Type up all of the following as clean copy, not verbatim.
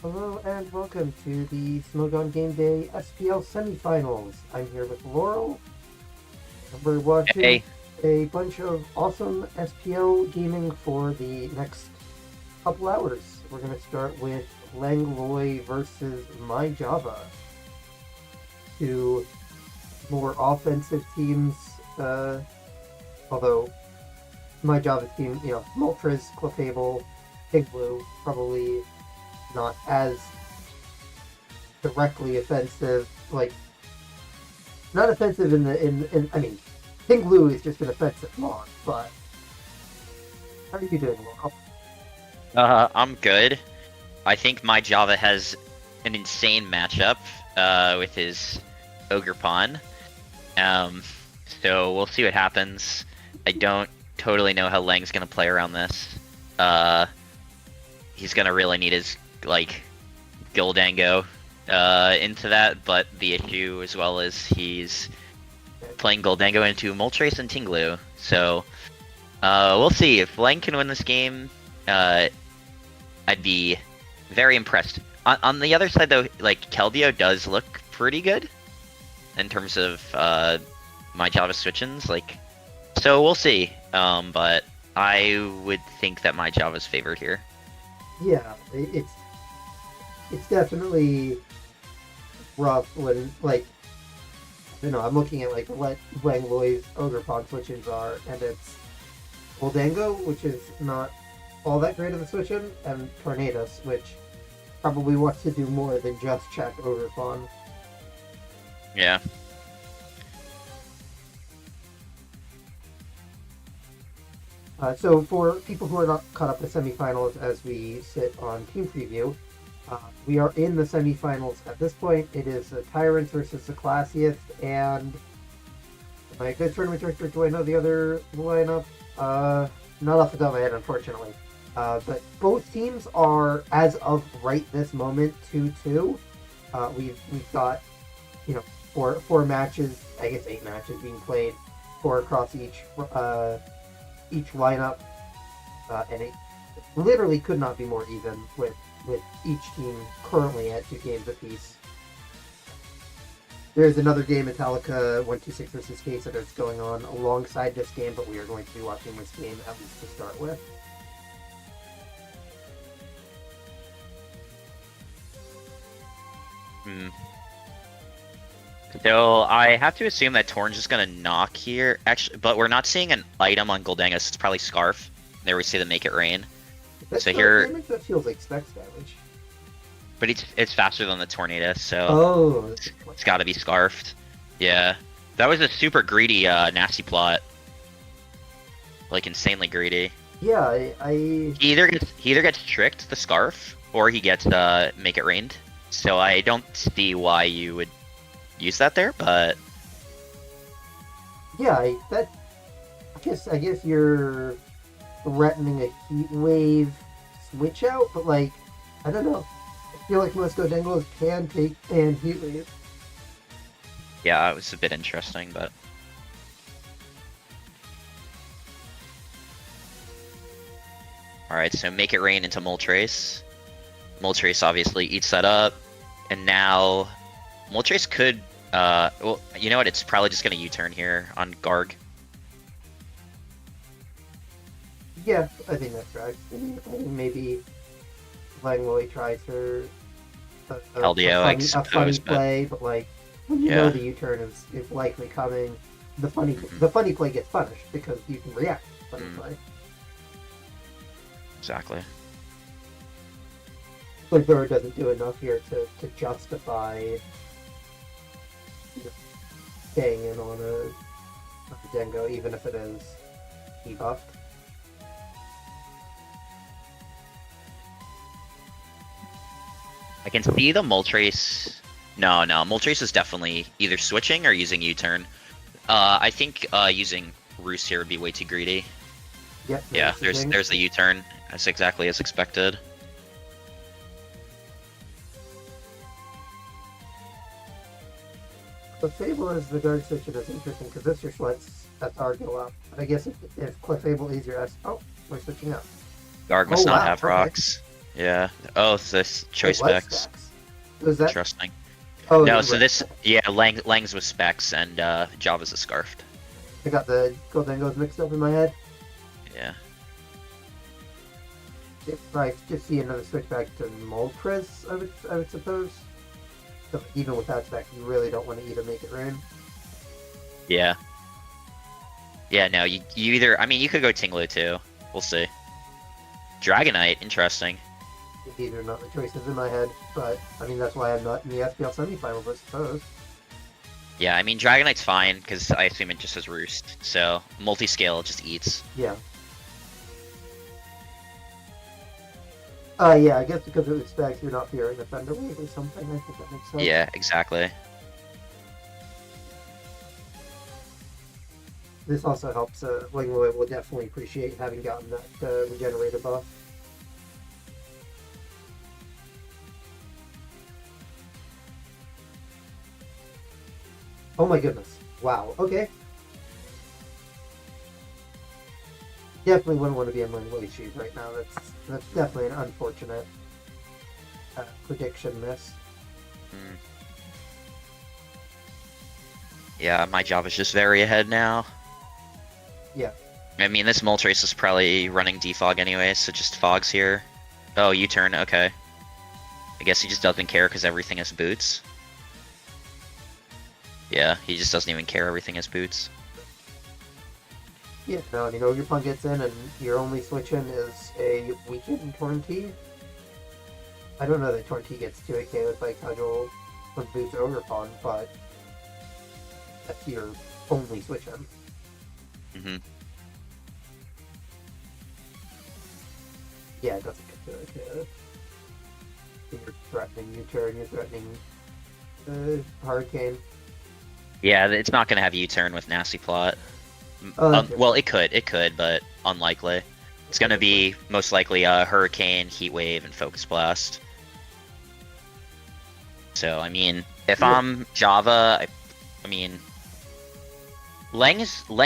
Hello and welcome to the Smogon Gameday SPL Semifinals. I'm here with Laurel, and we're watching Hey, a bunch of awesome SPL gaming for the next couple hours. We're going to start with Langlois versus My Java, two more offensive teams. Although My Java's team, Moltres, Clefable, Big Blue, probably not as directly offensive, like not offensive in I mean, King Blue is just an offensive mod, but how are you doing, Laurel? I'm good. I think my Java has an insane matchup with his Ogre Pawn. Um, so we'll see what happens. I don't totally know how Lang's gonna play around this. Uh, he's gonna really need his like Goldango into that, but the issue as well is he's playing Goldango into Moltres and Tinglu. So we'll see if Lang can win this game. I'd be very impressed. On the other side, though, like Keldeo does look pretty good in terms of my Java switch-ins. Like, so we'll see. But I would think that my Java's favored here. Yeah, it's definitely rough when I'm looking at like what Langlois Ogre Pawn switch-ins are, and it's Goldango, which is not all that great of a switch-in, and Tornadoes, which probably wants to do more than just check Ogre Pawn. Yeah. So for people who are not caught up with semifinals as we sit on team preview, we are in the semifinals at this point. It is the Tyrants versus the Classiest, and am I a good tournament director? Do I know the other lineup? Not off the top of my head, unfortunately. But both teams are, as of right this moment, 2-2. We've got, four matches, I guess 8 matches being played, 4 across each lineup, and it literally could not be more even with each team currently at 2 games apiece. There's another game, Metallica 126 versus Case, that's going on alongside this game, but we are going to be watching this game at least to start with. So I have to assume that Torn's just gonna knock here. Actually, but we're not seeing an item on Goldango, so it's probably Scarf. There we see the Make It Rain. That's So here, damage that feels like specs damage. but it's faster than the Tornado, so Oh, it's got to be Scarfed. Yeah, that was a super greedy, nasty plot. Like insanely greedy. yeah. I He either gets tricked, the Scarf, or he gets Make It Rained. So I don't see why you would use that there, but yeah. I guess you're threatening a heat wave switch out, but like I don't know. I feel like most Godengos can take and heat wave. yeah, it was a bit interesting, but. Alright, so Make It Rain into Moltres. Moltres obviously eats that up. And now Moltres could well, you know what, it's probably just gonna U-turn here on Garg. Yeah, I think that's right. I think maybe Langlois tries her LDO, I a funny suppose, but play, but like when you know yeah. the U-turn is likely coming, the funny play gets punished because you can react to the funny play. Exactly. Like Burrow doesn't do enough here to justify staying in on a Dengo, even if it is debuffed. I can see the Moltres. No, Moltres is definitely either switching or using U-turn. I think using Roost here would be way too greedy. Yep. Yeah, there's the U-turn. That's exactly as expected. But Fable as the guard switch is interesting because this just lets SR go up. But I guess if Clefable is your S, oh, we're switching up. Garg must Oh, not wow, have okay. rocks. Yeah. Oh, it's this choice It was specs. specs. Was that? Interesting. Oh, No, you're so right. this, yeah, Lang's was specs and Java's a scarfed. I got the Goldengos mixed up in my head. Yeah. If I just see another switch back to Moltres, I would suppose. So even with that spec, you really don't want to either make it rain. Yeah. Yeah, no, you either, I mean, you could go Tinglu too. We'll see. Dragonite, interesting. These are not the choices in my head, but I mean that's why I'm not in the SPL semifinals, I suppose. Yeah, I mean, Dragonite's fine, because I assume it just has Roost. So, multi-scale just eats. Yeah. Yeah, I guess because of the specs, you're not fearing a Thunder Wave or something. I think that makes sense. Yeah, exactly. This also helps. Lingloy will definitely appreciate having gotten that regenerator buff. Oh my goodness! Wow. Okay. Definitely wouldn't want to be in Lingloy's shoes right now. That's definitely an unfortunate prediction miss. Mm. Yeah, my Java's just very ahead now. Yeah. I mean, this Moltres is probably running defog anyway, so just fogs here. Oh, U-turn, okay. I guess he just doesn't care because everything is boots. Yeah, he just doesn't even care everything is boots. Yeah, no, you know, your pun gets in and your only switch in is a weakened Torn-T. I don't know that Torn-T gets 2AK with like Cudgel when boots Ogrepon, but that's your only switch in. Mm-hmm. Yeah, it doesn't get 2AK. You're threatening U-turn, you're threatening Hurricane. Yeah, it's not gonna have U-turn with Nasty Plot. Oh, Well, it could, but unlikely. It's gonna be most likely a Hurricane, Heat Wave, and Focus Blast. So, I mean, if I'm Java, I mean, Lang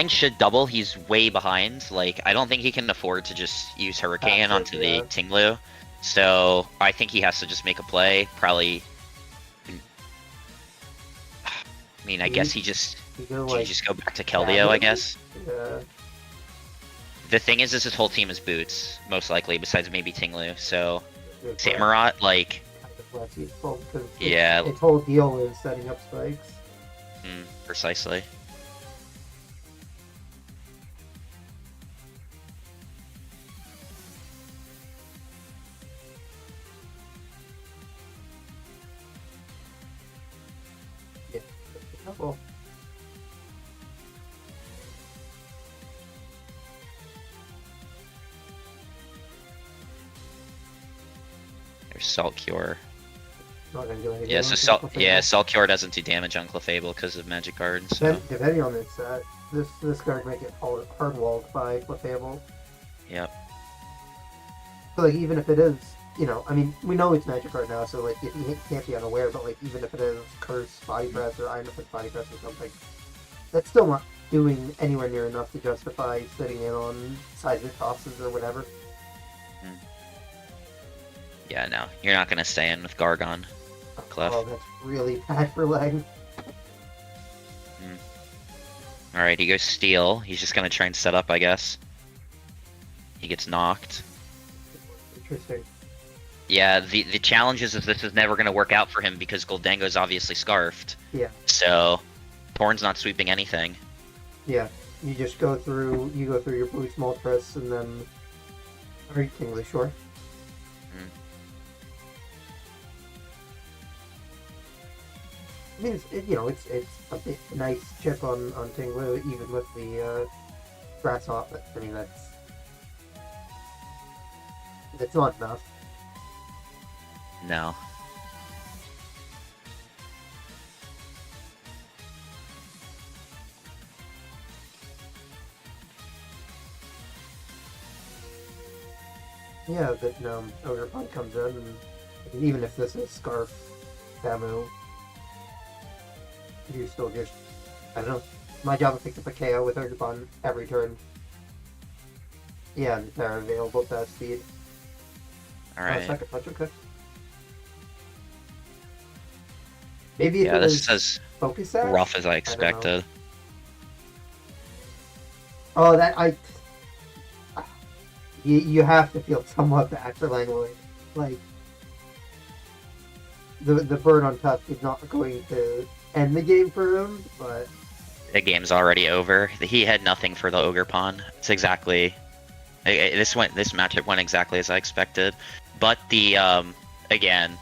should double. He's way behind. Like, I don't think he can afford to just use Hurricane onto the Tinglu. So, I think he has to just make a play. Probably. I mean, I guess he just go back to Keldeo, I guess. Yeah. The thing is his whole team is boots, most likely, besides maybe Tinglu. So, Samurott, like, kind of less useful because yeah, its whole deal is setting up spikes. Precisely. Yeah. Couple. There's Salt Cure. Not gonna do anything. Yeah, so Salt Cure doesn't do damage on Clefable because of Magic Guard. So. Depending on its this card might get hard walled by Clefable. Yep. So like even if it is, you know, I mean we know it's Magic Guard now, so like if you can't be unaware, but like even if it is Curse, Body Press, or Iron Effect Body Press or something, that's still not doing anywhere near enough to justify sitting in on seismic tosses or whatever. Yeah, no, you're not gonna stay in with Gargon. Clef. Oh, that's really bad for Lang. Alright, he goes Steel. He's just gonna try and set up, I guess. He gets knocked. Interesting. Yeah, the challenge is this is never gonna work out for him because Goldengo's obviously scarfed. Yeah. So, Torn's not sweeping anything. Yeah. You just go through your boots, Moltres, and then are you Kingly Shore? I mean, it's a bit nice chip on Tinglu, even with the grass off. But I mean, that's not enough. No. Yeah, but Ogrepon comes in, and even if this is Scarf, Famu, you still just, I don't know. My Java picked up a KO with Ogrepon every turn. Yeah, and they're available at that speed. All Oh, right. second punch, okay. Maybe if Yeah, it this is was as focus sash? rough as I I don't know. expected. Oh, you have to feel somewhat bad for Langlois. Like the bird on Tusk is not going to end the game for him, but The game's already over. He had nothing for the Ogre Pawn. It's exactly this matchup went exactly as I expected. But the again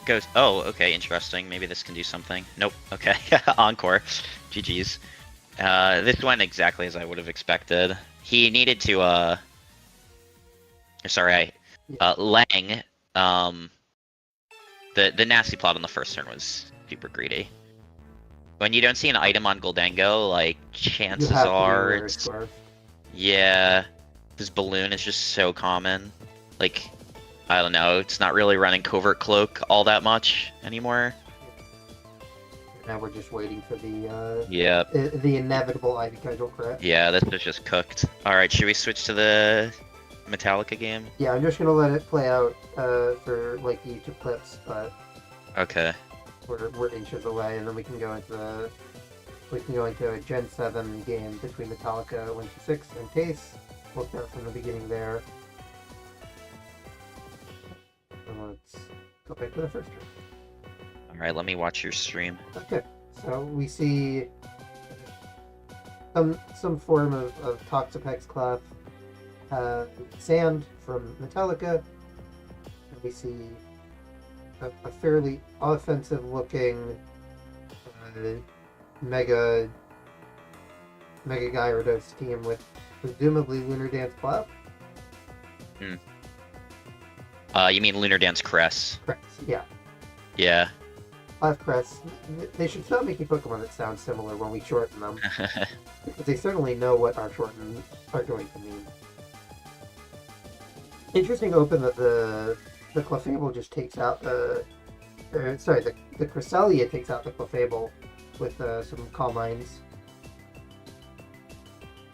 goes. Oh, okay, interesting. Maybe this can do something. Nope. Okay, encore. GG's. This went exactly as I would have expected. He needed to. Sorry, yeah, Lang. Um, the nasty plot on the first turn was super greedy. When you don't see an item on Goldango, like you chances have to be are aware it's it's Scarf. yeah. This balloon is just so common. Like I don't know, it's not really running covert cloak all that much anymore. Now we're just waiting for Yeah, the inevitable Ivy casual crit. yeah, this is just cooked. All right, should we switch to the Metallica game? Yeah, I'm just gonna let it play out for like the YouTube clips, but Okay. we're inches away, and then we can go into a Gen 7 game between Metallica 126 and Case. We'll start from the beginning there. And let's go back to the first turn. All right, let me watch your stream. Okay, so we see some form of Toxapex Clef, Sand from Metallica, and we see a fairly offensive looking Mega Gyarados team with presumably Lunar Dance Clef. You mean Lunar Dance Cress? Correct. Yeah. Yeah. Clef Crest. They should stop making Pokemon that sound similar when we shorten them. Because they certainly know what our shorten are going to mean. Interesting open that the Clefable just takes out the Cresselia takes out the Clefable with some Calm Minds.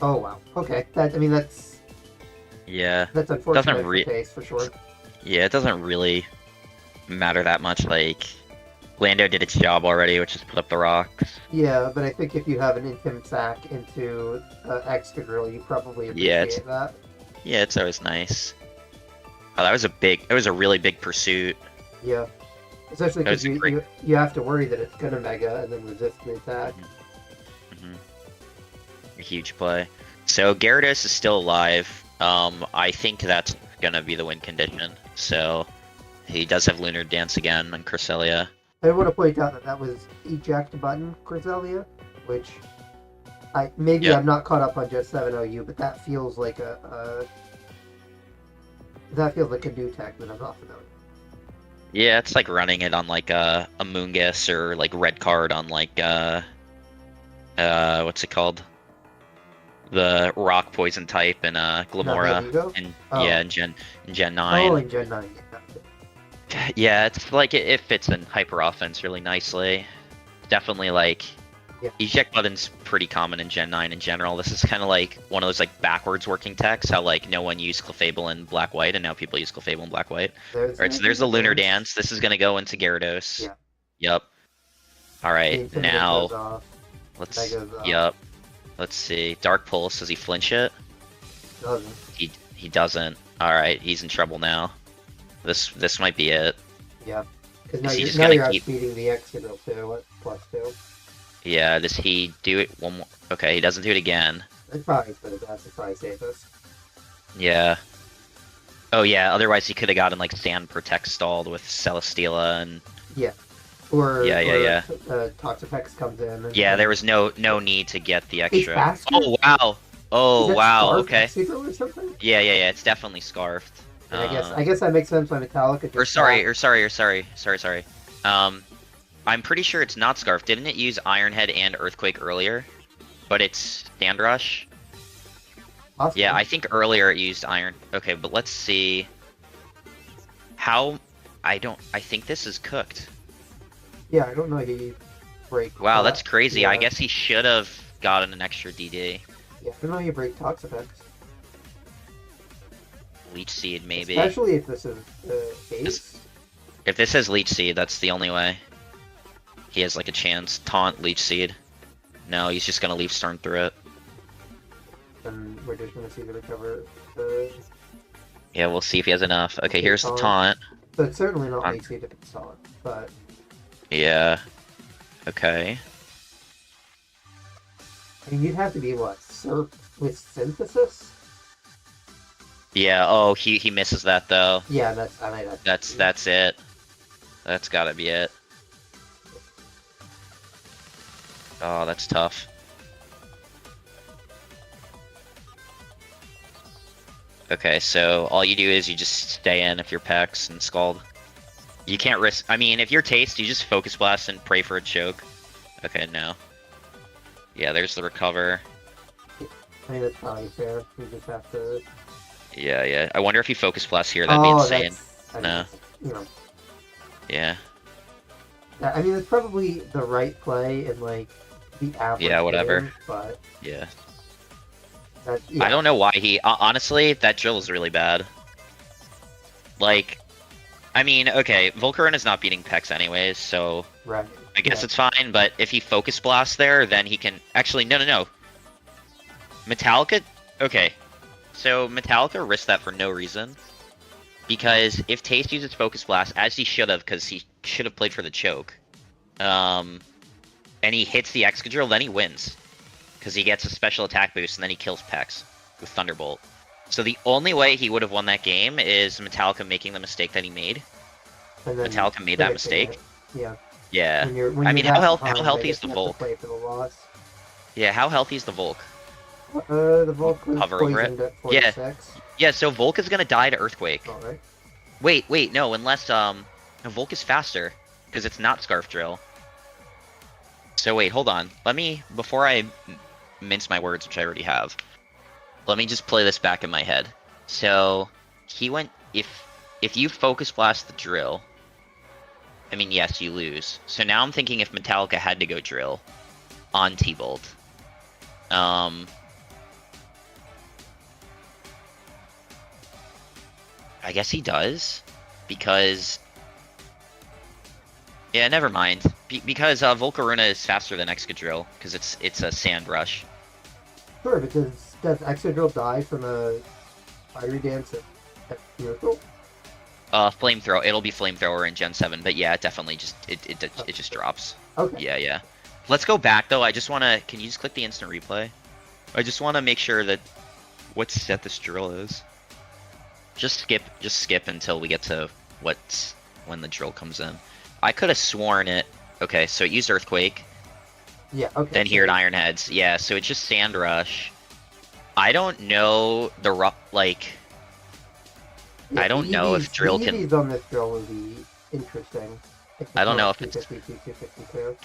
Oh wow. Okay. That's Yeah. unfortunate Doesn't for Case for sure. Yeah, it doesn't really matter that much. Like, Lando did its job already, which is put up the rocks. Yeah, but I think if you have an Infant Sack into Excadrill, you probably Yeah, appreciate that. Yeah, it's always nice. Oh, it was a really big pursuit. Yeah. Especially That was because a great. you have to worry that it's gonna Mega and then resist the attack. Mhm. A huge play. So Gyarados is still alive. I think that's gonna be the win condition. So he does have Lunar Dance again on Cresselia. I want to point out that was eject button Cresselia, which maybe Yep. I'm not caught up on just 7OU, but that feels like a new tech that I'm not familiar with. Yeah, it's like running it on like a Moongus or like Red Card on like what's it called? The rock poison type in Glamora. Navigo? And Oh. yeah, in Gen 9. Oh, in Gen 9. Yeah. Yeah, it's like it fits in hyper offense really nicely. Definitely like Yeah. eject button's pretty common in Gen 9 in general. This is kind of like one of those like backwards working techs, how like no one used Clefable in Black White and now people use Clefable in Black White. Alright, so there's the Lunar Dance. This is gonna go into Gyarados. Yeah. Yep. The Alright, Intimidate now goes off. let's That goes off. yep. Let's see. Dark Pulse, does he flinch it? Doesn't. He doesn't. Alright, he's in trouble now. This might be it. Yeah. Because now Is he you're, just now gonna you're keep- outspeeding the Excadrill too at +2. Yeah, does he do it one more? Okay, he doesn't do it again. It probably could have had surprise Davis. Yeah. Oh yeah, otherwise he could have gotten like Sand Protect stalled with Celesteela and Yeah. Or Yeah. Toxapex comes in. And, yeah, there was no need to get the Is extra. faster? Oh wow. Oh Is that wow, Scarf okay. Excadrill or something? Yeah, it's definitely scarfed. And I guess that makes sense why Metallica just Sorry. I'm pretty sure it's not Scarf. Didn't it use Iron Head and Earthquake earlier? But it's Sand Rush? Possibly. Yeah, I think earlier it used Iron. Okay, but let's see. How... I think this is cooked. Yeah, I don't know he break. Wow, that's crazy. Yeah. I guess he should have gotten an extra DD. Yeah, I don't know you break Toxapex. Leech Seed, maybe. Especially if this is This- Ace. If this has Leech Seed, that's the only way. He has like a chance. Taunt, Leech Seed. No, he's just gonna Leaf Storm through it. And we're just gonna see the recover. The... Yeah, we'll see if he has enough. Okay, Okay, here's the taunt. taunt. So it's certainly not Taunt. Leech Seed if it's solid, but Yeah. Okay. I mean, you'd have to be what? Surf with Synthesis? Yeah. Oh, he misses that though. Yeah, that's I mean That's it. That's gotta be it. Oh, that's tough. Okay, so all you do is you just stay in if you're Pex and Scald. You can't risk. I mean, if you're Taste, you just Focus Blast and pray for a choke. Okay, no. Yeah, there's the recover. I mean that's probably fair. You just have to. Yeah, yeah. I wonder if you Focus Blast here. That'd be insane. I mean, No. you know. Yeah. Yeah, I mean it's probably the right play in like the average. Yeah, whatever. Game, but Yeah. yeah. I don't know why he. Honestly, that drill is really bad. Like, I mean, okay, Volcarona is not beating Pex anyways, so Right. I guess it's fine. But if he Focus Blast there, then he can actually. No. Metallica. Okay, so Metallica risked that for no reason. Because if Taste uses Focus Blast, as he should have, because he should have played for the choke, and he hits the Excadrill, then he wins. Because he gets a special attack boost, and then he kills Pex with Thunderbolt. So the only way he would have won that game is Metallica making the mistake that he made. And then Metallica made that mistake. it. Yeah. Yeah. When I you're mean, that how behind, I healthy guess is the you have to Volk? play for the loss. Yeah, how healthy is the Volk? The Volk was Hover over it. poisoned at 46. Yeah, so Volk is gonna die to Earthquake. Alright. Wait, no, unless Volk is faster, because it's not Scarf Drill. So wait, hold on. Before I mince my words, which I already have, let me just play this back in my head. So he went if you Focus Blast the drill, I mean yes, you lose. So now I'm thinking if Metallica had to go drill on T-Bolt. I guess he does, because yeah, never mind. Because Volcarona is faster than Excadrill, because it's a Sand Rush. Sure, because does Excadrill die from a Fiery Dance at neutral? Flamethrower. It'll be Flamethrower in Gen 7, but yeah, it definitely just it just drops. Okay. Yeah. Let's go back though. I just wanna. Can you just click the instant replay? I just wanna make sure that what set this drill is. Just skip until we get to when the drill comes in. I could have sworn it. Okay, so it used Earthquake. Yeah, okay. Then here at Iron Heads. Yeah, so it's just Sand Rush. I don't know the Yeah, I don't know if drill the can. EVs on this drill would be interesting. I don't know if it's. 250, 252.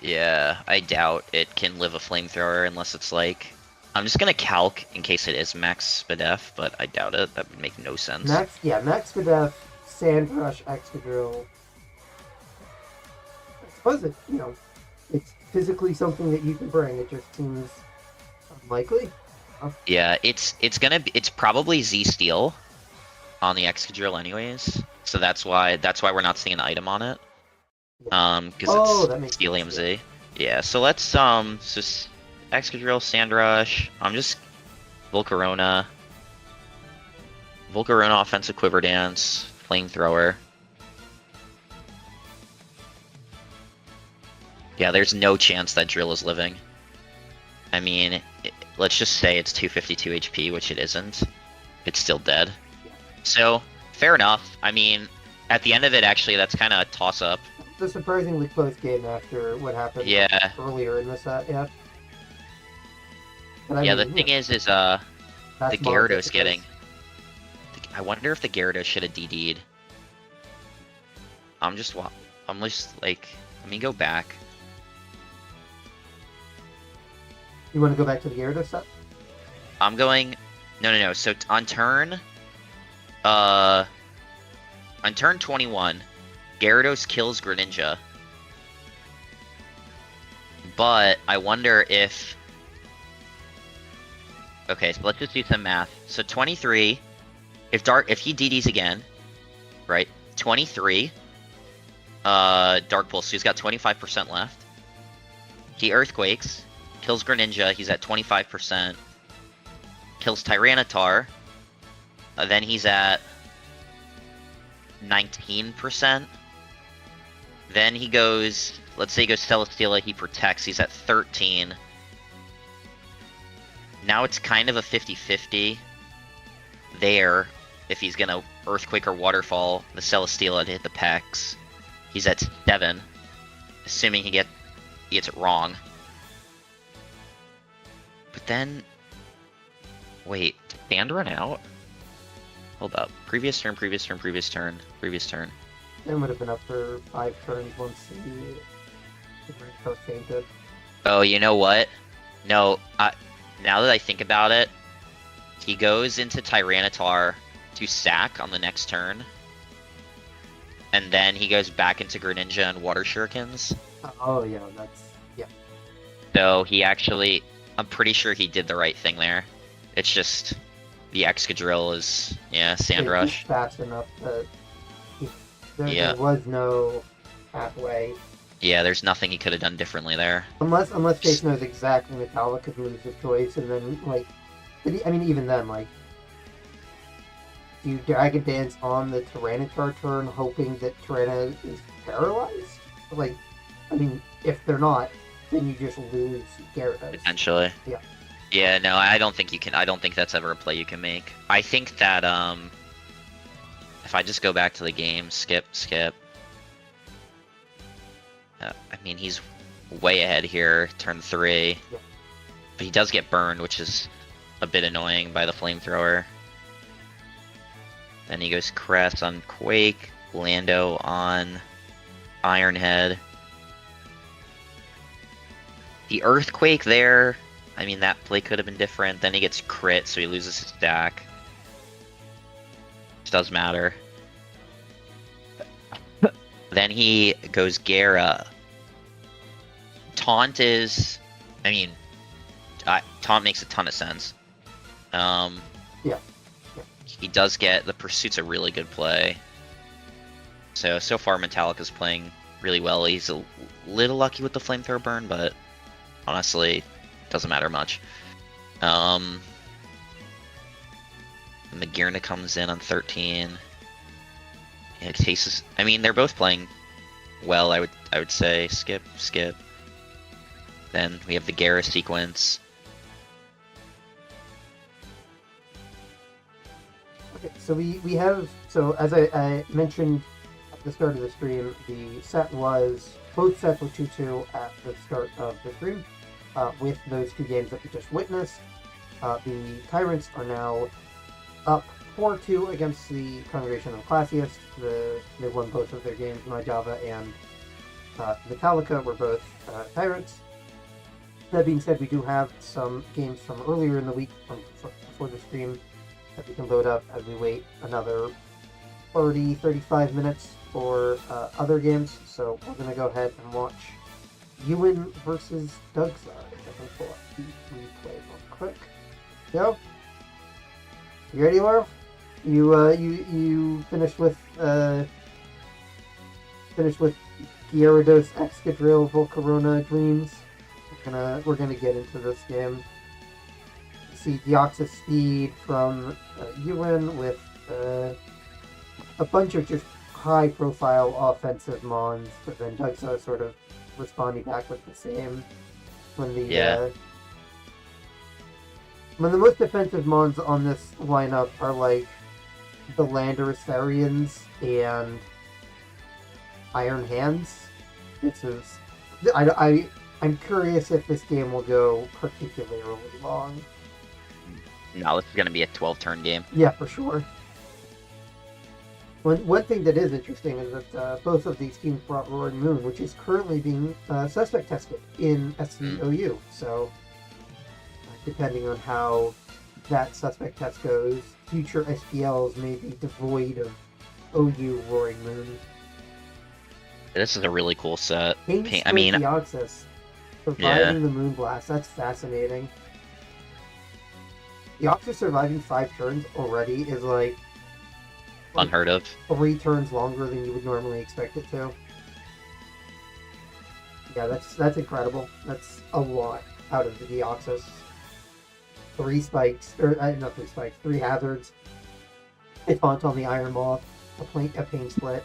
Yeah, I doubt it can live a flamethrower unless it's like. I'm just gonna calc in case it is Max Spadef, but I doubt it. That would make no sense. Max Spadef, Sand Rush, Excadrill. I suppose it, it's physically something that you can bring. It just seems unlikely. Yeah, it's probably Z Steel on the Excadrill anyways. So that's why we're not seeing an item on it. Because that it's makes Steelium sense, Z. Yeah, so let's just Excadrill, Sand Rush. I'm just Volcarona. Volcarona offensive Quiver Dance, Flamethrower. Yeah, there's no chance that drill is living. I mean, let's just say it's 252 HP, which it isn't. It's still dead. So, fair enough. I mean, at the end of it, actually, that's kind of a toss-up. It's a surprisingly close game after what happened earlier in the set, yeah. But the thing is the Gyarados getting... I wonder if the Gyarados should have DD'd. I'm just like... Let me go back. You want to go back to the Gyarados set? I'm going... No. So on turn 21, Gyarados kills Greninja. But I wonder if... Okay, so let's just do some math. So 23, if he DDs again, right? 23. Dark Pulse. So he's got 25% left. He Earthquakes, kills Greninja. He's at 25%. Kills Tyranitar. Then he's at 19%. Then he goes. Let's say he goes Celesteela. He protects. He's at 13. Now it's kind of a 50-50 there. If he's gonna Earthquake or Waterfall the Celesteela to hit the Pex. He's at 7, assuming he gets it wrong. But then, wait, did Sand run out? Hold up. Previous turn, previous turn, previous turn, previous turn. It would have been up for 5 turns once the Red fainted. Oh, you know what? No, now that I think about it, he goes into Tyranitar to sack on the next turn. And then he goes back into Greninja and Water Shurikens. Oh, yeah, yeah. So he actually, I'm pretty sure he did the right thing there. It's just, the Excadrill is, Sand Rush. Fast enough that there was no halfway. Yeah, there's nothing he could have done differently there. Unless Chase knows exactly Metallica's moves of choice, and then, like, even then, like, do you Dragon Dance on the Tyranitar turn, hoping that Tyranitar is paralyzed? Like, if they're not, then you just lose Gyarados. Potentially. Yeah. Yeah, no, I don't think you can. I don't think that's ever a play you can make. I think that if I just go back to the game, skip. He's way ahead here, turn 3. Yeah. But he does get burned, which is a bit annoying by the flamethrower. Then he goes Crest on Quake, Lando on Ironhead. The Earthquake there, that play could have been different. Then he gets crit, so he loses his stack. Which does matter. Then he goes Gara. Taunt is... Taunt makes a ton of sense. Yeah. He does get... The Pursuit's a really good play. So far Metallica's playing really well. He's a little lucky with the Flamethrower burn, but honestly, doesn't matter much. And the Girna comes in on 13. Yeah, Cases... they're both playing well, I would say. Skip. Then we have the Gara sequence. Okay, so we have, so as I mentioned at the start of the stream, both sets were 2-2 at the start of the stream, with those 2 games that we just witnessed. The Tyrants are now up 4-2 against the Congregation of Classiest. They won both of their games. My Java and Metallica were both Tyrants. That being said, we do have some games from earlier in the week before the stream that we can load up as we wait another 35 minutes for other games. So we're going to go ahead and watch Ewan versus Doug's. I can pull up the replay real quick. Yo, you ready, Laurel? You finished with Gyarados, Excadrill, Volcarona, Dreams. We're gonna get into this game. See Deoxys Speed from Ewan with a bunch of just high-profile offensive mons, but then Dugsa sort of responding back with the same. When the most defensive mons on this lineup are like the Landorus and Iron Hands. I'm curious if this game will go particularly long. No, this is going to be a 12-turn game. Yeah, for sure. One thing that is interesting is that both of these teams brought Roaring Moon, which is currently being suspect tested in SCOU. So, depending on how that suspect test goes, future SPLs may be devoid of OU Roaring Moon. This is a really cool set. Deoxys surviving the Moonblast. That's fascinating. Deoxys surviving 5 turns already is like like unheard of. 3 turns longer than you would normally expect it to. Yeah, that's incredible. That's a lot out of the Deoxys. 3 spikes, or not 3 spikes, 3 hazards. A taunt on the Iron Moth, a pain split.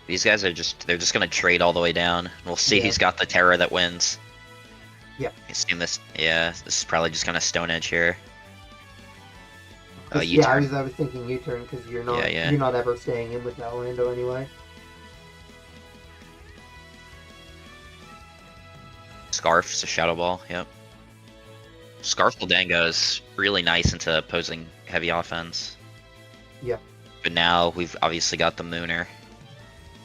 These guys are they're just gonna trade all the way down. We'll see who's got the Terra that wins. Yeah. Assume this, yeah, this is probably just gonna Stone Edge here. Oh, Yeah, U-turn. I was thinking U-turn because you're Yeah. not ever staying in with that Lando anyway. Scarf's a Shadow Ball, yep. Scarf Goldango is really nice into opposing heavy offense. Yeah. But now we've obviously got the Mooner.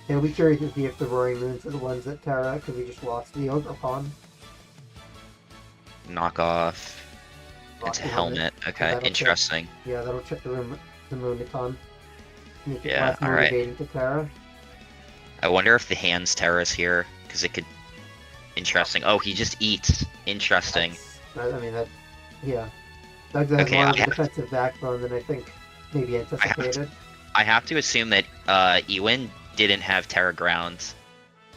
It'll be curious to see if the Roaring Moons are the ones that Terra, because we just lost the Ogre Pawn. Knockoff. It's a helmet. Okay, interesting. Yeah, that'll check the moon a ton. Make it Yeah, less alright. motivating to Terra. I wonder if the hands Terra's here, because it could... Interesting. Oh, he just eats. Interesting. Yeah. Doug has Okay, more of a defensive backbone than I think maybe anticipated. I have to assume that Ewan didn't have Terra Grounds.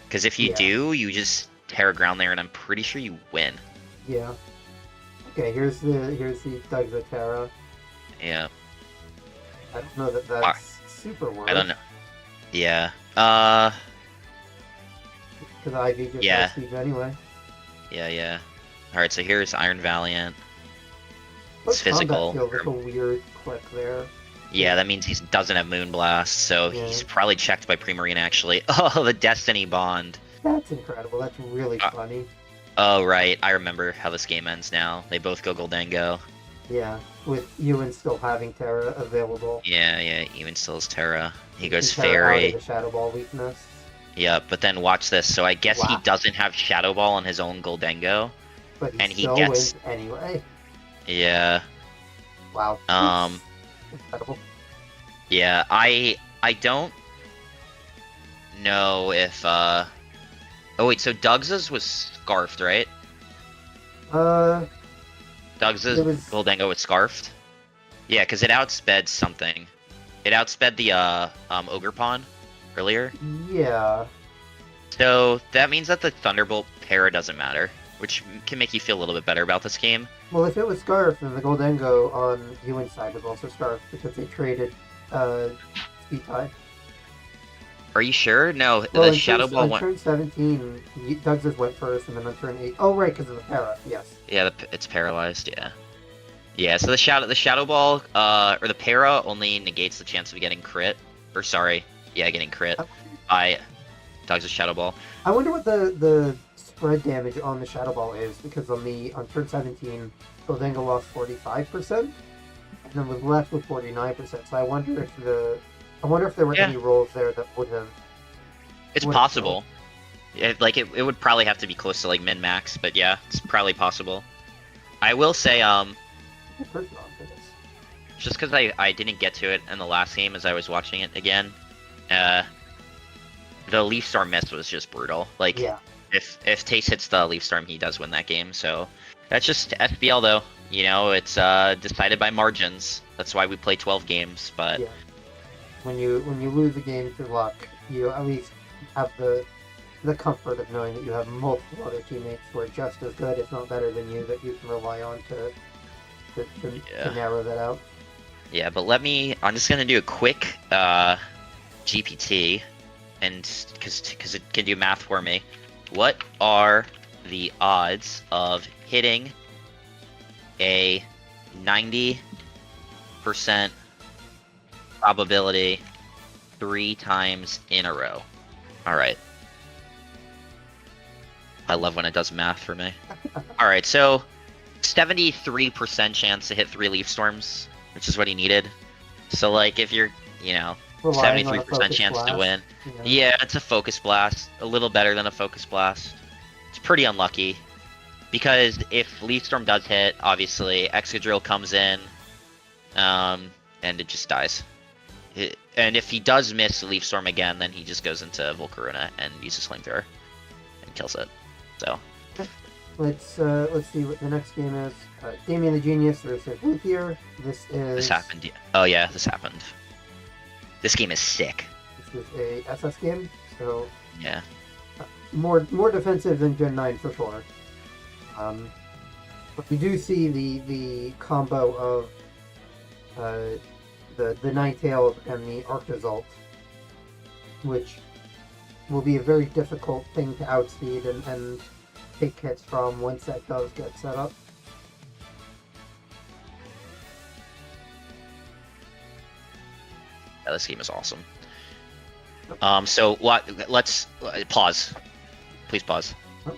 Because if you do, you just Terra Ground there, and I'm pretty sure you win. Yeah. Okay, here's the Doug's Terra. Yeah. I don't know that that's super worth. I don't know. Yeah. Because Ivy just has Steve anyway. Yeah. Alright, so here's Iron Valiant. It's physical. Feels like a weird click there. Yeah, that means he doesn't have Moonblast, so he's probably checked by Primarine actually. Oh, the Destiny Bond. That's incredible. That's really funny. Oh, right. I remember how this game ends now. They both go Goldango. Yeah, with Ewan still having Terra available. Yeah, Ewan still has Terra. He goes Terra Fairy. out of the Shadow Ball weakness. Yeah, but then watch this. So I guess he doesn't have Shadow Ball on his own Goldango. But he still wins anyway. Yeah. Wow. Incredible. Yeah, I don't know if Oh wait, so Doug's was scarfed, right? Doug's Goldango was scarfed? Yeah, because it outsped something. It outsped the Ogre Pawn earlier. Yeah. So that means that the Thunderbolt para doesn't matter, which can make you feel a little bit better about this game. Well, if it was scarfed, then the Goldango on Ewan's side was also scarfed because they traded speed tie. Are you sure? No, the Shadow Ball went... On turn 17, Doug's just went first, and then on turn 8... Oh, right, because of the para, yes. Yeah, it's paralyzed, yeah. Yeah, so the Shadow Ball, or the para only negates the chance of getting crit. Or, sorry, yeah, getting crit by Doug's Shadow Ball. I wonder what the spread damage on the Shadow Ball is, because on turn 17, Goldango lost 45%, and then was left with 49%, so I wonder if there were any rolls there that would have... It's possible. It would probably have to be close to, like, min-max, but yeah, it's probably possible. I will say, just because I didn't get to it in the last game as I was watching it again, the Leaf Storm miss was just brutal. Like, if Tace hits the Leaf Storm, he does win that game, so... That's just SPL, though. You know, it's decided by margins. That's why we play 12 games, but... Yeah. When you lose a game through luck, you at least have the comfort of knowing that you have multiple other teammates who are just as good, if not better than you, that you can rely on to narrow that out. Yeah, but I'm just gonna do a quick GPT, and because it can do math for me. What are the odds of hitting a 90% probability 3 times in a row? Alright. I love when it does math for me. Alright, so 73% chance to hit 3 Leaf Storms, which is what he needed. So, like, if you're, 73% chance to win. Yeah, it's a Focus Blast. A little better than a Focus Blast. It's pretty unlucky. Because if Leaf Storm does hit, obviously, Excadrill comes in, and it just dies. And if he does miss Leaf Storm again, then he just goes into Volcarona and uses Flamethrower and kills it. So let's see what the next game is. Damien the Genius versus Luthier. This happened. Oh yeah, this happened. This game is sick. This is a SS game, so Yeah. more defensive than Gen 9 for sure. But we do see the combo of the Ninetales and the Arctozolt, which will be a very difficult thing to outspeed and take hits from once that does get set up. Yeah, this game is awesome. So let's pause. Please pause. Oh.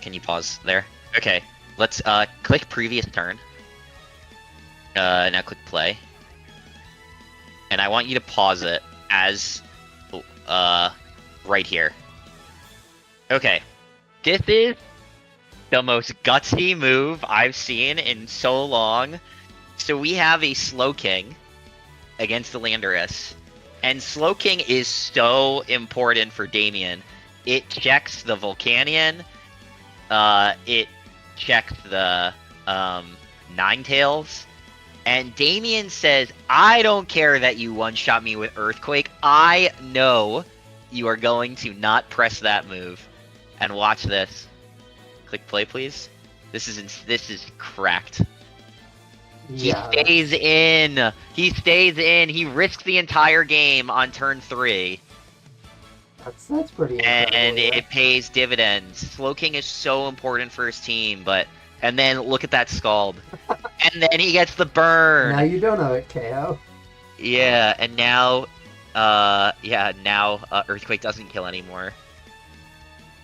Can you pause there? Okay. Let's click previous turn. Now click play. And I want you to pause it as right here. Okay. This is the most gutsy move I've seen in so long. So we have a Slowking against the Landorus. And Slowking is so important for Damien. It checks the Volcanion. It checks the Ninetales. And Damien says, I don't care that you one-shot me with Earthquake. I know you are going to not press that move. And watch this. Click play, please. This is cracked. Yeah, He stays in. He stays in. He risks the entire game on turn 3. that's pretty incredible. And yeah. it pays dividends. Slowking is so important for his team, and then look at that Scald. And then he gets the burn. Now you don't know it, KO. Yeah, and now Earthquake doesn't kill anymore.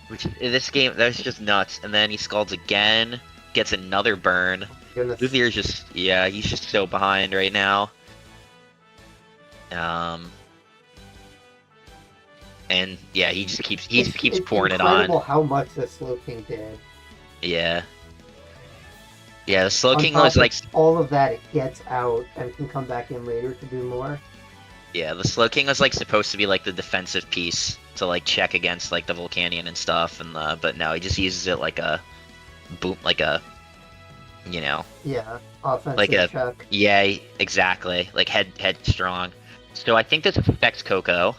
Which this game, that's just nuts. And then he Scalds again, gets another burn. Goodness. Luthier's just, he's just so behind right now. And yeah, he just keeps pouring it on. It's incredible how much the Slowking did. Yeah. Yeah, the Slowking was like all of that. It gets out and can come back in later to do more. Yeah, the Slowking was like supposed to be like the defensive piece to like check against like the Volcanion and stuff, and but no, he just uses it like a boom, like a offensive like a check. Yeah, exactly, like headstrong. So I think this affects Coco,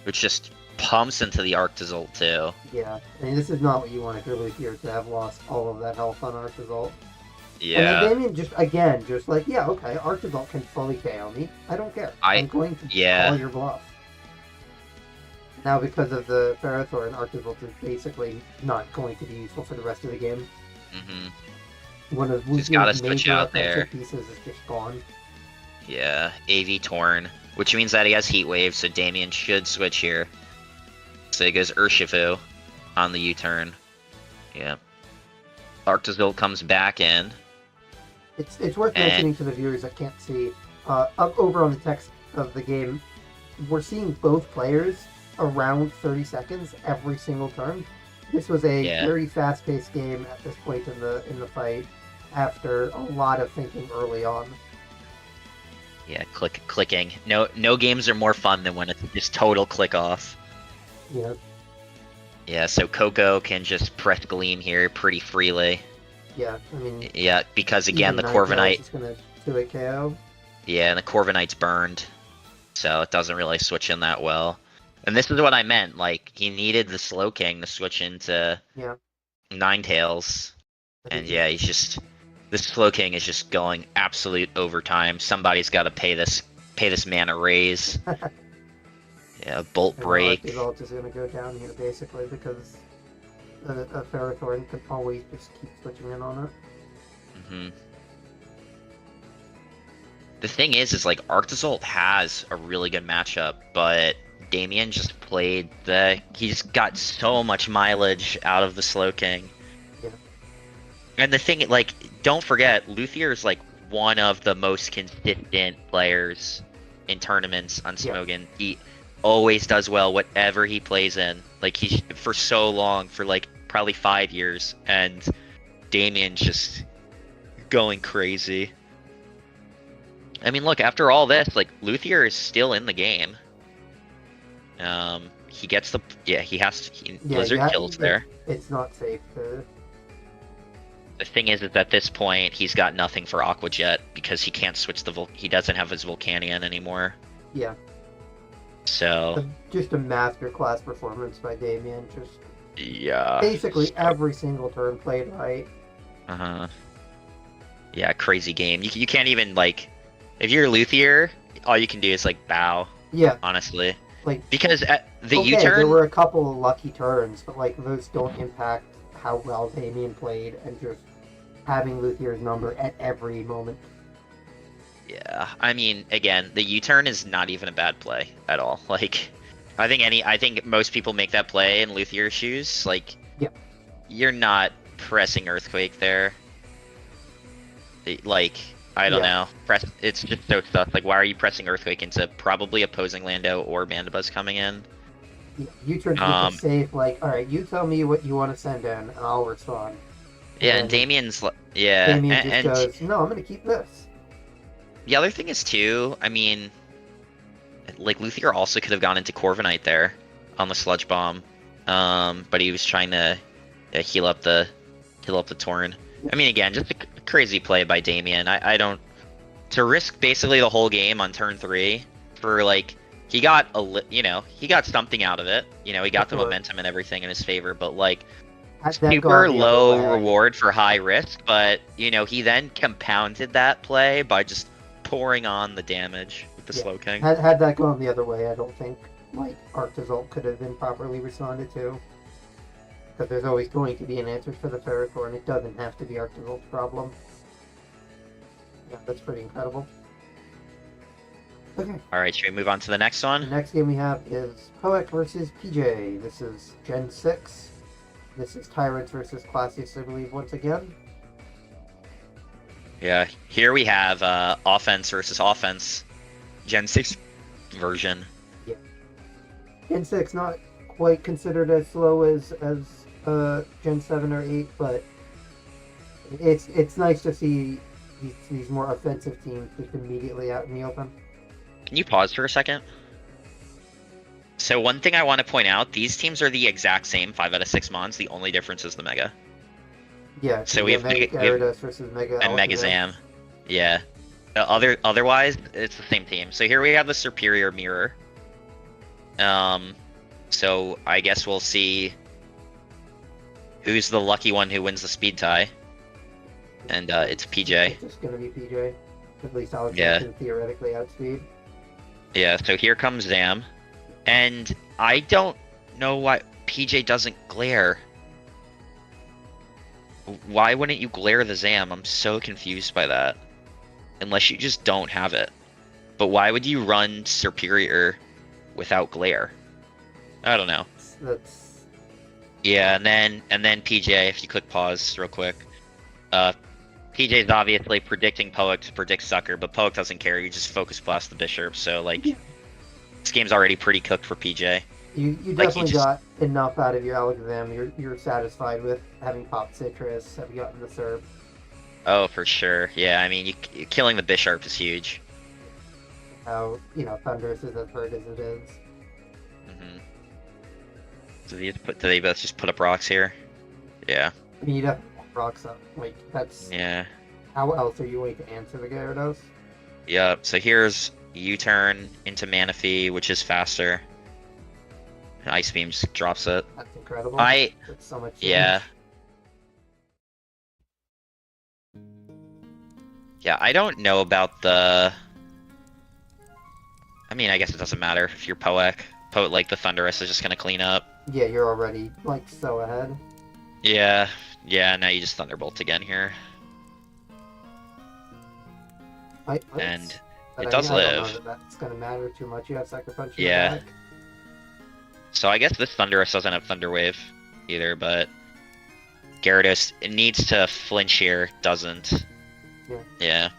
which just pumps into the Arctozolt too. Yeah, I mean this is not what you wanted really here to have lost all of that health on Arctozolt. Yeah. And then Damien just like, yeah, okay, Arctozolt can fully KO me. I don't care. I'm going to call your bluff. Now because of the Ferrothorn, Arctozolt is basically not going to be useful for the rest of the game. Mm-hmm. One of He's got to switch major out there. pieces is just gone. Yeah, AV Torn, which means that he has Heat Wave, so Damien should switch here. So he goes Urshifu on the U-turn. Yeah. Arctozolt comes back in. It's worth mentioning to the viewers that can't see. Up over on the text of the game, we're seeing both players around 30 seconds every single turn. This was a very fast-paced game at this point in the fight, after a lot of thinking early on. Yeah, clicking. No games are more fun than when it's just total click off. Yeah. Yeah, so Coco can just press Gleam here pretty freely. Yeah, I mean. Yeah, because again the Corviknight is gonna do a KO. Yeah, and the Corviknight's burned, so it doesn't really switch in that well. And this is what I meant. Like he needed the Slowking to switch into Ninetales, and yeah, this Slowking is just going absolute overtime. Somebody's got to pay this man a raise. Yeah, Bolt Break. Arctozolt is gonna go down here basically because a Ferrothorn can always just keep switching in on it. Mm-hmm. The thing is like Arctozolt has a really good matchup, but Damien just he just got so much mileage out of the Slowking. Yeah. And the thing, like, don't forget, Luthier is like one of the most consistent players in tournaments on Smogon. He always does well whatever he plays in. Like he's for so long, for like probably 5 years, and Damien's just going crazy. I mean, look, after all this, like Luthier is still in the game. He gets the Blizzard kills there. It's not safe to. The thing is at this point he's got nothing for Aqua Jet because he can't switch he doesn't have his Volcanion anymore. Yeah. So Just a masterclass performance by Damien. Just yeah, basically so every single turn played right. uh-huh. Yeah, crazy game. You can't even like, if you're Luthier, all you can do is like bow, Yeah, honestly, like because at the okay, there U-turn, were a couple of lucky turns, but like those don't impact how well Damien played and just having Luthier's number at every moment. yeah. I mean, again, the U-turn is not even a bad play at all. Like, I think most people make that play in Luthier's shoes. Like, Yeah, you're not pressing Earthquake there. Like, I don't yeah. know. It's just so stuff. Like, why are you pressing Earthquake into probably opposing Lando or Mandibuzz coming in? Yeah, U-turn's just a Um, safe, like, all right, you tell me what you want to send in, and I'll respond. And yeah, and then Yeah, Damien just and goes, no, I'm going to keep this. the other thing is too, I mean, like Luthier also could have gone into Corviknight there on the Sludge Bomb, but he was trying to heal up the Torn. I mean, again, just a crazy play by Damien. I don't to risk basically the whole game on turn 3 for like he got he got something out of it. You know, he got the Before, momentum and everything in his favor, but like had that gone super the other low way, reward for high risk, but he then compounded that play by just pouring on the damage with the yeah, Slow King. had that gone the other way, I don't think, like, Arctozolt could have been properly responded to. Because there's always going to be an answer for the Ferrothorn, and it doesn't have to be Arctozolt's problem. Yeah, that's pretty incredible. Okay, All right, should we move on to the next the one? next game we have is Poek versus PJ. This is Gen 6. This is Tyrants versus Classius, I believe, once again. Yeah, here we have offense versus offense, Gen 6 version. Yeah. Gen 6 not quite considered as slow as Gen 7 or 8, but it's nice to see these more offensive teams just immediately out in the open. Can you pause for a second? So one thing I want to point out, these teams are the exact same 5 out of 6 mons. The only difference is the Mega. Yeah, So the Mega we have Gyarados versus Mega and Mega Alakazam. Zam. Yeah. Otherwise, it's the same team. So here we have the superior mirror. So I guess we'll see who's the lucky one who wins the speed tie, and it's PJ. It's just gonna be PJ. At least Alakazam Yeah, can theoretically outspeed. yeah. So here comes Zam, and I don't know why PJ doesn't glare. Why wouldn't you glare the Zam? I'm so confused by that. Unless you just don't have it. But why would you run superior without glare? I don't know. That's Yeah, and then PJ, if you click pause real quick. PJ's obviously predicting Poek to predict Sucker, but Poek doesn't care. You just focus blast the Bishop, so like this game's already pretty cooked for PJ. you Like definitely got enough out of your Alakazam. You're satisfied with having popped Citrus, have gotten the Serp. Oh, for sure. Yeah, I mean, killing the Bisharp is huge. How Thundurus is as hurt as it is. hmm Do they both just put up rocks here? Yeah. I mean, you definitely want rocks up. Like that's Yeah. how else are you going to answer the Gyarados? Yep. So here's U-turn into Manaphy, which is faster. Ice Beam just drops it. That's incredible. That's so much. Yeah. Yeah, I don't know about the... I mean, I guess it doesn't matter if you're Poek. Like, the Thundurus is just gonna clean up. Yeah, you're already like so ahead. Yeah, now you just Thunderbolt again here. And it does live. I don't know that that's gonna matter too much. You have Sucker Punch in Yeah. the back. So I guess this Thundurus doesn't have Thunder Wave either, but Gyarados, it needs to flinch here, doesn't. Yeah.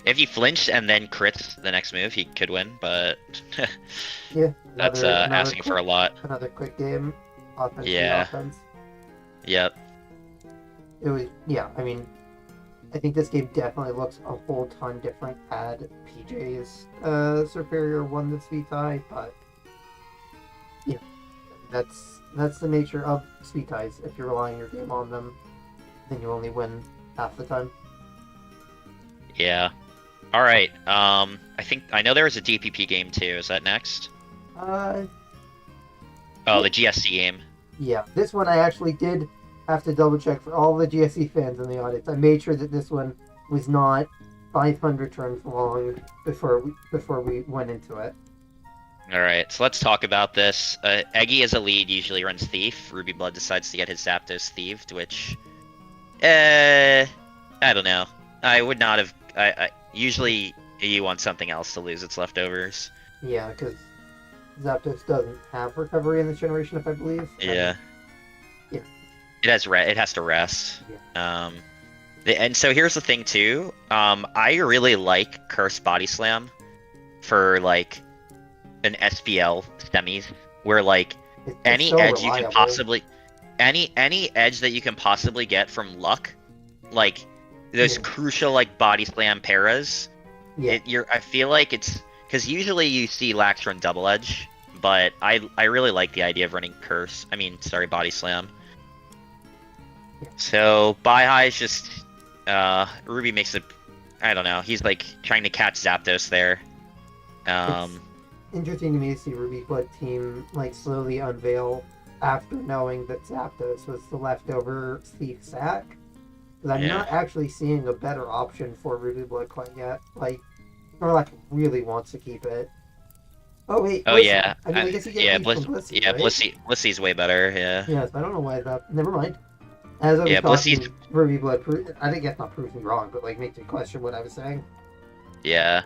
If he flinched and then crits the next move, he could win, but Yeah, that's asking for a lot. Another quick game, offense. Yeah. Offense. Yep. It was I mean, I think this game definitely looks a whole ton different had PJ's superior won the speed tie, but yeah, that's the nature of speed ties. If you're relying your game on them, then you only win half the time. Yeah. All right. I know there was a DPP game too. Is that next? Uh, Oh, the GSC game. yeah, this one I actually did have to double check for all the GSE fans in the audience. I made sure that this one was not 500 turns long before we went into it. All right, so let's talk about this. Eggy as a lead usually runs Thief. Ruby Blood decides to get his Zapdos thieved, which, I don't know. I would not have. I usually you want something else to lose its leftovers. Yeah, because Zapdos doesn't have recovery in this generation, if I believe. Yeah. Yeah. It has it has to rest. Yeah. And so here's the thing too. I really like Curse Body Slam for like an SPL semis where like It's any so edge you can reliable. possibly any edge that you can possibly get from luck, like those Yeah. crucial like body slam paras. Yeah. I feel like it's because usually you see Lax run double edge, but I really like the idea of running curse. I mean, sorry, body slam. Yeah. So High is just Ruby makes it. I don't know. He's like trying to catch Zapdos there. It's interesting to me to see Ruby Blood team like slowly unveil after knowing that Zapdos was the leftover Thief sack. Because I'm Yeah. not actually seeing a better option for Ruby Blood quite yet. Like, Snorlax really wants to keep it. Oh wait. Oh Blissey. yeah. I mean, I guess you get yeah, lead from Blissey, yeah, right? Blissy's way better. Yeah. Yes, I don't know why that. Never mind. As I was Yeah, talking, Blissy's. Ruby Blood. I think that's not proves me wrong, but like makes me question what I was saying. Yeah.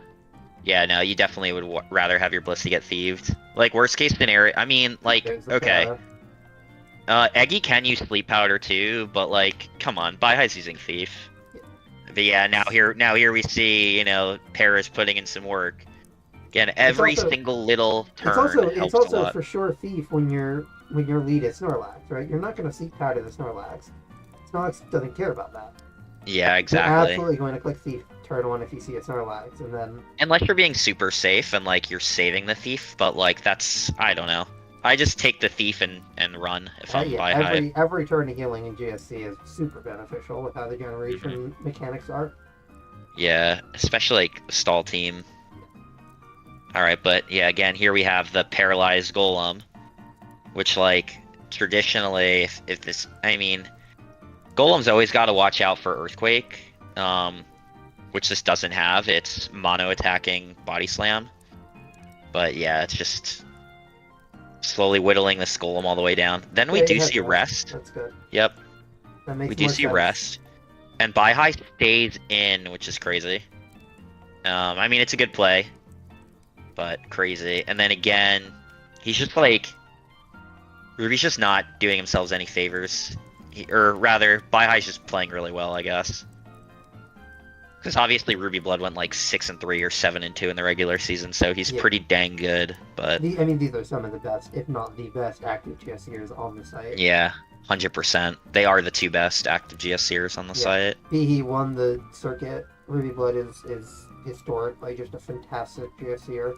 Yeah, no, you definitely would rather have your Blissey get thieved. Like, worst case scenario, I mean, like, There's the okay. Para. Eggy can use Sleep Powder too, but like, come on, Baihi's using Thief. But yeah, now here we see, you know, Paris putting in some work. Again, every also- single little turn It's helps also a lot. for sure Thief when your lead is Snorlax, right? You're not going to seek powder the Snorlax. Snorlax doesn't care about that. Yeah, You're exactly. absolutely going to click Thief turn one if you see a Snorlax, and then Unless you're being super safe and like you're saving the Thief, but like that's I don't know. I just take the Thief and run if I'm yeah, Baihai. every turn of healing in GSC is super beneficial with how the generation Mm-hmm. mechanics are. Yeah, especially like stall team. All right, but yeah, again, here we have the paralyzed golem, which like traditionally, if this, I mean, golem's always got to watch out for earthquake, which this doesn't have. It's mono attacking body slam, but yeah, it's just slowly whittling this golem all the way down. Then we Yeah, do it has see rest. That's good. Yep, That makes we do more see sense. rest, and Baihai stays in, which is crazy. I mean, it's a good play, but crazy. And then again, he's just like Ruby's just not doing himself any favors, or rather, Baihai's just playing really well, I guess. Because obviously Ruby Blood went like 6-3 or 7-2 in the regular season, so he's Yeah. pretty dang good. But I mean, these are some of the best, if not the best, active GSers on the site. yeah, 100%. They are the two best active GSCers on the Yeah. site. He won the circuit. Ruby Blood is historically just a fantastic GSer.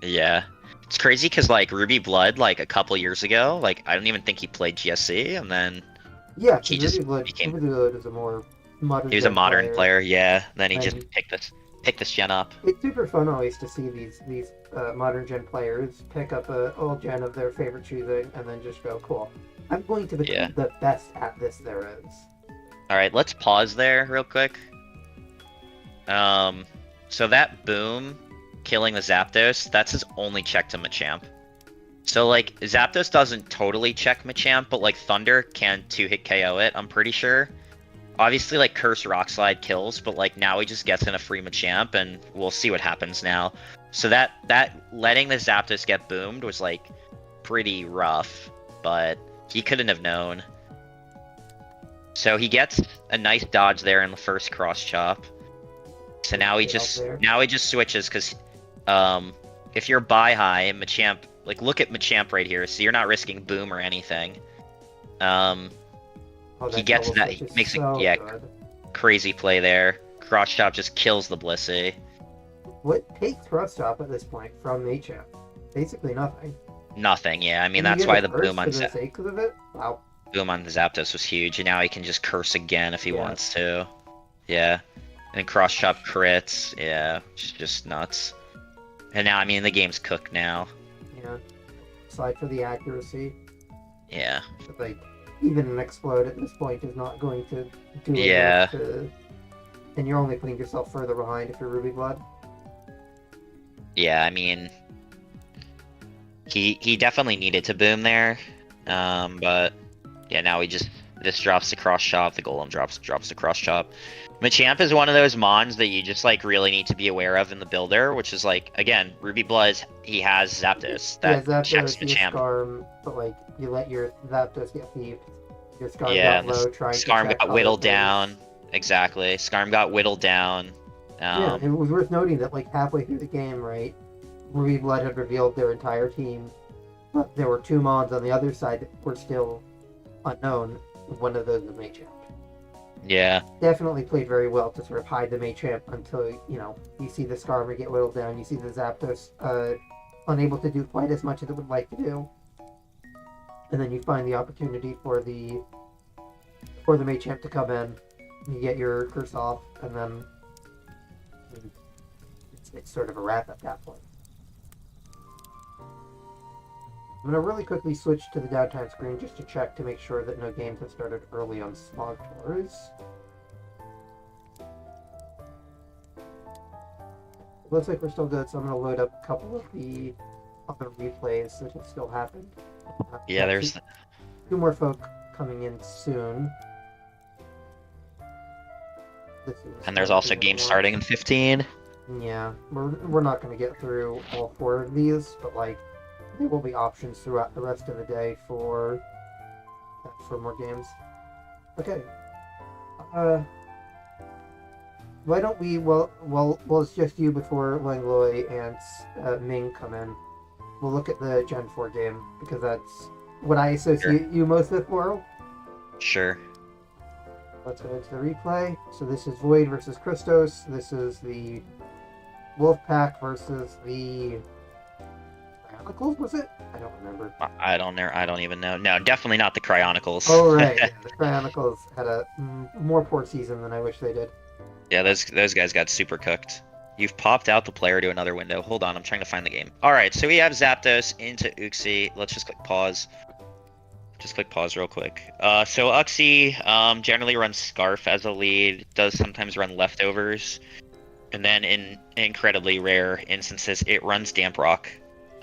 Yeah. It's crazy because like Ruby Blood, like a couple years ago, like I don't even think he played GSC, and then Yeah, He 'cause just Ruby Blood, became- Ruby Blood is a more modern. he was a gen modern player, yeah. Then he And- just picked this gen up. It's super fun always to see these modern gen players pick up a old gen of their favorite choosing and then just go, cool. I'm going to become Yeah. the best at this there is. All right, let's pause there real quick. So that boom killing the Zapdos, that's his only check to Machamp. So like Zapdos doesn't totally check Machamp, but like Thunder can 2-hit KO it, I'm pretty sure. Obviously like Curse Rock Slide kills, but like now he just gets in a free Machamp and we'll see what happens now. So that letting the Zapdos get boomed was like pretty rough, but he couldn't have known. So he gets a nice dodge there in the first cross chop. So now he Get out just there. switches because if you're Baihai and Machamp, like look at Machamp right here, so you're not risking boom or anything. Oh, He gets double that- switch he is makes a- so yeah. good. Crazy play there. Cross chop just kills the Blissey. What takes cross chop at this point from Machamp? Basically nothing. Nothing, yeah. I mean And you that's get why a the burst boom on for the sake of it. Wow. Zapdos was huge, and now he can just curse again if he Yeah. wants to. Yeah. And cross chop crits, yeah, just nuts. And now I mean the game's cooked now. Yeah. Aside for the accuracy, Yeah. but, like, even an explode at this point is not going to do Yeah. enough to. And you're only putting yourself further behind if you're Ruby Blood. Yeah, I mean, he definitely needed to boom there. But yeah, now this drops the cross chop, the golem drops the cross chop. Machamp is one of those mons that you just like really need to be aware of in the builder, which is like, again, Ruby Blood, he has Zapdos Yeah, that checks Zapdos, your Machamp. Scarm, but like you let your Zapdos get thieved. Your Scarm Yeah, got and low the trying to Scarm check got other whittled things. down. Exactly. Scarm got whittled down. Yeah, it was worth noting that like halfway through the game, right, Ruby Blood had revealed their entire team, but there were two mons on the other side that were still unknown. One of those was Machamp. Yeah. Definitely played very well to sort of hide the Machamp until, you see the Skarmory get whittled down, you see the Zapdos unable to do quite as much as it would like to do. And then you find the opportunity for the Machamp to come in, you get your curse off, and then it's sort of a wrap at that point. I'm going to really quickly switch to the downtime screen just to check to make sure that no games have started early on Smog Tours. Looks like we're still good, so I'm going to load up a couple of the other replays that have still happened. Yeah, there's two more folk coming in soon. And there's also games starting in 15. Yeah, we're not going to get through all 4 of these, but like there will be options throughout the rest of the day for more games. Okay. Why don't we? Well, it's just you before Langlois and Ming come in. We'll look at the Gen 4 game because that's what I associate you most with, Laurel. Sure. Let's go into the replay. So this is Void versus Christos. This is the Wolfpack versus the Cryonicles, was it? I don't remember. I don't even know. No, definitely not the Cryonicles. Oh, right. Yeah, the Cryonicles had a more poor season than I wish they did. Yeah, those guys got super cooked. You've popped out the player to another window. Hold on, I'm trying to find the game. Alright, so we have Zapdos into Uxie. Let's just click pause. Just click pause real quick. So Uxie generally runs Scarf as a lead, does sometimes run Leftovers, and then in incredibly rare instances, it runs Damp Rock.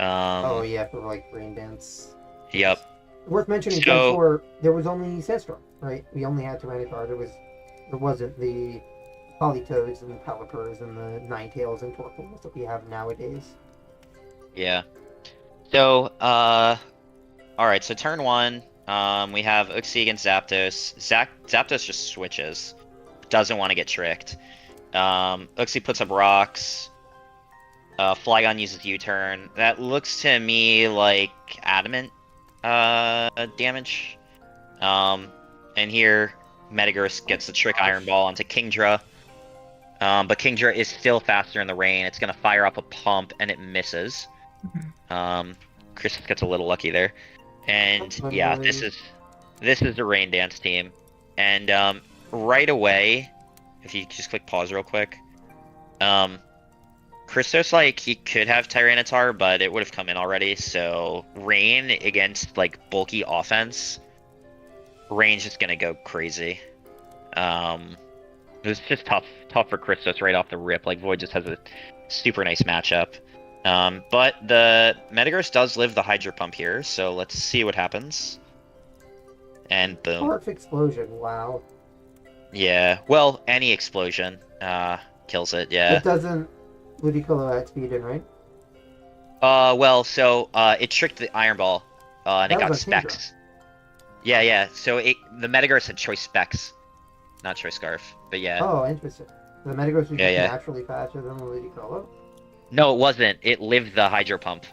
Oh yeah, for like Rain Dance. Yep. Worth mentioning, Gen 4, there was only Sandstorm, right? We only had Tyranitar. There wasn't the Polytoads and Pelipers and the Ninetales and Torkoals that we have nowadays. Yeah. So, alright, so turn 1, we have Uxie against Zapdos. Zapdos just switches. Doesn't want to get tricked. Uxie puts up rocks. Flygon uses U-turn. That looks to me like Adamant damage. And here, Metagross gets the Trick Iron Ball onto Kingdra. But Kingdra is still faster in the rain. It's going to fire up a pump, and it misses. Chris gets a little lucky there. And yeah, this is the Rain Dance team. And right away, if you just click pause real quick, Christos, like, he could have Tyranitar, but it would have come in already. So Rain against like bulky offense, Rain's just gonna go crazy. It was just tough for Christos right off the rip. Like, Void just has a super nice matchup. But the Metagross does live the Hydro Pump here, so let's see what happens. And boom. Spark Explosion, wow. Yeah, well, any explosion kills it, yeah. It doesn't Ludicolo outspeed in, right? Well, so it tricked the Iron Ball, and That it got was on Kingdra. Specs. Yeah, so the Metagross had Choice Specs, not Choice Scarf, but yeah. Oh, interesting. The Metagross was Yeah. naturally faster than the Ludicolo? No, it wasn't. It lived the Hydro Pump.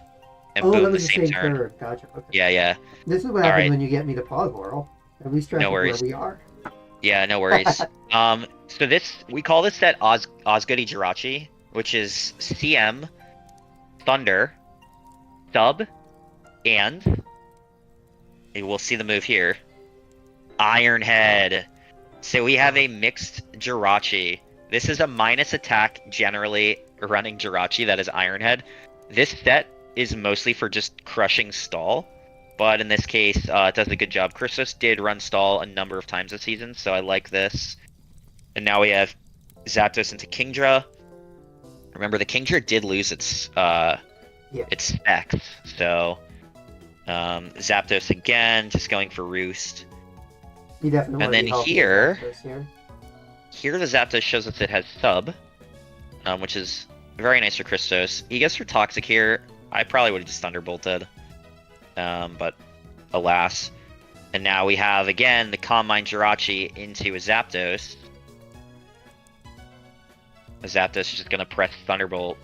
And Oh, boom, that was the the same turn. turn. Gotcha. Okay. Yeah. This is what happens when you get me to pause, Laurel. At least track No of where worries. we are. Yeah, no worries. So we call this set Osgoody Jirachi, which is CM, Thunder, Sub, and we'll see the move here, Iron Head. So we have a mixed Jirachi. This is a minus attack generally running Jirachi that is Iron Head. This set is mostly for just crushing stall, but in this case, it does a good job. Christos did run stall a number of times this season, so I like this. And now we have Zapdos into Kingdra. Remember, the Kingdra did lose Yeah, its specs, so Zapdos again, just going for Roost. you definitely And want to then be healthy as here, Zapdos here. here the Zapdos shows us it has Sub, which is very nice for Christos. He gets for Toxic here. I probably would have just Thunderbolted, but alas. And now we have, again, the Calm Mind Jirachi into a Zapdos. A Zapdos is just going to press Thunderbolt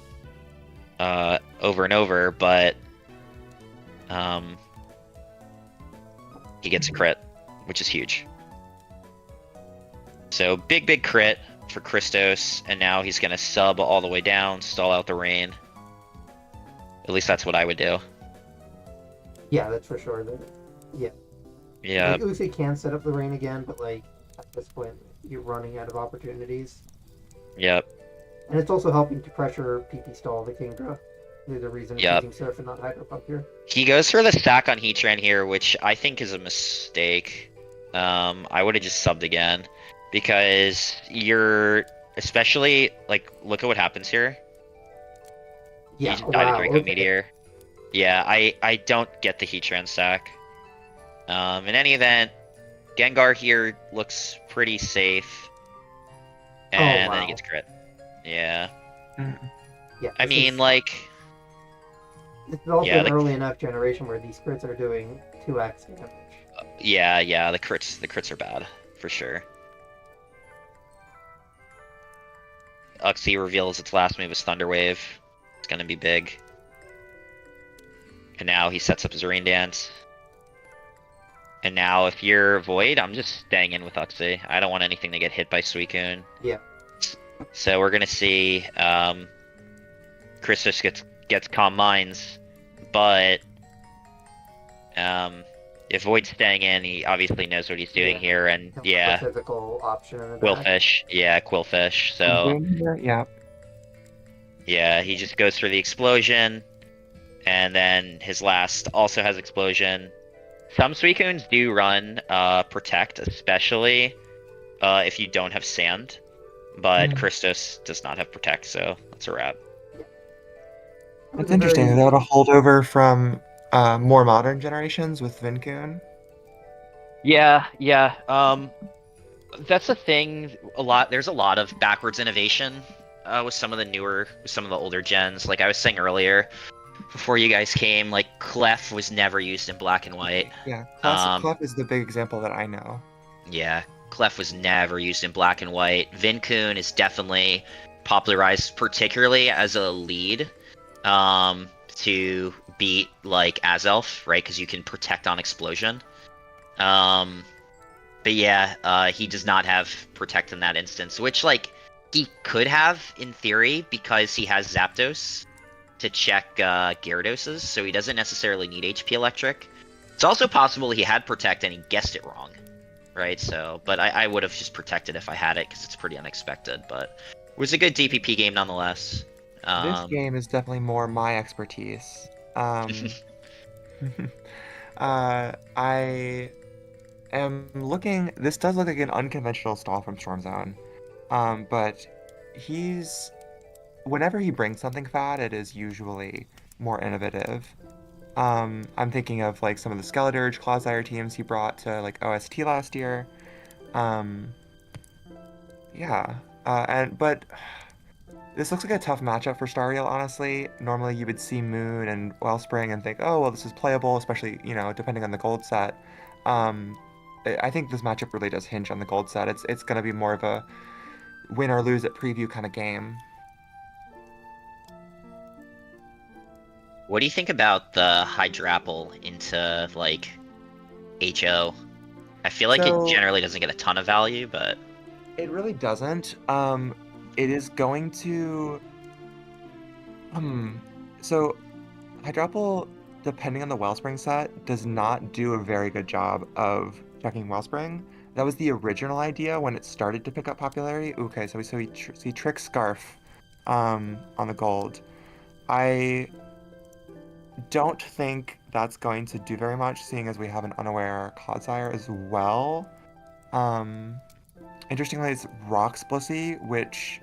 over and over, but he gets a crit, which is huge. So big crit for Christos, and now he's going to sub all the way down, stall out the rain. At least that's what I would do. Yeah, that's for sure. Yeah. Yeah. Like, Uzi can set up the rain again, but like at this point, you're running out of opportunities. Yep. And it's also helping to pressure PP stall the Kingdra. There's a reason it's Yep. using Surf and not Hydro Pump here. He goes for the stack on Heatran here, which I think is a mistake. I would have just subbed again. Because you're, especially, like, look at what happens here. Yeah, He died wow, to Draco okay. Meteor. Yeah, I don't get the Heatran stack. In any event, Gengar here looks pretty safe. And then he wow. gets crit. Yeah. Yeah, I mean, like, this is also yeah, an early enough generation where these crits are doing 2x damage. yeah, the crits are bad, for sure. Uxie reveals its last move is Thunder Wave. It's gonna be big. And now he sets up his Rain Dance. And now if you're Void, I'm just staying in with Uxie. I don't want anything to get hit by Suicune. Yeah. So we're gonna see Christos gets Calm Minds, but if Void's staying in, he obviously knows what he's doing here, and He'll yeah, have a physical option in the back. Quillfish, yeah, Quillfish. So Yeah. yeah, he just goes for the explosion, and then his last also has explosion. Some Suicunes do run Protect, especially if you don't have Sand, but Christos does not have Protect, so that's a wrap. It's interesting. They had a holdover from more modern generations with Vincoon. Yeah. That's the thing. There's a lot of backwards innovation with some of the older gens. Like I was saying earlier, before you guys came, like Clef was never used in Black and White. Yeah, Classic Clef is the big example that I know. Yeah, Clef was never used in Black and White. Vincoon is definitely popularized, particularly as a lead, to beat like Azelf, right? Because you can protect on explosion. But yeah, he does not have protect in that instance, which like he could have in theory because he has Zapdos to check Gyarados, so he doesn't necessarily need HP Electric. It's also possible he had protect and he guessed it wrong, right? So, but I would have just protected if I had it because it's pretty unexpected. But it was a good DPP game nonetheless. This game is definitely more my expertise. I am looking. This does look like an unconventional stall from Storm Zone, but whenever he brings something fat, it is usually more innovative. I'm thinking of like some of the Skeledirge, Clodsire teams he brought to like OST last year. Yeah, but this looks like a tough matchup for Stariel, honestly. Normally you would see Moon and Wellspring and think, oh, well, this is playable, especially, depending on the gold set. I think this matchup really does hinge on the gold set. It's going to be more of a win or lose at preview kind of game. What do you think about the Hydrapple into, like, HO? I feel like it generally doesn't get a ton of value, but... It really doesn't. It is going to... So, Hydrapple, depending on the Wellspring set, does not do a very good job of checking Wellspring. That was the original idea when it started to pick up popularity. Okay, so he tricks Scarf on the gold. don't think that's going to do very much, seeing as we have an unaware Clodsire as well. Um, Interestingly, it's Rocks Blissey, which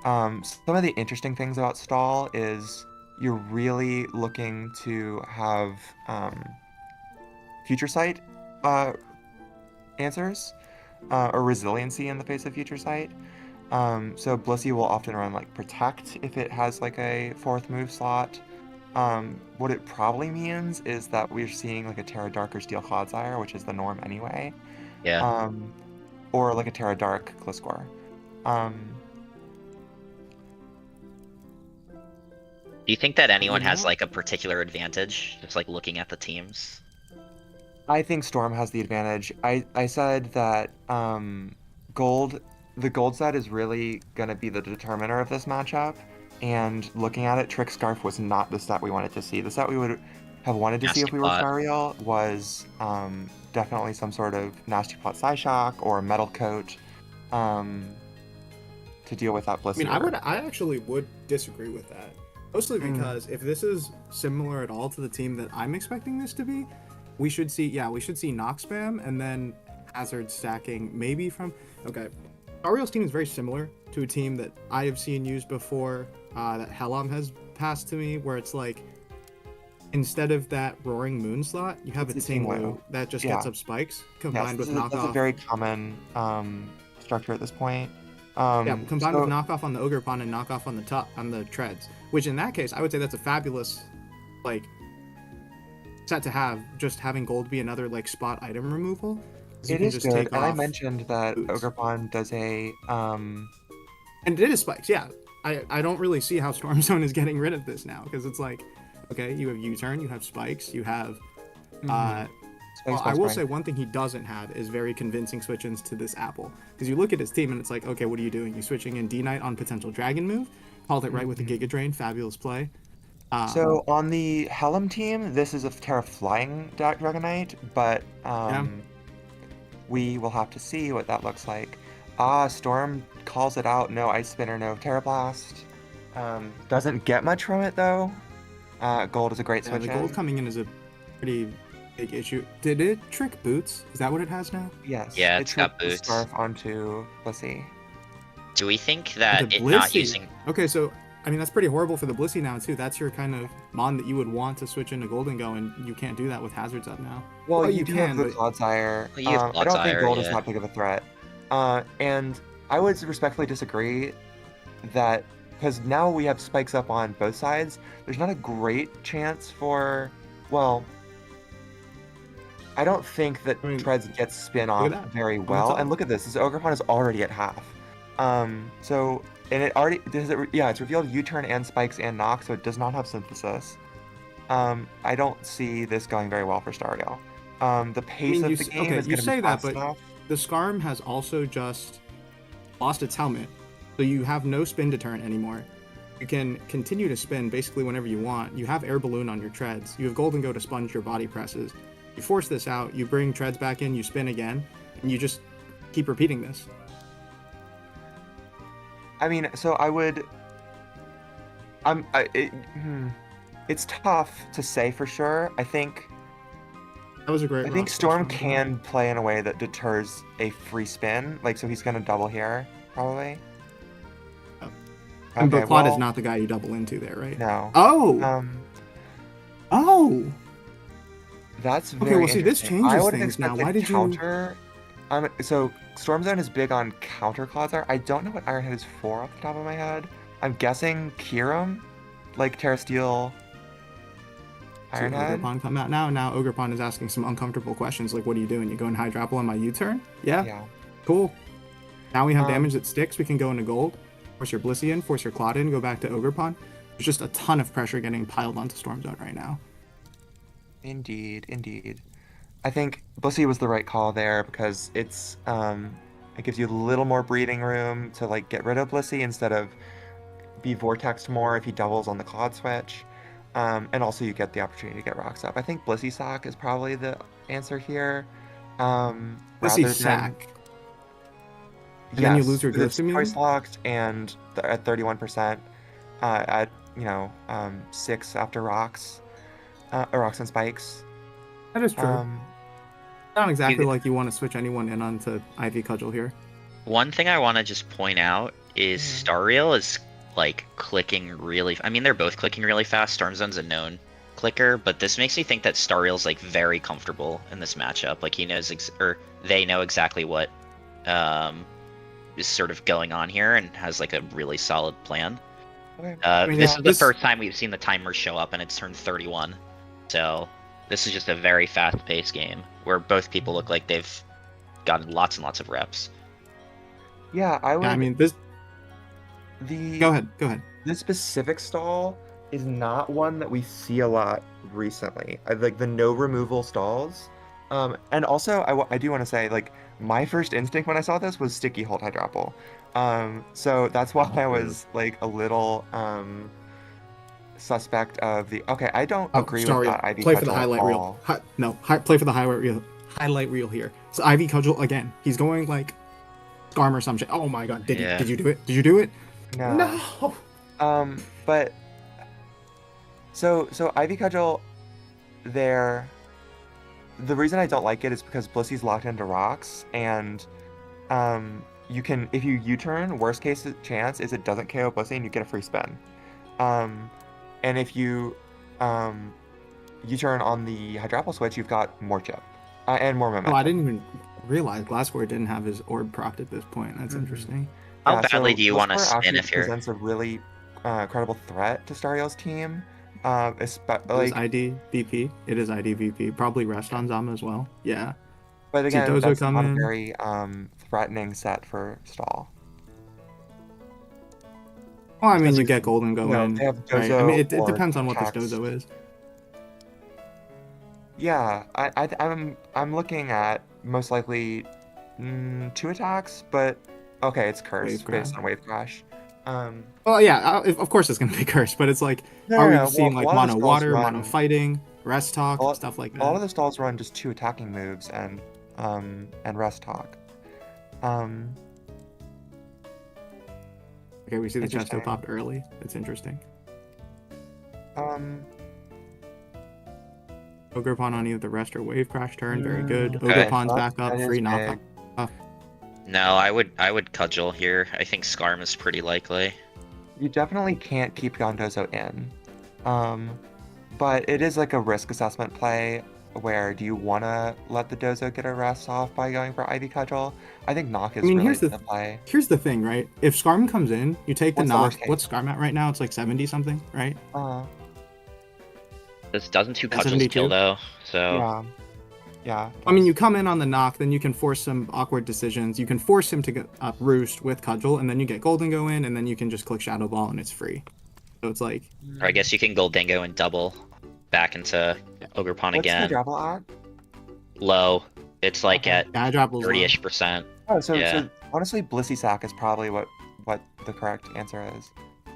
some of the interesting things about stall is you're really looking to have future sight uh, answers or resiliency in the face of future sight. So Blissey will often run like Protect if it has like a fourth move slot. What it probably means is that we're seeing like a Terra Dark or Steel Clodsire, which is the norm anyway. Yeah. Or like a Terra Dark Gliscor. Um, Do you think that anyone has know, like a particular advantage, just like looking at the teams? I think Storm has the advantage. I said that gold the gold set is really gonna be the determiner of this matchup. And looking at it, Trick Scarf was not the set we wanted to see. The set we would have wanted to see Nasty if we were plot. Stariel was definitely some sort of Nasty Plot Psyshock or Metal Coat um, to deal with that I mean, Blissier. I actually would disagree with that. Mostly Mm. because if this is similar at all to the team that I'm expecting this to be, we should see knock spam and then hazard stacking maybe from okay. Ariel's team is very similar to a team that I have seen used before, that Helom has passed to me, where it's like instead of that roaring moon slot, you have It's a a Tinglu. Tinglu that just Yeah. gets up spikes Yes, combined with that's a knockoff. very common structure at this point. Yeah, combined So with knockoff on the Ogre Pawn and knockoff on the top on the treads. Which in that case, I would say that's a fabulous, like, set to have. Just having gold be another like spot item removal. 'Cause you it can is just good, take and I off mentioned that boots. Ogrepon does a And it is spikes. Yeah, I don't really see how Storm Zone is getting rid of this now because it's like, okay, you have U-turn, you have spikes, you have. Space Well, I will Wellspring. say one thing he doesn't have is very convincing switch-ins to this apple. Because you look at his team and it's like, okay, what are you doing? You switching in D-Knight on potential dragon move, called it right with the Giga Drain, fabulous play. So on the Helm team, this is a Terra Flying Dragonite, but Yeah. we will have to see what that looks like. Ah, Storm calls it out. No Ice Spinner, no Terra Blast. Doesn't get much from it though. Gold is a great Yeah, switch the gold in. coming in is a pretty big issue. Did it trick boots? Is that what it has now? Yes. Yeah, it it's got tripped the boots. Scarf onto Blissey. Do we think The that it not Blissey. using Okay, so I mean that's pretty horrible for the Blissey now too. That's your kind of mon that you would want to switch into Golden Go, and you can't do that with hazards up now. Well, you do have can, the but Clodsire. Well, you have I don't think Clodsire, gold is yeah. that big of a threat. And I would respectfully disagree that because now we have spikes up on both sides, there's not a great chance for. Well, I don't think that I mean, Treads gets spin at off that. very That's well. all. And look at this. This Ogrepon is already at half. So and it already does it. Yeah, it's revealed U-turn and spikes and knock, so it does not have synthesis. I don't see this going very well for Stariel. The pace of the game is you going to say be that, fast but enough. the Skarm has also just lost its helmet, so you have no spin deterrent anymore. You can continue to spin basically whenever you want. You have air balloon on your treads. You have Golden Go to sponge your body presses. You force this out. You bring treads back in. You spin again, and you just keep repeating this. I mean, so I would. It's tough to say for sure. I think That was a great. I think rock Storm question. can play in a way that deters a free spin. Like, so he's gonna double here probably. And Okay, Boklad is well, not the guy you double into there, right? No. Oh. Oh. That's Okay, very well, see, this interesting. I changes would have things now. expected Why did you- counter. So Storm Zone is big on counter Clodsire. I don't know what Ironhead is for off the top of my head. I'm guessing Kiram, like Terra Steel. See Ironhead. Ogrepon come out now. Now Ogrepon is asking some uncomfortable questions like, "What are you doing? You going high drapple on my U-turn? Yeah, Yeah. cool. Now we have Um, damage that sticks. We can go into gold. Force your Blissey in. Force your Clod in. Go back to Ogrepon. There's just a ton of pressure getting piled onto Storm Zone right now. Indeed, indeed. I think Blissey was the right call there because it gives you a little more breathing room to like get rid of Blissey instead of be vortexed more if he doubles on the Cloud switch. And also you get the opportunity to get rocks up. I think Blissey Sock is probably the answer here. Blissey Rather sack. than And then you yes, lose your because it's Ghost Immune? choice locked and at 31%, at 6 after rocks. Rocks and Spikes. That is true. Um, Not exactly You- like you want to switch anyone in onto Ivy Cudgel here. One thing I want to just point out is Stariel is like clicking really. I mean, they're both clicking really fast. Storm Zone's a known clicker, but this makes me think that Stariel's like very comfortable in this matchup. Like he knows, or they know exactly what is sort of going on here, and has like a really solid plan. okay. mean, This yeah, is the this- first time we've seen the timer show up, and it's turned 31. So this is just a very fast-paced game where both people look like they've gotten lots and lots of reps. Yeah, I would. Yeah, I mean, this. the Go ahead. This specific stall is not one that we see a lot recently. I like the no removal stalls. And also, I do want to say, like, my first instinct when I saw this was sticky hold Hydrapple. So that's why I was like a little suspect of the. Okay, I don't agree with that. Ivy Play for the Cudgel at highlight reel. all. Play for the highlight reel. Highlight reel here. So Ivy Cudgel again. He's going like Skarm or some shit. Oh my god! Did you do it? Did you do it? No. But so Ivy Cudgel, there. The reason I don't like it is because Blissy's locked into rocks, and you can, if you U-turn, worst case chance is it doesn't KO Blissey and you get a free spin. And if you U-turn on the Hydrapple switch, you've got more chip and more momentum. Oh, I didn't even realize Glassware didn't have his orb procced at this point. That's Mhm. interesting. How Yeah, badly so do you want to Glassware spin actually if you're? presents a really credible threat to Stariel's team. It is Like, ID VP. It is ID VP. Probably rest on Zama as well. Yeah. but See again, Dozo that's come not a in. very threatening set for stall. Well, I mean, Because you you- get golden go No, in. they have Right? I mean, Dozo it or depends on what this attacks. Dozo is. Yeah, I'm looking at most likely 2 attacks, but okay, it's cursed Wave based crash. on wave crash. Well, yeah, of course it's going to be cursed, but it's like, No, are no, we seeing well, like a lot of mono the water, stalls mono run- fighting, rest talk, stuff like A lot of that? the stalls run just 2 attacking moves and rest talk. Okay, we see the Chesto Interesting. popped early. It's interesting. Um, Ogerpon on either rest or wave crash turn, very good. Okay. Ogerpon's back up, That is free big. knockoff. No, I would cudgel here. I think Skarm is pretty likely. You definitely can't keep Gondozo in. But it is like a risk assessment play where do you want to let the Dozo get a rest off by going for Ivy Cudgel? I think Knock is I mean, really here's the the play. Here's the thing, right? If Skarm comes in, you take the What's the knock. worst case? What's Skarm at right now? It's like 70 something, right? This doesn't two That's cudgels 72? kill though, so Yeah. I mean, you come in on the knock, then you can force some awkward decisions. You can force him to get up roost with Cudgel, and then you get Golden go in, and then you can just click Shadow Ball, and it's free. So it's like, or I guess you can Goldingo and double back into Ogerpon What's again. the Drabble at? Low. It's like Okay. at yeah, Drapple's 30-ish%. Oh, so Yeah. honestly, Blissey Sack is probably what the correct answer is.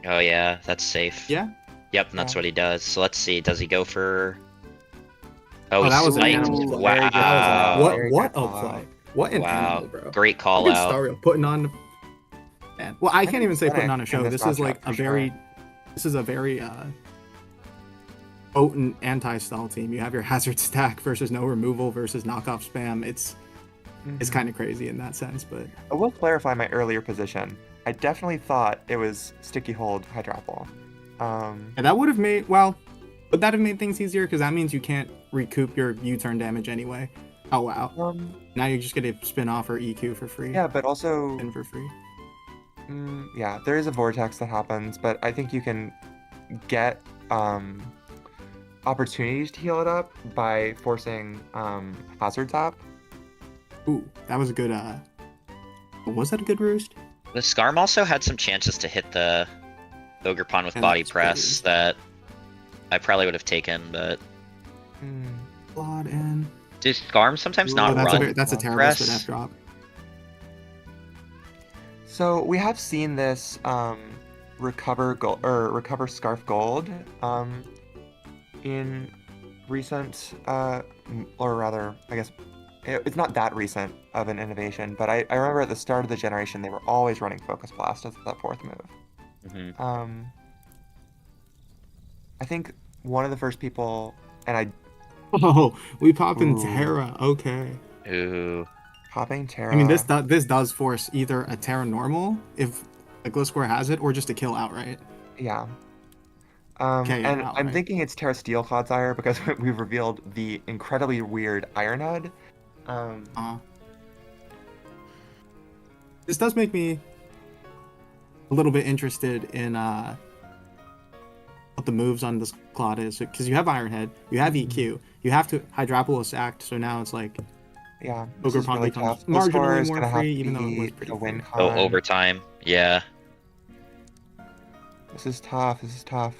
Oh yeah, that's safe. Yeah. Yep, and that's Yeah. what he does. So let's see. Does he go for? Oh, Oh, that was an spiked. animal play. Wow. Very good. That was Very what good a call play! out. What an Wow. animal, bro! Great call Look at out. Stario putting on. Man. Well, I can't even say putting clinic on a in show. this This is matchup, like for a sure. very. This is a very potent anti-stall team. You have your hazard stack versus no removal versus knockoff spam. It's Mhm. kind of crazy in that sense, but I will clarify my earlier position. I definitely thought it was Sticky Hold Hydrapple. and that would have made would that have made things easier? Because that means you can't recoup your U-turn damage anyway. Oh wow! Now you just get to spin off or EQ for free. Yeah, but also, Spin for free. yeah, there is a vortex that happens, but I think you can get opportunities to heal it up by forcing Hazard Tap. Ooh, that was a good. Was that a good roost? The Skarm also had some chances to hit the Ogerpon with And body that's press pretty. that I probably would have taken, but Claude and. does Skarm sometimes Oh, not run? that's a terrible press? spin F drop. So we have seen this recover gold or recover Scarf Gold in recent, or rather, I guess it's not that recent of an innovation, but I remember at the start of the generation they were always running Focus Blast as that 4th move. Mhm. I think one of the first people and I Oh, we pop in Ooh. Terra. Okay. Ooh. popping I mean, Terra. this does force either a Terra normal if the Gliscor has it, or just a kill outright. Yeah. KO And I'm outright. thinking it's Terra Steel Clodsire because we've revealed the incredibly weird Iron Head. Uh, this does make me a little bit interested in what the moves on this Claude is, because you have Iron Head, you have EQ, you have to Hydropolis Act, so now it's like Yeah, this Ogre is Pond really becomes tough. Gliscor marginally is more gonna have free, to even though it was be pretty a free. win Oh, con. overtime. Yeah. This is tough. This is tough.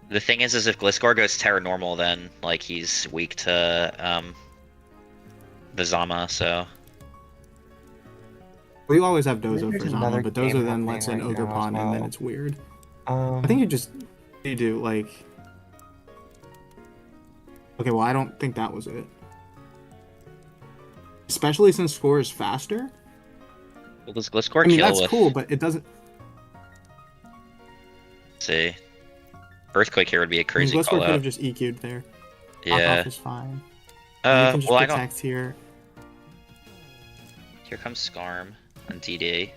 The thing is if Gliscor goes Terra normal, then like he's weak to the Zama. So We always have I think Dozo there's for Zama, another but game Dozo then happening lets in right Ogre now as Pond, and then well. it's weird. I think you do like. Okay, well, I don't think that was it. Especially since score is faster. well, does Gliscor I mean, kill that's with? cool, but it doesn't. Let's see, Earthquake here would be a I mean, crazy Gliscor call could have out. just EQ'd there. Yeah. Knockoff is fine. And we can just Well, I don't. protect here. Here comes Skarm on DD.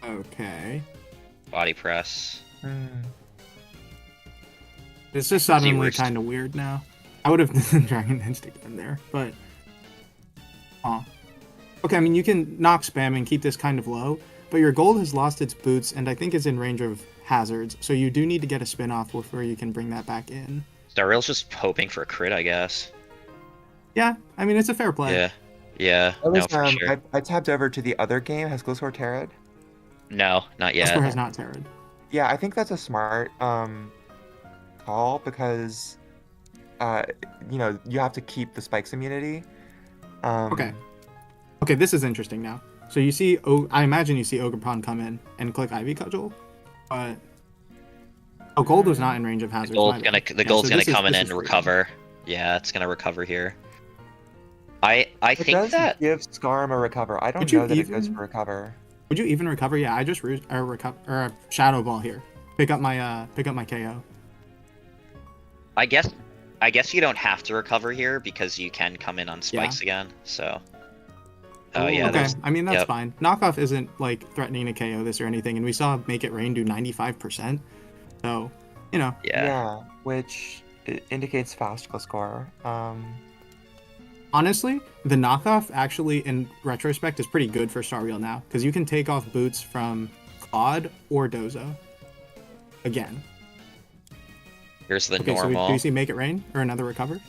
Okay. Body press. It's just What's the suddenly worst? kind of weird now. I would have Dragon Instinct in there, but. Okay, I mean, you can knock spam and keep this kind of low, but your gold has lost its boots, and I think it's in range of hazards, so you do need to get a spin off before you can bring that back in. Starrail's just hoping for a crit, I guess. Yeah, I mean, it's a fair play. Yeah. Yeah. I No, was, for sure. I tabbed over to the other game. Has Gliscor Terra'd? No, not Gliscor yet. has not Terra'd. Yeah, I think that's a smart call because you know, you have to keep the spikes immunity. Okay. Okay, this is interesting now. So you see, I imagine you see Ogre Pond come in and click Ivy Cudgel, but gold was not in range of hazards. The gold's gonna come in and recover. Yeah, it's gonna recover here. I It think does that give Skarm a recover. I don't Would you know that it goes even- for recover. Would you even recover? Yeah, I just a Shadow Ball here. Pick up my KO. I guess you don't have to recover here because you can come in on spikes again. So. Oh yeah. Okay, I mean that's yep. fine. Knockoff isn't like threatening to KO this or anything, and we saw Make It Rain do 95%. So, you know. Yeah. Which indicates fast Gliscor. Honestly, the knockoff actually, in retrospect, is pretty good for Star Rail now because you can take off boots from Claude or Dozo. Again. Here's the Okay, normal. so do you see Make It Rain or another recover?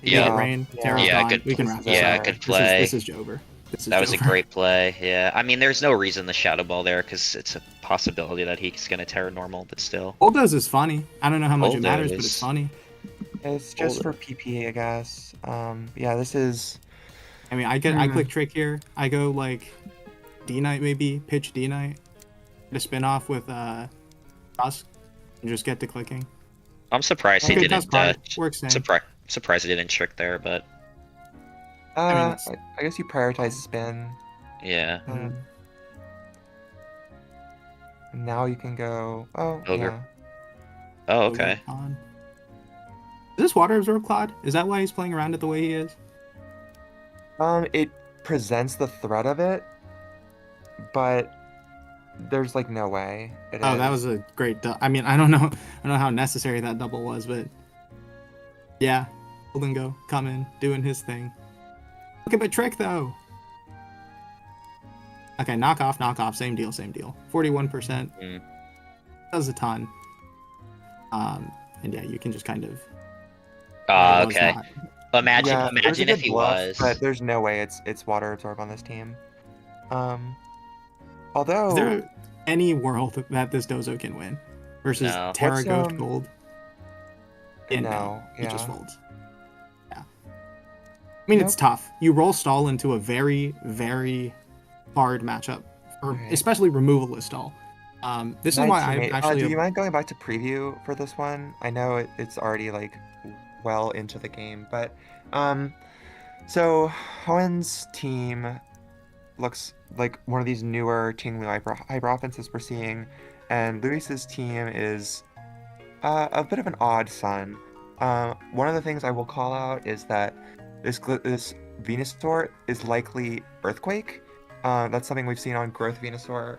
Yeah. Make It Rain. Terra's Yeah, gone. good- We can wrap this yeah, up. good play. This is Jover. That was a great play. Yeah. I mean, there's no reason the Shadow Ball there because it's a possibility that he's gonna Terra normal, but still. Bulldoze is funny. I don't know how much it matters, but Bulldoze. it's funny. It's just for PP, I guess. Yeah, this is. I mean, I click Trick here. I go like D Knight maybe, pitch D Knight, to spin off with Tusk, and just get to clicking. I'm surprised he Okay, didn't. Tusk card works same. Surprised he didn't trick there, but I guess you prioritize spin. yeah. Now you can go. Oh, Ogre. yeah. Oh, okay. Is this Water Absorb Claude? Is that why he's playing around it the way he is? It presents the threat of it, but there's like no way. That was a great. I mean, I don't know how necessary that double was, but yeah, Golden Go coming, doing his thing. Look at my trick though. Okay, knock off, same deal. 41%. Does a ton. And yeah, you can just kind of. Okay. Imagine there's a if good he bluff, was. but there's no way it's Water Absorb on this team. Although. Is there any world that this Dozo can win versus No. Terra What's, Ghost Gold? No, he yeah. just folds. Yeah. I mean, it's tough. You roll stall into a very, very hard matchup, especially removal is stall. This is why I actually. Do you mind going back to preview for this one? I know it's already like well into the game, but so Hoen's team looks like one of these newer Ting Lu hyper offenses we're seeing, and Luis's team is A bit of an odd sun. One of the things I will call out is that this Venusaur is likely Earthquake. That's something we've seen on Growth Venusaur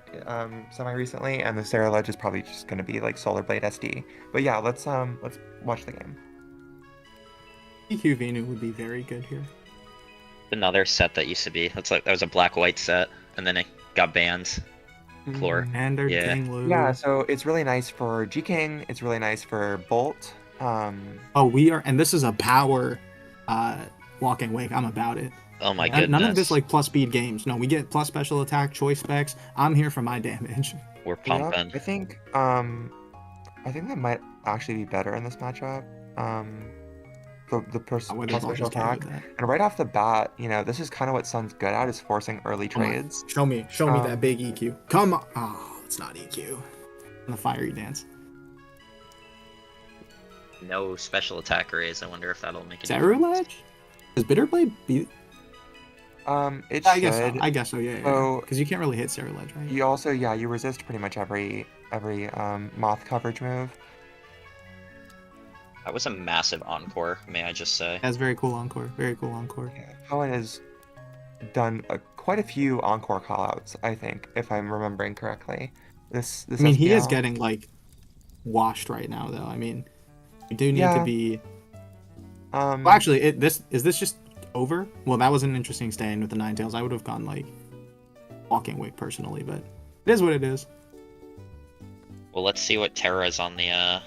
semi-recently, and the Ceruledge is probably just going to be like Solar Blade SD. But yeah, let's watch the game. EQ Venu would be very good here. Another set that used to be. That was a black-white set, and then it got banned. Floor. Standard Yeah. King Lou. Yeah, so it's really nice for G-King. It's really nice for Bolt. Oh, we are, and this is a power walking wake. I'm about it. Oh my goodness. None of this like plus speed games. No, we get plus special attack, choice specs. I'm here for my damage. We're Yeah, pumping. I think that might actually be better in this matchup. The plus special attack, and right off the bat, you know, this is kind of what Sun's good at, is forcing early trades. Show me that big EQ. Come on. Oh, it's not EQ. On the fiery dance. No special attack raise. I wonder if that'll make it. Ceruledge? Does Bitterblade be? It I should. guess so. I guess so. Yeah. So- Because you can't really hit Ceruledge, right? You also, yeah, you resist pretty much every moth coverage move. That was a massive encore, may I just say. That's very cool encore. Very cool encore. Yeah, Cohen has done quite a few encore callouts, I think, if I'm remembering correctly. This I mean, he is SPL. getting like washed right now, though. I mean, we do need to be. Well, actually, is this just over? Well, that was an interesting stand with the Ninetales. I would have gone like walking wake personally, but it is what it is. Well, let's see what Terra is on the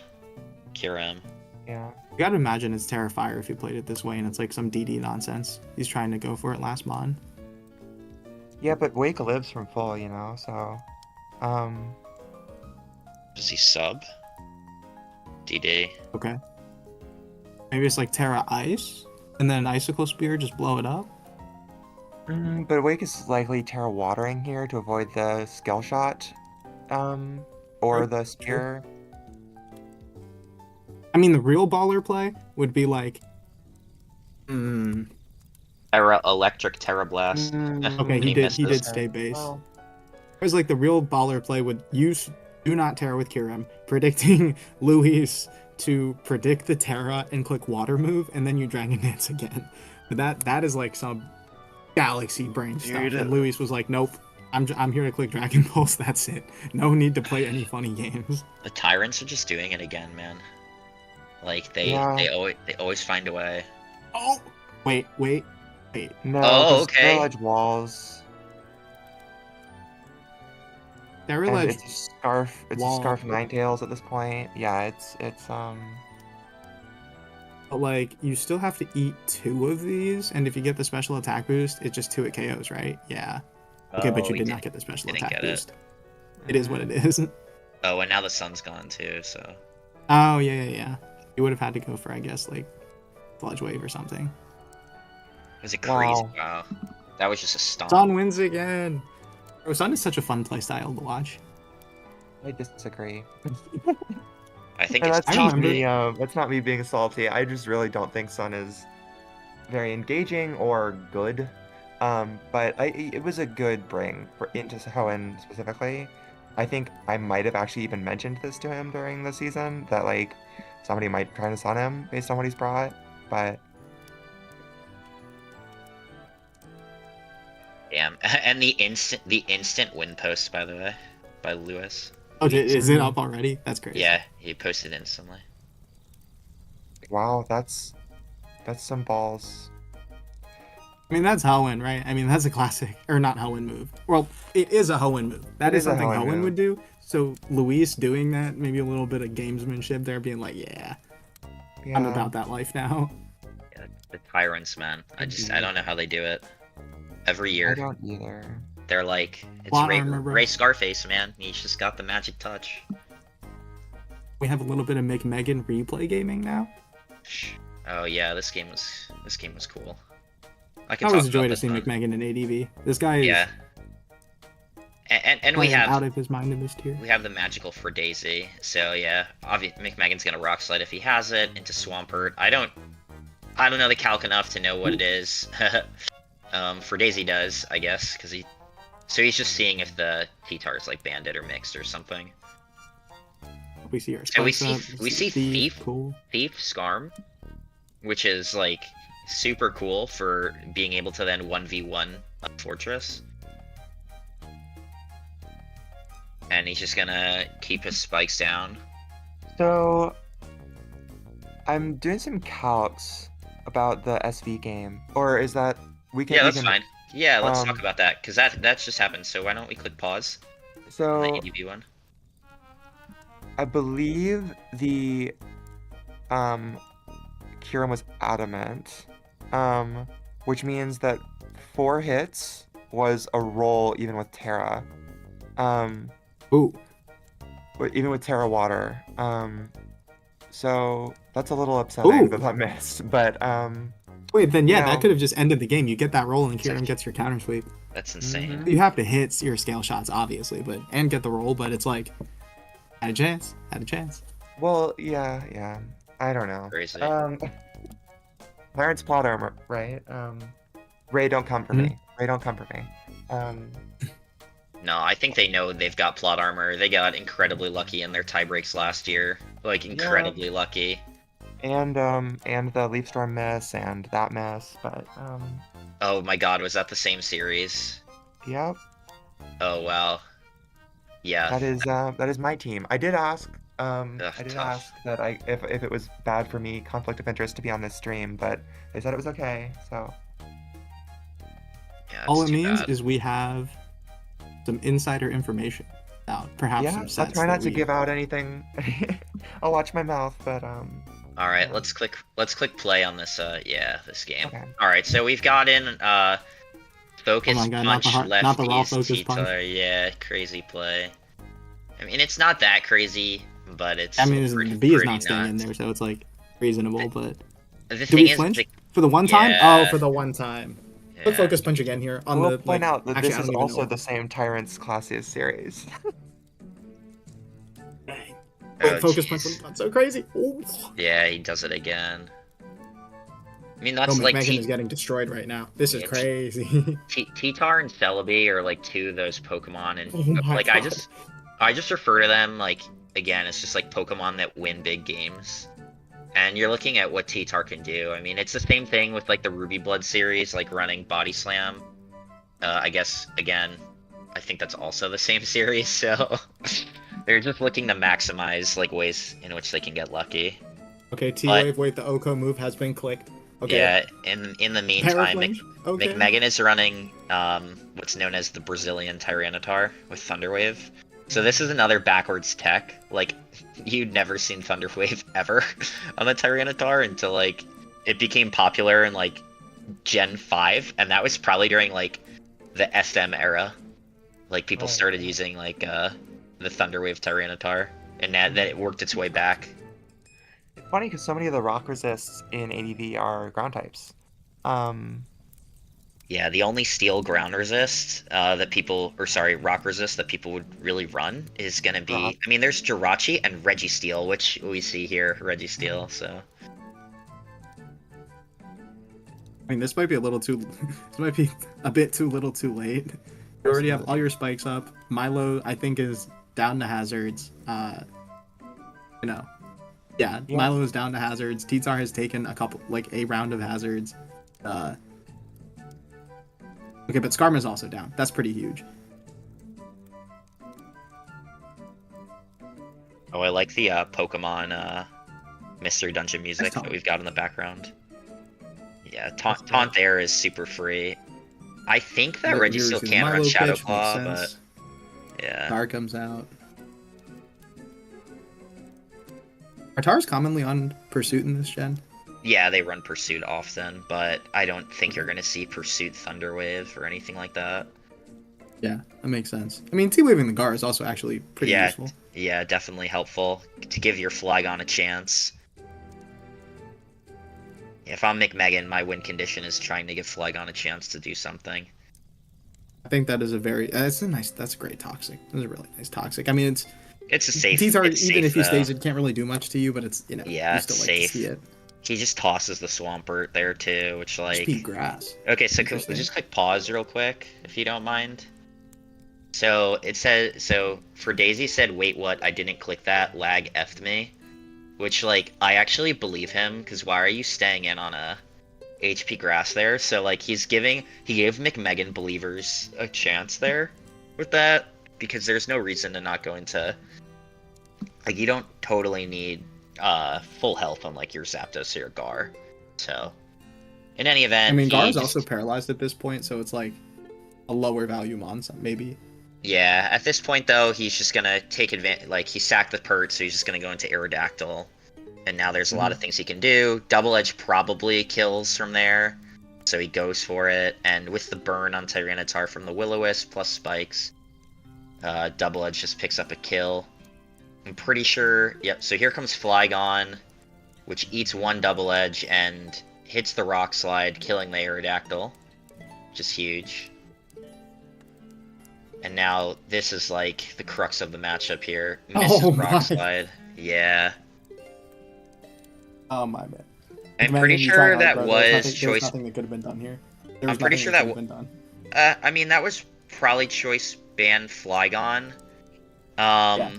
Kyurem. Yeah. You gotta imagine it's Terrifier if you played it this way, and it's like some DD nonsense. He's trying to go for it last mon. Yeah, but Wake lives from full, you know, so Does he sub? DD. Okay. Maybe it's like Terra Ice, and then Icicle Spear, just blow it up. but Wake is likely Terra Watering here to avoid the skill shot, or the spear. I mean, the real baller play would be like, Terra Electric Terra Blast. okay, he missed did this. stay base. Well, Whereas like the real baller play would use Do Not Terra with Kyurem, predicting Luis to predict the Terra and click Water move, and then you Dragon Dance again. But that is like some galaxy brain stuff. Dude. And Luis was like, nope, I'm here to click Dragon Pulse. That's it. No need to play any funny games. The Tyrants are just doing it again, man. Like they always find a way. Oh, wait. no, Oh, 'cause okay. Sterile Edge walls. Terra And Ledge. it's a scarf. It's wall. a scarf Ninetales at this point. Yeah, it's But like, you still have to eat 2 of these, and if you get the special attack boost, it's just 2 at KOs, right? Yeah. Okay, but you we did not get the special didn't attack get it. boost. It is what it is. Oh, and now the sun's gone too, so. Oh, yeah. You would have had to go for, I guess, like, Sludge Wave or something. Was it crazy? Wow. Wow. That was just a stomp. Sun wins again! Bro, Sun is such a fun playstyle to watch. I disagree. I think And it's that's I not remember- me. That's not me being salty. I just really don't think Sun is very engaging or good. But it was a good bring into Hoenn specifically. I think I might have actually even mentioned this to him during the season, that like somebody might try to sun him based on what he's brought. But damn. And the instant win post, by the way, by Lewis. Oh, is it up already? That's crazy. Yeah, he posted instantly. wow, that's some balls. I mean, that's Hoenn, right? I mean, that's a classic. Or not Hoenn move. Well, it is a Hoenn move. That It is is a something Hoenn Hoenn move. would do. So Luis doing that, maybe a little bit of gamesmanship there, being like, yeah, Yeah. I'm about that life now. Yeah, the Tyrants, man. I don't know how they do it. Every year, I don't either. they're like, it's Plot armor, bro. Ray Scarface, man. He's just got the magic touch. We have a little bit of McMegan replay gaming now. Oh yeah, this game was cool. I I can always talk enjoy about to this see one. McMegan in ADV. This guy is Yeah. And we playing out have of his mind in this tier. the magical for Daisy. So yeah, obviously McMegan's gonna rock slide if he has it into Swampert. I don't know the calc enough to know what it is. For Daisy does, I guess, because he's just seeing if the T-Tar is like banded or mixed or something. We see our So we spikes see up. we see Thief, Cool. Scarm, which is like super cool for being able to then 1v1 a fortress. And he's just gonna keep his spikes down. So I'm doing some calcs about the SV game, or is that we can? Yeah, we that's can, fine. Yeah, let's talk um, about that because that's just happened. So why don't we click pause on the So ADB one? I believe the Kieran was adamant, which means that 4 hits was a roll even with Terra, Ooh. even with Terra Water. So that's a little upsetting Ooh. that that missed, but Wait, then yeah, you that know, could have just ended the game. You get that roll and Kieran gets your counter sweep. That's insane. Mhm. You have to hit your scale shots, obviously, and get the roll, but it's like, had a chance. Well, yeah, I don't know. Crazy. Clarence plot armor, right? Ray, don't come for Mhm. me. Ray, don't come for me. No, I think they know they've got plot armor. They got incredibly lucky in their tie breaks last year. Like incredibly lucky. And the Leaf Storm miss and that miss, but Oh my god, was that the same series? yep, Oh wow. Yeah. that is my team. I did ask Ugh, I did tough. ask that if it was bad for me, conflict of interest, to be on this stream, but they said it was okay. So Yeah, All it's it too means bad. is we have some insider information now, perhaps yeah, some I'll sets try that not to we... give out anything. I'll watch my mouth, but All right, yeah. let's click play on this this game. Okay. All right, so we've got in focus Oh my god, punch not the raw lefties focus punch. T-tar. Yeah, crazy play. I mean, it's not that crazy, but it's I mean, pretty, the B is pretty not staying in nuts. there, so it's like reasonable, but... The Do thing we is, flinch? the, For the one time? yeah, Oh, for the one time. Quick yeah. focus punch again here on We'll the, point out that actually, this I is don't even also know. the same Tyrant's Classiest series. Dang. Oh, Wait, focus punch jeez. was so crazy. Ooh. Yeah, he does it again. I mean, Oh, that's like McMegan is getting destroyed right now. This is crazy. T-tar and Celebi are like two of those Pokemon, and Oh my like god. I just refer to them like, again, it's just like Pokemon that win big games. And you're looking at what T-tar can do. I mean, it's the same thing with like the Ruby Blood series, like running Body Slam. I guess again, I think that's also the same series. So they're just looking to maximize like ways in which they can get lucky. Okay, T-Wave, wait, the Oko move has been clicked. Okay. Yeah. In the meantime, Paraflinch? Okay. McMegan is running what's known as the Brazilian Tyranitar with Thunderwave. So this is another backwards tech. Like, you'd never seen Thunderwave ever on the Tyranitar until like it became popular in like Gen 5, and that was probably during like the SM era. Like people Right. started using like the Thunderwave Tyranitar, and then it worked its way back. It's funny because so many of the rock resists in ADV are ground types. Yeah, the only steel ground resist rock resist that people would really run is gonna be. Rock. I mean, there's Jirachi and Registeel, which we see here, Registeel. So I mean, this might be a little too... this might be a bit too little too late. You already have all your spikes up. Milo, I think, is down to hazards. Yeah, Milo is down to hazards. T-Tar has taken a round of hazards. Okay, but Skarma's also down. That's pretty huge. oh, I like the Pokemon Mystery Dungeon music that we've got in the background. Yeah, Taunt Air is super free. I think that Registeel can run Shadow Claw, but yeah. Tar comes out. Are Tars commonly on Pursuit in this gen? Yeah, they run Pursuit often, but I don't think you're gonna see Pursuit Thunderwave or anything like that. Yeah, that makes sense. I mean, T-Waving the Gar is also actually pretty useful. Yeah, definitely helpful to give your Flygon a chance. If I'm McMegan, my win condition is trying to give Flygon a chance to do something. I think that is that's a great Toxic. That's a really nice Toxic. I mean, It's a safe. T-Tar, it's even safe, if he though. stays, it can't really do much to you, but it's, Yeah, you still it's like safe. to see it. He just tosses the Swampert there too, which like. Speed grass. Okay, so Interesting. just click pause real quick if you don't mind. So it says, so for Daisy said, wait, what? I didn't click that. Lag effed me. Which, like, I actually believe him, because why are you staying in on a HP grass there? So, like, he gave McMegan believers a chance there with that, because there's no reason to not go into, like, you don't totally need full health on, like, your Zapdos or your Gar. So, in any event, I mean, Gar's just, also paralyzed at this point, so it's like a lower value Monza, maybe. yeah, at this point, though, he's just gonna take advantage, like, he sacked the Pert, so he's just gonna go into Aerodactyl. And now there's a lot of things he can do. Double Edge probably kills from there, so he goes for it. And with the burn on Tyranitar from the Will-O-Wisp plus Spikes, Double Edge just picks up a kill. I'm pretty sure, yep, so here comes Flygon, which eats one Double Edge and hits the Rock Slide, killing the Aerodactyl, which is huge. And now this is like the crux of the matchup here. Misses Rock Slide. Yeah. Oh my man. I'm pretty sure that was choice. choice. There's nothing that could have been done here. I'm pretty sure that could have been done. I mean, that was probably choice ban Flygon. Yeah.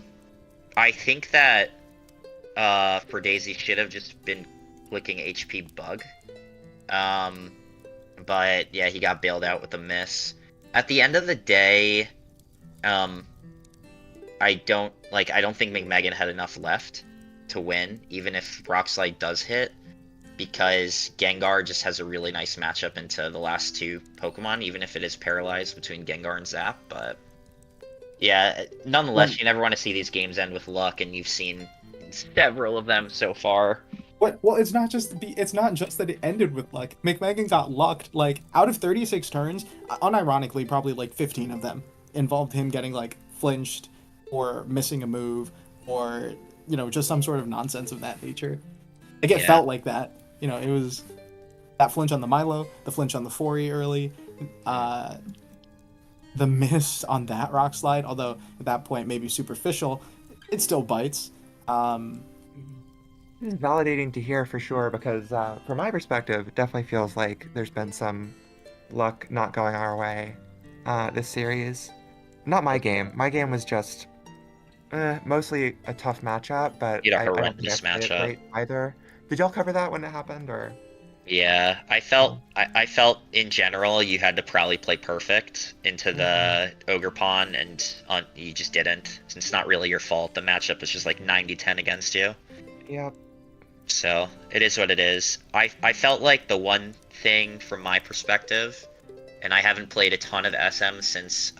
I think that for Daisy should have just been clicking HP bug. But yeah, he got bailed out with a miss. At the end of the day, I don't think McMegan had enough left to win, even if Rock Slide does hit, because Gengar just has a really nice matchup into the last two Pokemon, even if it is paralyzed between Gengar and Zap. But yeah, nonetheless, you never want to see these games end with luck, and you've seen several of them so far. Well, it's not just that it ended with luck. McMegan got lucked. Like, out of 36 turns, unironically, probably like 15 of them involved him getting like flinched or missing a move or, you know, just some sort of nonsense of that nature. Like, it felt like that. You know, it was that flinch on the Milo, the flinch on the Fori early, the miss on that Rock Slide, although at that point maybe superficial, it still bites. It's validating to hear for sure, because from my perspective, it definitely feels like there's been some luck not going our way this series. Not my game. My game was just mostly a tough matchup, but You had a I don't horrendous think I played it matchup. great either. Did y'all cover that when it happened, or? Yeah, I felt in general you had to probably play perfect into the Ogerpon, and you just didn't. It's not really your fault. The matchup was just like 90-10 against you. Yep. So it is what it is. I felt like the one thing from my perspective, and I haven't played a ton of SM since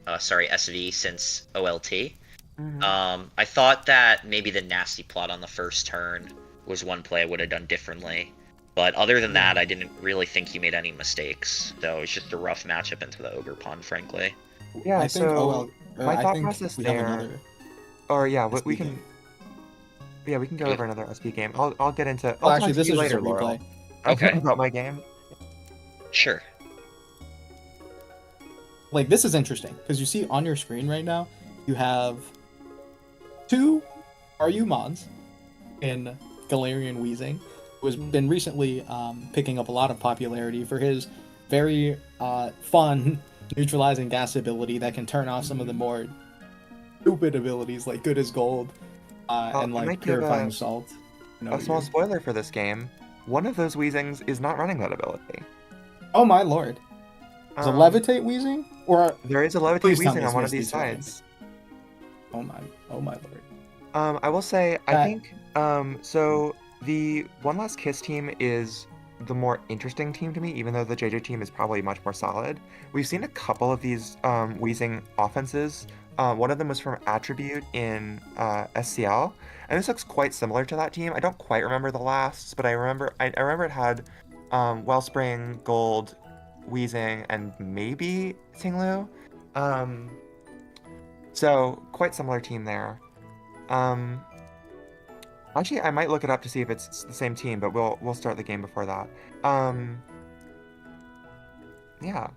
SV since OLT. I thought that maybe the nasty plot on the first turn was one play I would have done differently. But other than that, I didn't really think he made any mistakes. So it's just a rough matchup into the Ogerpon, frankly. Yeah, I think so my thought I think process we there, have another. or yeah, SP we can, game. yeah, we can go over another SP game. I'll get into. Well, I'll actually, talk to this you is later, just a Laurel. replay. Okay. About my game. Sure. Like, this is interesting because you see on your screen right now, you have two RU Mons in Galarian Weezing, who has been recently picking up a lot of popularity for his very fun neutralizing gas ability that can turn off some of the more stupid abilities like Good as Gold and I like might give Purifying Salt. a small spoiler for this game. One of those Weezings is not running that ability. Oh my lord. Is a Levitate Weezing? Or There is a Levitate please tell me Weezing it's on one of Misty these Terrain. sides. Oh my lord. I will say, I That- think, so the One Last Kiss team is the more interesting team to me, even though the JJ team is probably much more solid. We've seen a couple of these Weezing offenses. One of them was from Attribute in SCL, and this looks quite similar to that team. I don't quite remember the lasts, but I remember it had Wellspring, Gold, Weezing, and maybe Tinglu. So quite similar team there. Actually, I might look it up to see if it's the same team, but we'll start the game before that. Yeah.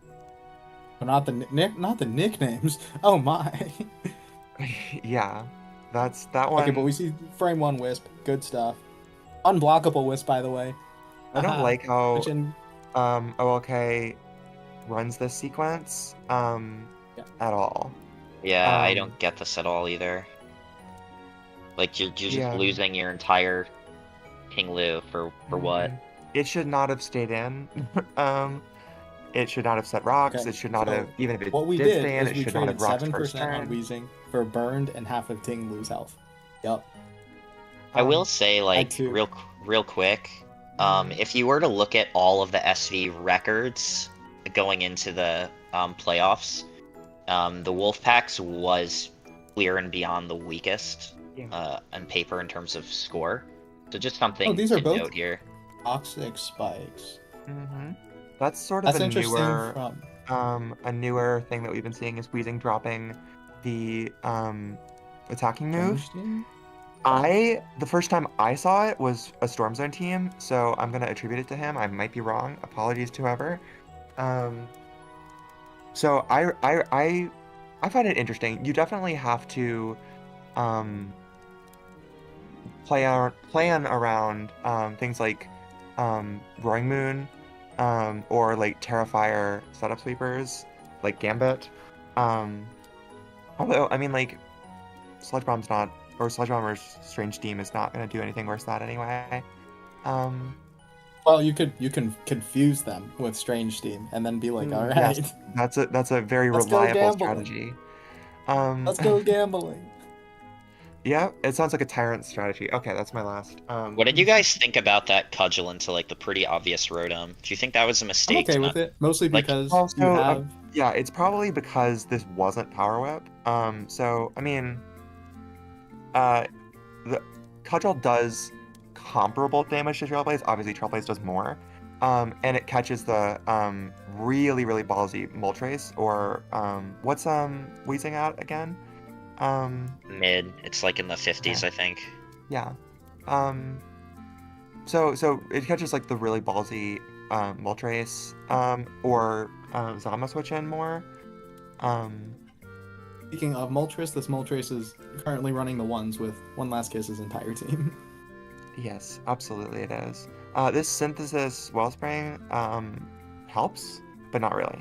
Not the nicknames. Oh my. Yeah. That's that one. Okay, but we see frame 1 Wisp. Good stuff. Unblockable Wisp, by the way. I don't like how Which in- OLK runs this sequence. Yeah. at all. Yeah, I Um, don't get this at all either. Like you're just Yeah. losing your entire King Lu for what? It should not have stayed in. um, it should not have set rocks. Okay, It should not so have, even if it what we did did stay in, is it we should not traded have rocked first 7% on turn. Weezing for burned and half of Ting Lu's health. Yup. I will say, like, too. real quick, Mhm. if you were to look at all of the SV records going into the playoffs, the Wolfpacks was clear and beyond the weakest Yeah. on paper in terms of score. So just Oh, something these are to both note here. toxic spikes. That's sort of That's interesting from a newer thing that we've been seeing is Weezing dropping the attacking move. Strange Team. The first time I saw it was a Storm Zone team, so I'm gonna attribute it to him. I might be wrong. Apologies to whoever. So I find it interesting. You definitely have to um plan around things like Roaring Moon, or like Terrifier setup sweepers, like Gambit. Um, Although I mean like Sludge Bomb's not, or Sludge Bomber's Strange Steam is not going to do anything worse than that anyway. Um, Well, you can confuse them with Strange Team and then be like, all right, yes, that's a very Let's go reliable gambling. strategy. let's go gambling. Yeah, it sounds like a tyrant strategy. Okay, that's my last. What did you guys think about that cudgel into like the pretty obvious Rotom? Do you think that was a I'm mistake? okay to with not- it, mostly like- because Also, you have. yeah, it's probably because this wasn't Power Whip. So I mean, the Cudgel does comparable damage to Trailblaze. Obviously, Trailblaze does more. And it catches the really ballsy Moltres, or what's Weezing at again? Mid. It's like in the 50s, Okay. I think. Yeah. So it catches like the really ballsy Moltres, or Zama switch in more. Speaking of Moltres, this Moltres is currently running the ones with One Last Kiss's entire team. Yes, absolutely it is. This synthesis wellspring helps, but not really.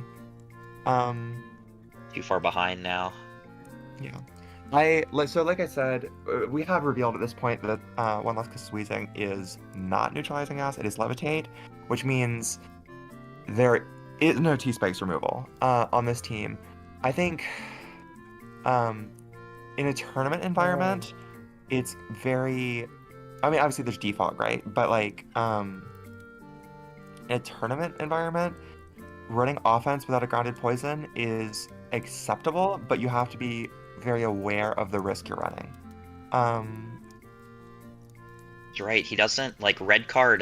Too far behind now. Yeah. So like I said, we have revealed at this point that One Last Kiss Wheezing is not neutralizing acid, it is levitate, which means there is no T-Spikes removal on this team. I think in a tournament environment, it's very, I mean, obviously there's defog, right? But like in a tournament environment, running offense without a grounded poison is acceptable, but you have to be very aware of the risk you're running. You're right. He doesn't like red card.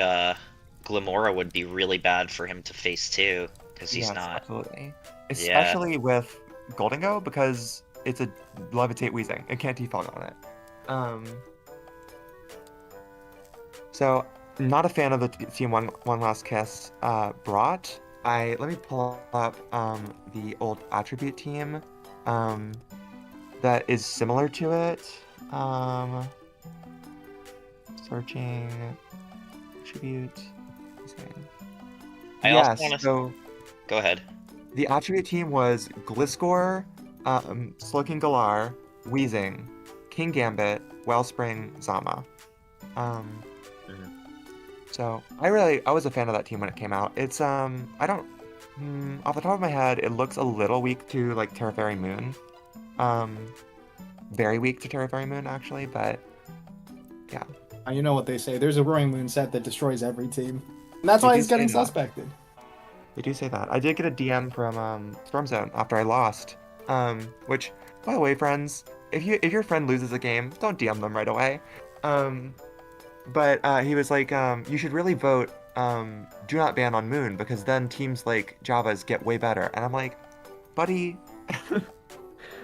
Glimora would be really bad for him to face too, because he's Yes, not. absolutely. Yeah. Especially with Golden Go, because it's a levitate Weezing. It can't defog on it. So not a fan of the team one last kiss brought. Let me pull up the old attribute team that is similar to it. Searching attribute. I also Yes, wanna- so Go ahead. the attribute team was Gliscor, Slowking Galar, Weezing, King Gambit, Wellspring, Zama. So I was a fan of that team when it came out. It's I don't off the top of my head, it looks a little weak to like Terra Fairy Moon. Very weak to Terra Fairy Moon actually, but yeah. You know what they say, there's a Roaring Moon set that destroys every team. And that's They why do he's getting say that. suspected. They do say that. I did get a DM from Storm Zone after I lost. Which, by the way, friends, if your friend loses a game, don't DM them right away. But he was like, you should really vote do not ban on Moon, because then teams like Java's get way better. And I'm like, buddy,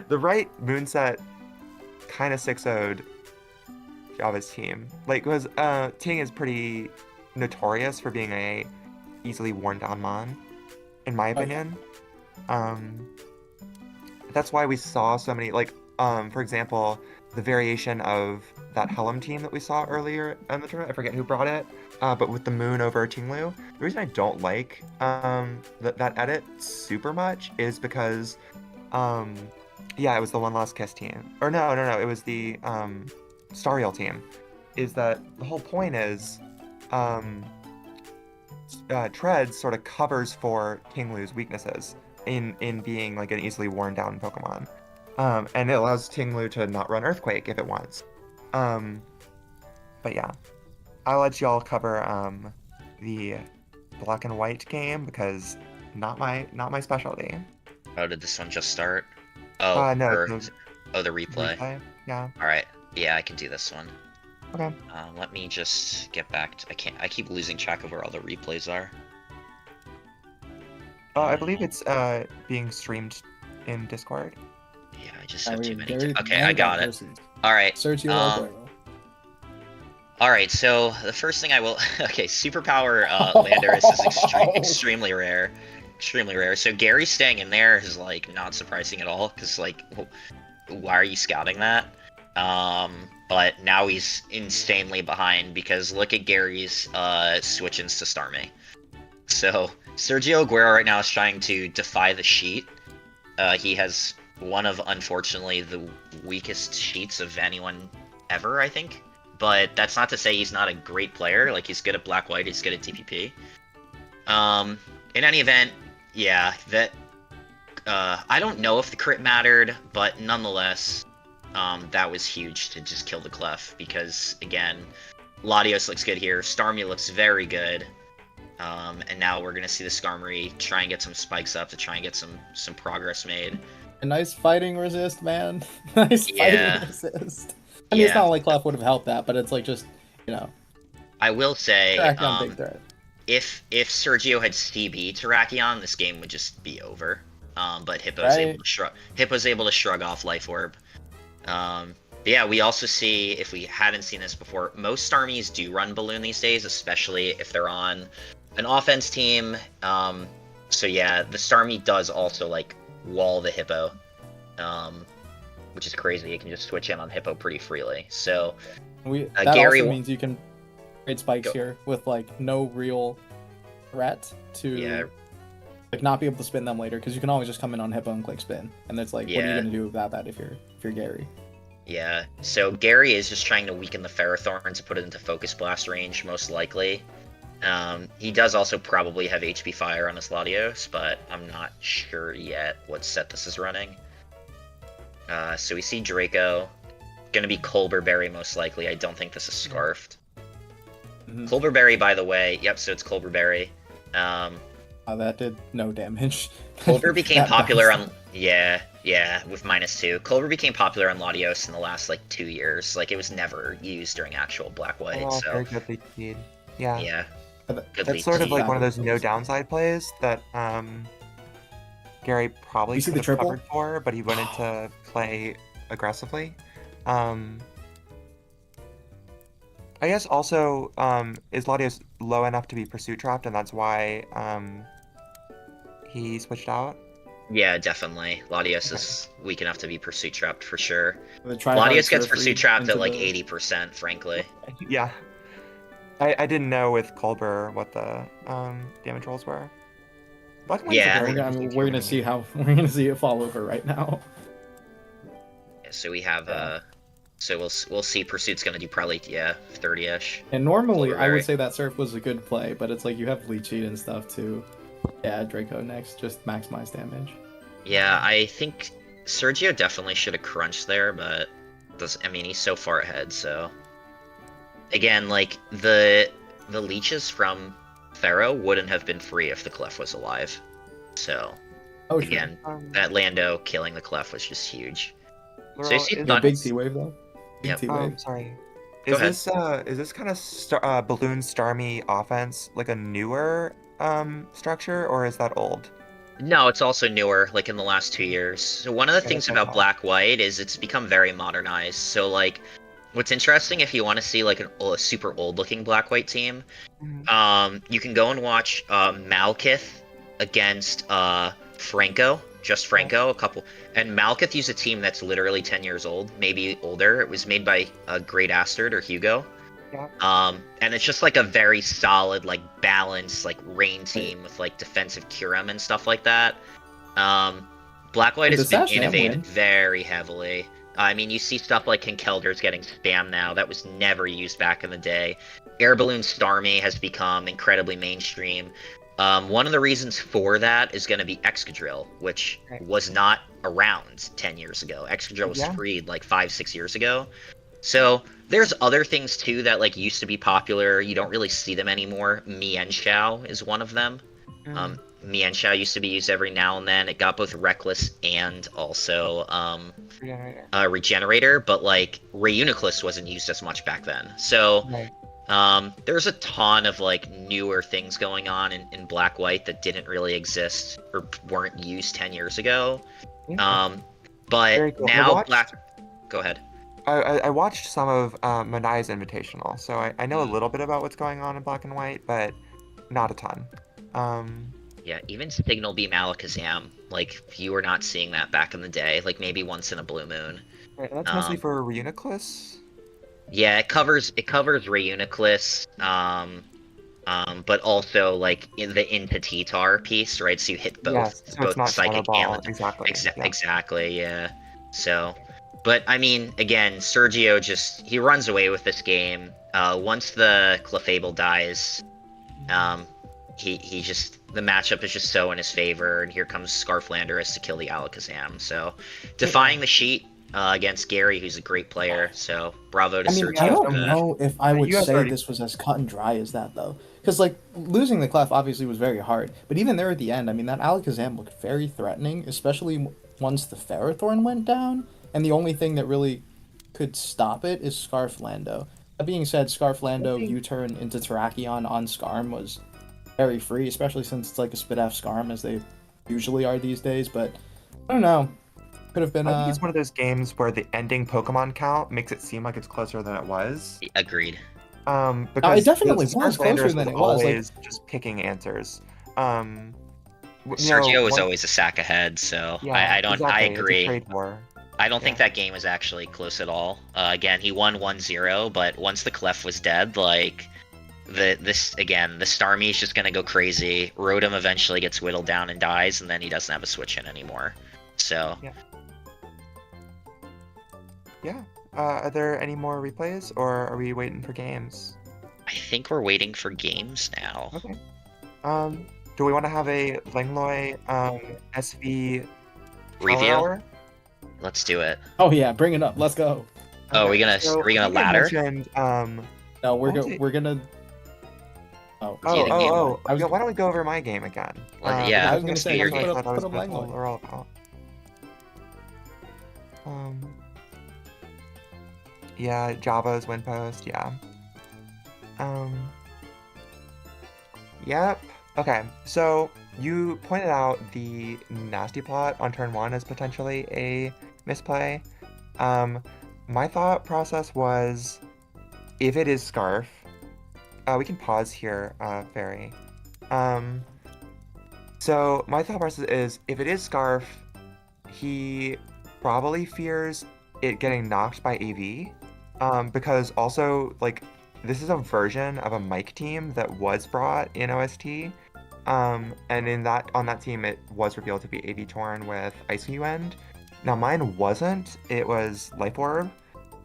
the right Moon set kind of 6-0'd Java's team. Like, because Ting is pretty notorious for being a easily worn down mon, in my opinion. That's why we saw so many, like, for example, the variation of that Helm team that we saw earlier in the tournament. I forget who brought it, but with the Moon over Tinglu. The reason I don't like that edit super much is because Yeah, it was the One Last Kiss team. Or no, it was the Stariel team. Is that the whole point is Treads sort of covers for King Lu's weaknesses in being like an easily worn down Pokemon. And it allows King Lu to not run Earthquake if it wants. But yeah, I'll let y'all cover the black and white game because not my specialty. Oh, did this one just start? Oh, No, or the oh, the replay. Yeah. All right. Yeah, I can do this one. Okay. Let me just get back to. I keep losing track of where all the replays are. I believe it's being streamed in Discord. Yeah, I just have too many. Okay, I got it. All right. Sergio Aguero. All right, so the first thing I will. Okay, superpower Landorus is extremely rare. Extremely rare. So Gary staying in there is like not surprising at all, because like, why are you scouting that? But now he's insanely behind because look at Gary's switch-ins to Starmie. So Sergio Aguero right now is trying to defy the sheet. He has one of, unfortunately, the weakest sheets of anyone ever, I think. But that's not to say he's not a great player. Like, he's good at Black-White, he's good at TPP. In any event, yeah, that... I don't know if the crit mattered, but nonetheless, that was huge to just kill the Clef. Because, again, Latios looks good here, Starmie looks very good. And now we're going to see the Skarmory try and get some spikes up to try and get some progress made. A nice fighting resist, man. Nice fighting resist. I mean, it's not like Clef would have helped that, but it's like just, you know. I will say, big threat. if Sergio had CB Terrakion, this game would just be over. But Hippo's able to shrug off Life Orb. Yeah, we also see, if we hadn't seen this before, most Starmies do run Balloon these days, especially if they're on an offense team. So yeah, the Starmie does also like wall the Hippo, which is crazy. You can just switch in on Hippo pretty freely. So that Gary also means you can trade spikes here with like no real threat to like not be able to spin them later, because you can always just come in on Hippo and click spin, and it's like, what are you gonna do about that if you're Gary? Yeah, so Gary is just trying to weaken the Ferrothorn to put it into Focus Blast range, most likely. He does also probably have HP Fire on his Latios, but I'm not sure yet what set this is running. So we see Draco. Gonna be Colbur Berry, most likely. I don't think this is Scarfed. Colbur Berry, by the way. Yep, so it's Colbur Berry. That did no damage. Colbur became popular on... Yeah, with -2. Colbur became popular on Latios in the last, like, 2 years. Like, it was never used during actual Black-White, Oh, so... very good lead speed. Yeah. Yeah. That's sort of like one of those no downside plays that Gary probably could have covered for, but he wanted to play aggressively. I guess also, is Latios low enough to be Pursuit Trapped, and that's why he switched out? Yeah, definitely. Latios is weak enough to be Pursuit Trapped, for sure. Latios gets Pursuit Trapped at like 80%, frankly. Yeah. I didn't know with Colbur what the damage rolls were. Yeah, we're gonna see it fall over right now. Yeah, so we have so we'll see Pursuit's gonna do probably 30-ish. And normally I would say that Surf was a good play, but it's like you have Leech Seed and stuff too. Yeah, Draco next, just maximize damage. Yeah, I think Sergio definitely should have crunched there, but I mean, he's so far ahead, so... Again, like, the leeches from Pharaoh wouldn't have been free if the Clef was alive. So, again, that Lando killing the Clef was just huge. Laurel, so you see big T-Wave, though? Big T-Wave. Sorry. Is this kind of Balloon Starmie offense like a newer structure, or is that old? No, it's also newer, like in the last 2 years. So one of the things about Black-White is it's become very modernized. So, like, what's interesting, if you want to see like a super old-looking Black-White team, you can go and watch Malkith against Franco, just Franco, and Malkith used a team that's literally 10 years old, maybe older. It was made by Great Astrid or Hugo. Yeah. And it's just like a very solid, like balanced, like rain team with like defensive Kyurem and stuff like that. Black-White Did has the been Sash Zam innovated win? very heavily. I mean, you see stuff like Kinkelders getting spammed now. That was never used back in the day. Air Balloon Starmie has become incredibly mainstream. One of the reasons for that is going to be Excadrill, which Right. was not around 10 years ago. Excadrill was Yeah. freed like 5-6 years ago. So there's other things too that like used to be popular. You don't really see them anymore. Mienshao is one of them. Mienshao used to be used every now and then. It got both Reckless and also Regenerator. Regenerator, but like Reuniclus wasn't used as much back then. So Right. there's a ton of like newer things going on in Black White that didn't really exist or weren't used 10 years ago. Yeah. But Very cool. now Go ahead. I watched some of Manai's Invitational, so I know a little bit about what's going on in Black and White, but not a ton. Yeah, even Signal Beam Alakazam, like you were not seeing that back in the day, like maybe once in a blue moon. Right, that's mostly for Reuniclus. Yeah, it covers Reuniclus, but also like in the into T-Tar piece, right? So you hit both Yes, so it's not Shadow psychic Ball, and exactly. Yeah. exactly, yeah. So, but I mean, again, Sergio he runs away with this game. Once the Clefable dies, he just the matchup is just so in his favor, and here comes Scarflanders to kill the Alakazam. So, defying the sheet against Gary, who's a great player. So, bravo to I mean, Sergio. I for don't that. know if I would You guys say already- this was as cut and dry as that, though. Because, like, losing the Clef obviously was very hard. But even there at the end, I mean, that Alakazam looked very threatening, especially once the Ferrothorn went down. And the only thing that really could stop it is Scarflando. That being said, Scarflando U-turn into Terrakion on Skarm was very free, especially since it's like a Spit-F Skarm, as they usually are these days. But, I don't know. Could have been, I think it's one of those games where the ending Pokemon count makes it seem like it's closer than it was. Agreed. Because it definitely the was Scarflanders closer than it was, like- always just picking answers. Sergio was always a sack ahead, so Yeah, I don't. exactly. I It's a agree. trade war. I don't think Yeah. that game was actually close at all. Again, he won 1-0, but once the Clef was dead, like the Starmie is just gonna go crazy. Rotom eventually gets whittled down and dies, and then he doesn't have a switch in anymore. So Yeah. Are there any more replays, or are we waiting for games? I think we're waiting for games now. Okay. Do we want to have a Langloy SV Review? hour? Let's do it. Oh, yeah, bring it up. Let's go. Oh, Okay, are we gonna I think I ladder? mentioned, No, we're What was it? we're gonna. Oh, Yeah, the game I was, yeah, why don't we go over my game again? Well, yeah, I was gonna say, your let's game. put I was up gonna tell Langlois. Laurel about. Yeah, Java's win post, yeah. Yep. Okay, so you pointed out the Nasty Plot on turn 1 as potentially a misplay. My thought process was, if it is Scarf, we can pause here, Fairy. So my thought process is, if it is Scarf, he probably fears it getting knocked by AV, because also, like, this is a version of a Mike team that was brought in OST, and on that team it was revealed to be AV Torn with Icy End. Now mine wasn't. It was Life Orb,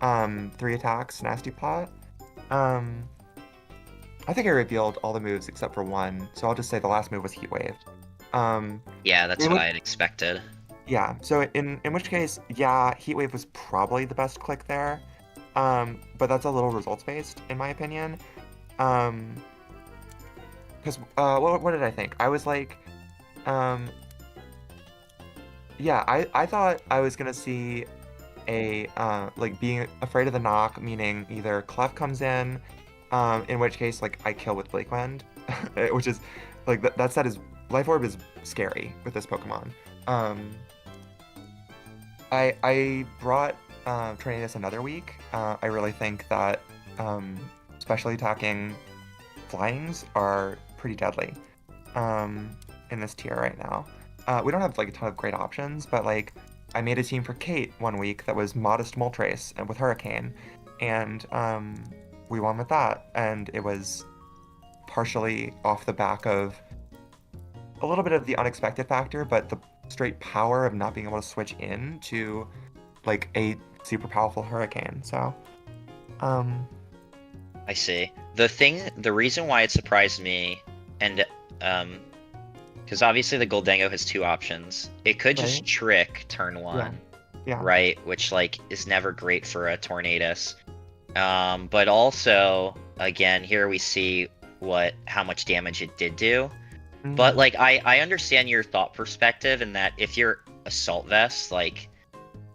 3 attacks, Nasty Plot. I think I revealed all the moves except for one, so I'll just say the last move was Heat Wave. Yeah, that's it what would- I had expected. Yeah, so in which case, yeah, Heat Wave was probably the best click there. But that's a little results based, in my opinion. Because what did I think? I was like, yeah, I thought I was gonna see a like being afraid of the knock, meaning either Clef comes in which case like I kill with Blake Wind, which is like that said is Life Orb is scary with this Pokemon. I brought Tornadus another week. I really think that specially attacking flyings are pretty deadly in this tier right now. We don't have like a ton of great options, but like I made a team for Kate one week that was Modest Moltres and with Hurricane, and we won with that, and it was partially off the back of a little bit of the unexpected factor, but straight power of not being able to switch in to like a super powerful hurricane. So, I see. The reason why it surprised me, and because obviously the Goldango has two options. It could just Right. trick turn one, Yeah. right? Which like is never great for a Tornadus. But also, again, here we see how much damage it did do. But Mhm. like I understand your thought perspective in that if you're Assault Vest, like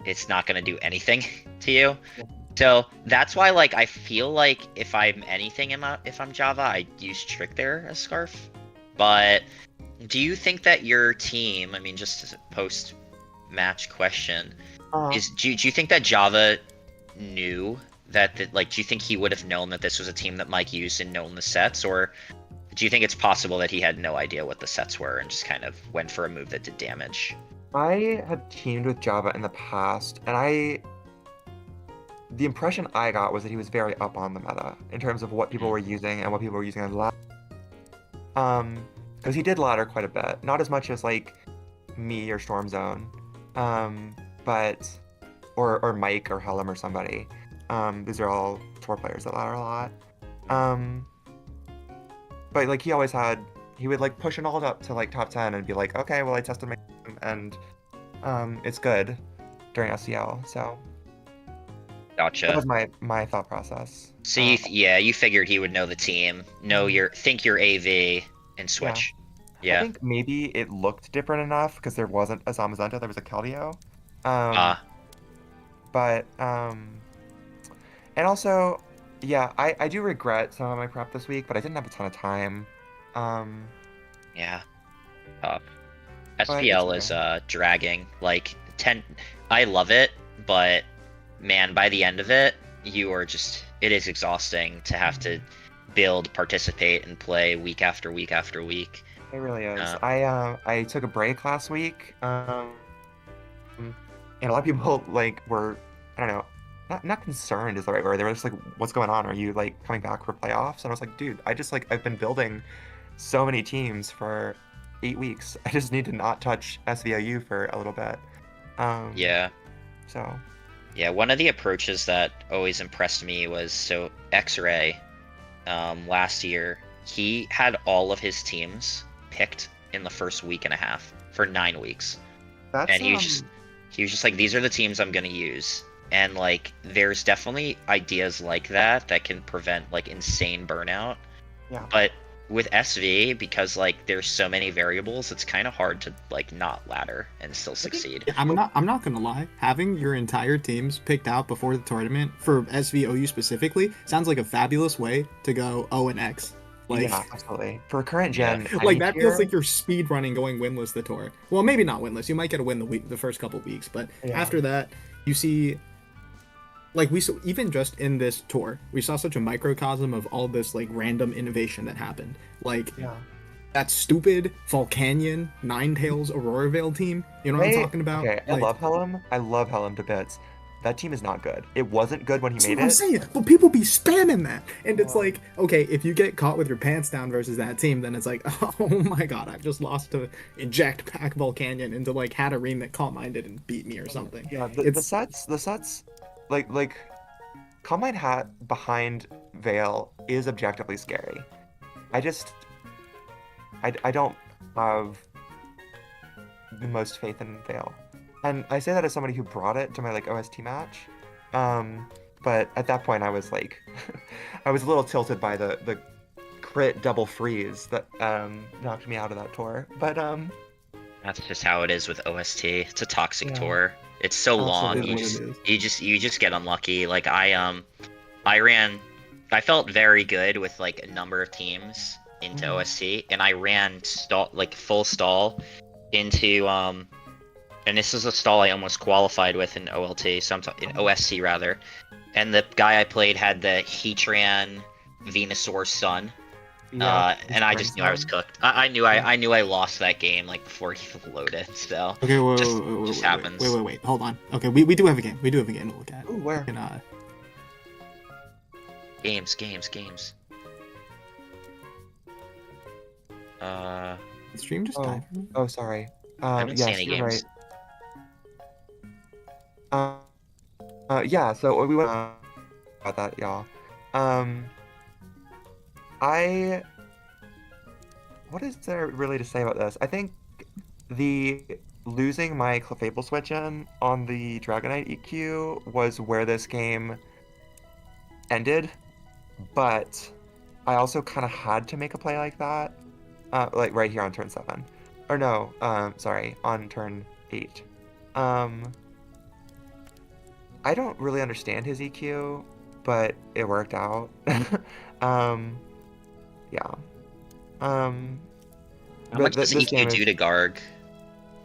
it's not gonna do anything to you. Yeah. So that's why like I feel like if I'm anything if I'm Java, I use Trick there as Scarf. But do you think that your team, I mean just as a post match question, Uh, do you think that Java knew that like do you think he would have known that this was a team that Mike used and known the sets, or do you think it's possible that he had no idea what the sets were and just kind of went for a move that did damage? I had teamed with Java in the past, and the impression I got was that he was very up on the meta in terms of what people were using and what people were using on ladder. Because he did ladder quite a bit, not as much as like me or Storm Zone, but or Mike or Helm or somebody. These are all tour players that ladder a lot. But like he would like push an ult up to like top 10 and be like, okay, well I tested my game and it's good during SCL. So that Gotcha. was my thought process. So you figured he would know the team, know think your AV, and switch. I Yeah. think maybe it looked different enough because there wasn't a Zamazenta, there was a Keldeo. But and also, yeah, I do regret some of my prep this week, but I didn't have a ton of time. Yeah. Tough. But it's SPL is okay. dragging like 10. I love it, but man, by the end of it, it is exhausting to have to build, participate, and play week after week after week. It really is. Uh, I took a break last week, and a lot of people like were, I don't know, not concerned is the right word. They were just like, "What's going on? Are you like coming back for playoffs?" And I was like, "Dude, I've been building so many teams for 8 weeks. I just need to not touch SVOU for a little bit." yeah. So. Yeah, one of the approaches that always impressed me was X-Ray last year. He had all of his teams picked in the first week and a half for 9 weeks. That's And he was just like, these are the teams I'm gonna use. And like there's definitely ideas like that can prevent like insane burnout. Yeah. But with SV, because like there's so many variables, it's kind of hard to like not ladder and still succeed. Yeah, I'm not gonna lie. Having your entire teams picked out before the tournament for SVOU specifically sounds like a fabulous way to go O and X. Like, yeah, absolutely. For current Yeah. gen, like any that tier, feels like you're speed running going winless the tour. Well, maybe not winless. You might get a win the first couple weeks, but Yeah. after that, you see, like we saw even just in this tour, we saw such a microcosm of all this like random innovation that happened. Like Yeah. that stupid Volcanion Ninetales Aurora Veil team. You know what I'm talking about? Okay, I Like, love Helm. I love Helm to bits. That team is not good. It wasn't good when he that's made what I'm it. saying. But people be spamming that, and it's Yeah. like, okay, if you get caught with your pants down versus that team, then it's like, oh my god, I've just lost to Eject Pack Volcanion into like Hatterene that Calm Minded and beat me or something. Yeah, the It's sets, like Combine Hat behind Veil is objectively scary. I don't have the most faith in Veil. And I say that as somebody who brought it to my like OST match. But at that point I was like I was a little tilted by the crit double freeze that knocked me out of that tour. But That's just how it is with OST. It's a toxic Yeah. tour. It's so long. Absolutely. You just get unlucky. Like I felt very good with like a number of teams into Mhm. OST, and I ran full stall into and this is a stall I almost qualified with in OLT, in OSC rather. And the guy I played had the Heatran Venusaur Sun. Yeah, And I just knew I was cooked. I knew I lost that game like before it even loaded. So okay. just happens. Wait. Hold on. Okay, we do have a game. We do have a game to look at. Ooh, where? And, Games. the stream just died. Oh, sorry. haven't seen Yes, any you're games. right. Yeah. So we went about that, y'all. I what is there really to say about this? I think the losing my Clefable switch in on the Dragonite EQ was where this game ended, but I also kind of had to make a play like that, like right here on turn 7. Or no, sorry, on turn 8. Um, I don't really understand his EQ, but it worked out. um, yeah. Um, How but much does this EQ game is do to Garg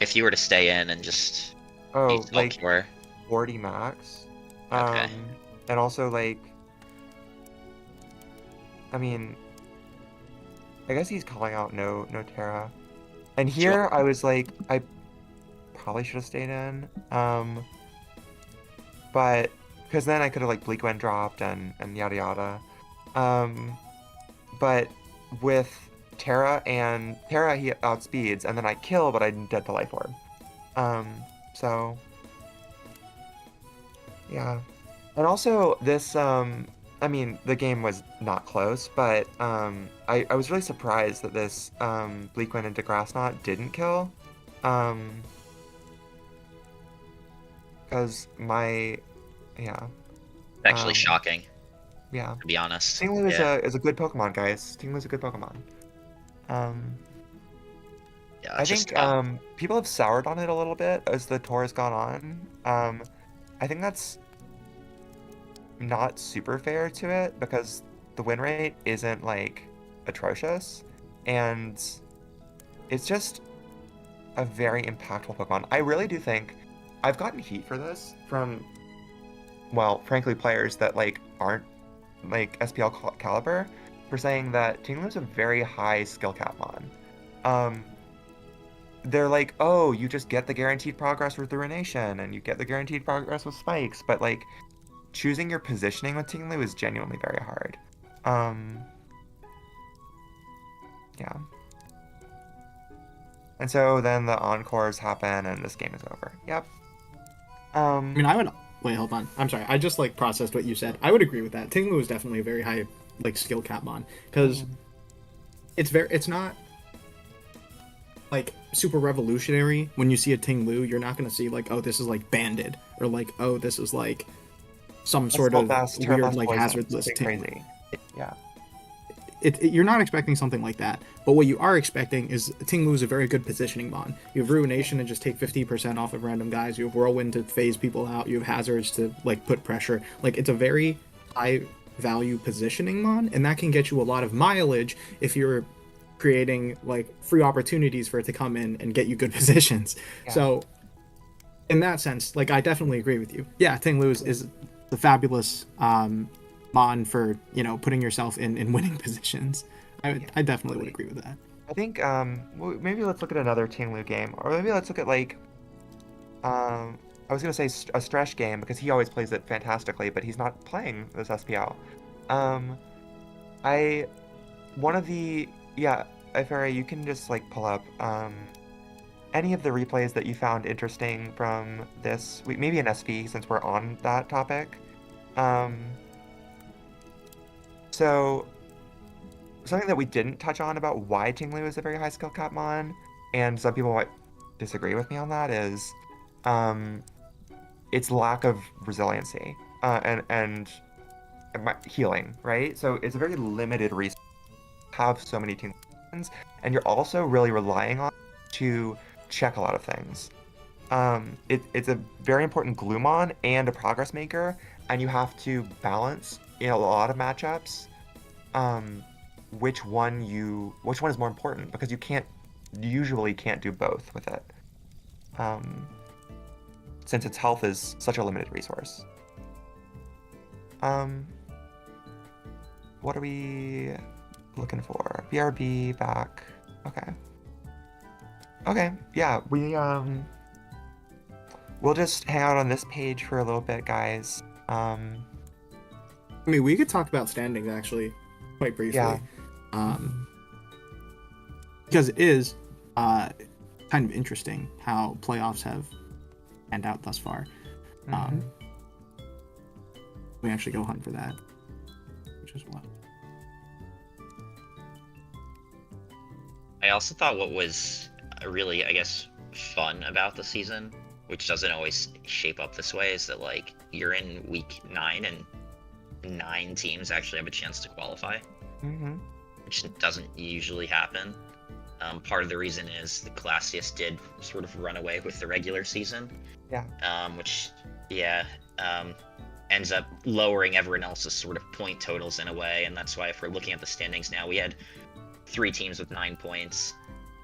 if you were to stay in and just be top like 4? 40 max. Okay. And also like, I mean, I guess he's calling out no Terra. And Do you want- here I was like, I probably should have stayed in. But because then I could have like Bleak Wind dropped and yada yada. Um, but with Terra he outspeeds and then I kill, but I'm dead to Life Orb. So yeah. And also this I mean the game was not close, but I was really surprised that this Bleak Wind into Grassknot didn't kill. Because my yeah. It's actually Um, shocking, yeah. to be honest. Tinglu Yeah. is a good Pokemon, guys. Tinglu's a good Pokemon. Yeah, I it's just think people have soured on it a little bit as the tour has gone on. I think that's not super fair to it because the win rate isn't like atrocious, and it's just a very impactful Pokemon. I really do think I've gotten heat for this from, well, frankly, players that like aren't like SPL caliber for saying that Tinglu's a very high skill cap mon. They're like, oh, you just get the guaranteed progress with Ruination, and you get the guaranteed progress with Spikes, but like choosing your positioning with Tinglu is genuinely very hard. Yeah. And so then the encores happen, and this game is over. Yep. I mean, I would wait. Hold on. I'm sorry. I just like processed what you said. I would agree with that. Tinglu is definitely a very high like skill cap mon because it's not like super revolutionary. When you see a Tinglu, you're not gonna see like, oh, this is like banded, or like, oh, this is like some sort of weird like hazardless Tinglu. Crazy. Yeah. You're not expecting something like that, but what you are expecting is Tinglu is a very good positioning mon. You have Ruination to just take 50% off of random guys. You have Whirlwind to phase people out. You have Hazards to like put pressure. Like it's a very high value positioning mon, and that can get you a lot of mileage if you're creating like free opportunities for it to come in and get you good positions. Yeah. So in that sense, like I definitely agree with you. Yeah, Tinglu is the fabulous mon for, you know, putting yourself in winning positions. I definitely would agree with that. I think maybe let's look at another Tinglu game, or maybe let's look at like I was gonna say a Stresh game because he always plays it fantastically, but he's not playing this SPL. Ifere, you can just like pull up any of the replays that you found interesting from this week, maybe an SV since we're on that topic. So something that we didn't touch on about why Tinglu is a very high skill cap mon, and some people might disagree with me on that, is its lack of resiliency and healing, right? So it's a very limited resource to have so many Tinglus, and you're also really relying on it to check a lot of things. It's a very important Gloomon and a progress maker, and you have to balance in a lot of matchups which one is more important, because you usually can't do both with it, since its health is such a limited resource. What are we looking for? BRB back. Okay, yeah, we'll just hang out on this page for a little bit, guys. I mean, we could talk about standings actually, quite briefly. Yeah. Because it is kind of interesting how playoffs have panned out thus far. We actually go hunt for that, which is wild. I also thought what was really, I guess, fun about the season, which doesn't always shape up this way, is that like you're in week 9 and 9 teams actually have a chance to qualify, which doesn't usually happen. Part of the reason is the Classiest did sort of run away with the regular season, which ends up lowering everyone else's sort of point totals in a way, and that's why if we're looking at the standings now, we had 3 teams with 9 points,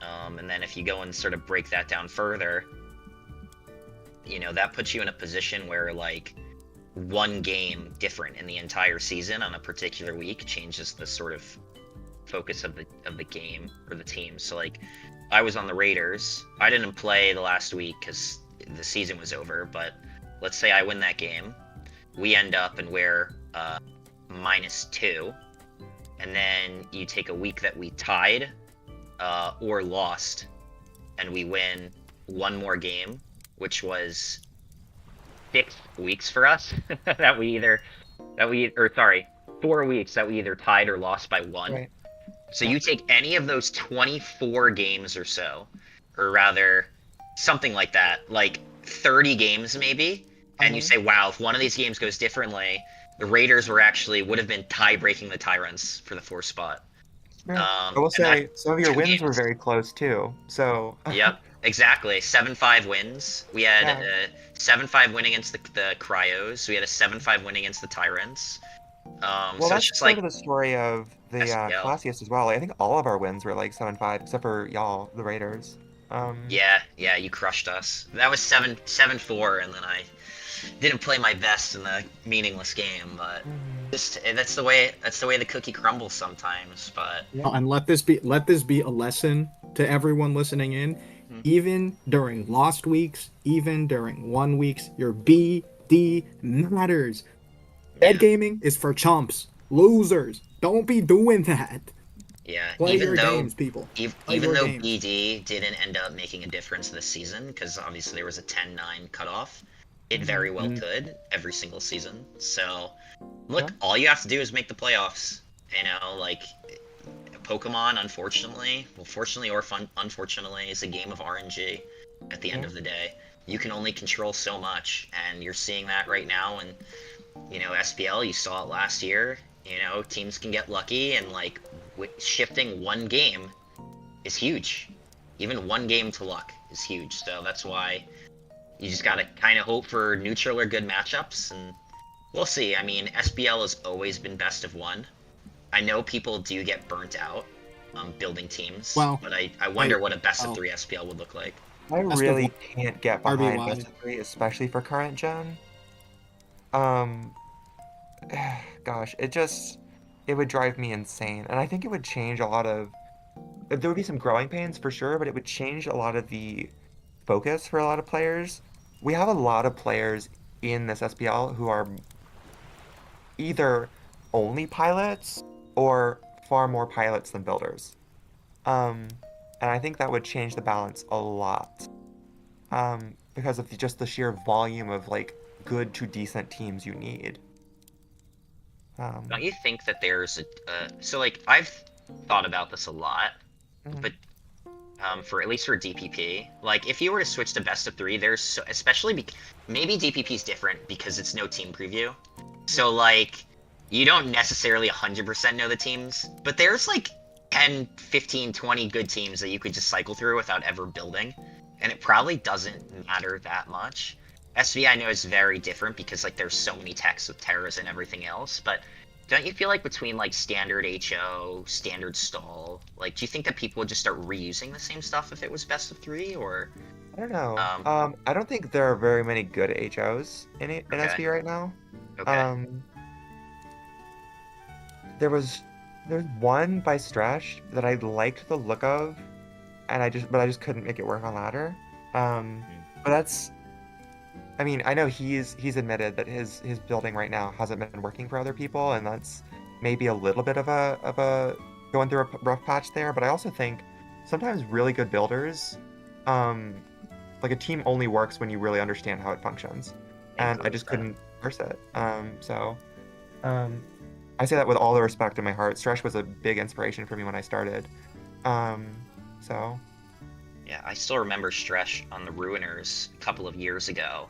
and then if you go and sort of break that down further, you know, that puts you in a position where like one game different in the entire season on a particular week changes the sort of focus of the game or the team. So like I was on the Raiders. I didn't play the last week because the season was over, but let's say I win that game, we end up and we're -2, and then you take a week that we tied or lost, and we win one more game, which was 6 weeks for us. 4 weeks that we either tied or lost by 1. Right. So you take any of those 24 games or so, or rather something like that, like 30 games maybe, and you say, wow, if one of these games goes differently, the Raiders would have been tie-breaking the Tyrants for the 4th spot. I will say some of your 2 wins were games. very close too. So Yep, exactly. 7-5 wins. We had a 7-5 win against the Cryos. We had a 7-5 win against the Tyrants. well, So that's it's just sort like of the story of the SPL. Classiest as well. I think all of our wins were like 7-5, except for y'all, the Raiders. Yeah, you crushed us. That was 7-4, and then I didn't play my best in the meaningless game, but that's the way the cookie crumbles sometimes. But And let this be a lesson to everyone listening in. Even during lost weeks, even during won weeks, your BD matters. Bed gaming is for chumps, losers. Don't be doing that. yeah, Play even your though games, people. Play even your though games. BD didn't end up making a difference this season, because obviously there was a 10-9 cutoff, it very well could every single season. So look, all you have to do is make the playoffs. You know, like Pokemon, unfortunately, or unfortunately, is a game of RNG at the end of the day. You can only control so much, and you're seeing that right now. And you know, SPL, you saw it last year. You know, teams can get lucky, and like shifting one game is huge. Even one game to luck is huge. So that's why you just gotta kind of hope for neutral or good matchups, and we'll see. I mean, SPL has always been best of 1. I know people do get burnt out building teams, but I wonder what a best of 3 SPL would look like. I really can't get behind RBY. best of 3, especially for current gen. Gosh, it would drive me insane, and I think it would change a lot of. There would be some growing pains for sure, but it would change a lot of the focus for a lot of players. We have a lot of players in this SPL who are either only pilots or far more pilots than builders. And I think that would change the balance a lot. Because of just the sheer volume of like good to decent teams you need. Don't you think that there's so like I've thought about this a lot, but for at least for DPP, like if you were to switch to best of 3, there's especially maybe DPP's different because it's no team preview, so like you don't necessarily 100% know the teams, but there's like 10, 15, 20 good teams that you could just cycle through without ever building, and it probably doesn't matter that much. SV I know is very different because like there's so many techs with terras and everything else, but don't you feel like between like standard HO, standard stall, like do you think that people would just start reusing the same stuff if it was best of 3, or? I don't know. I don't think there are very many good HOs in SV right now. Okay. There's one by Stresh that I liked the look of, and I just couldn't make it work on ladder. But that's. I mean, I know he's admitted that his building right now hasn't been working for other people, and that's maybe a little bit of a going through a rough patch there. But I also think sometimes really good builders um, like a team only works when you really understand how it functions, and I just couldn't parse it. I say that with all the respect in my heart. Stresh was a big inspiration for me when I started. Um, so Yeah, I still remember Stresh on the Ruiners a couple of years ago,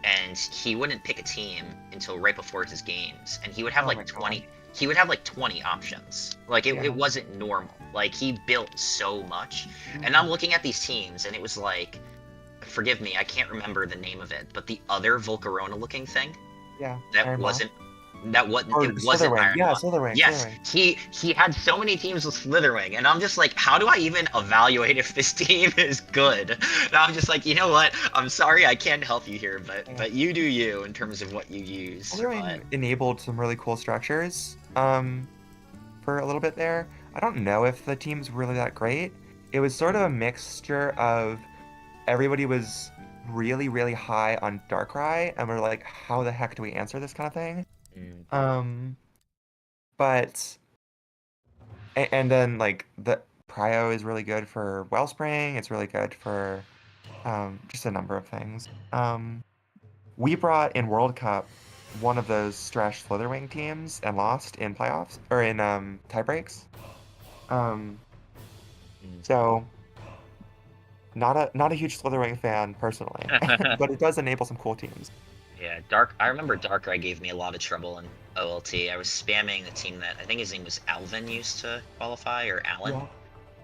and he wouldn't pick a team until right before his games, and he would have Oh my like God. 20. He would have like 20 options. Like Yeah. it wasn't normal. Like he built so much, and I'm looking at these teams, and it was like, forgive me, I can't remember the name of it, but the other Volcarona-looking thing Yeah. that Iron Maw? wasn't Or it wasn't Slitherwing. Iron Yeah, Maw. Slitherwing. Yes, Slitherwing. he had so many teams with Slitherwing, and I'm just like, how do I even evaluate if this team is good? And I'm just like, you know what? I'm sorry I can't help you here, but you do you in terms of what you use. Slitherwing enabled some really cool structures for a little bit there. I don't know if the team's really that great. It was sort of a mixture of everybody was really, really high on Darkrai, and we're like, how the heck do we answer this kind of thing? But and then like the Prio is really good for Wellspring. It's really good for just a number of things. We brought in World Cup one of those Stresh Slitherwing teams and lost in playoffs or in tie breaks. So not a huge Slitherwing fan personally, but it does enable some cool teams. Yeah, I remember Darkrai gave me a lot of trouble in OLT. I was spamming the team that I think his name was Alvin used to qualify, or Alan. Yeah.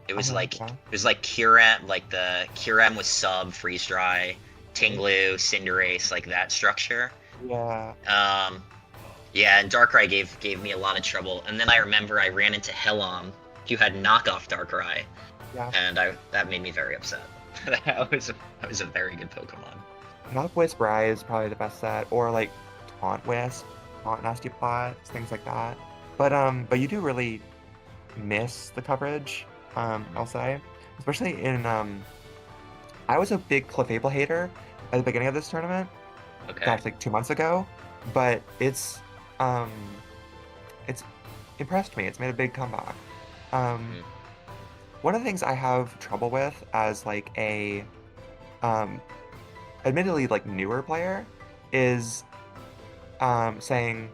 It was like Yeah. it was like Kyurem, like the Kyurem was sub freeze dry, Tinglu, Cinderace, like that structure. Yeah. Yeah, and Darkrai gave me a lot of trouble. And then I remember I ran into Helom, who had knockoff Darkrai, Yeah. and that made me very upset. that was a very good Pokemon. Knock Wisp Rai is probably the best set, or like Taunt Wisp, Taunt Nasty Plot, things like that. But you do really miss the coverage, I'll say. Especially in I was a big Clefable hater at the beginning of this tournament. Okay. Gosh, like 2 months ago. But it's impressed me. It's made a big comeback. One of the things I have trouble with as like a admittedly like newer player is saying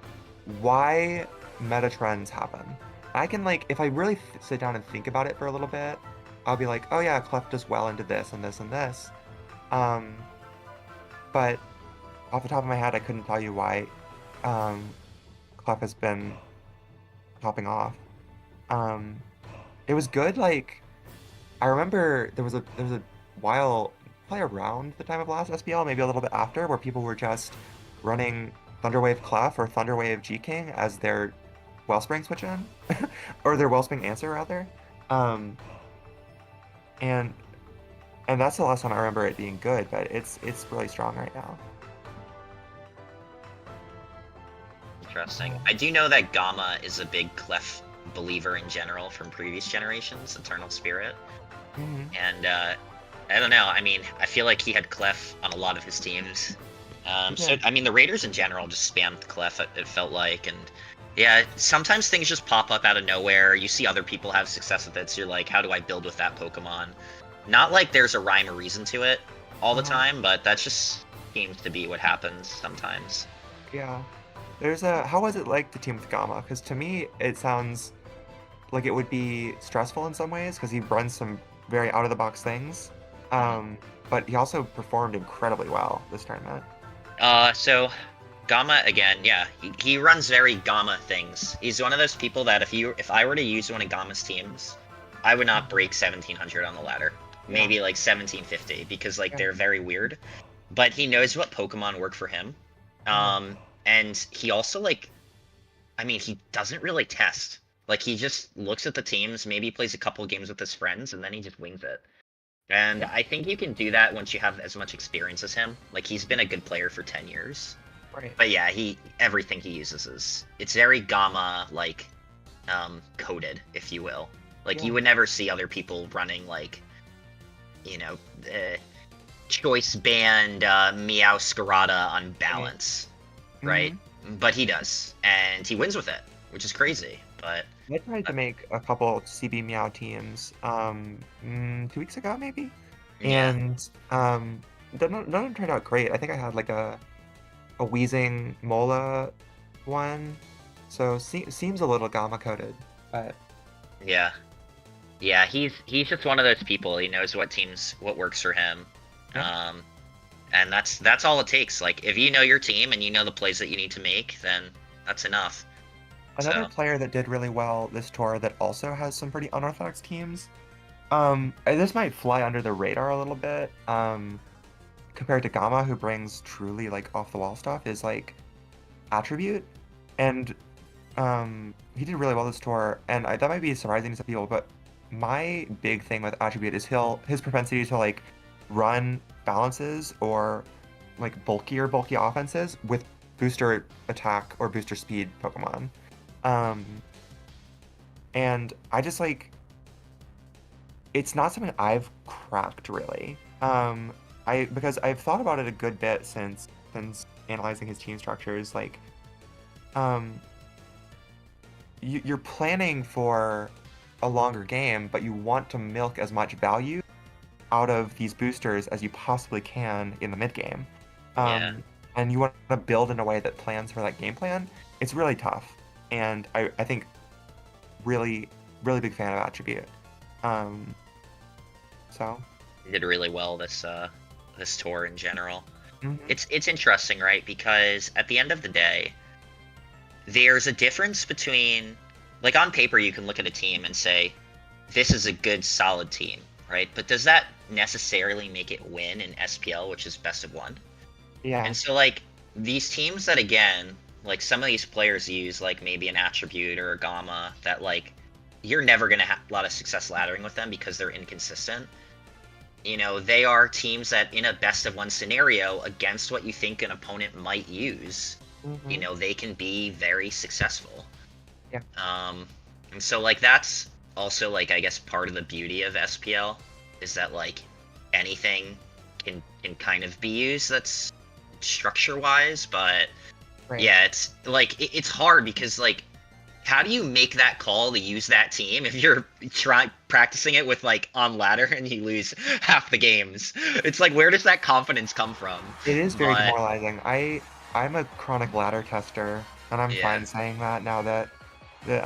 why meta trends happen. I can like if I really sit down and think about it for a little bit, I'll be like, oh yeah, Clef does well into this and this and this. But off the top of my head, I couldn't tell you why Clef has been popping off. It was good. Like I remember there was a while, probably around the time of last SPL, maybe a little bit after, where people were just running Thunderwave Clef or Thunderwave G-King as their Wellspring switch in, or their Wellspring answer rather. And that's the last time I remember it being good, but it's really strong right now. Interesting. I do know that Gamma is a big Clef believer in general from previous generations, Eternal Spirit. And I don't know. I mean, I feel like he had Clef on a lot of his teams. So I mean, the Raiders in general just spammed Clef. It felt like, and yeah, sometimes things just pop up out of nowhere. You see other people have success with it, so you're like, how do I build with that Pokemon? Not like there's a rhyme or reason to it all the time, but that just seems to be what happens sometimes. Yeah. How was it like to team with Gamma? Because to me, it sounds like it would be stressful in some ways because he runs some very out-of-the-box things. But he also performed incredibly well this tournament. So Gamma again, yeah, he runs very Gamma things. He's one of those people that if I were to use one of Gamma's teams, I would not break 1700 on the ladder. Maybe like 1750 because like they're very weird. But he knows what Pokemon work for him. And he also like, I mean, he doesn't really test. Like he just looks at the teams, maybe plays a couple games with his friends, and then he just wings it. And I think you can do that once you have as much experience as him. Like he's been a good player for 10 years. Right. But yeah, everything he uses it's very Gamma like coded, if you will. Like you would never see other people running like, you know, choice band Meowscarada on balance, right? But he does, and he wins with it, which is crazy. But I tried to make a couple CB Meow teams 2 weeks ago, maybe, And none of them turned out great. I think I had like a Wheezing Mola one, so seems a little gamma coded, but Yeah. Yeah, he's just one of those people. He knows what works for him. Yeah. And that's all it takes. Like, if you know your team and you know the plays that you need to make, then that's enough. Another So, player that did really well this tour that also has some pretty unorthodox teams. This might fly under the radar a little bit. Compared to Gamma, who brings truly like off the wall stuff, is like Attribute, and he did really well this tour, and that might be surprising to some people, but my big thing with Attribute is his propensity to like run balances or like bulky offenses with booster attack or booster speed Pokemon. And I just like, it's not something I've cracked really. Because I've thought about it a good bit since analyzing his team structures. Like, you're planning for a longer game, but you want to milk as much value out of these boosters as you possibly can in the mid game. And you want to build in a way that plans for that game plan. It's really tough, and I think really big fan of Attribute. So he did really well this tour in general. mm-hmm. It's interesting, right? Because at the end of the day, there's a difference between, like, on paper you can look at a team and say, this is a good solid team, right? But does that necessarily make it win in SPL, which is best of 1? Yeah. And so, like, these teams that, again, like, some of these players use, like, maybe an Attribute or a Gamma that, like, you're never going to have a lot of success laddering with them because they're inconsistent. You know, they are teams that, in a best of 1 scenario, against what you think an opponent might use, Mm-hmm. you know, they can be very successful. Yeah. And so, like, that's also, like, I guess part of the beauty of SPL is that, like, anything can kind of be used that's structure-wise, but Right. yeah, it's, like, it's hard because, like, how do you make that call to use that team if you're practicing it with, like, on ladder and you lose half the games? It's like, where does that confidence come from? It is very But demoralizing. I'm a chronic ladder tester, and I'm Yeah. fine saying that now that the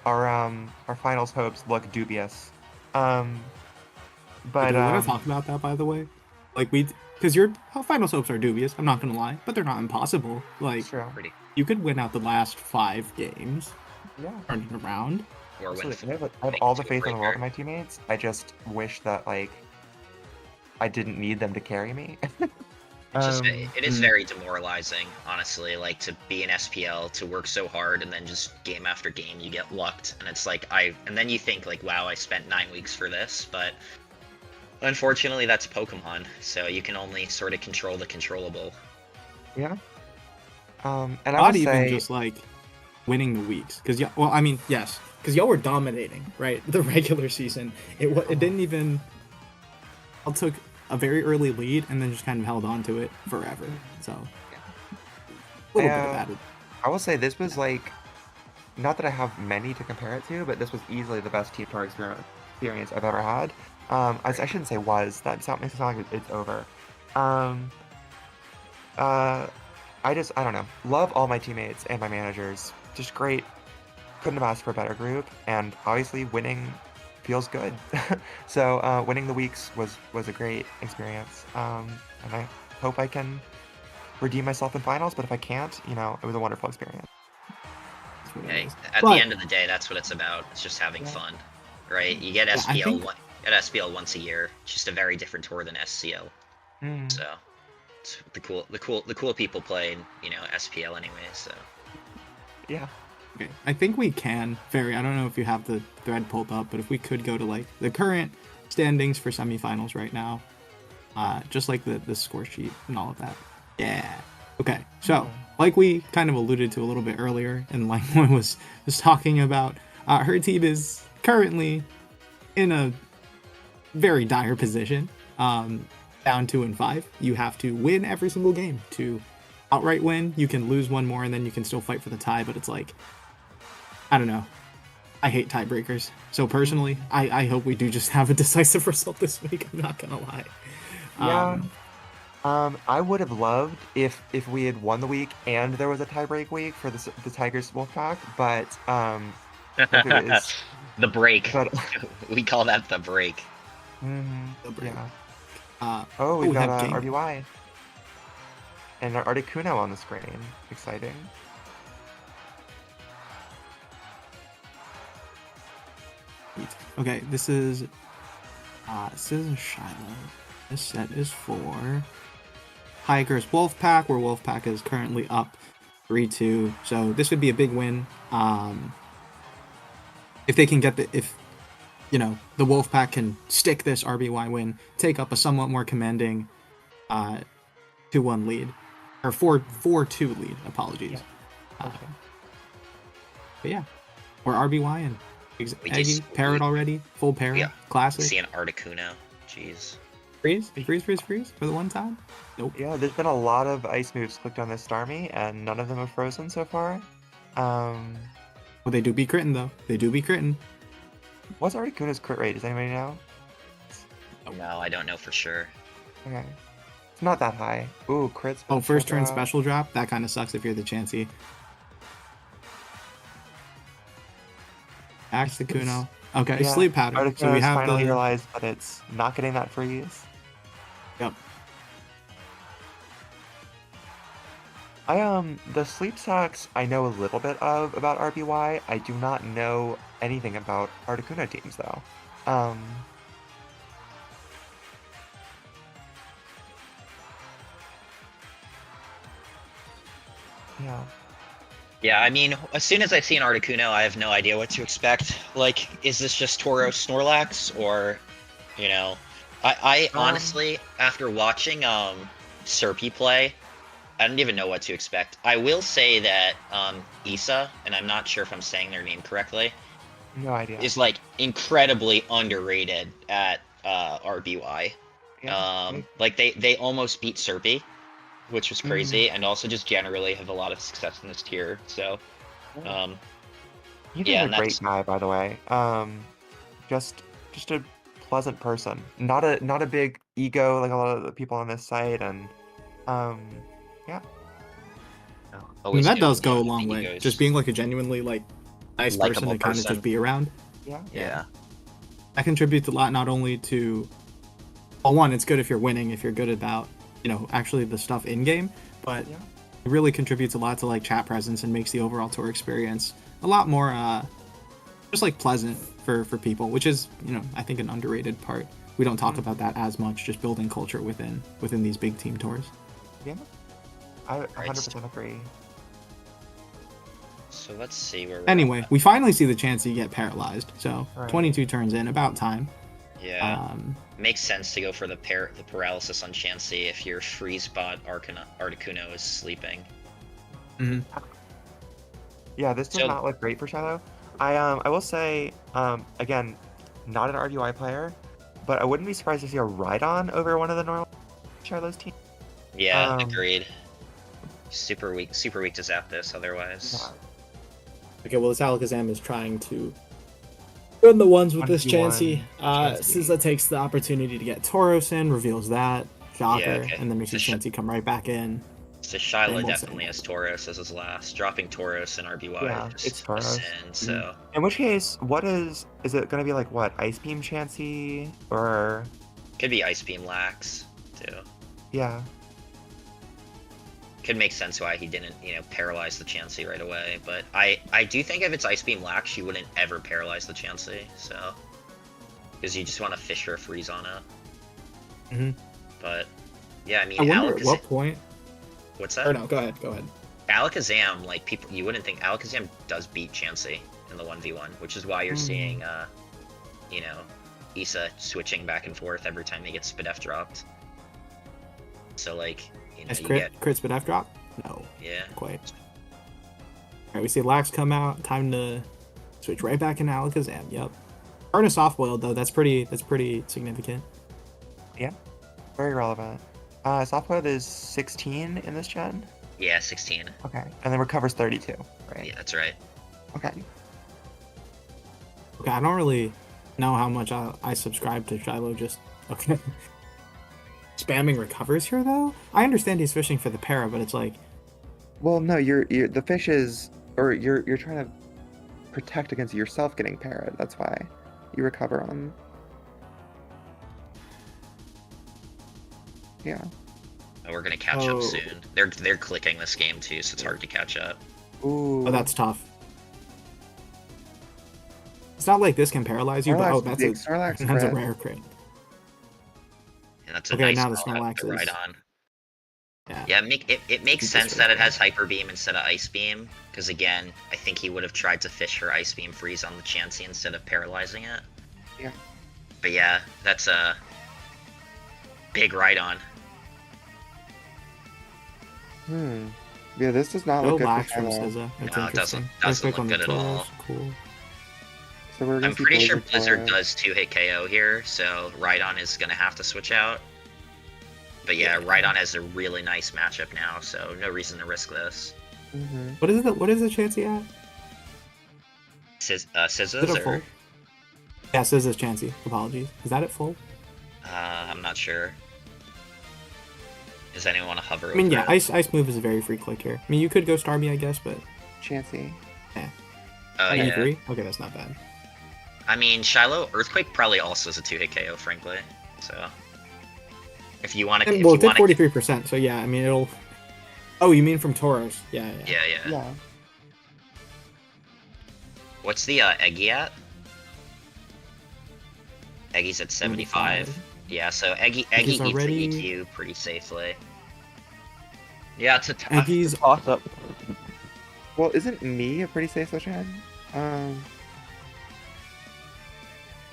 our finals hopes look dubious. But Do we want to talk about that, by the way? Like, because your finals hopes are dubious. I'm not gonna lie, but they're not impossible. Like, true. pretty you could win out the last 5 games, Yeah. turn it around. or win. Absolutely. I have all the faith in the world in my teammates. I just wish that like I didn't need them to carry me. It's just, it is very demoralizing, honestly, like, to be in SPL, to work so hard, and then just game after game you get lucked, and it's like, and then you think, like, wow, I spent 9 weeks for this, but unfortunately that's Pokemon, so you can only sort of control the controllable. Yeah. And I Not would even say just like winning the weeks, because well, I mean, yes, because y'all were dominating, right? The regular season, it didn't even. Y'all took a very early lead and then just kind of held on to it forever. So a little bit of that. I will say this was like, not that I have many to compare it to, but this was easily the best team tour experience I've ever had. I shouldn't say was. That makes it sound like it's over. I don't know. Love all my teammates and my managers. Just great. Couldn't have asked for a better group, and obviously winning feels good. So winning the weeks was a great experience, and I hope I can redeem myself in finals. But if I can't, you know, it was a wonderful experience. Hey, at the end of the day, that's what it's about. It's just having fun, right? You get SPL SPL once a year. It's just a very different tour than SCL. So it's the cool people play in, you know, SPL anyway. So yeah. Okay. I think we can, I don't know if you have the thread pulled up, but if we could go to like the current standings for semifinals right now, just like the score sheet and all of that. Yeah. Okay. So like we kind of alluded to a little bit earlier, and like one was talking about, her team is currently in a very dire position. Down 2-5. You have to win every single game to outright win. You can lose one more and then you can still fight for the tie, but it's like, I don't know. I hate tiebreakers. So personally, I hope we do just have a decisive result this week. I'm not gonna lie. Yeah. I would have loved if we had won the week and there was a tiebreak week for the Tigers Wolfpack, but if it was, The break. but We call that the break. The break. yeah. We've we got have game. RBY and our Articuno on the screen. Exciting. Okay, this is Shiloh. This set is for Tigers Wolfpack, where Wolfpack is currently up 3-2. So this would be a big win. If they can get the the Wolfpack can stick this RBY win, take up a somewhat more commanding 2-1 lead. Or 4-2 lead, apologies. Yeah. Okay. But yeah. Or RBY and Eggy, Parrot already, full Parrot, Yeah. classic. See an Articuno. Jeez. Freeze for the one time? Nope. Yeah, there's been a lot of ice moves clicked on this Starmie, and none of them have frozen so far. Well, they do be critting, though. They do be critting. What's Articuno's crit rate? Does anybody know? No, I don't know for sure. Okay. It's not that high. Ooh, crits. Oh, first turn drop. special drop? That kind of sucks if you're the Chansey. Axe the Kuno. Okay, Yeah, sleep pattern. Articuno's So we have finally the... realized that it's not getting that freeze. Yep. The sleep sacks I know a little bit of about RBY. I do not know anything about Articuno teams though. Yeah. Yeah, I mean, as soon as I see an Articuno, I have no idea what to expect. Like, is this just Tauros Snorlax, or, you know, I honestly, after watching Serpy play, I don't even know what to expect. I will say that Issa, and I'm not sure if I'm saying their name correctly, No idea. is like incredibly underrated at RBY. Yeah, Like they almost beat Serpy, which was crazy, and also just generally have a lot of success in this tier. So, He's yeah, a and great guy, by the way. Just a pleasant person. Not a big ego like a lot of the people on this site, and yeah. I mean, always that good does when go a the long way. egos- Just being like a genuinely like nice person Likeable to kind of person. just be around. Yeah. Yeah. That contributes a lot, not only to, well, one, it's good if you're winning, if you're good about, actually the stuff in game, but Yeah. it really contributes a lot to like chat presence and makes the overall tour experience a lot more just like pleasant for people, which is, I think an underrated part. We don't talk about that as much, just building culture within these big team tours. Yeah. I 100% agree. So let's see where. Anyway, we finally see the Chansey get paralyzed. So Right. 22 turns in, about time. Yeah. Makes sense to go for the paralysis on Chansey if your freeze bot Articuno is sleeping. Yeah, this does So- not look great for Shadow. I will say, again, not an RBY player, but I wouldn't be surprised to see a Rhydon over one of the normal Shadow's teams. Yeah, agreed. Super weak to Zapdos otherwise. Okay, well, this Alakazam is trying to run the ones with this 1v1 Chansey. Chansey. Sizla takes the opportunity to get Tauros in, reveals that. Shocker, Yeah, okay. and then makes the So Chansey come right back in. So Shyla Almost definitely has Tauros as his last. Dropping Tauros and RBY Yeah, is it's a Tauros. sin, so... In which case, is it going to be like, what, Ice Beam Chansey? Or, Could be Ice Beam Lax, too. yeah. Could make sense why he didn't, paralyze the Chansey right away. But I do think if it's Ice Beam Lax, you wouldn't ever paralyze the Chansey, so... Because you just want to fish for a freeze on it. But, yeah, I mean, I wonder at what point... What's that? Or no, go ahead. Alakazam, like, you wouldn't think Alakazam does beat Chansey in the 1v1, which is why you're seeing, Issa switching back and forth every time they get Spidef dropped. So, like, Has you crit Spit F drop? No, Yeah. not quite. Alright, we see Lax come out. Time to switch right back into Alakazam. Yep. Burn a soft boiled though. That's pretty significant. Yeah. Very relevant. Software is 16 in this gen? Yeah, 16. Okay. And then recovers 32, right? Yeah, that's right. Okay. Okay, I don't really know how much I subscribe to Shiloh. Just okay. Spamming recovers here though. I understand he's fishing for the para, but it's like, Well, no, the fish is, or you're trying to protect against yourself getting parried. That's why you recover on. Yeah. Oh, we're gonna catch up soon. They're clicking this game too, so it's hard to catch up. Ooh. oh, that's tough. It's not like this can paralyze you, but that's a rare crit. And that's a Okay, nice now the call Snorlax to ride is- on. Yeah. Yeah, it makes Keep sense this that right it has Hyper Beam instead of Ice Beam, because again, I think he would have tried to fish for Ice Beam Freeze on the Chansey instead of paralyzing it. Yeah. But yeah, that's a big ride on. Yeah, this does not No look good lax for from Shiloh. SZA. That's No, it interesting. doesn't Earthquake look on the good at all. Tauros, Cool. So we're gonna I'm see pretty sure Blizzard Blizzard Tauros. does 2-hit KO here, so Rhydon is gonna have to switch out. But yeah, Rhydon has a really nice matchup now, so no reason to risk this. What is it? What is the Chansey at? Scissors Is it at full? or Yeah, SZA's Chansey. Apologies. Is that at full? I'm not sure. Does anyone want to hover I mean, over yeah, it? ice move is a very free click here. I mean, you could go Starmie, I guess, but Chansey. Oh you yeah. agree? Okay, that's not bad. I mean, Shiloh Earthquake probably also is a 2-hit KO, frankly. So if you want to, Well, it did 43%, so yeah, I mean, it'll. Oh, you mean from Tauros? Yeah. yeah. What's the Eggy at? Eggy's at 75. Yeah, so Eggy eats the EQ pretty safely. Yeah, it's a Eggy's toss up. Well, isn't me a pretty safe solution?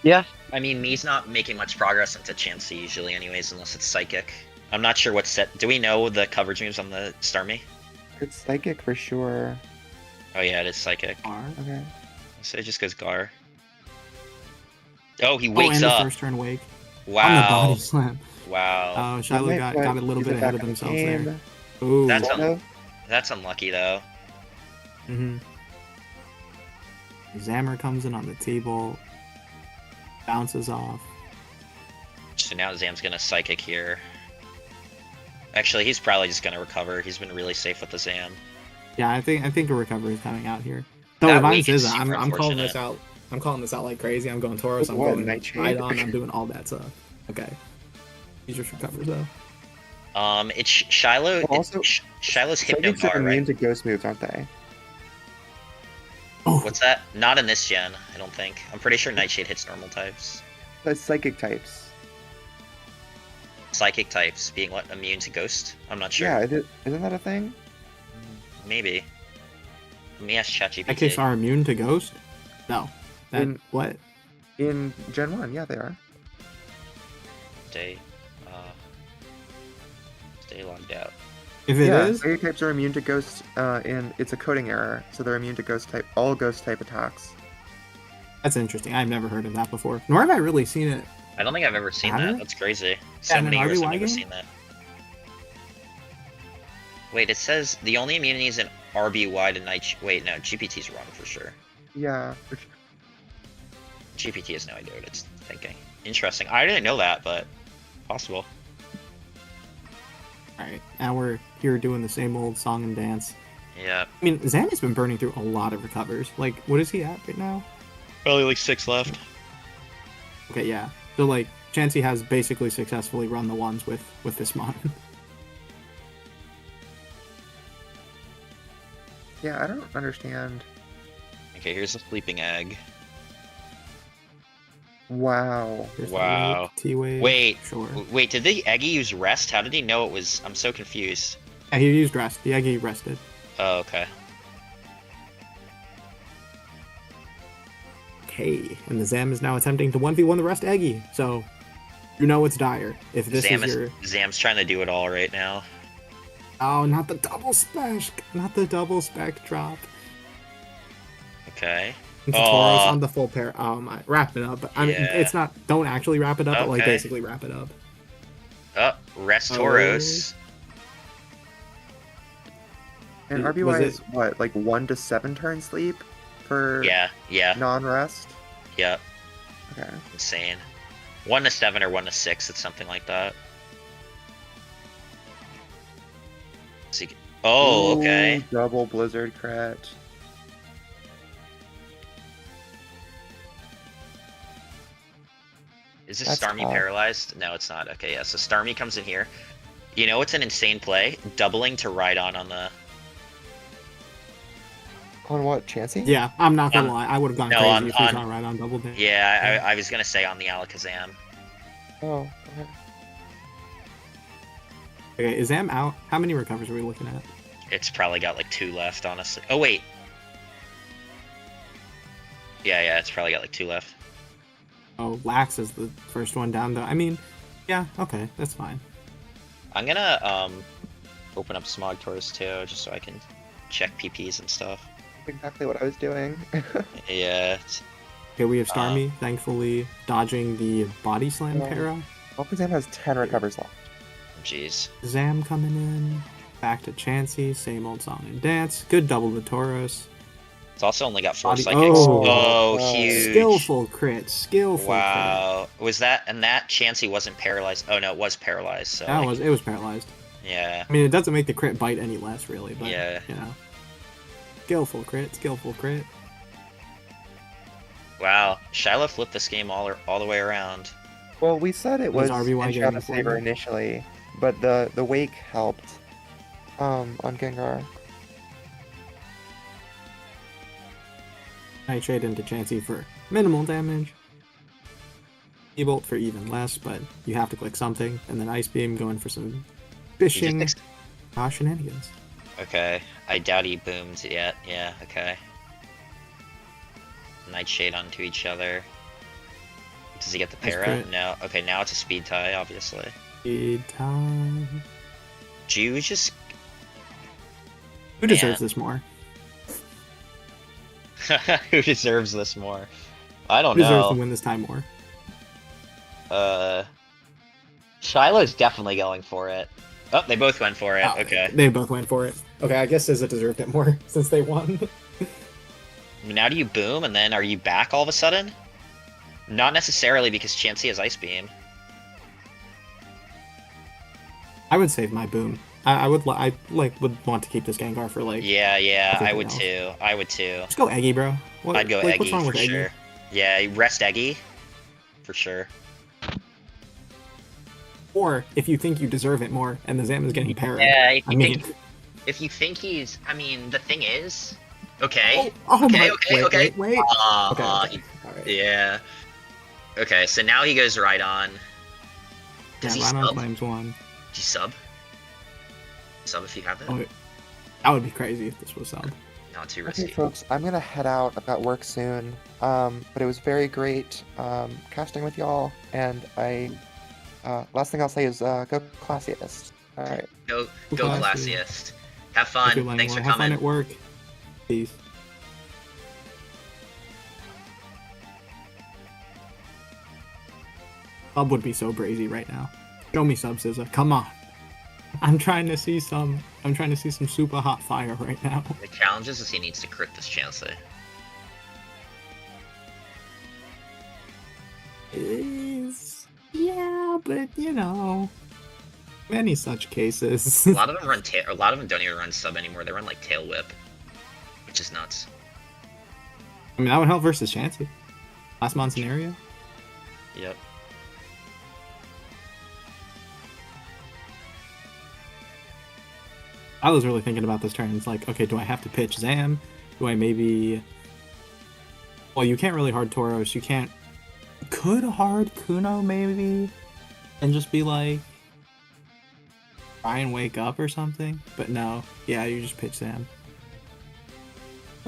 Yeah. I mean, Me's not making much progress into Chansey usually anyways, unless it's Psychic. I'm not sure what set... Do we know the coverage moves on the Starmie? It's Psychic for sure. Oh yeah, it is Psychic. Okay. So it just goes Gar. Oh, he wakes and up. the first turn wake. Wow. On the body slam. Wow. Oh, Shiloh got a little bit ahead of themselves there. Ooh. That's unlucky though. Zammer comes in on the table. Bounces off. So now Zam's gonna Psychic here. Actually, he's probably just gonna recover. He's been really safe with the Zam. Yeah, I think a recovery is coming out here. No, if I'm SZA, I'm calling this out. I'm calling this out like crazy. I'm going Tauros. I'm going Rhydon. I'm doing all that stuff. Okay. He just recovers though. It's Shiloh. Also, Shiloh's Hypno Psychics are Gar, immune right? to ghost moves, aren't they? Oh. What's that? Not in this gen, I don't think. I'm pretty sure Nightshade hits normal types. That's Psychic types. Psychic types being what? Immune to Ghost? I'm not sure. Yeah, isn't that a thing? Maybe. Let me ask ChatGPT. Psychics are immune to Ghost? No. What? In Gen 1, yeah, they are. Stay logged out. If it is, Psychic types are immune to Ghost, and it's a coding error, so they're immune to Ghost type, all Ghost type attacks. that's interesting. I've never heard of that before. Nor have I really seen it. I don't think I've ever seen Have that. you? That's crazy. So in an many years I've RBY never game? seen that. Wait, it says the only immunities in RBY to Night. Wait, no, GPT's wrong for sure. Yeah. GPT has no idea what it's thinking. Interesting. I didn't know that, but possible. Alright, now we're here doing the same old song and dance. Yeah. I mean, Zam has been burning through a lot of recovers. Like, what is he at right now? Probably like 6 left. Okay, yeah. So, like, Chansey has basically successfully run the ones with this mon. Yeah, I don't understand. Okay, here's a sleeping egg. Wow. Wow. T-Wave. Wait, Sure. wait, did the Eggy use rest? How did he know it was... I'm so confused. Yeah, he used rest. The Eggy rested. Oh, okay. Okay, and the Zam is now attempting to 1v1 the rest Eggy. So, you know it's dire. If this is your... Zam's trying to do it all right now. Oh, not the double spec. Not the double spec drop. Okay. Into Tauros on the full pair. Oh my, wrap it up. I mean, Yeah. it's not. Don't actually wrap it up, but like Okay. basically wrap it up. Oh, rest Tauros. And Was RBY it- is what, like 1 to 7 turn sleep for Yeah. non-rest? Yep. Okay. Insane. 1-7 or 1-6. It's something like that. See. Oh, okay. Ooh, double blizzard crit. Is this That's Starmie tough. paralyzed? No, it's not. Okay, yeah. So Starmie comes in here. You know what's an insane play? Doubling to Rhydon on the. On what, Chansey? Yeah, I'm not gonna lie. I would have gone No, crazy if he's not right on double damage. Yeah, I was gonna say on the Alakazam. Oh, okay. Okay, is Zam out? How many recovers are we looking at? It's probably got like 2 left, honestly. Oh wait. Yeah, it's probably got like 2 left. Oh, Lax is the first one down though. I mean, yeah, okay, that's fine. I'm gonna open up Smog Tours too, just so I can check PPs and stuff. Exactly what I was doing. Yeah. It's... Okay, we have Starmie, thankfully, dodging the body slam Yeah. para. Alakazam has 10 recovers left. Jeez. Zam coming in. Back to Chansey, same old song and dance. Good double to Tauros. It's also only got 4 Body- psychics. oh. Oh, huge. Skillful crit, skillful Wow. Was that, and that Chansey wasn't paralyzed? Oh no, it was paralyzed. So crit. like, It was paralyzed. yeah. I mean, it doesn't make the crit bite any less, really, but, Yeah. you know. Skillful crit, skillful crit. Wow. Shiloh flipped this game all the way around. Well, we said it Was was RBY getting Enshrouded the Saber forward? initially, but the wake helped on Gengar. I trade into Chansey for minimal damage. E-Bolt for even less, but you have to click something. And then Ice Beam going for some fishing shenanigans. Okay. I doubt he boomed yet. Yeah, okay. Nightshade onto each other. Does he get the Nice para? crit. No. Okay, now it's a speed tie, obviously. Speed time. Ju just... Who deserves this more? Who deserves this more? I don't Who deserves know. to win this time more? Shiloh's definitely going for it. Oh, they both went for it. Oh, Okay. They both went for it. Okay, I guess Sizza deserved it more since they won. Now do you boom, and then are you back all of a sudden? Not necessarily, because Chansey has Ice Beam. I would save my boom. I would want to keep this Gengar for like. Yeah, I everything would else. too. I would too. Just go Eggy, bro. What, I'd go like, what's Eggy wrong for with Eggy? sure. Yeah, rest Eggy. For sure. Or if you think you deserve it more, and the Zam is getting parried. Yeah, if I you mean, think... If you think he's... I mean, the thing is... Okay. oh Okay, my, okay. wait. Okay, All okay. Alright. Yeah. Okay, so now he goes right on. Does he Yeah, Rhino sub? Do claims one. you sub? Sub if you have it? Oh, that would be crazy if this was sub. Not too Okay, risky. folks, I'm gonna head out. I've got work soon. But it was very great casting with y'all, and last thing I'll say is go Classiest. All right. Go Classy. Classiest. Have fun. Thank you, Thanks for Langmore. Have fun coming. at work. Peace. Sub would be so brazy right now. Show me sub, Sizza. Come on. I'm trying to see some super hot fire right now. The challenge is he needs to crit this Chansey. Yeah, but you know, many such cases. A lot of them run tail. A lot of them don't even run sub anymore. They run like tail whip, which is nuts. I mean, that would help versus Chansey. Last month scenario. Yep. I was really thinking about this turn. It's like, okay, do I have to pitch Zam? Do I maybe... Well, you can't really hard Tauros. You can't... Could hard Kuno, maybe? And just be like... Try and wake up or something? But no. Yeah, you just pitch Zam.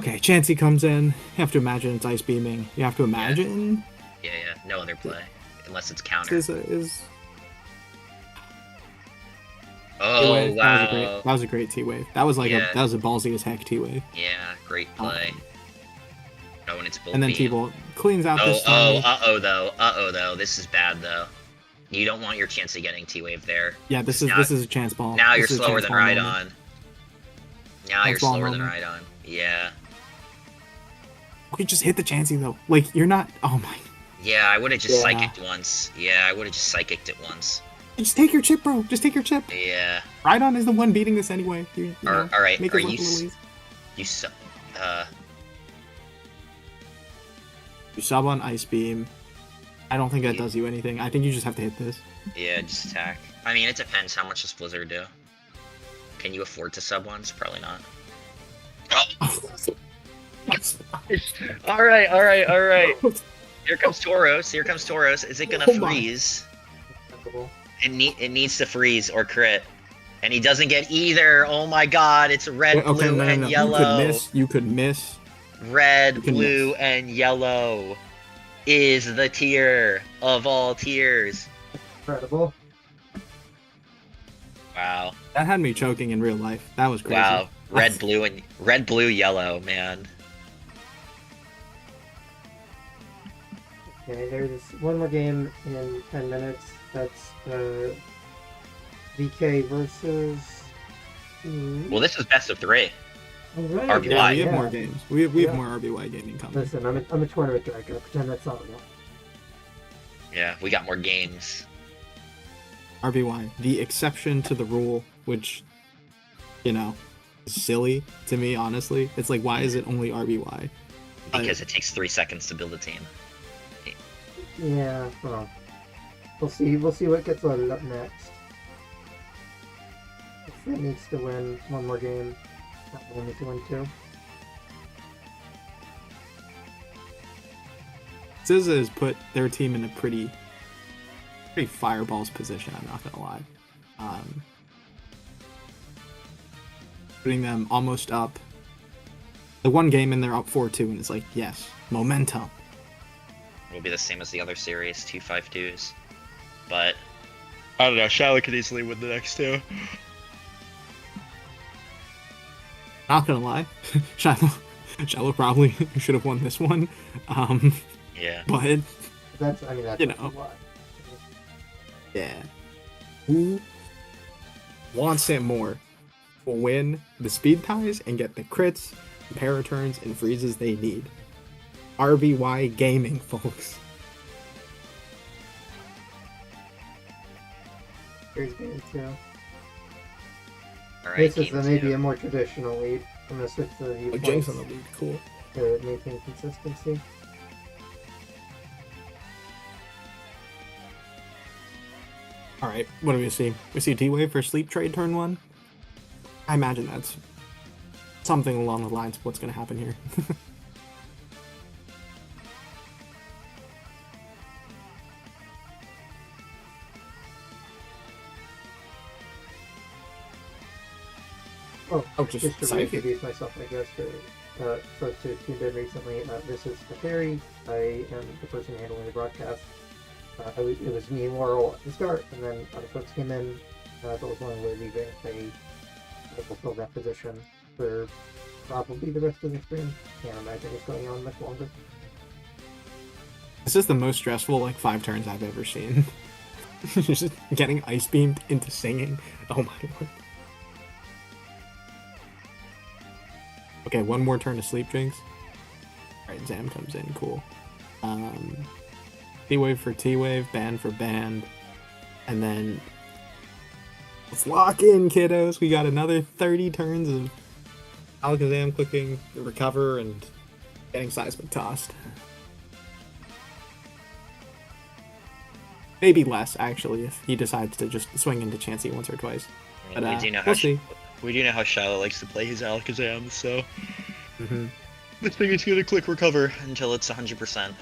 Okay, Chansey comes in. You have to imagine it's Ice Beaming. You have to imagine... Yeah. No other play. Unless it's counter. Is Oh, T-Wave. wow. That was a great T-Wave. That was like Yeah. that was a ballsy as heck T-Wave. Yeah, great play. Oh, and it's bull And then beam. T-Bolt cleans out Oh, this time. uh-oh, though. This is bad, though. You don't want your chance of getting T-Wave there. Yeah, this Now- is a chance ball. Now you're This is a slower chance than ball moment. Rhydon. Now you're Chance ball slower than moment. Rhydon. Yeah. Okay, just hit the Chansey though. Like you're not. Oh my. Yeah, I would have just Yeah. psychicked once. Yeah, I would have just psychicked it once. Just take your chip, bro. Just take your chip. Yeah. Rhydon is the one beating this anyway. You know, All right. make Are it look you a little easy. you su- You sub on Ice Beam. I don't think that does you anything. I think you just have to hit this. Yeah, just attack. I mean, it depends. How much does Blizzard do? Can you afford to sub once? Probably not. All right. Here comes Tauros. Is it gonna Oh my. freeze? It needs to freeze or crit. And he doesn't get either. Oh my god, it's red, blue, and yellow. You could miss. Red, You can blue, miss. and yellow is the tier of all tiers. Incredible. Wow. That had me choking in real life. That was crazy. Wow. Red, blue, yellow, man. Okay, there's one more game in 10 minutes. That's VK versus. Well, this is best of 3. All right. RBY. Yeah, we have Yeah. more games. We have Yeah. more RBY gaming coming. Listen, I'm a tournament director. Pretend that's not enough. Yeah, we got more games. RBY, the exception to the rule, which, you know, is silly to me, honestly. It's like, why is it only RBY? Because it takes 3 seconds to build a team. Yeah, well, we'll see. We'll see what gets loaded up next. It needs to win one more game. That will need to win 2. SZA has put their team in a pretty fireballs position, I'm not gonna lie. Putting them almost up. The one game and they're up 4-2, and it's like, yes, momentum. It'll be the same as the other series, 2-5-2s. But I don't know, Shiloh could easily win the next 2. Not gonna lie, Shiloh probably should have won this one. Yeah. But That's You know. why. yeah, who wants it more will win the speed ties and get the crits, para turns, and freezes they need. RBY Gaming, folks. Here's game 2. Alright, This is game maybe 2. a more traditional lead. I'm gonna switch to the Oh, viewpoints Jinx on the lead, cool. to maintain consistency. Alright, what do we see? We see D-Wave for Sleep Trade turn 1. I imagine that's something along the lines of what's going to happen here. Oh, just just to psychic. reintroduce myself, I guess, for folks who tuned in recently, this is the Fairy. I am the person handling the broadcast. It was me and Laurel at the start, and then other folks came in. But was one way leaving. They fulfilled that position for probably the rest of the stream. Can't imagine it's going on much longer. This is the most stressful, 5 turns I've ever seen. Just getting ice beamed into singing. Oh my lord. Okay, one more turn to Sleep Jinx. Alright, Zam comes in, cool. T-Wave for T-Wave, Band for Band. And then let's lock in, kiddos. We got another 30 turns of Alakazam clicking, recover, and getting seismic tossed. Maybe less, actually, if he decides to just swing into Chansey once or twice. I mean, But, we do know we'll see. we do know how Shiloh likes to play his Alakazam, so Mm-hmm. this thing is gonna click recover until it's 100%.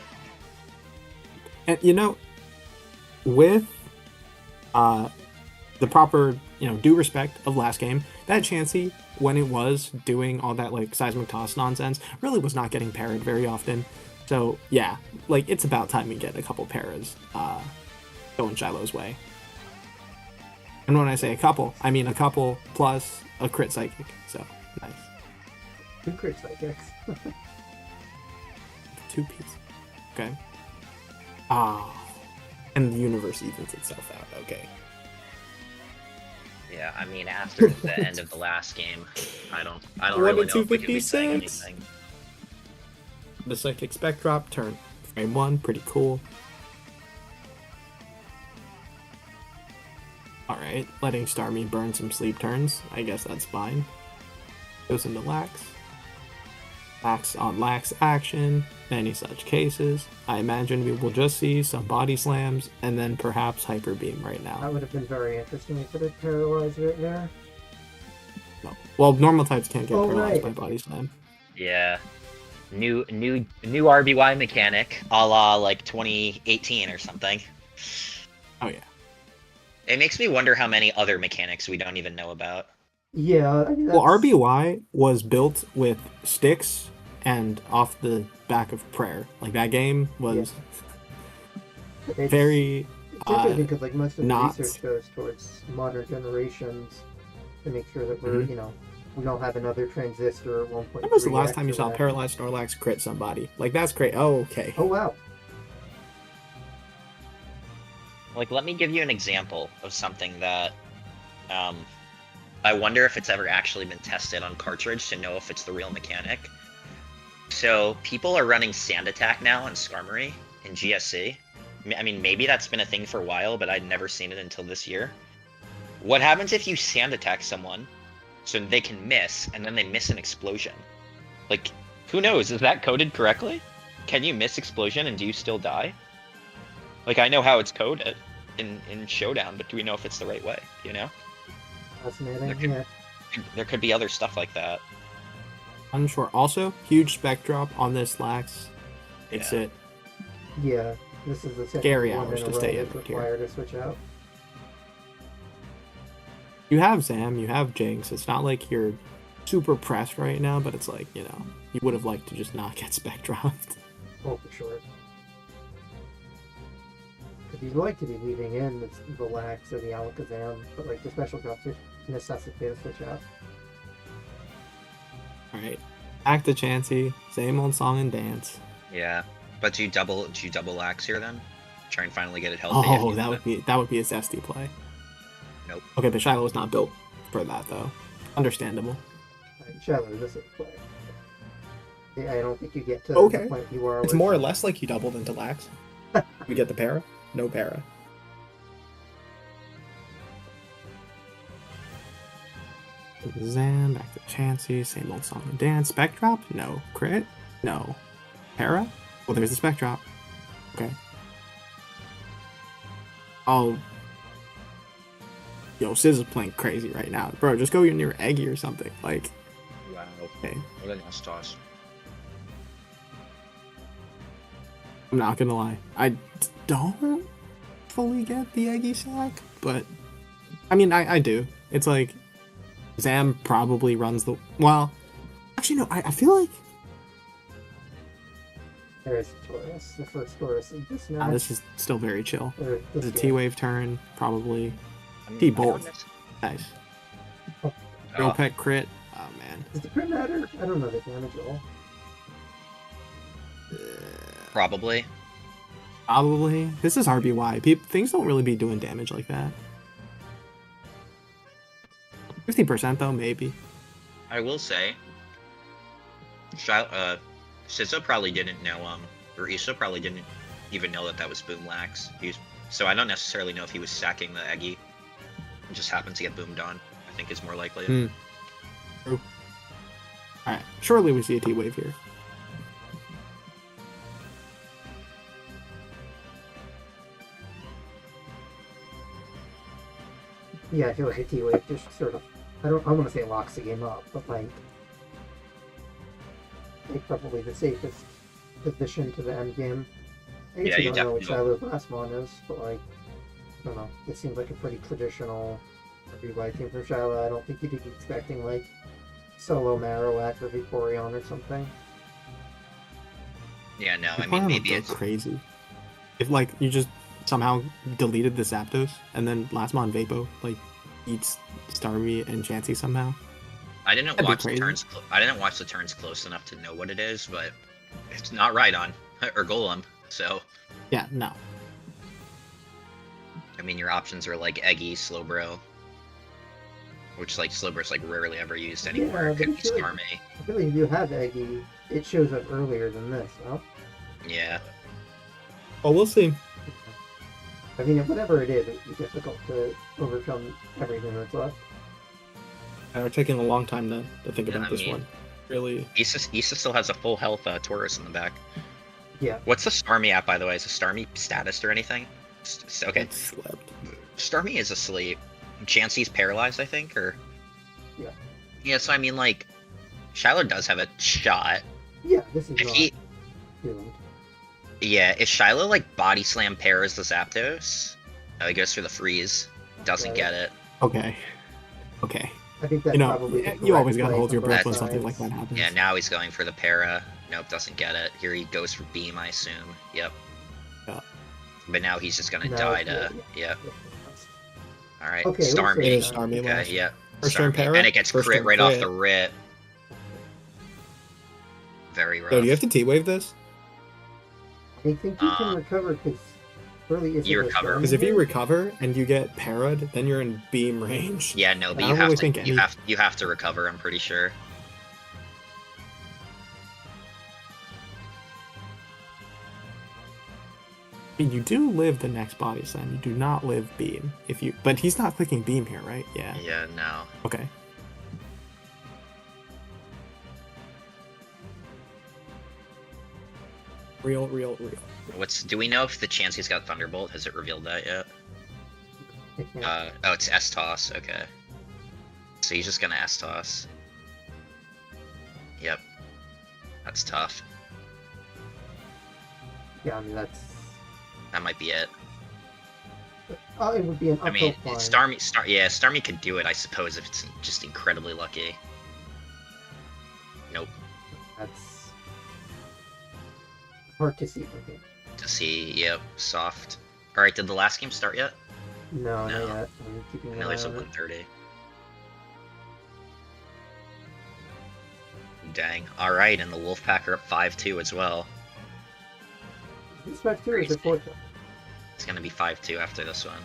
And, with the proper, due respect of last game, that Chansey, when it was doing all that, seismic toss nonsense, really was not getting parried very often. So, yeah, it's about time we get a couple paras going Shiloh's way. And when I say a couple, I mean a couple plus a crit psychic, so, nice. 2 crit psychics. 2 piece. Okay. And the universe evens itself out, okay. Yeah, I mean, after the end of the last game, I don't One really to know if we could be saying 256. anything. The Psychic Spec drop, turn frame 1, pretty cool. Alright, letting Starmie burn some sleep turns. I guess that's fine. Goes into Lax. Lax on Lax action. Any such cases. I imagine we will just see some body slams and then perhaps Hyper Beam right now. That would have been very interesting if it had paralyzed right there. No. Well, normal types can't get Oh, paralyzed right. by body slam. Yeah. New RBY mechanic, a la like 2018 or something. Oh yeah. It makes me wonder how many other mechanics we don't even know about. Yeah, I mean, Well, that's- RBY was built with sticks and off the back of prayer. Like that game was it's- very It's interesting because like most of the not- research goes towards modern generations to make sure that we're, we don't have another transistor 1.3. When was the last time you saw Paralyzed Snorlax crit somebody? Like that's great. Oh, okay. Oh wow. Like, let me give you an example of something that I wonder if it's ever actually been tested on cartridge to know if it's the real mechanic. So people are running Sand Attack now on Skarmory in GSC. I mean, maybe that's been a thing for a while, but I'd never seen it until this year. What happens if you Sand Attack someone so they can miss, and then they miss an explosion? Like, who knows? Is that coded correctly? Can you miss explosion and do you still die? Like, I know how it's coded in Showdown, but do we know if it's the right way, you know? Fascinating. Yeah. There could be other stuff like that. Unsure. Also, huge spec drop on this Lax. It's Yeah. it. Yeah. This is the second Scary one hours in a to row stay that's in here. required to switch out. You have Zam, you have Jinx. It's not like you're super pressed right now, but it's like, you would have liked to just not get spec dropped. Oh, for sure. If you'd like to be leaving in the Lax or the Alakazam, but like the special drops are necessitated to switch out. Alright. Back to Chansey. Same old song and dance. Yeah. But do you double Lax here then? Try and finally get it healthy. Oh, that would be a zesty play. Nope. Okay, but Shiloh was not built for that though. Understandable. Right, Shadow, this is play. Yeah, I don't think you get to Okay. the point you are. It's with- more or less like you doubled into Lax. We get the para? No para. Zam, back to Chansey, same old song and dance. Spec drop? No. Crit? No. Para? Well, there's the spec drop. Okay. Oh. Yo, Sizz is playing crazy right now. Bro, just go near Eggy or something. Like, Wow. okay. What a nice toss. I'm not gonna lie. I don't fully get the Eggy sack, but I mean, I do. It's like Zam probably runs the. Well, actually, no. I feel like There's Taurus, the first Taurus in this match. this is still very chill. Or this The game. T-Wave turn, probably. I mean, T-Bolt. I don't Nice. know. Real pet crit. Oh, man. Does the crit matter? I don't know the damage at all. Probably. Probably. This is RBY. Things don't really be doing damage like that. 50% though, maybe. I will say, Sizzo probably didn't know, or Issa probably didn't even know that was Boom Lax. So I don't necessarily know if he was stacking the Eggy. It just happened to get boomed on, I think is more likely. True. Alright, surely we see a T-Wave here. Yeah, I feel like a T-Wave just sort of, I want to say it locks the game up, but like, it's probably the safest position to the end game. I guess Yeah, we you don't know what definitely Shiloh's last one is, but like, I don't know. It seems like a pretty traditional RBY team from Shiloh. I don't think you'd be expecting like solo Marowak or Vaporeon or something. Yeah, no, I Vaporeon mean, would maybe go it's... crazy. If like you just somehow deleted the Zapdos and then Lastmon Vapo like eats Starmie and Chansey somehow. I didn't That'd be watch the crazy. turns. I didn't watch the turns close enough to know what it is, but it's not Rhydon or Golem. So Yeah, no. I mean, your options are like Eggy, Slowbro. which like Slowbre's like rarely ever used anymore. Yeah, It could but be it's really- Starmie. I feel like if you have Eggy, it shows up earlier than this, no? Yeah. Oh, we'll see. I mean, whatever it is, it'd be difficult to overcome everything that's left. We're taking a long time to think Yeah, about I this mean- one. Really. Issa still has a full health Taurus in the back. Yeah. What's the Starmie at, by the way? Is the Starmie status or anything? Okay, It slept. Starmie is asleep. Chansey's paralyzed, I think, or... Yeah. Yeah, so I mean, like, Shiloh does have a shot. Yeah, this is If not he... doomed. Yeah, if Shiloh, like, body slam pairs the Zapdos, he goes for the freeze, doesn't Right. get it. Okay. I think that's You know, probably the you correct always gotta play hold from your both breath when sides. something like that happens. Yeah, now he's going for the para. Nope, doesn't get it. Here he goes for beam, I assume. Yep. Yeah. But now he's just gonna No, die it's- to... Yep. Alright, Okay, we'll Starmie. say It is Starmie Okay, last. yep. First turn Starmie. para? And it gets First crit turn right off crit. the rip. Very rough. Yo, do you have to T-Wave this? I think you can recover because really isn't You it recover. done Because if you here? recover and you get parried, then you're in beam range. Yeah, no, but I you don't have really to. think You any- have to recover. I'm pretty sure. I mean, you do live the next body slam. You do not live beam. But he's not clicking beam here, right? Yeah. Yeah, no. Okay. Real. Do we know if the Chansey's got Thunderbolt? Has it revealed that yet? I can't- Oh, it's S-Toss. Okay. So he's just gonna S-Toss. Yep. That's tough. Yeah, I mean that's. That might be it. It would be an I uphill mean, climb. Starmie could do it, I suppose, if it's just incredibly lucky. Nope. That's hard to see from here. To see, yep, soft. Alright, did the last game start yet? No, No. not yet. I'm keeping an No, eye there's a on it. 130. Dang. Alright, and the Wolfpack are up 5-2 as well. Is this 5-2 or is it 4-2? It's gonna be 5-2 after this one.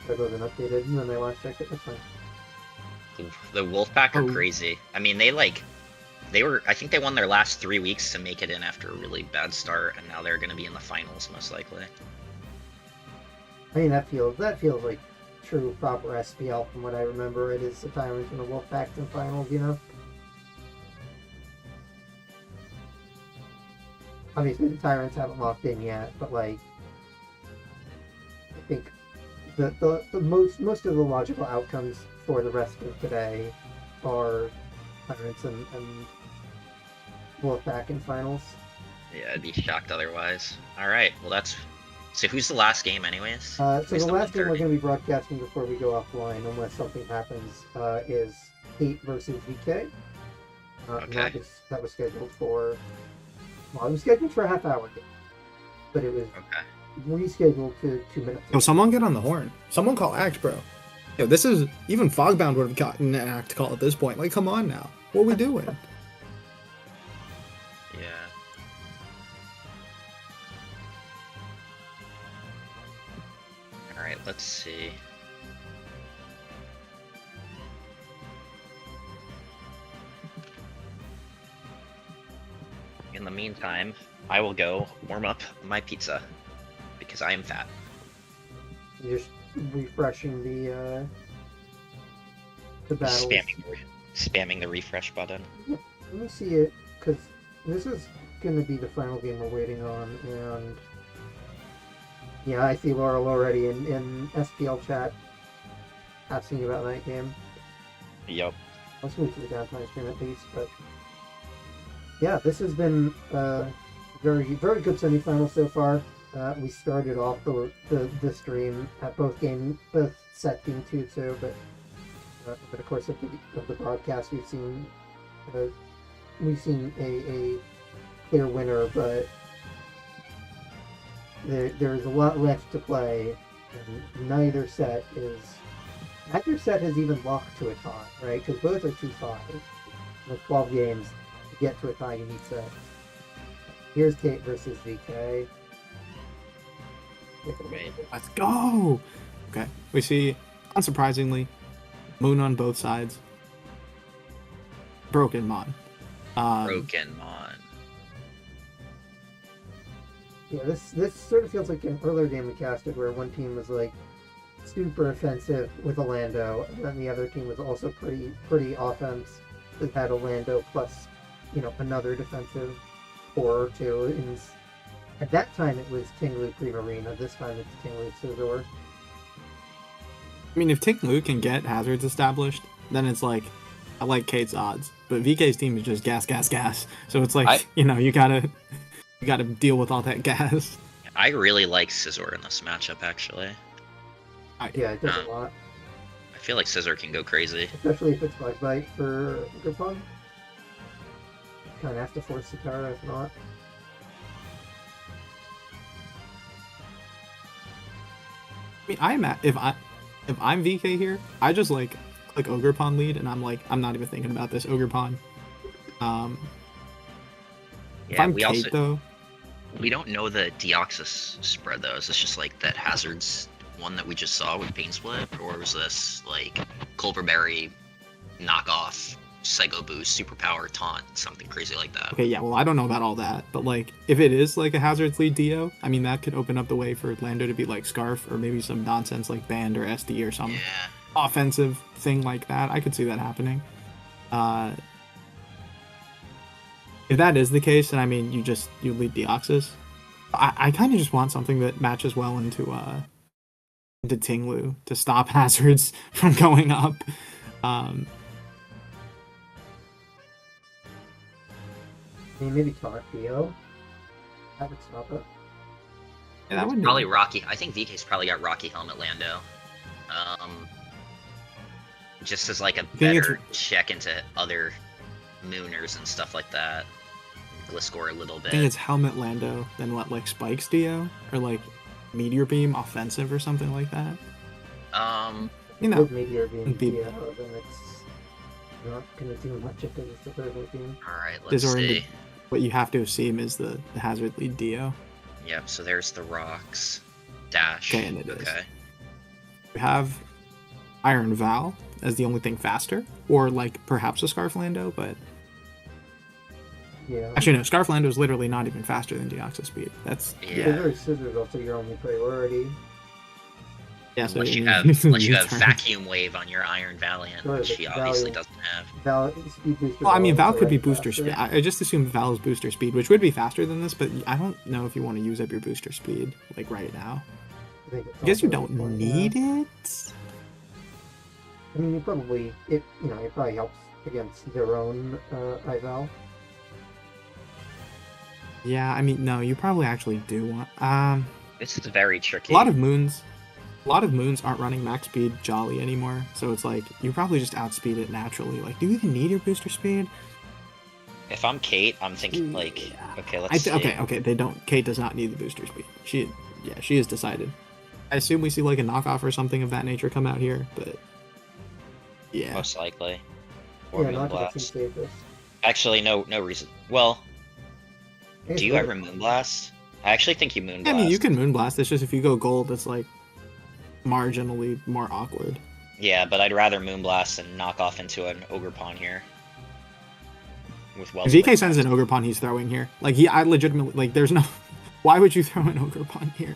That wasn't updated and then they last checked it. That's fine. The Wolfpack are Oh. crazy. I mean, I think they won their last 3 weeks to make it in after a really bad start, and now they're gonna be in the finals, most likely. I mean, that feels like true proper SPL from what I remember. It is the Tyrants and the Wolfpacks in finals, you know? Obviously, the Tyrants haven't locked in yet, but like, I think the most of the logical outcomes for the rest of today are Tyrants and Wolfpack in finals. Yeah, I'd be shocked otherwise. Alright, well that's... So who's the last game anyways? So Who's the last game we're 130? going to be broadcasting before we go offline, unless something happens, is Kate versus VK. And Okay. that was scheduled for. Well, it was scheduled for a half-hour game, but it was Okay. rescheduled to 2 minutes. Yo, someone get on the horn. Someone call act, bro. Yo, this is even Fogbound would have gotten an act call at this point. Like, come on now. What are we doing? Yeah. Alright, let's see. In the meantime, I will go warm up my pizza because I am fat. Just refreshing the battles. Spamming the refresh button. Let me see it, because this is going to be the final game we're waiting on, and yeah, I see Laurel already in SPL chat asking about that game. Yep. Let's move to the downtime stream at least, but yeah, this has been a very good semifinal so far. We started off the stream at both set being 2-2, but over the course of the broadcast, we've seen a clear winner, but there's a lot left to play, and neither set has even locked to a tie, right? Because both are 2-5. With 12 games, to get to a tie, you need sets. Here's Kate versus VK. Let's go! Okay, we see, unsurprisingly, Moon on both sides. Broken Mon. Broken Mon. Yeah, this sort of feels like an earlier game we casted where one team was like super offensive with a Lando, and then the other team was also pretty offense. That had a Lando plus, another defensive core or two. And at that time it was Tinglu Primarina. This time it's Tinglu Scizor. I mean, if Tinglu can get hazards established, then it's like, I like Kate's odds. But VK's team is just gas. So it's like, you gotta deal with all that gas. I really like Scizor in this matchup, actually. Yeah, it does a lot. I feel like Scizor can go crazy. Especially if it's Bug Bite for Ogerpon. Kind of have to force Sitara if not. I mean, if I'm VK here, I just like click Ogerpon lead, and I'm like, I'm not even thinking about this Ogerpon. If I'm Kate, though, we don't know the Deoxys spread though. Is this just like that hazards one that we just saw with Pain Split, or was this like Culverberry knockoff Psycho Boost, Superpower, Taunt, something crazy like that? Okay, yeah, well, I don't know about all that, but like, if it is like a hazards lead Dio, I mean, that could open up the way for Lando to be like Scarf, or maybe some nonsense like Band or SD or some offensive thing like that. I could see that happening. If that is the case, then I mean, you lead Deoxys. I kind of just want something that matches well into Tinglu to stop hazards from going up. Maybe Taunt Dio. That would stop it. Yeah, that would probably Rocky. I think VK's probably got Rocky Helmet Lando. Just as like a better check into other Mooners and stuff like that. Gliscor a little bit. I think it's Helmet Lando, then what, like Spikes Dio? Or like Meteor Beam Offensive or something like that? With Meteor Beam Dio, then it's not going to do much if it's a Turbo Beam. Alright, let's see. What you have to assume is the hazard lead Dio. Yep, so there's the rocks. Dash. Okay, and it is. We have Iron Val as the only thing faster, or like perhaps a Scarf Lando, but yeah. Actually, no. Scarf Lando is literally not even faster than Deoxys speed. That's Scissor is also your only priority. Yeah, so unless you have Vacuum Wave on your Iron Valiant, which he obviously doesn't have. Well, I mean, Val could be booster speed. I just assume Val is booster speed, which would be faster than this, but I don't know if you want to use up your booster speed like right now. I guess you don't need it. I mean, it probably helps against their own Ival. Yeah, I mean, no, you probably actually do want. This is very tricky. A lot of moons aren't running max speed Jolly anymore, so it's like you probably just outspeed it naturally. Like, do you even need your booster speed? If I'm Kate, I'm thinking like, okay, let's see. Okay, they don't. Kate does not need the booster speed. She has decided. I assume we see like a knockoff or something of that nature come out here, but yeah, most likely. Or Moonblast. Actually, no reason. Well, do you ever Moonblast? I actually think you Moonblast. I mean, you can Moonblast. It's just if you go gold, it's like marginally more awkward. Yeah, but I'd rather Moonblast and knock off into an Ogerpon here. With if VK sends an Ogerpon, he's throwing here. Like I legitimately like. There's no. Why would you throw an Ogerpon here?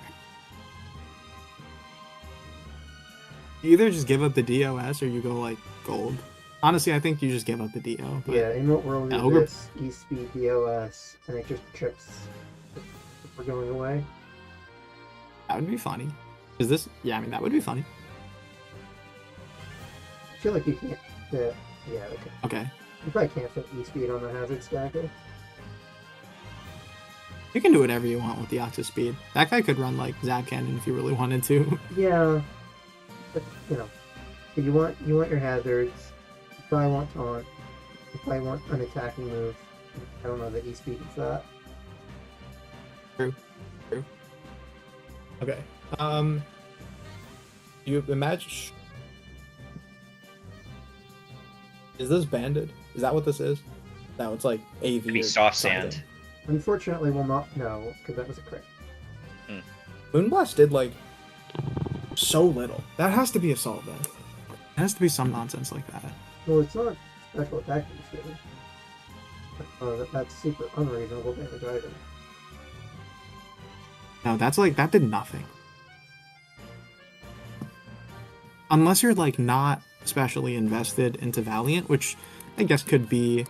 You either just give up the DOS or you go like gold. Honestly, I think you just give up the DO. But yeah, in what world is this E-Speed DOS and it just trips if we're going away? That would be funny. Is this? Yeah, I mean that would be funny. I feel like you can't fit. Yeah, okay. You probably can't fit E-Speed on the hazard stacker. You can do whatever you want with the Oxus speed. That guy could run like Zap Cannon if you really wanted to. Yeah. But, you want your hazards. You probably want taunt. You probably want an attacking move. I don't know that E-Speed is that. True. Okay. You imagine. Is this banded? Is that what this is? No, it's like AV. Could be soft sand. Unfortunately, we'll not know because that was a crit. Moonblast did like so little. That has to be Assault Vest. has to be some nonsense like that. Well, it's not special attack skill. That's super unreasonable damage either. No, that's like, that did nothing. Unless you're like not especially invested into Valiant, which I guess could be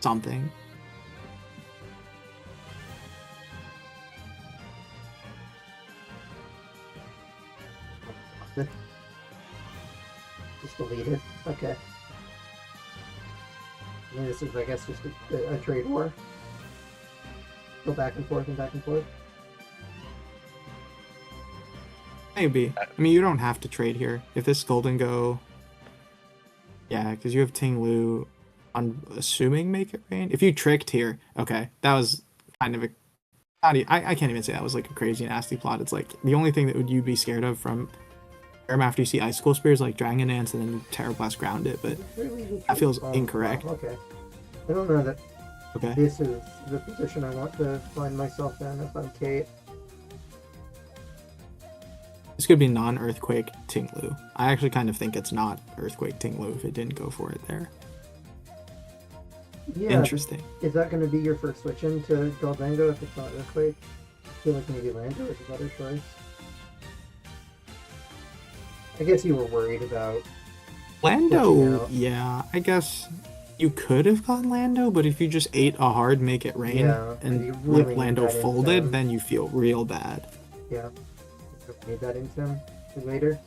something. Just delete it. Okay. And this is, I guess, just a trade war. Go back and forth and back and forth. Maybe. I mean, you don't have to trade here. If this Golden Go... Yeah, because you have Ting Lu, I'm assuming make it rain. If you tricked here, okay, that was kind of a... I can't even say that was like a crazy nasty plot. It's like, the only thing that you'd be scared of from after you see Icicle Spear is like Dragon Dance and then you Terra Blast ground it, but that feels incorrect. Okay. I don't know that Okay. this is the position I want to find myself in if I'm Kate. This could be non-Earthquake Ting Lu. I actually kind of think it's not Earthquake Ting Lu if it didn't go for it there. Yeah. Interesting. Is that going to be your first switch into Goldango if it's not Earthquake? I feel like maybe Lando is a better choice. I guess you were worried about Lando, yeah, I guess you could have gone Lando, but if you just ate a hard Make It Rain Yeah, and you really left Lando need that folded, income. then you feel real bad. Yeah. Need that into him for later.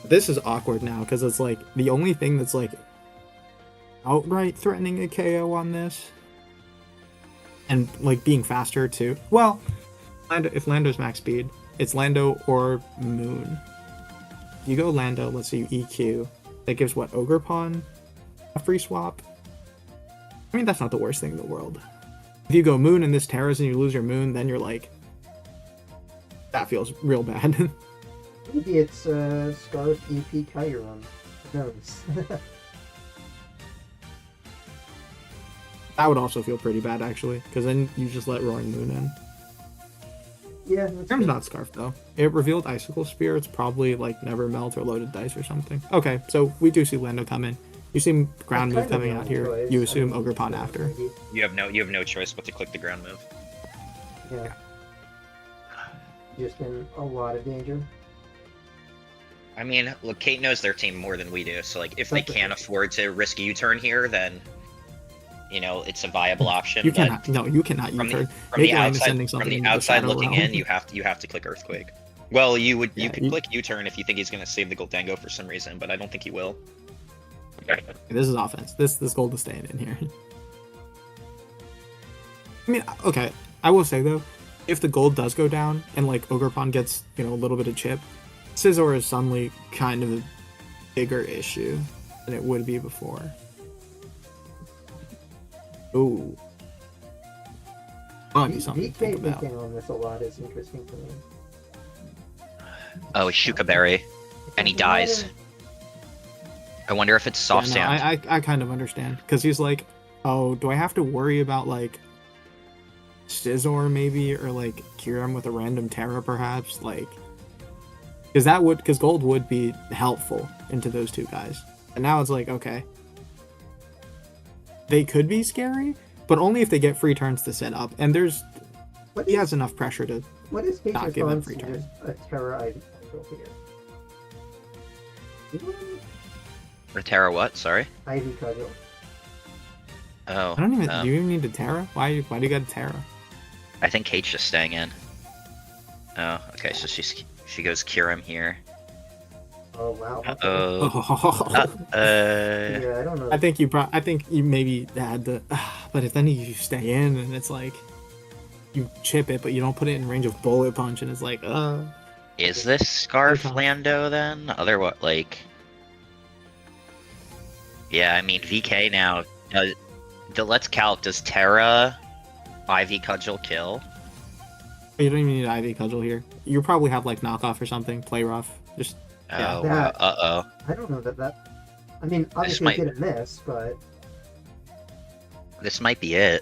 This is awkward now because it's like the only thing that's like outright threatening a KO on this, and like being faster too. Well, if Lando's max speed, it's Lando or Moon. If you go Lando, let's say you EQ, that gives what, Ogre Pawn a free swap? I mean, that's not the worst thing in the world. If you go Moon and this Terras and you lose your Moon, then you're like, that feels real bad. Maybe it's Scarf EP Chiron. Who knows? That would also feel pretty bad, actually, because then you just let Roaring Moon in. Yeah, that's Grim's good. not Scarf, though. It revealed Icicle Spear. It's probably, like, Never Melt or Loaded Dice or something. Okay, so we do see Lando come in. You see Ground That's Move kind of coming the out only here. choice. You I assume mean, Ogre Pawn after. maybe. You have no choice but to click the ground move. Yeah. Just in a lot of danger. I mean, look, Kate knows their team more than we do, so like if they That's can't okay. afford to risk a U-turn here, then you know it's a viable option. You but cannot. No, you cannot from U-turn. from Make the It Rain is outside, sending from something the into outside Shadow looking Realm. in, you have to click Earthquake. Well, you Yeah, could click U-turn if you think he's gonna save the Goldango for some reason, but I don't think he will. This is offense. This gold is staying in here. I mean, okay. I will say though, if the gold does go down and like Ogre Pawn gets, you know, a little bit of chip, Scizor is suddenly kind of a bigger issue than it would be before. Ooh. Might be something to think VK about. thinking on this a lot is interesting to me. Oh, Shuka Berry, and he dies. I wonder if it's soft Yeah, no, sand. I kind of understand because he's like, oh, do I have to worry about like Scizor maybe or like cure him with a random Terra perhaps, like because gold would be helpful into those two guys, and now it's like okay, they could be scary, but only if they get free turns to set up, and What he is, has enough pressure to. what is Kate's not give them response free to turn. just a Terra Ivy control here? Rotera what? Sorry. Ivy Cudgel. Oh. I don't even. um, Do you even need a Terra? Why do you got a Terra? I think Kate's just staying in. Oh, okay. So she goes cure him here. Oh wow. Oh. Yeah, I don't know. I think you maybe had the, but if then you stay in and it's like you chip it, but you don't put it in range of bullet punch, and it's like, Is this Scarf Okay. Lando then? Like. Yeah, I mean VK now. Let's calc. Does Terra Ivy Cudgel kill? you don't even need Ivy Cudgel here. You probably have like knockoff or something. Play rough. Just Yeah, Oh, that- uh-oh. I don't know that. I mean, obviously might- hit and miss, but This might be it.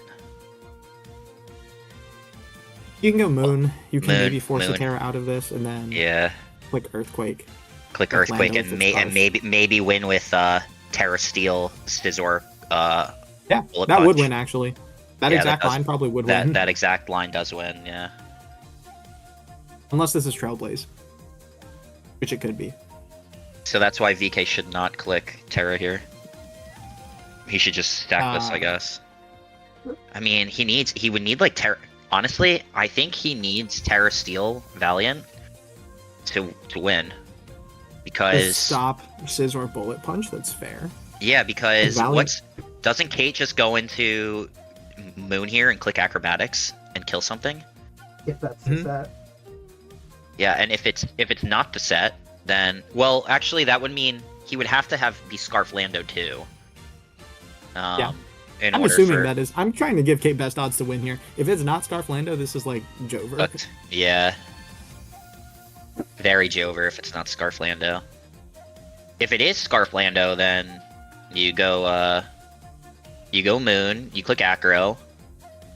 You can go Moon. You can Moon, maybe force a Moon. Terra out of this, and then Yeah. click Earthquake. Click Like Earthquake Lando and, with its scarf. maybe win with Terra Steel, Scizor, Yeah, Bullet that would Punch. win actually. That Yeah, exact that does- line probably would That win. that exact line does win, yeah. Unless this is Trailblaze. Which it could be. So that's why VK should not click Terra here. He should just stack this, I guess. I mean, he would need like Terra. Honestly, I think he needs Terra Steel Valiant to win. Because Just stop Scizor Bullet Punch, that's fair. yeah, because Valiant- doesn't Kate just go into Moon here and click Acrobatics and kill something? If that's the set. Yeah, and if it's not the set, then well, actually that would mean he would have to be Scarf Lando too. Yeah. In I'm order assuming for, that is. I'm trying to give Kate best odds to win here. If it's not Scarf Lando, this is like Jover. But, yeah. Very Jover if it's not Scarf Lando. If it is Scarf Lando, then you go Moon, you click Acro.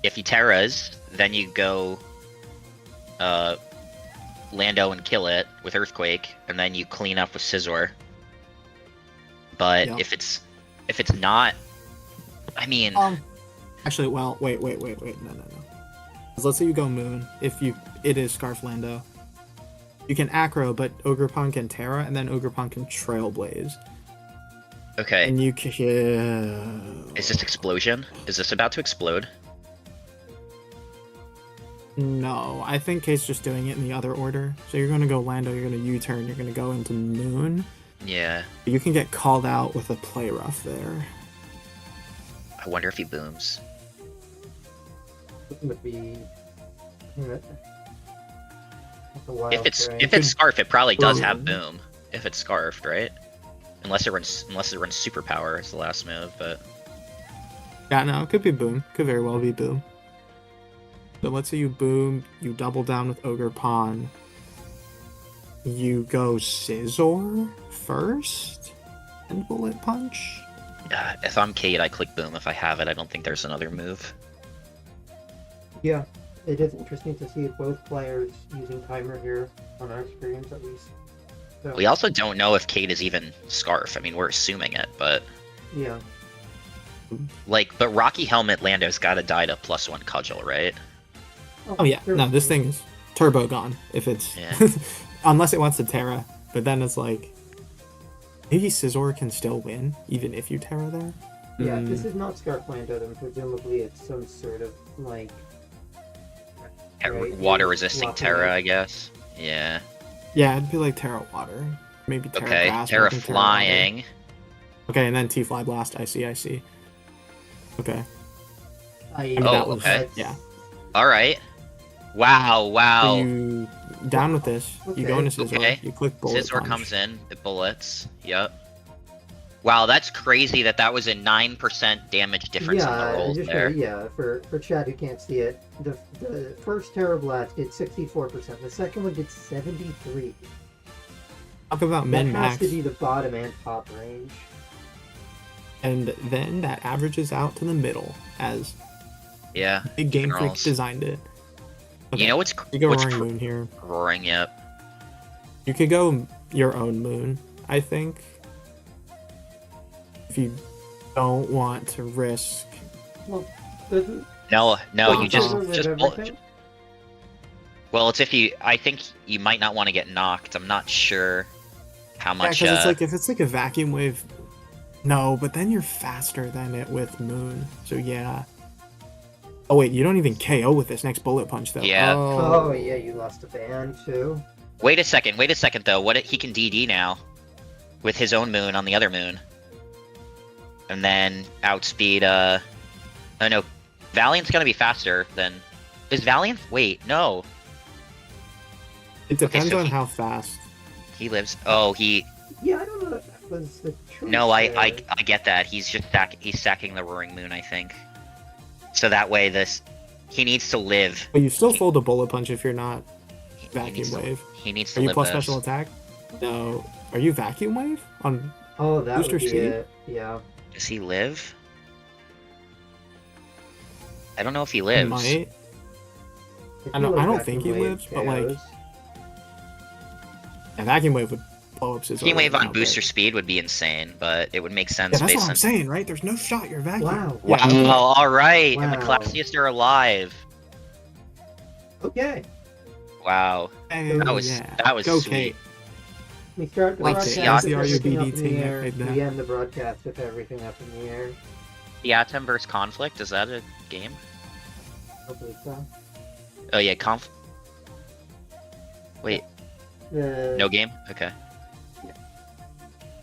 If he Terras, then you go Lando and kill it with Earthquake, and then you clean up with Scizor. But Yeah. if it's not, I mean, Actually, well, wait, no. 'Cause let's say you go Moon. It is Scarf Lando. You can Acro, but Ogerpon can Terra, and then Ogerpon can Trailblaze. okay. And you can. Is this explosion? Is this about to explode? No, I think Kate's just doing it in the other order. So you're gonna go Lando, you're gonna U-turn, you're gonna go into Moon. Yeah. You can get called out with a play rough there. I wonder if he booms. Would be. If it's Could- Scarf, it probably does Boom. have boom. If it's Scarfed, right? Unless it runs Superpower as the last move, but Yeah, no, it could be Boom. Could very well be Boom. So let's say you Boom, you double down with Ogerpon. You go Scizor first and Bullet Punch. if I'm Kate, I click boom if I have it. I don't think there's another move. Yeah, it is interesting to see both players using timer here on our screens at least. So, We also don't know if Kate is even Scarf. I mean, we're assuming it, but yeah. but Rocky Helmet Lando's got to die to +1 Cudgel, right? Oh yeah, sure. no, this thing is turbo gone if it's Yeah. unless it wants to Terra. But then it's like maybe Scizor can still win even if you Terra there. Yeah, if this is not Scarf Lando, then presumably it's some sort of like. Right, Water you're resisting locking Terra, it. I guess. Yeah. Yeah, it'd be like Terra Water, maybe Terra Okay. Grass. Terra making Water. Flying. Okay, and then T-Fly Blast. I see. Okay. I, Oh, that was, okay. Yeah. All right. Wow. So you down with this. You go Okay. into Scizor. Okay. You click Bullet Scizor Punch. comes in. It bullets. Yep. Wow, that's crazy that was a 9% damage difference on the rolls there. For Chad who can't see it, the first Terra Blast did 64%. The second one did 73%. Talk about That min has max, to be the bottom and top range. and then that averages out to the middle as Yeah. Big Game Freak Generals. designed it. You know what's You go what's Roaring Moon here. roaring? Yep. You could go your own Moon, I think. If you don't want to risk. Well, doesn't No, Well, you just Scizor live just everything? well, it's if you. I think you might not want to get knocked. I'm not sure how Yeah, much. because it's like if it's like a vacuum wave. No, but then you're faster than it with Moon. So yeah. Oh wait, you don't even KO with this next Bullet Punch though. Yeah. Oh yeah, you lost a band too. Wait a second though. He can DD now with his own moon on the other moon, and then outspeed. Oh no, Valiant's gonna be faster than. Is Valiant? Wait, no. It depends so on he- how fast. He lives. Oh, he. Yeah, I don't know if that was the choice. No, I there. get that. He's just he's stacking the Roaring Moon, I think. So that way, he needs to live. But you still fold a Bullet Punch if you're not He Vacuum needs to- Wave. He needs to Are you live plus this. special attack? No. Are you Vacuum Wave on? Oh, that Booster would be Seed? it. Yeah. Does he live? I don't know if he lives. Might. If I he don't- like I don't Vacuum think he Wave lives, but, like, KOs. And Vacuum Wave would blow up Scissor Vacuum Wave right on now, booster but- speed would be insane, but it would make sense Yeah, that's based what I'm on. saying, right? There's no shot you're Vacuum. Wow. Yeah, Wow! okay. All right, and the Wow. classiest are alive. Okay. Wow, Hey, that was yeah. that was Go, sweet. Kate. We start the Wait, broadcast Siakam- with everything up in CRUBD the air. right We there. end the broadcast with everything up in the air. Siakam versus Conflict, is that a game? Hopefully so. Oh yeah, Wait, The... no game? Okay. Yeah.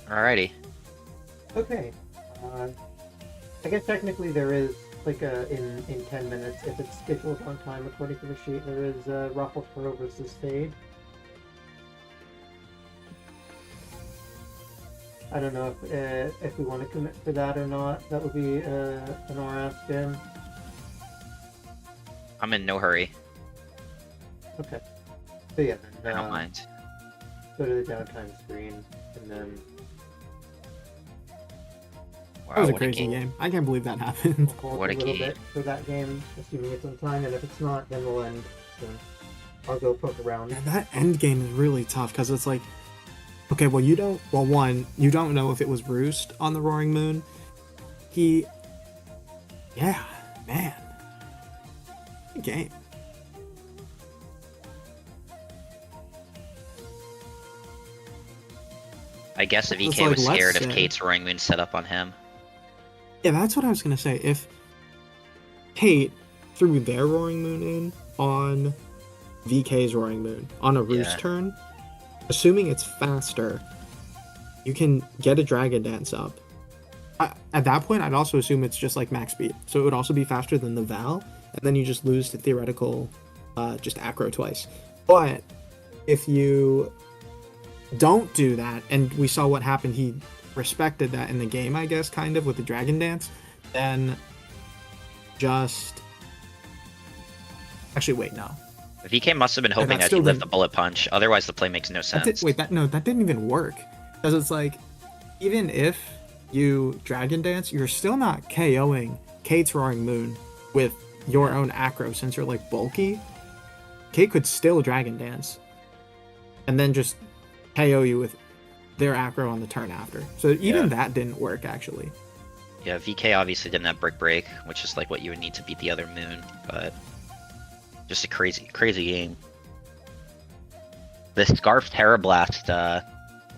Alrighty. Okay. I guess technically there is, like, in 10 minutes, if it's scheduled on time according to the sheet, there is Raffles Pro versus Fade. I don't know if we want to commit for that or not. That would be an RF spin. I'm in no hurry. Okay. So yeah, I then don't mind. go to the downtime screen, and then Wow, That was a what crazy game. game. I can't believe that happened. we'll hold What a a little game. bit for that game, assuming it's on time, and if it's not, then we'll end. So I'll go poke around. Yeah, that end game is really tough because it's like, okay, well, you don't, well, one, you don't know if it was Roost on the Roaring Moon. Yeah, man. Good game. I guess if It's EK like, was let's scared if say- Kate's Roaring Moon set up on him. Yeah, that's what I was gonna say. If Kate threw their Roaring Moon in on VK's Roaring Moon on a Roost Yeah. turn, assuming it's faster, you can get a Dragon Dance up. At that point, I'd also assume it's just like max speed, so it would also be faster than the Val, and then you just lose to theoretical, just acro twice. But if you don't do that, and we saw what happened, he respected that in the game, I guess, kind of with the Dragon Dance, then just actually wait, no. VK must have been hoping that that still he'd lift didn't- the bullet punch, otherwise the play makes no That sense. that didn't even work. Because it's like, even if you Dragon Dance, you're still not KOing Kate's Roaring Moon with your own acro, since you're like bulky. Kate could still Dragon Dance and then just KO you with their acro on the turn after. So even that didn't work, actually. Yeah, VK obviously didn't have Brick Break, which is like what you would need to beat the other Moon, but just a crazy game. The Scarf Terra Blast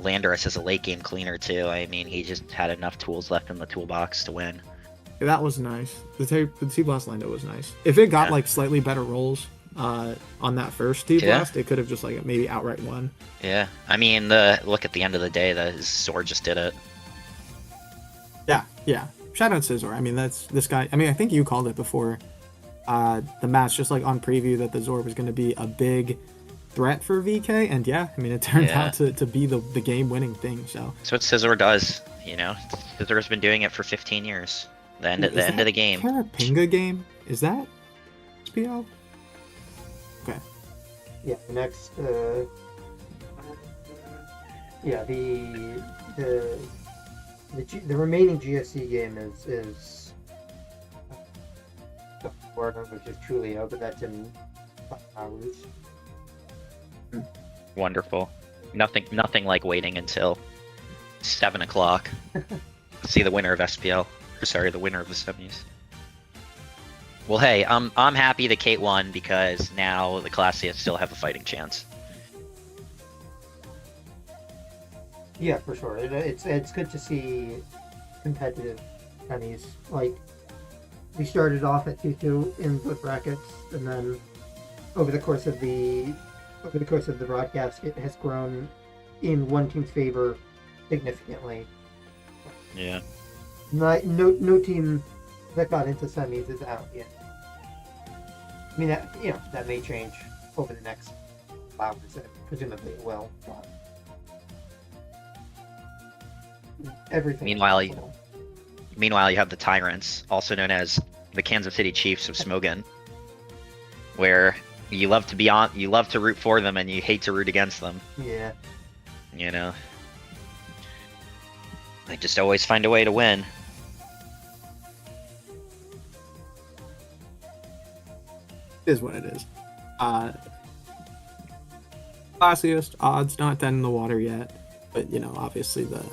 Landorus is a late game cleaner too. I mean, he just had enough tools left in the toolbox to win. That was nice. The T-Blast Lando was nice. If it got Yeah. like slightly better rolls on that first T-Blast, it could have just like maybe outright won. Yeah, I mean, look at the end of the day, the Zord just did it. Yeah. Shout out Scizor. I mean, that's this guy. I mean, I think you called it before the match, just like on preview, that the Zord was going to be a big threat for VK, and yeah, I mean, it turned Yeah. out to be the game-winning thing. So That's what Scizor does, you know? Scizor's been doing it for 15 years. The end of the game. Terrapinga game, is that SPL? Okay. Yeah, the next. Yeah, the remaining GSC game is Florida, which is truly out, but that's in 5 hours. Wonderful. Nothing like waiting until 7 o'clock to see the winner of SPL. Or sorry, the winner of the semis. Well, hey, I'm happy that Kate won because now the Classias still have a fighting chance. Yeah, for sure. It's good to see competitive semis. Like, we started off at 2-2 in both brackets, and then over the course of the broadcast, it has grown in one team's favor significantly. Yeah. No team that got into semis is out yet. I mean, that may change over the next hours. Presumably it will. But everything. Meanwhile, you have the Tyrants, also known as the Kansas City Chiefs of Smogon, where you love to root for them and you hate to root against them. Yeah. You know, they just always find a way to win. It is what it is. Classiest odds, not dead in the water yet, but obviously the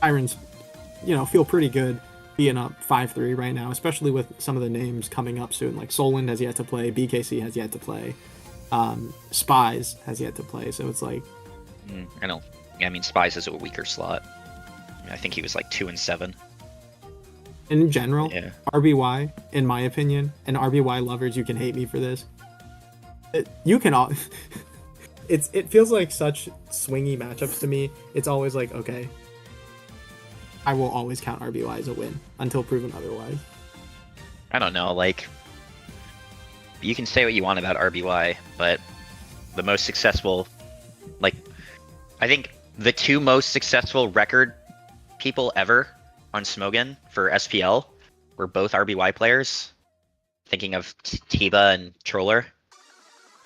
Irons, feel pretty good being up 5-3 right now, especially with some of the names coming up soon. Like Solent has yet to play, BKC has yet to play, Spies has yet to play. So it's like, I know. Yeah, I mean, Spies is a weaker slot. I think he was like 2-7. In general, Yeah. RBY, in my opinion, and RBY lovers, you can hate me for this. You can all. It feels like such swingy matchups to me. It's always like, okay, I will always count RBY as a win until proven otherwise. I don't know, like, you can say what you want about RBY, but the most successful, like, I think the two most successful record people ever on Smogon for SPL were both RBY players. Thinking of Tiba and Troller,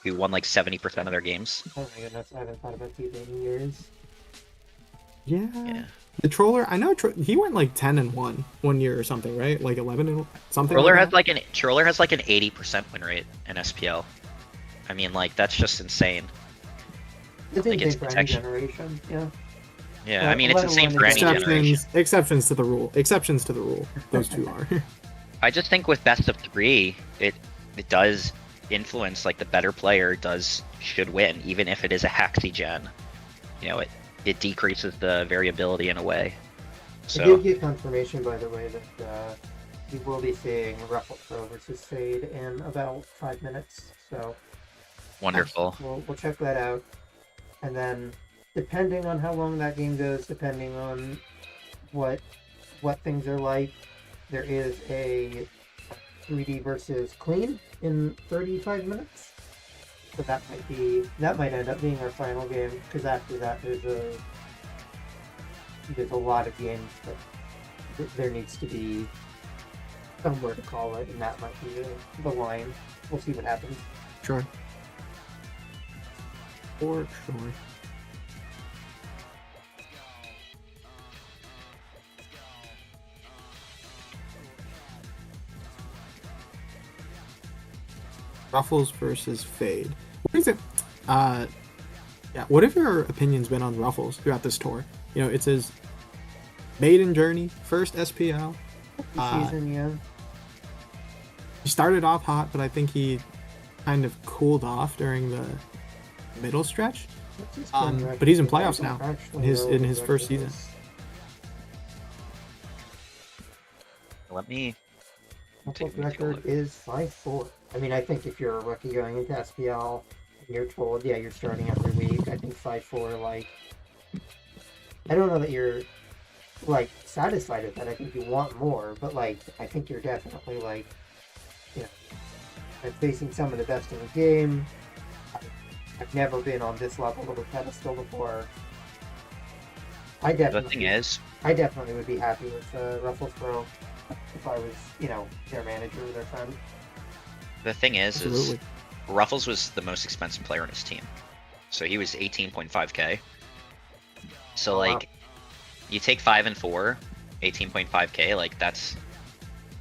who won like 70% of their games. Oh my goodness, I haven't thought about Tiba in years. Yeah. The Troller, I know he went like 10-1 one year or something, right? Like 11 and something. Troller like has that? like an 80% win rate in SPL. I mean, like, that's just insane. It's think insane it's for any protection. generation, yeah. Yeah, I mean, it's let insane alone for any generation. Exceptions to the rule. Exceptions to the rule. Those two are. I just think with best of 3, it does influence, like, the better player should win, even if it is a haxy gen. You know, it decreases the variability in a way. I So did get confirmation, by the way, that we will be seeing Ruffle Pro versus Fade in about 5 minutes. So wonderful. we'll check that out, and then depending on how long that game goes, depending on what things are like, there is a 3D versus clean in 35 minutes. So that might end up being our final game, because after that there's a lot of games that there needs to be somewhere to call it, and that might be the line. We'll see what happens. Sure. For sure. Ruffles versus Fade. What is it? What have your opinions been on Ruffles throughout this tour? It says maiden journey, first SPL. Season, yeah. He started off hot, but I think he kind of cooled off during the middle stretch. But he's in playoffs now in his first season. Let me. Ruffles' record is 5-4. I mean, I think if you're a rookie going into SPL, and you're told, yeah, you're starting every week, I think 5-4, like, I don't know that you're, like, satisfied with that. I think you want more, but, like, I think you're definitely, like, I'm facing some of the best in the game. I've never been on this level of a pedestal before. I definitely would be happy with Ruffles Pro if I was, their manager or their friend. The thing is Absolutely. Ruffles was the most expensive player on his team, so he was 18.5k. So like, you take 5 and 4, 18.5k, like that's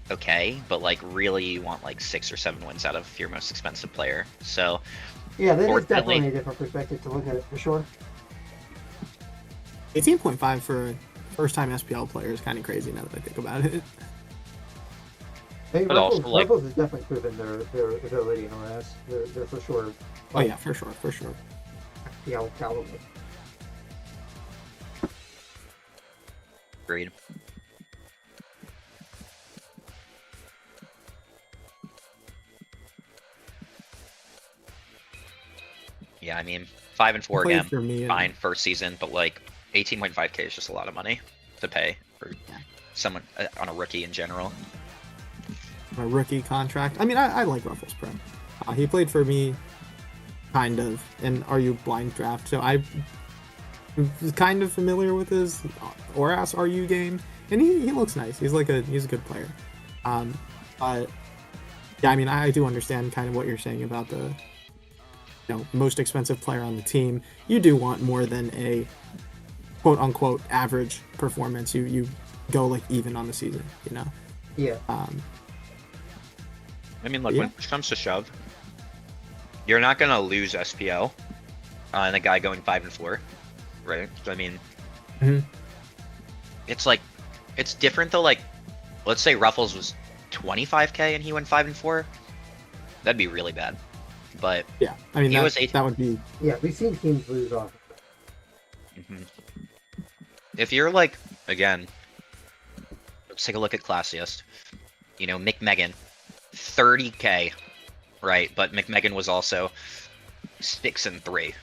okay, but like really you want like 6 or 7 wins out of your most expensive player. So yeah, that is definitely a different perspective to look at it for sure. 18.5 for a first-time SPL player is kind of crazy now that I think about it. I think But also, like- Ruffles has definitely proven their ability in RS. They're for sure. Oh yeah, for sure. FPL caliber. agreed. Yeah, I mean 5 and 4 Played again, for me fine first season, but like 18.5k is just a lot of money to pay for someone on a rookie in general. A rookie contract. I mean, I like Ruffles Pro. He played for me, kind of, in RU blind draft, so I was kind of familiar with his Oras RU game, and he looks nice. He's a good player. But yeah, I mean, I do understand kind of what you're saying about the most expensive player on the team. You do want more than a quote unquote average performance. You go like even on the season, Yeah. I mean, look, Yeah. when push comes to shove, you're not gonna lose SPL and a guy going 5-4, right? So, I mean, Mhm. it's like it's different though. Like, let's say Ruffles was 25K and he went 5-4, that'd be really bad. But Yeah, I mean He was eight- that would be Yeah, we've seen teams lose off. if you're like, again, let's take a look at Classiest. You know, McMegan, 30K, right? But McMegan was also 6-3,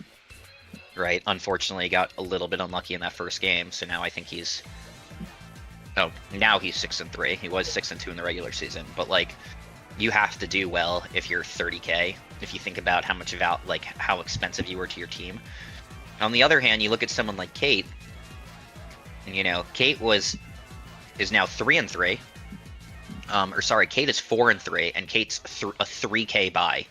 right? Unfortunately, got a little bit unlucky in that first game, so now I think he's. Oh, now he's 6-3. He was 6-2 in the regular season, but like, you have to do well if you're 30K. If you think about how much how expensive you were to your team. On the other hand, you look at someone like Kate. And, you know, Kate is now 3-3. Kate is 4-3, and Kate's a 3K buy.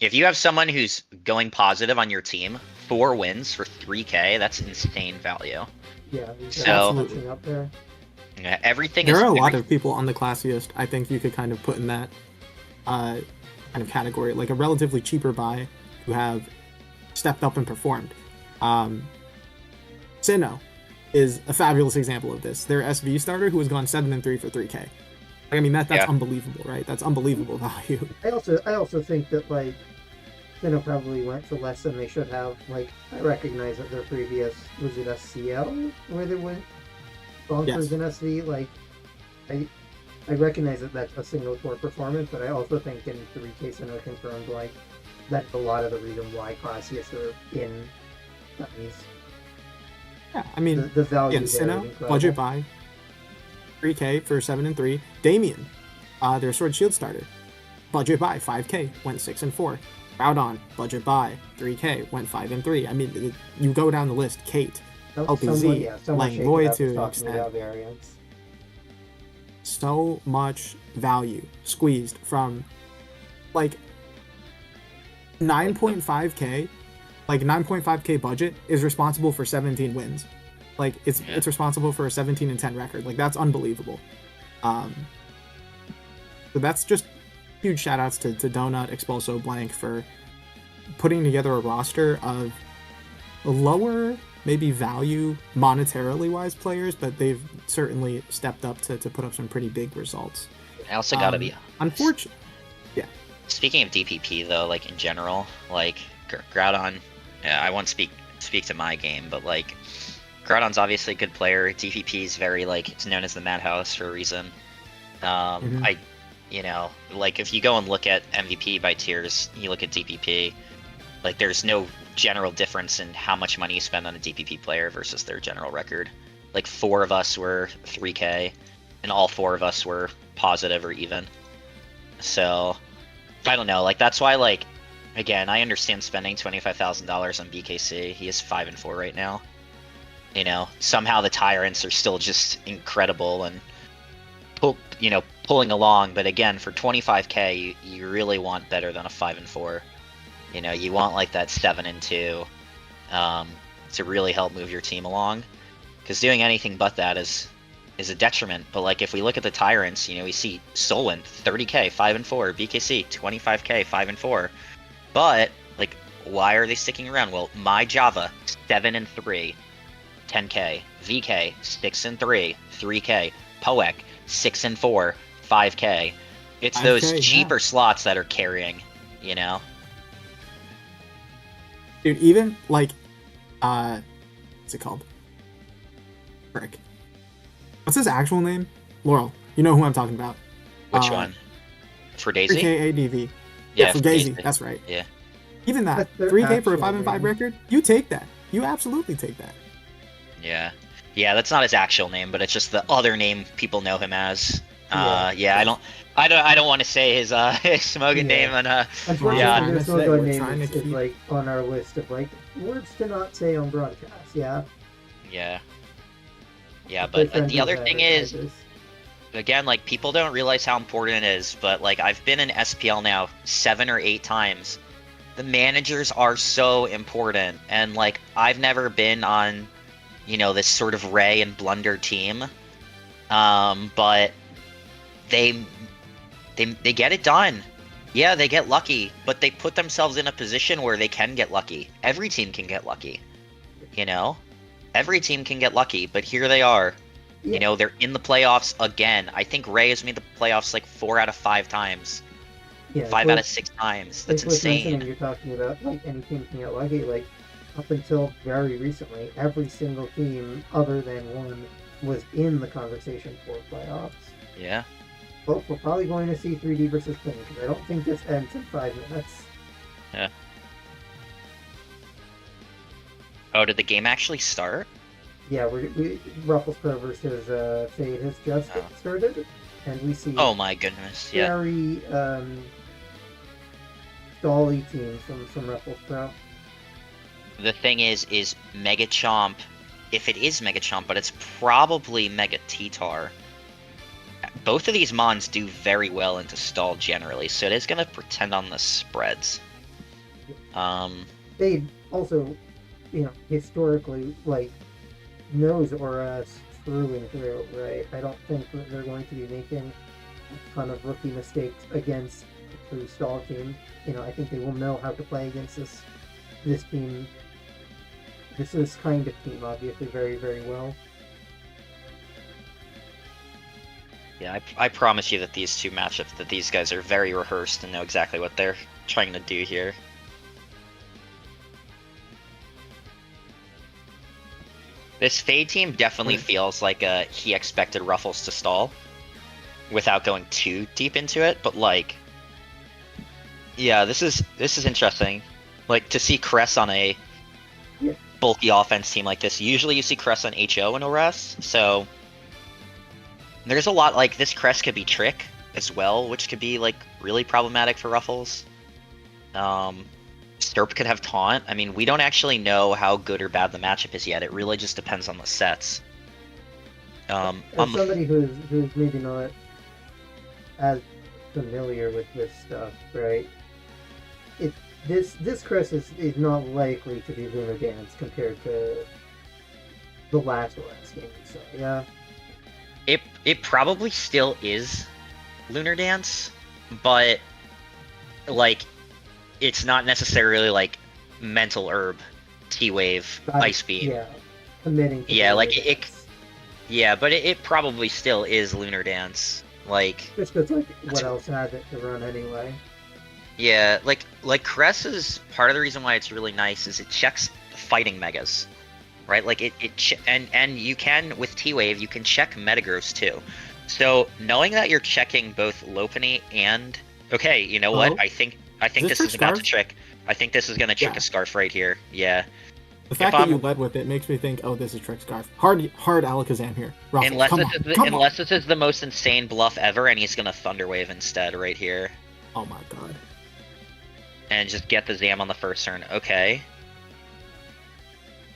If you have someone who's going positive on your team, 4 wins for 3K, that's insane value. Yeah, he's So- punching up there. Yeah, everything there is. are a lot of people on the Classiest. I think you could kind of put in that kind of category, like a relatively cheaper buy who have stepped up and performed. Sinnoh is a fabulous example of this. Their SV starter who has gone 7-3 for 3K. Like, I mean that's Yeah. unbelievable, right? That's unbelievable value. I also think that like Sinnoh probably went for less than they should have. Like I recognize that their previous was it SCL where they went bonkers in SV. Like I recognize that that's a single core performance, but I also think in 3K Sinnoh confirmed like that's a lot of the reason why Classiest are in semis. Yeah, I mean The value again, there is Sinnoh, incredible. budget buy, 3K for 7-3. Damien, their Sword Shield starter, budget buy, 5K, went 6-4. Groudon, budget buy, 3K, went 5-3. I mean, you go down the list. Kate, LPZ, Langvoid to an extent. Variants. So much value squeezed from like 9.5K. Like 9.5K budget is responsible for 17 wins. Like it's responsible for a 17-10 record. Like that's unbelievable. So that's just huge shout outs to Donut, Expulso, Blank for putting together a roster of lower maybe value monetarily wise players, but they've certainly stepped up to put up some pretty big results. I also gotta be. Unfortunate. Speaking of DPP though, like in general, like Groudon, I won't speak to my game, but like Groudon's obviously a good player. DPP is very like it's known as the Madhouse for a reason. I, you know, like if you go and look at MVP by tiers, you look at DPP, like there's no general difference in how much money you spend on a DPP player versus their general record. Like 4 of us were 3K, and all 4 of us were positive or even. So I don't know. Like that's why like. Again, I understand spending $25,000 on BKC. He is 5-4 right now. You know, somehow the Tyrants are still just incredible and pulling along. But again, for 25K, you really want better than a 5-4. You know, you want like that 7-2 to really help move your team along. Because doing anything but that is a detriment. But like if we look at the Tyrants, you know, we see Solon 30K 5-4, BKC 25K 5-4. But, like, why are they sticking around? Well, My Java, 7-3, 10K. VK, 6-3, 3K. Poek, 6-4, 5K. It's 5K, those yeah. cheaper slots that are carrying, you know? Dude, even like what's it called? Frick. What's his actual name? Laurel. You know who I'm talking about. Which one? For Daisy? 3K ADV. Yeah, for Daisy. That's right. Yeah. Even that. That's their 3K for a actual 5-5 name. record? You take that. You absolutely take that. Yeah. Yeah, that's not his actual name, but it's just the other name people know him as. I don't want to say his Smogon name on Unfortunately, Yeah. there's no We're good trying name to is keep- like on our list of like words to not say on broadcast. Yeah. Yeah. Yeah, They're but friends the other with thing is, advertisers. again, like people don't realize how important it is, but like I've been in SPL now 7 or 8 times. The managers are so important, and like I've never been on, you know, this sort of Ray and Blunder team, but they get it done. Yeah, they get lucky, but they put themselves in a position where they can get lucky. Every team can get lucky, you know? Every team can get lucky, but here they are. Yeah. You know, they're in the playoffs again. I think Ray has made the playoffs like 4 out of 5 times. Yeah, 5 out of 6 times. That's it's worth mentioning insane. you're talking about like any team can get lucky. Like up until very recently, every single team other than one was in the conversation for playoffs. Yeah. But we're probably going to see 3D versus Pink. I don't think this ends in 5 minutes. Yeah. Oh, did the game actually start? Yeah, Ruffles Pro versus Fade has just started, and we see Oh my goodness, yeah. very stally teams from Ruffles Pro. The thing is Mega Chomp, if it is Mega Chomp, but it's probably Mega T-Tar. Both of these mons do very well into stall generally, so it is going to pretend on the spreads. Fade also, historically, like, knows Auras through and through, right? I don't think that they're going to be making a ton of rookie mistakes against a true stall team. I think they will know how to play against this team. This kind of team, obviously, very, very well. Yeah, I promise you that these two matchups, that these guys are very rehearsed and know exactly what they're trying to do here. This Fade team definitely feels like he expected Ruffles to stall without going too deep into it, but like, yeah, this is interesting. Like, to see Cress on a bulky offense team like this. Usually you see Cress on HO in ORAS, so there's a lot, like, this Cress could be Trick as well, which could be, like, really problematic for Ruffles. Stirp could have Taunt. I mean, we don't actually know how good or bad the matchup is yet. It really just depends on the sets. As somebody who's maybe not as familiar with this stuff, right? This Cress is not likely to be Lunar Dance compared to the last OS game we saw, yeah? It probably still is Lunar Dance, but, like, it's not necessarily, like, Mental Herb, T-Wave, Ice Beam. Yeah, committing to like, yeah, but it probably still is Lunar Dance. Like, just because, like, what else had it to run anyway? Yeah, like Cress is part of the reason why it's really nice is it checks fighting megas, right? Like and you can, with T-Wave, you can check Metagross too. So knowing that you're checking both Lopunny and, okay, you know what? I think this is about to trick. I think this is gonna trick a Scarf right here. Yeah. The fact that you led with it makes me think, oh, this is Trick Scarf. Hard Alakazam here. Ruffles, unless this is the most insane bluff ever, and he's gonna Thunder Wave instead right here. Oh my god. And just get the Zam on the first turn. Okay.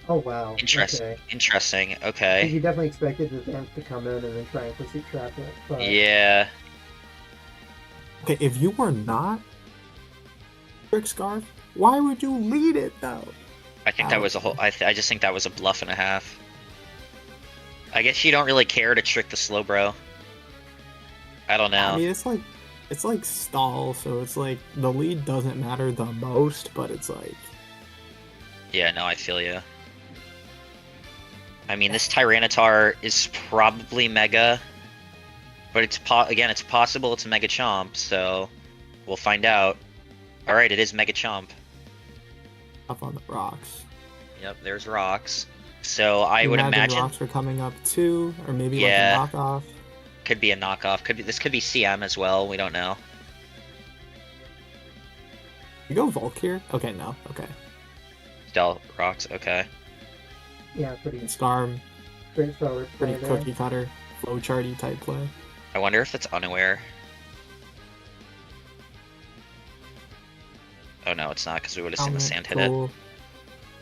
Oh wow. Interesting. Okay. Interesting. Okay. You definitely expected the Zam to come in and then try and pursuit trap it. But... Yeah. Okay, if you were not Trick Scarf, why would you lead it though? I think that was a whole. I just think that was a bluff and a half. I guess you don't really care to trick the Slowbro. I don't know. I mean, it's like stall, so it's like the lead doesn't matter the most, but it's like. Yeah, no, I feel you. I mean, this Tyranitar is probably Mega, but it's possible it's a Mega Chomp, so we'll find out. All right, it is Mega Chomp. Up on the rocks. Yep, there's rocks. So I would imagine rocks are coming up too, or maybe like a knockoff. Could be a knockoff. This could be CM as well. We don't know. You go Volk here? Okay, no. Okay. Stealth rocks. Okay. Yeah, pretty. Scarm. Straightforward. Pretty cookie cutter, flowcharty type play. I wonder if it's unaware. Oh no, it's not, because we would have seen the sand hit it.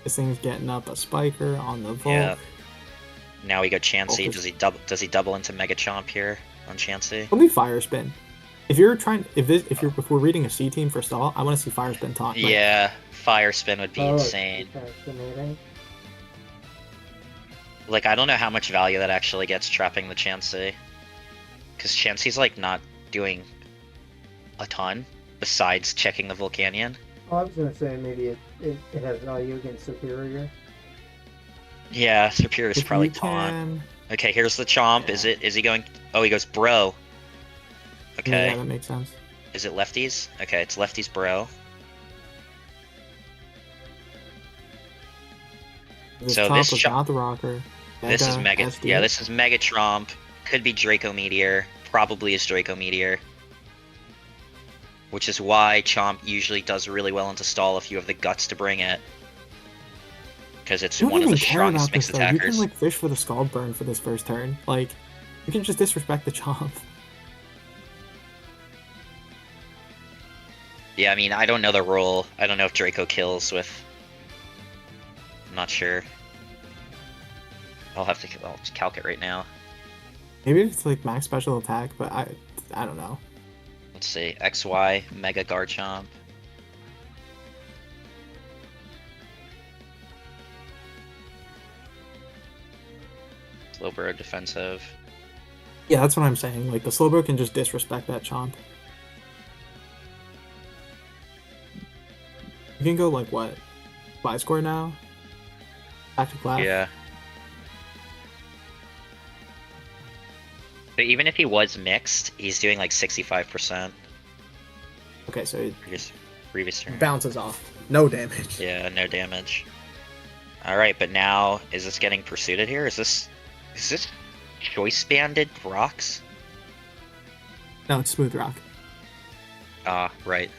This thing's getting up a spiker on the Volk. Yeah. Now we go Chansey. Does he double into Mega Chomp here on Chansey? Let me Fire Spin. If we're reading a C team for stall, I want to see Fire Spin taunt. Yeah, Fire Spin would be insane. Like, I don't know how much value that actually gets trapping the Chansey, because Chansey's like not doing a ton. besides checking the Volcanion. Oh, I was gonna say maybe it has value against Superior. Yeah, Superior's If probably you taunt. can... Okay, here's the Chomp. Yeah. Is he going? Oh, he goes bro. Okay. Yeah, that makes sense. Is it lefties? Okay, it's lefties bro. This So Chomp this was Chomp- not the rocker. This is Mega. SD. Yeah, this is Mega Tromp. Could be Draco Meteor. Probably is Draco Meteor. Which is why Chomp usually does really well into stall if you have the guts to bring it. Because it's You don't one of even the care strongest about this mixed though. You attackers. can like fish for the Scald Burn for this first turn. Like, you can just disrespect the Chomp. Yeah, I mean, I don't know the role. I don't know if Draco kills with... I'm not sure. I'll calc it right now. Maybe it's like max special attack, but I don't know. Let's see. XY, Mega Garchomp. Slowbro defensive. Yeah, that's what I'm saying. Like, the Slowbro can just disrespect that Chomp. You can go, like, what? Fly score now? Back to class? Yeah. But even if he was mixed, he's doing like 65%. Okay, so it Previous turn. bounces off. No damage. Yeah, no damage. Alright, but now, is this getting pursued here? Is this choice banded rocks? No, it's Smooth Rock. Ah, right.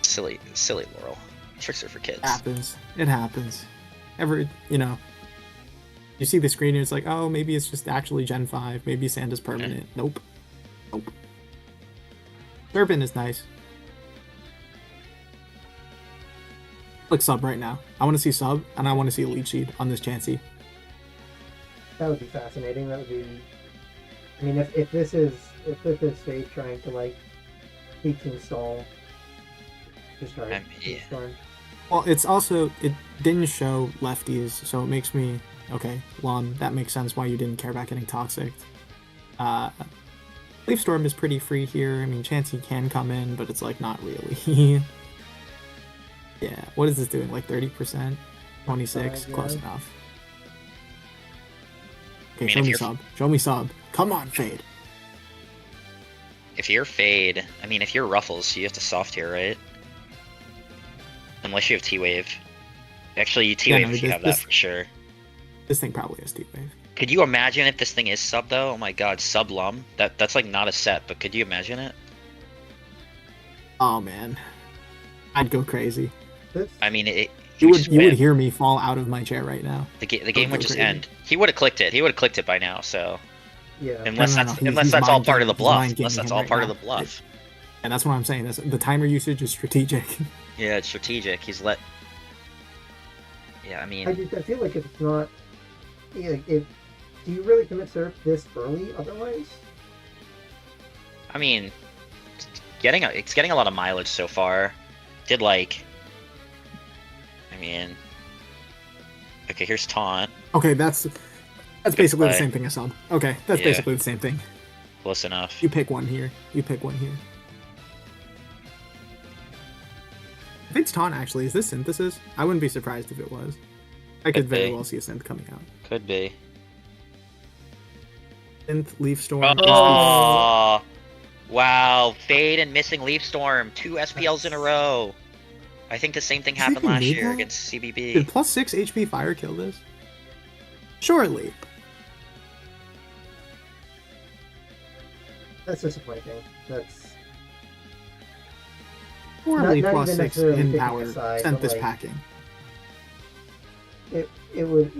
Silly Laurel. Tricks are for kids. It happens. It happens. You see the screen and it's like, oh, maybe it's just actually Gen 5. Maybe Santa's permanent. Nope. Serpent is nice. Click sub right now. I want to see sub, and I want to see Elite Seed on this Chansey. That would be fascinating. That would be. I mean, if this is Fate trying to like peak and stall, just try storm. Well, it's also, it didn't show lefties, so it makes me, okay, Lon, that makes sense why you didn't care about getting Toxic. Leaf Storm is pretty free here. I mean, Chansey can come in, but it's like not really. Yeah, what is this doing? Like 30%? 26? Yeah. Close enough. Okay, I mean, show if me you're- sub. Show me sub. Come on, Fade. If you're Fade, I mean, if you're Ruffles, you have to soft tier, right? Unless you have T-Wave. Actually, you T-Wave if you have that for sure. This thing probably has T-Wave. Could you imagine if this thing is sub though? Oh my god, sub Lum. That's like not a set, but could you imagine it? Oh, man. I'd go crazy. I mean, You would hear me fall out of my chair right now. The game would go just crazy. end. He would have clicked it. He would have clicked it by now. So Yeah. unless No, that's he's unless that's all mind part of the gaming- he's bluff. mind Unless gaming that's him all right part of now. the bluff. And that's what I'm saying. The timer usage is strategic. Yeah, it's strategic. He's let. Yeah, I mean, I feel like if it's not, do you really commit surf this early? Otherwise, it's getting a lot of mileage so far. Did like. Okay, here's taunt. Okay, that's basically the play. same thing as sub. Okay, that's Yeah. basically the same thing. Close enough. You pick one here. If it's taunt, actually, is this synthesis? I wouldn't be surprised if it was. I could Could very be. well see a synth coming out. Could be. Synth, Leaf Storm. Oh, wow! Fade and missing Leaf Storm. 2 SPLs in a row. I think the same thing You happened think he last made year that? against CBB. Did plus 6 HP Fire kill this? Surely. that's disappointing. That's Surely not plus even 6 necessarily in picking power a side, sent but, this like, packing. it would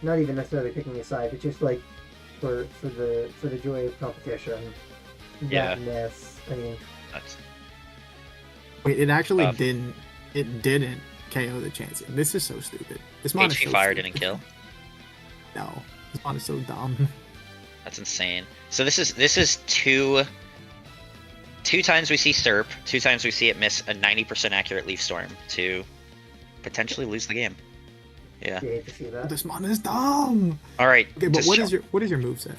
not even necessarily picking a side, but just like for the joy of competition. Yeah. That miss. I mean, That's- Wait, it actually Tough. didn't. It didn't KO the Chansey. This is so stupid. This mod is HP so Fire stupid. didn't kill. No, this mod is so dumb. That's insane. So this is two times we see Serp, 2 times we see it miss a 90% accurate Leaf Storm to potentially lose the game. Yeah. you hate to see that. This mod is dumb. All right. Okay, but just what Chomp. is your moveset?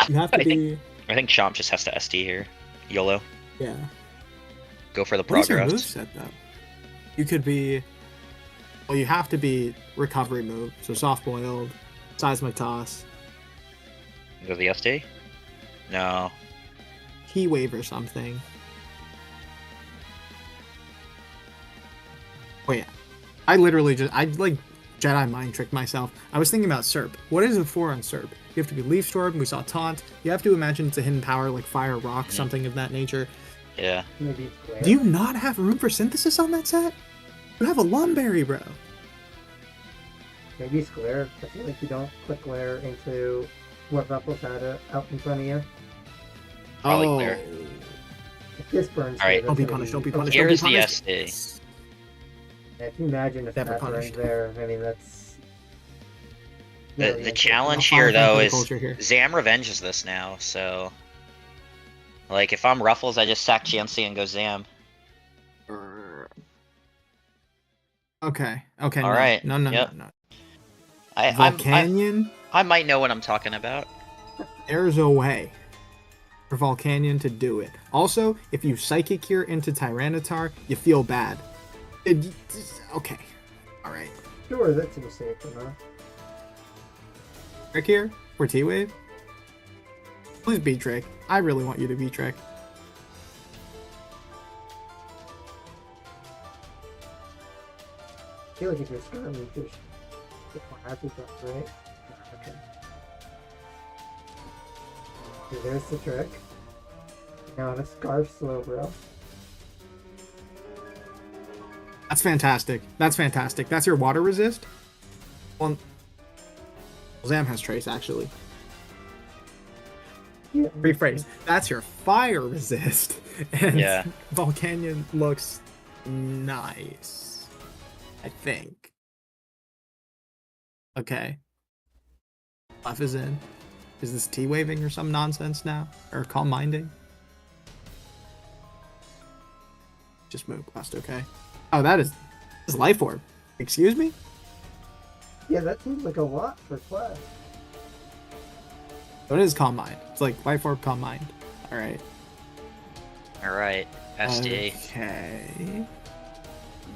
You have to I be. I think Chomp just has to SD here. YOLO. Yeah. Go for the What is your progress. moveset though? You could be. Well, you have to be recovery move. So soft boiled, seismic toss, Go the SD? No. T wave or something. Wait, I literally I like Jedi mind tricked myself. I was thinking about SERP. What is it for on SERP? You have to be Leaf Storm. We saw Taunt. You have to imagine it's a hidden power like Fire, Rock, something of that nature. Yeah. Maybe Glare. Do you not have room for synthesis on that set? You have a Lumberry, bro. Maybe it's Glare. I feel like you don't put Glare into what Ruffles had out in front of you. Probably Glare. If this burns, All right. through, Don't be that's gonna punished. Don't be okay. punished. Here's Don't the be punished. SD. Yeah, can you imagine if Never that burns punished. there? I mean, that's The really challenge I'll here, follow though, the is culture here. Zam revenges this now, so... Like, if I'm Ruffles, I just sack GMC and go Zam. Okay. Okay. All no. right. No. Yep. No. I Volcanion. might know what I'm talking about. There's a way for Volcanion to do it. Also, if you Psychic Cure into Tyranitar, you feel bad. Okay. Alright. sure that seems safe enough. Trick here? For T-Wave? Please be Trick. I really want you to be Trick. I feel like if you're Scarm, you just get more happy stuff, right? Okay. So there's the trick. Now on a Scarf Slowbro. That's fantastic. That's fantastic. That's your water resist? Well, Zam has Trace, actually. Yeah. Rephrase. That's your fire resist. And Yeah. Volcanion looks nice. I think. Okay. Clef is in. Is this T-waving or some nonsense now? Or calm minding? Just move quest, okay. Oh, that is Life Orb. Excuse me? Yeah, that seems like a lot for Quest. So it is Calm Mind. It's like Life Orb, Calm Mind. Alright. Alright. SD. Okay.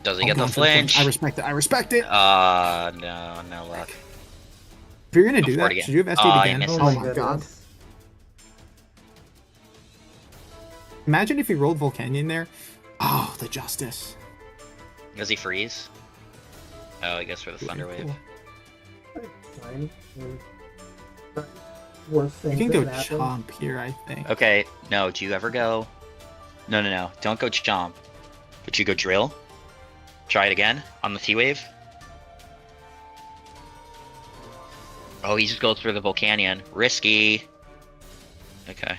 Does he Oh, get the going for the flinch? I respect it. I respect it. No, no luck. If you're gonna Go do for it that, again. should you have Oh, SD'd he again? missed Oh it. my god. Imagine if he rolled Volcanion there. Oh, the Justice. Does he freeze? Oh, I guess for the Thunder Wave. Cool. Fine. Worst You thing can go that happen. Chomp here, I think. Okay, no, do you ever go... No. Don't go Chomp. But you go Drill. Try it again on the T-Wave. Oh, he just goes for the Volcanion. Risky. Okay.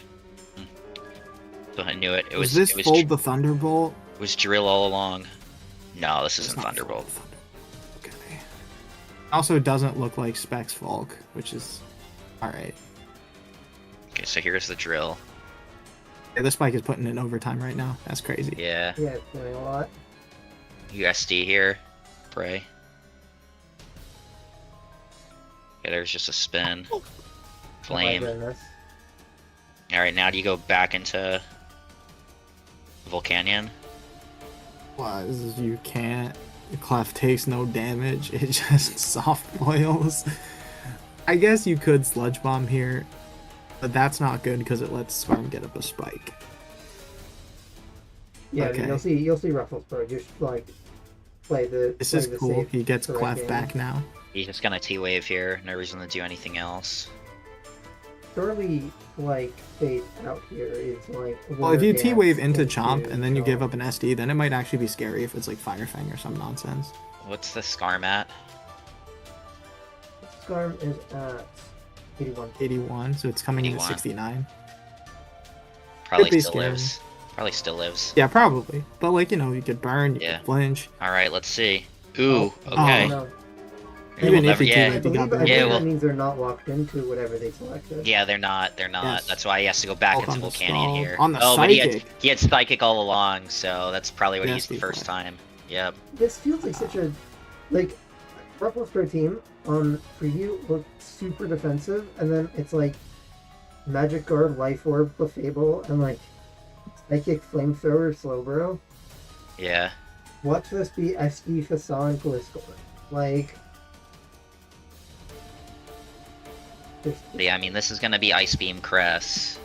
So I knew it. It was this it was fold the Thunderbolt? it was Drill all along. No, this It's isn't not Thunderbolt. fold the Thunderbolt. Okay. Also doesn't look like Specs Volk, which is alright. Okay, so here's the Drill. Yeah, this bike is putting in overtime right now. That's crazy. Yeah. Yeah, it's doing a lot. USD here. Pray. Okay, there's just a spin. Oh Flame. my goodness. Alright, now do you go back into Volcanion? Was you can't. The Clef takes no damage. It just soft boils. I guess you could Sludge Bomb here, but that's not good because it lets Swarm get up a spike. Yeah, I Okay. mean, you'll see Ruffles Pro just like play the. This play is the cool. safe He gets correct Clef game. back now. He's just gonna T-Wave here. No reason to do anything else. Surely, like fade out here is like. Well, if you Water T-Wave Dance into Chomp and then you give Chomp. up an SD, then it might actually be scary if it's like Fire Fang or some nonsense. What's the Scarm at? Scarm is at 81. 81, so it's coming in at 81. 69. Probably be still scary. lives. Probably still lives. Yeah, probably. But like, you know, you could burn, you Yeah. could flinch. Alright, let's see. Ooh, Oh, okay. no. Even We'll if never- you yeah. I T-Wave, you believe, got I burn. believe Yeah, that well- means they're not locked into whatever they selected. Yeah, they're not. Yes. That's why he has to go back Bulk into on the Volcanion stall. here. On the But Psychic. he had Psychic all along, so that's probably what he Yes, used the first default. time. Yep. This feels like such a like Ruffles Pro team on preview looked super defensive, and then it's like Magic Guard, Life Orb, Clefable, and like Psychic Flamethrower Slowbro. Yeah. Watch this be SD Fasan Gliscor. Like. Yeah, I mean, this is gonna be Ice Beam Crest.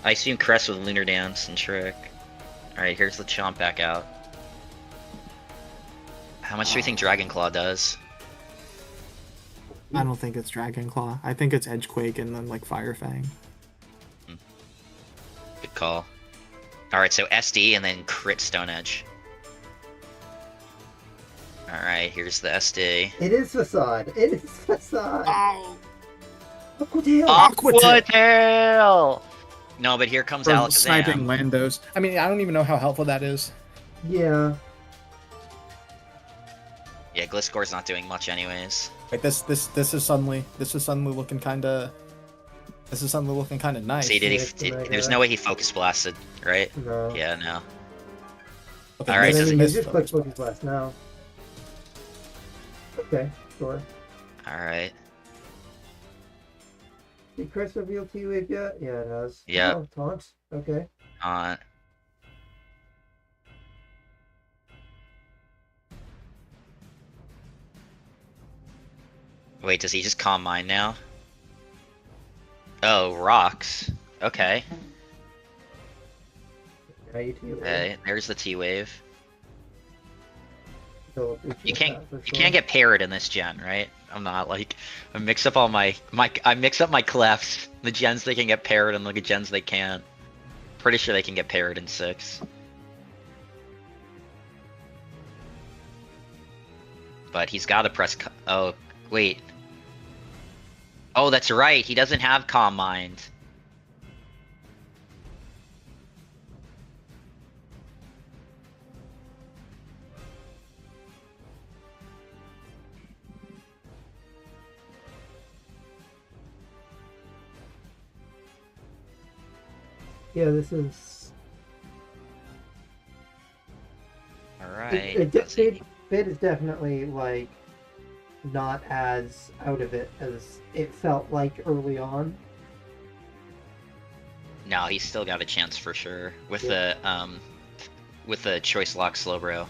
Ice Beam Crest with Lunar Dance and Trick. Alright, here's the Chomp back out. How much do we think Dragon Claw does? I don't think it's Dragon Claw. I think it's Edgequake and then like Fire Fang. Good call. Alright, so SD and then crit Stone Edge. Alright, here's the SD. It is Facade. It is Facade. Oh! Aquatail. Aquatail! No, but here comes From sniping Alakazam. Landos. I mean, I don't even know how helpful that is. Yeah. Yeah, Gliscor's not doing much anyways. Like this is suddenly looking kind of nice. See, did Yeah, he? it's There's like no way he focus blasted, right? No. Yeah, no. Okay, Alright, And does then it you miss just click focus. Focus Blast now. Okay, sure. Alright. Did Chris reveal T-Wave yet? Yeah, it has. Yeah. Oh, taunt. Okay. Wait, does he just Calm Mind now? Oh, rocks. Okay. Now you T-Wave. Okay, there's the T-Wave. So You can't get parried in this gen, right? I'm not like I mix up all my I mix up my clefs. The gens they can get parried and the gens they can't. Pretty sure they can get parried in 6. But he's got to press. Oh wait. Oh, that's right. He doesn't have Calm Mind. Yeah, this is. All right. Fid is definitely like not as out of it as it felt like early on. No, he's still got a chance for sure with Yeah. the choice lock Slowbro.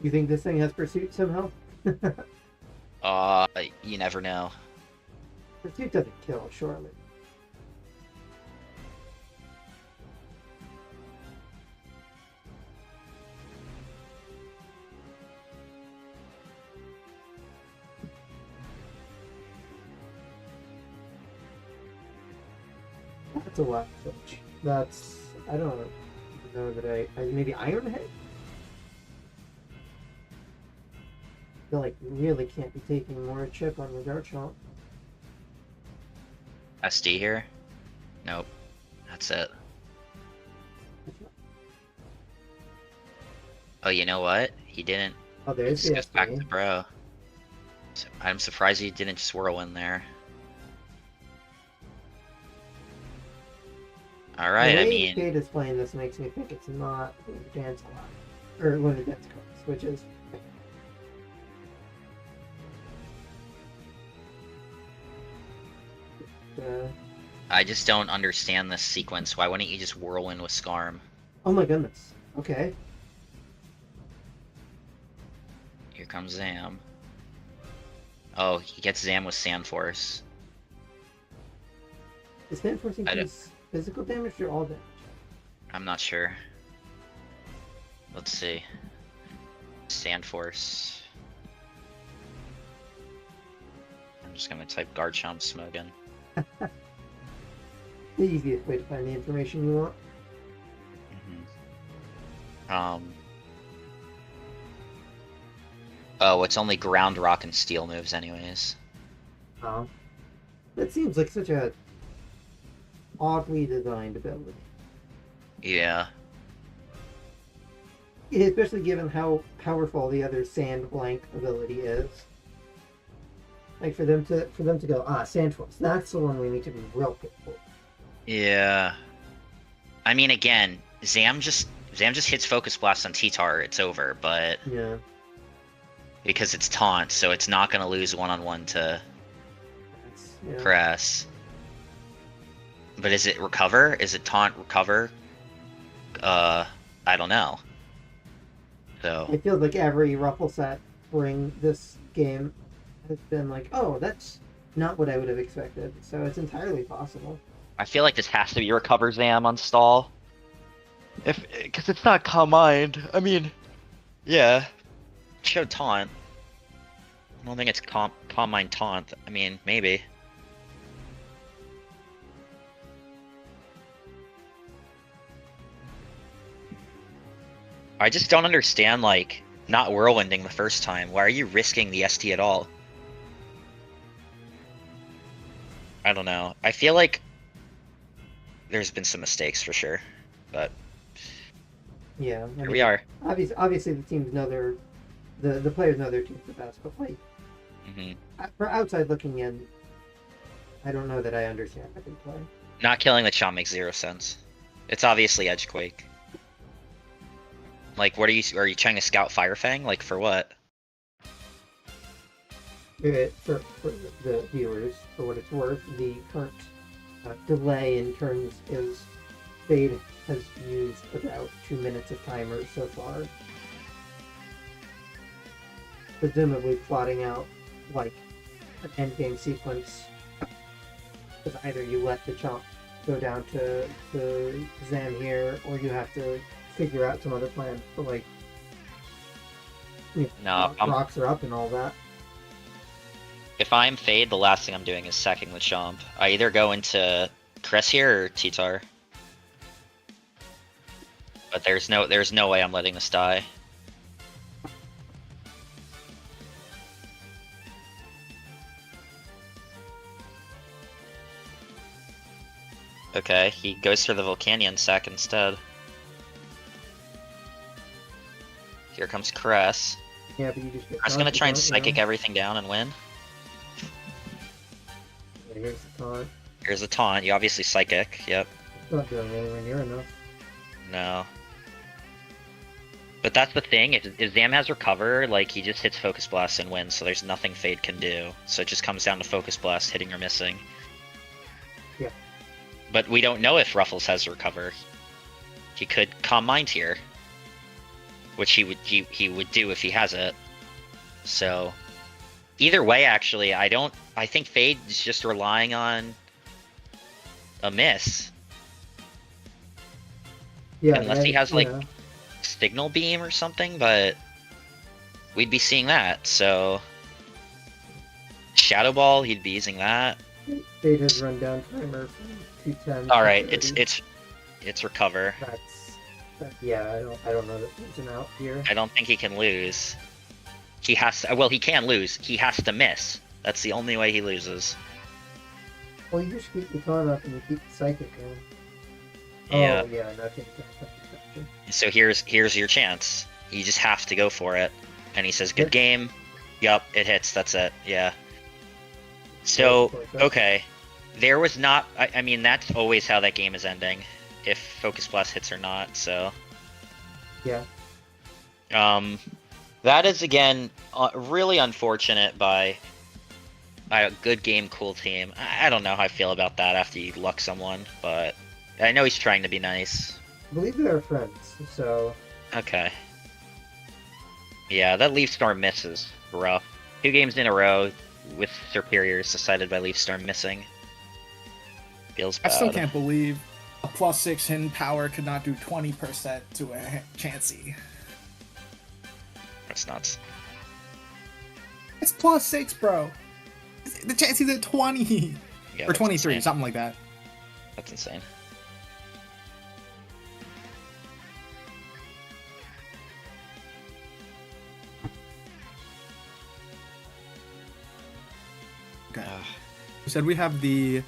You think this thing has pursuit somehow? You never know. Pursuit doesn't kill, surely. That's a wild switch. That's I don't know that I maybe Iron Head. I feel like you really can't be taking more chip on the Garchomp. SD here? Nope. That's it. Oh, you know what? He didn't. Oh, there's Just the goes back SD. to bro. So I'm surprised he didn't just whirlwind there. Alright, The I way mean, Kate is playing this makes me think it's not Lunar Dance a lot. Or Lunar Dance cards, which is. I just don't understand this sequence. Why wouldn't you just whirlwind with Scarm? Oh my goodness. Okay. Here comes Zam. Oh, he gets Zam with Sand Force. Is Sand Force I don't- increase physical damage or all damage? I'm not sure. Let's see. Sand Force. I'm just gonna type Garchomp Smogon. The easiest way to find the information you want. Oh, it's only ground, rock, and steel moves anyways. Oh. That seems like such a oddly designed ability. Yeah. Especially given how powerful the other Sand Blank ability is. Like for them to go, Sand Force, that's the one we need to be real careful. Yeah. I mean, again, Zam just hits Focus Blast on T-Tar, it's over, but Yeah. because it's taunt, so it's not gonna lose one-on-one to Yeah. Cress. But is it recover? Is it taunt recover? I don't know. So It feels like every Ruffle set during this game has been like, oh, that's not what I would have expected. So it's entirely possible. I feel like this has to be recover Zam on stall. Because it's not Calm Mind. I mean, yeah. Show taunt. I don't think it's Calm Mind taunt. I mean, maybe. I just don't understand, like, not whirlwinding the first time. Why are you risking the ST at all? I don't know. I feel like there's been some mistakes for sure, but Yeah, I here mean, we are. Obviously, the teams know the players know their teams the best, but like for outside looking in, I don't know that I understand how they play. Not killing the Chomp makes 0 sense. It's obviously Edgequake. Like, what are you trying to scout Firefang? Like, for what? For the viewers, for what it's worth, the current delay in turns is Fade has used about 2 minutes of timer so far. Presumably plotting out like an endgame sequence. Because either you let the Chomp go down to Zam here, or you have to figure out some other plan. But like, No, rocks are up and all that. If I'm Fade, the last thing I'm doing is sacking the Chomp. I either go into Cress here or T-Tar. But there's no way I'm letting this die. Okay, he goes for the Volcanion sack instead. Here comes Cress. Yeah, but you just get Cress gonna try and taunt, psychic everything down and win. Yeah, here's the taunt. Here's a taunt. You obviously psychic. Yep. It's not doing anywhere near enough. No. But that's the thing. If Zam has recover, like he just hits Focus Blast and wins. So there's nothing Fade can do. So it just comes down to Focus Blast hitting or missing. Yeah. But we don't know if Ruffles has recover. He could Calm Mind here, which he would do if he has it. So either way, actually, I think Fade is just relying on a miss. Yeah, Unless he has like yeah. Signal Beam or something, but we'd be seeing that. So Shadow Ball, he'd be using that. Fade has run down timer from 210. All right, it's recover. Yeah, I don't know that there's an out here. I don't think he can lose. He has to, well, he can lose. He has to miss. That's the only way he loses. Well, you just keep the taunt up and you keep the psychic in. Yeah. Oh yeah, nothing. So here's your chance. You just have to go for it. And he says, "Good game." Yup, it hits. That's it. Yeah. So okay, there was not. I mean, that's always how that game is ending, if Focus Blast hits or not. So. Yeah. That is again really unfortunate by a good game, cool team. I don't know how I feel about that after you luck someone, but I know he's trying to be nice. I believe they're friends, so. Okay. Yeah, that Leaf Storm misses. Rough. 2 games in a row with Superiors decided by Leaf Storm missing. Feels bad. I still can't believe a +6 hidden power could not do 20% to a Chansey. That's nuts. It's +6, bro. The Chansey's at 20 Yeah, or 23, insane. something like that. That's insane. Okay. We said we have the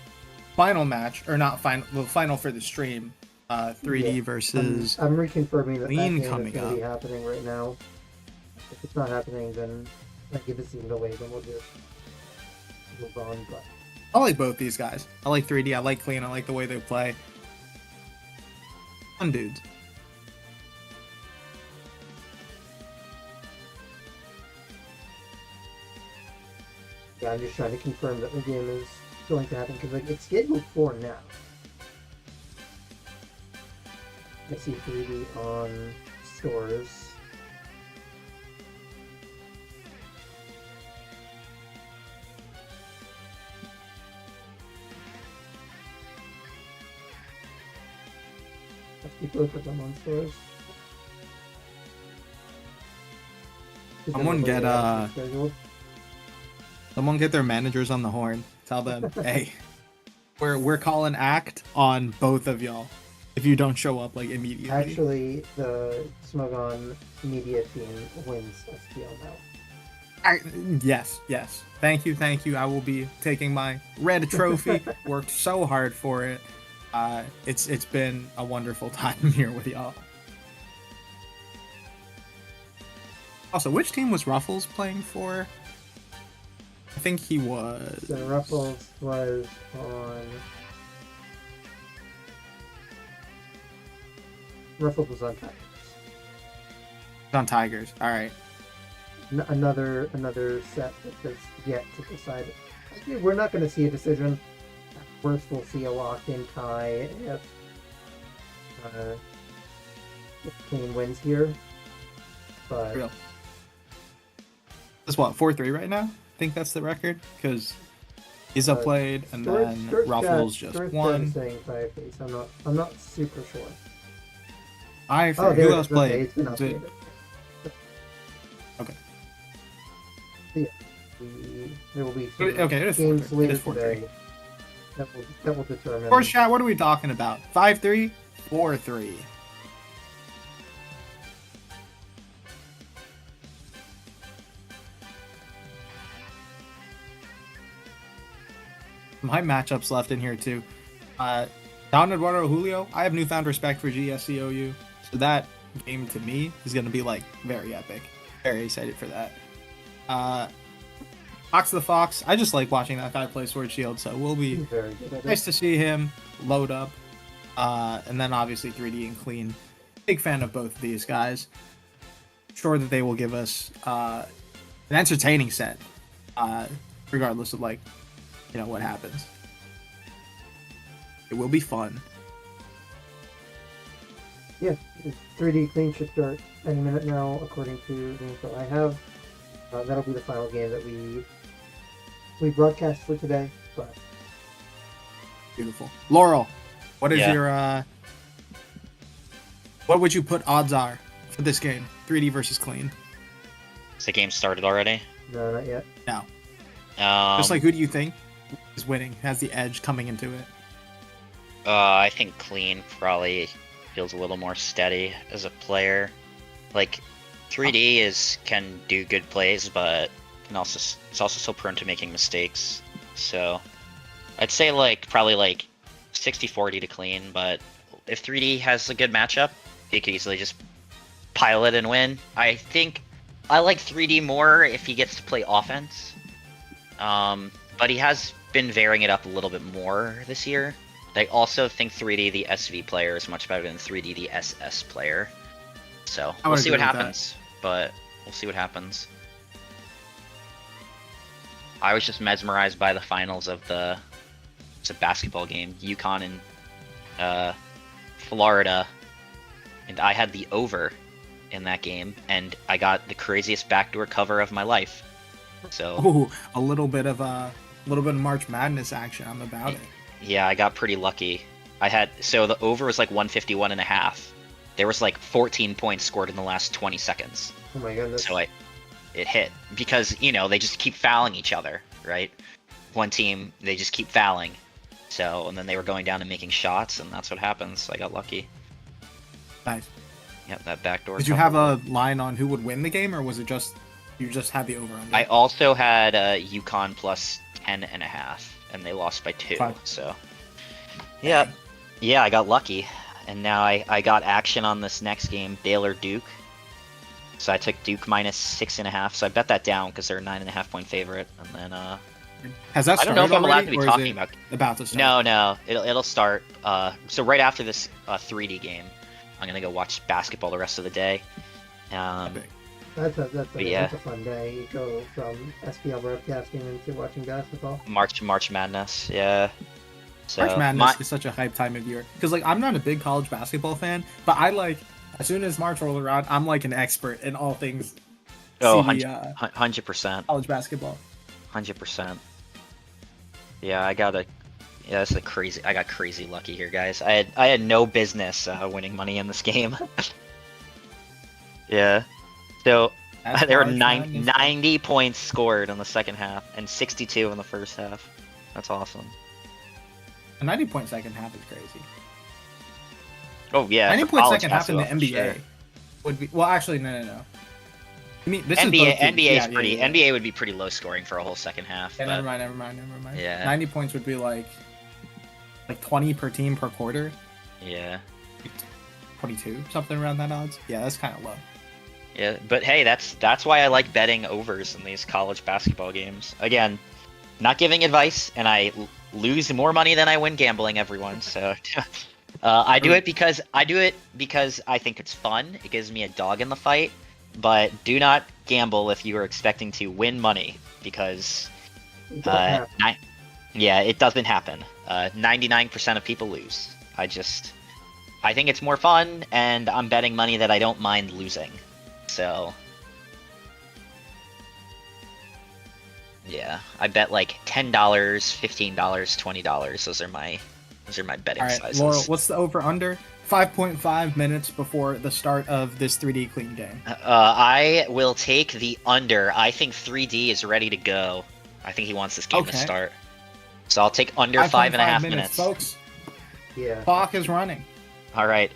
final match, or not final, well, final for the stream. 3D Yeah. versus. I'm reconfirming that Lean that game coming is going to be up. happening right now. If it's not happening, then I give this even away. Then we'll just move on. But I like both these guys. I like 3D. I like Clean. I like the way they play. Fun dudes. Yeah, I'm just trying to confirm that the game is going to happen because like it's scheduled for now. I see 3D on stores. Let's keep both of them on stores. Someone get their managers on the horn. Tell them, hey, we're calling act on both of y'all if you don't show up like immediately. Actually, the Smogon media team wins SPL now. Yes. Thank you. I will be taking my red trophy. Worked so hard for it. It's been a wonderful time here with y'all. Also, which team was Ruffles playing for? I think he was. So Ruffles was on. Ruffles was on Tigers. On Tigers. All right. Another set that is yet to decide. We're not going to see a decision. At worst, we'll see a lock-in tie if Clean wins here. But real. That's what 4-3 right now. I think that's the record because Izza played and then Ruffles just won. Saying 5-3, I'm not super sure. Who else played? Okay. Yeah, there will be games later today that will determine. Of course, chat. What are we talking about? 5-3, 4-3. My matchups left in here too. Don Eduardo Julio. I have newfound respect for GSCOU, so that game to me is going to be like very epic. Very excited for that. Fox the Fox. I just like watching that guy play Sword Shield, so we'll be nice to see him load up. And then obviously 3D and Clean. Big fan of both of these guys. Sure that they will give us an entertaining set, regardless of like, what happens. It will be fun. Yeah, 3D Clean should start any minute now, according to the info I have. That'll be the final game that we broadcast for today. But beautiful, Laurel. What is your what would you put odds are for this game? 3D versus Clean. Has the game started already? No, not yet. No. Just like, who do you think is winning? Has the edge coming into it? I think Clean probably feels a little more steady as a player. Like 3D can do good plays, but it's also so prone to making mistakes. So I'd say probably 60-40 to Clean, but if 3D has a good matchup, he could easily just pile it and win. I think I like 3D more if he gets to play offense. But he has been varying it up a little bit more this year. I also think 3D, the SV player, is much better than 3D, the SS player. So we'll see what happens. But we'll see what happens. I was just mesmerized by the finals of it's a basketball game, UConn and Florida, and I had the over in that game, and I got the craziest backdoor cover of my life. So a little bit of March Madness action. I'm about it. Yeah, I got pretty lucky. So the over was 151.5. There was 14 points scored in the last 20 seconds. Oh my goodness. So it hit because they just keep fouling each other, right? One team, they just keep fouling. So, and then they were going down and making shots, and that's what happens. So I got lucky. Nice. Yep, that backdoor. Did you have a line on who would win the game, or was it just you just had the over under? I also had UConn plus 10.5, and they lost by 2. 5. So yeah, I got lucky, and now I got action on this next game, Baylor Duke. So I took Duke minus 6.5. So I bet that down because they're a 9.5 point favorite, and then has that started? I don't know if I'm allowed to be already, talking about to start. No, it'll start. So right after this 3D game, I'm gonna go watch basketball the rest of the day. That's a fun day. You go from SPL broadcasting into watching basketball. March Madness, yeah. So March Madness is such a hype time of year because like I'm not a big college basketball fan, but I like as soon as March rolls around, I'm like an expert in all things. 100%. College basketball. 100%. Yeah, I got crazy lucky here, guys. I had no business winning money in this game. Yeah. So there were 90 points scored in the second half and 62 in the first half. That's awesome. A 90-point second half is crazy. Oh yeah. 90-point second half in the NBA sure. would be well. Actually, no. I mean, this NBA would be pretty low scoring for a whole second half. Yeah, but... never mind. Yeah. 90 points would be like 20 per team per quarter. Yeah. 22, something around that odds. Yeah, that's kind of low. Yeah, but hey, that's why I like betting overs in these college basketball games. Again, not giving advice, and I lose more money than I win gambling, everyone. So I do it because I think it's fun. It gives me a dog in the fight. But do not gamble if you are expecting to win money because it doesn't happen. 99% of people lose. I think it's more fun, and I'm betting money that I don't mind losing. So yeah, I bet like $10, $15, $20. Those are my betting sizes. Laurel, what's the over under? 5.5 minutes before the start of this 3D clean game. I will take the under. I think 3D is ready to go. I think he wants this game to start. So I'll take under 5.5 minutes. Folks. Yeah. Clock is running. All right.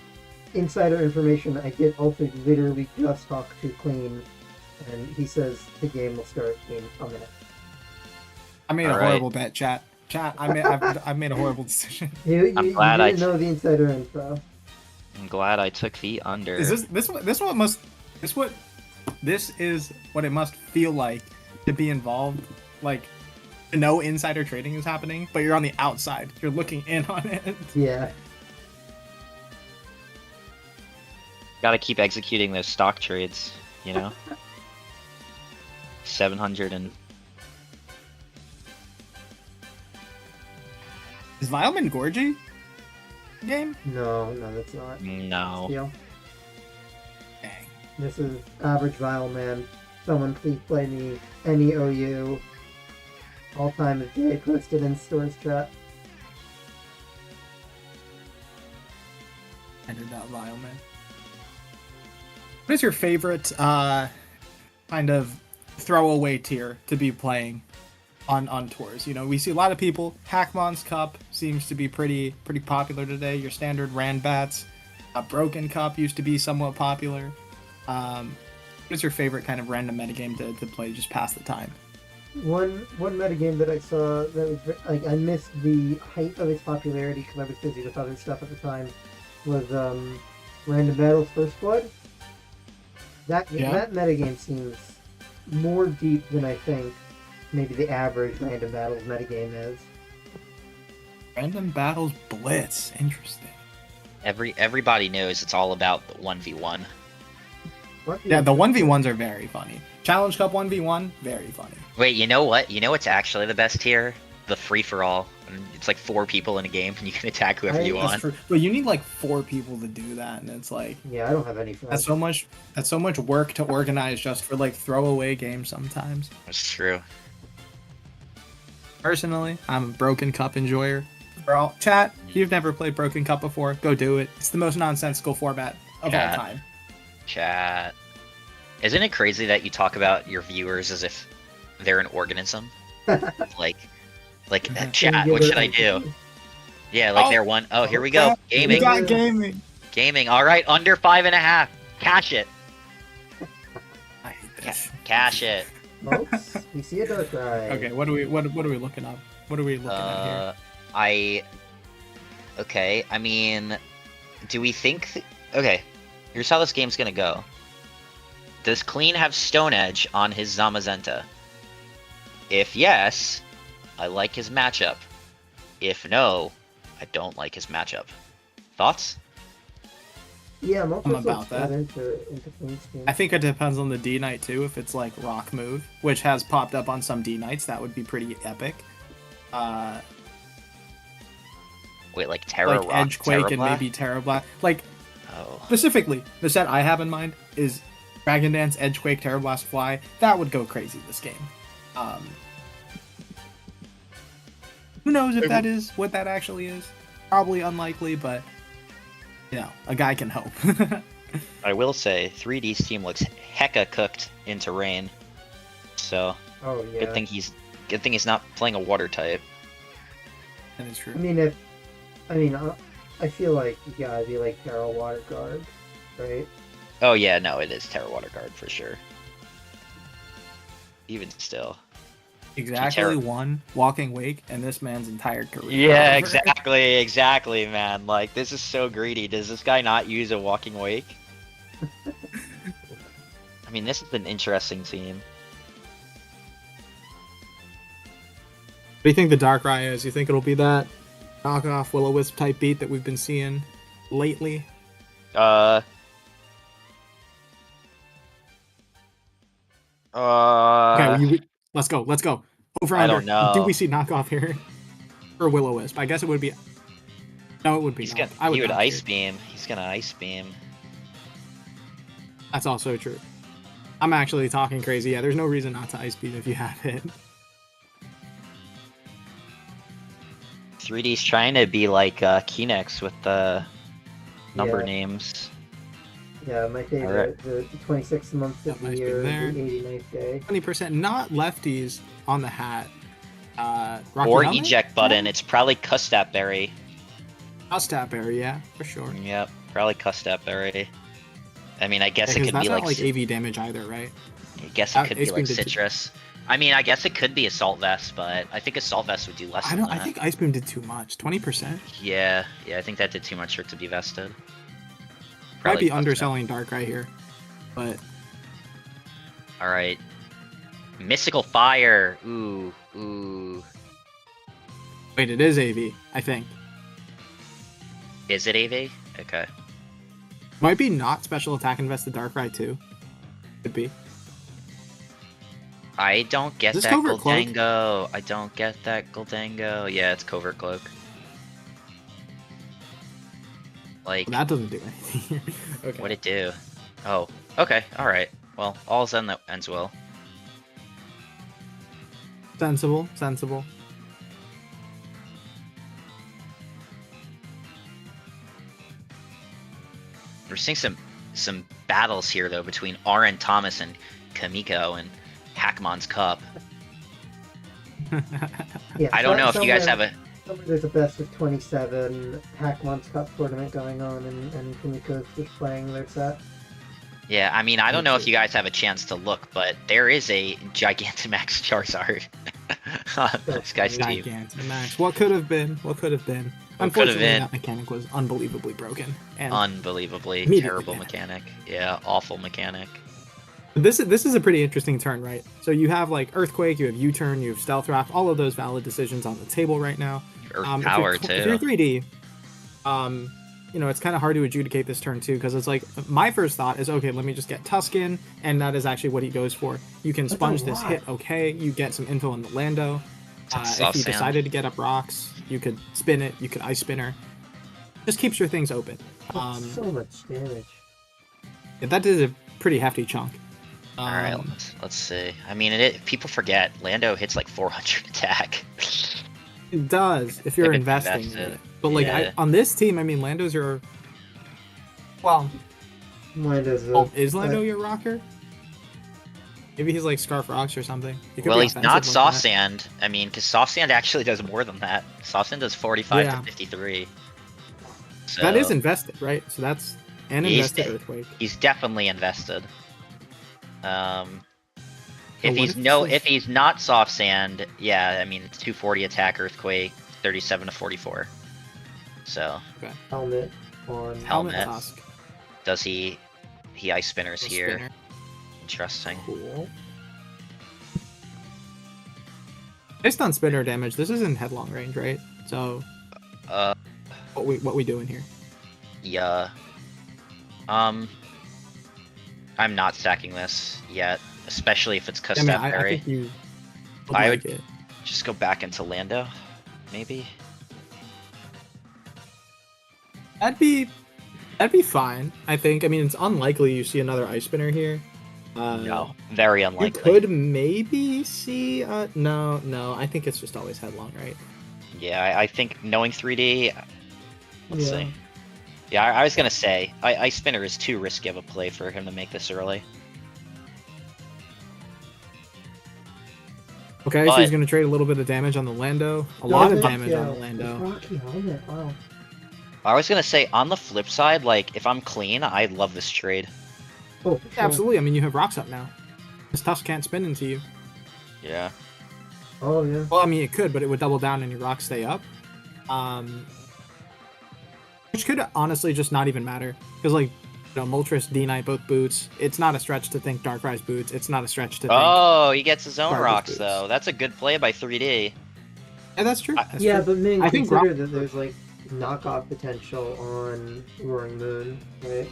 Insider information, I did also literally just talk to Clean, and he says the game will start in a minute. I made a horrible bet, chat. I made a horrible decision. You didn't know the insider info. I'm glad I took the under. Is this is what it must feel like to be involved? Like, no insider trading is happening, but you're on the outside. You're looking in on it. Yeah. Gotta keep executing those stock trades, you know? 700 and... Is Vileman Gorgie game? No, that's not. No. SPL. Dang. This is average Vileman. Someone please play me any OU. All time of day posted in stores chat. Entered that Vileman. What is your favorite kind of throwaway tier to be playing on tours? You know, we see a lot of people. Hackmon's Cup seems to be pretty popular today. Your standard Ranbats. Broken Cup used to be somewhat popular. What is your favorite kind of random metagame to play just pass the time? One metagame that I saw that was like I missed the height of its popularity because I was busy with other stuff at the time was Random Battles First Blood. That metagame seems more deep than I think maybe the average Random Battles metagame is. Random Battles Blitz. Interesting. Everybody knows it's all about the 1v1. Yeah, the 1v1s are very funny. Challenge Cup 1v1, very funny. Wait, you know what? You know what's actually the best tier? The free-for-all. It's like 4 people in a game, and you can attack whoever you want. But you need like 4 people to do that, and it's like... Yeah, I don't have any friends. That's so much work to organize just for like throwaway games sometimes. That's true. Personally, I'm a Broken Cup enjoyer. Chat, if you've never played Broken Cup before, go do it. It's the most nonsensical format of all time. Chat. Isn't it crazy that you talk about your viewers as if they're an organism? like chat, what should I do? Yeah, like they're one. Oh, here we go. Gaming. We got gaming. Gaming. All right, under 5.5. Cash it. I hate this. Cash it. Folks, we see a dark ride. Okay, what are we looking up? What are we looking at here? Okay, I mean, do we think... Okay, here's how this game's gonna go. Does Clean have Stone Edge on his Zamazenta? If yes, I like his matchup. If no, I don't like his matchup. Thoughts? Yeah, Moltres about looks that. good into Queen's team. I think it depends on the D Knight too. If it's like Rock Move, which has popped up on some D Knights, that would be pretty epic. Wait, like Terra Like Rock, Edgequake Terra and Blast? maybe Terra Blast. Like Oh. specifically, the set I have in mind is Dragon Dance, Edgequake, Terra Blast, Fly. That would go crazy this game. Who knows if that is what that actually is? Probably unlikely, but you know, a guy can hope. I will say, 3D's team looks hecka cooked into rain. So Oh yeah. good thing he's not playing a water type. That is true. I feel like you gotta be like Terra Water Guard, right? Oh yeah, no, it is Terra Water Guard for sure. Even still. Exactly one Walking Wake and this man's entire career. Yeah, exactly, man. Like, this is so greedy. Does this guy not use a Walking Wake? I mean, this is an interesting team. What do you think the Darkrai is? You think it'll be that knockoff Will-O-Wisp type beat that we've been seeing lately? Okay, Let's go. Over I under. don't know. Do we see knockoff here? Or Will-O-Wisp? I guess it would be. No, it would be. he would not Ice here. Beam. He's gonna Ice Beam. That's also true. I'm actually talking crazy. Yeah, there's no reason not to Ice Beam if you have it. 3D's trying to be like Kinex with the number Yeah. names. Yeah, my favorite. The 26th month of Yeah, the nice year, beam the there. 89th day. 20%, not lefties on the hat. Rocky Or Helmet? eject button. It's probably Custap Berry. Mustap Berry, yeah, for sure. Yep, probably Custap Berry. I mean, I guess it Because could that's be not like. like AV damage either, right? I guess it could be Ice like Beam did too. Citrus. I mean, I guess it could be Assault Vest, but I think Assault Vest would do less than that. I think Ice Beam did too much. 20%. Yeah, I think that did too much for it to be vested. Might Probably be Custap. underselling Darkrai here, but Alright. Mystical Fire! Ooh. wait, it is AV, I think. Is it AV? Okay. Might be not special attack invested Darkrai too. Could be. I don't get Is this that Covert Cloak? Goldango. I don't get that Goldango. Yeah, it's Covert Cloak. Like, Well, that doesn't do anything. Okay. what'd it do? Oh, okay, alright. Well, all's end that ends well. Sensible. We're seeing some battles here though between RN Thomas and Kamiko and Hackmon's Cup. Yeah, I don't know if you guys have a. Somewhere there's a best of 27 Hackmon's Cup tournament going on, and Kumiko's just playing their set. Yeah, I mean, I don't know if you guys have a chance to look, but there is a Gigantamax Charizard on this guy's team. Gigantamax. What could have been? What could have Unfortunately, been? that mechanic was unbelievably broken. And Unbelievably Immediate terrible mechanic. Yeah, awful mechanic. this is a pretty interesting turn, right? So you have like Earthquake, you have U-turn, you have Stealth Rock, all of those valid decisions on the table right now. Earth Power if you're too. 3D, you know, it's kind of hard to adjudicate this turn too, because it's like my first thought is, okay, let me just get Tuscan, and that is actually what he goes for. You can That's a sponge this lot. hit, okay. You get some info on the Lando. Soft If you sand. decided to get up rocks, you could spin it. You could Ice Spinner. Just keeps your things open. So much damage. Yeah, that is a pretty hefty chunk. Alright, let's see. I mean, people forget Lando hits like 400 attack. It does if you're If it's investing in invested. it. But like Yeah. on this team, I mean, Lando's your. Well, Lando's a, is Lando your rocker? Maybe he's like Scarf Rocks or something. He could Well, be he's offensive not like Soft that. Sand. I mean, because Soft Sand actually does more than that. Soft Sand does 45 Yeah. to 53. So That is invested, right? So that's an He's invested de- Earthquake. he's definitely invested. But If what he's if no, this is- if he's not Soft Sand, yeah, I mean, it's 240 attack Earthquake, 37 to 44. So helmet on. Helmet. Tusk. does he Ice Spinners the here? spinner. Interesting. Cool. Based on spinner damage, this is in headlong range, right? So Uh, what we doing here? yeah. I'm not stacking this yet, especially if it's I mean, Kostaf I Berry. think you would I like would it. just go back into Lando, maybe. That'd be fine. I think. I mean, it's unlikely you see another Ice Spinner here. No, very You unlikely. could maybe see. No. I think it's just always headlong, right? Yeah, I think knowing 3D. Let's Yeah. see. Yeah, I was gonna say Ice Spinner is too risky of a play for him to make this early. Okay, so But- he's gonna trade a little bit of damage on the Lando. A lot of Doesn't- damage on the yeah, Lando. Rocky helmet, wow. I was gonna say on the flip side, like if I'm clean, I love this trade. Oh, Yeah, absolutely. I mean, you have rocks up now. This Tusk can't spin into you. Yeah. Oh yeah. Well, I mean, it could, but it would double down and your rocks stay up. Which could honestly just not even matter. Because, like, Moltres, D-Knight, both boots. It's not a stretch to think Darkrise boots. It's not a stretch to think... Oh, he gets his own Garbage rocks boots. though. That's a good play by 3D. Yeah, that's true. That's Yeah, true. but Ming, I think consider that there's like knockoff potential on Roaring Moon, right?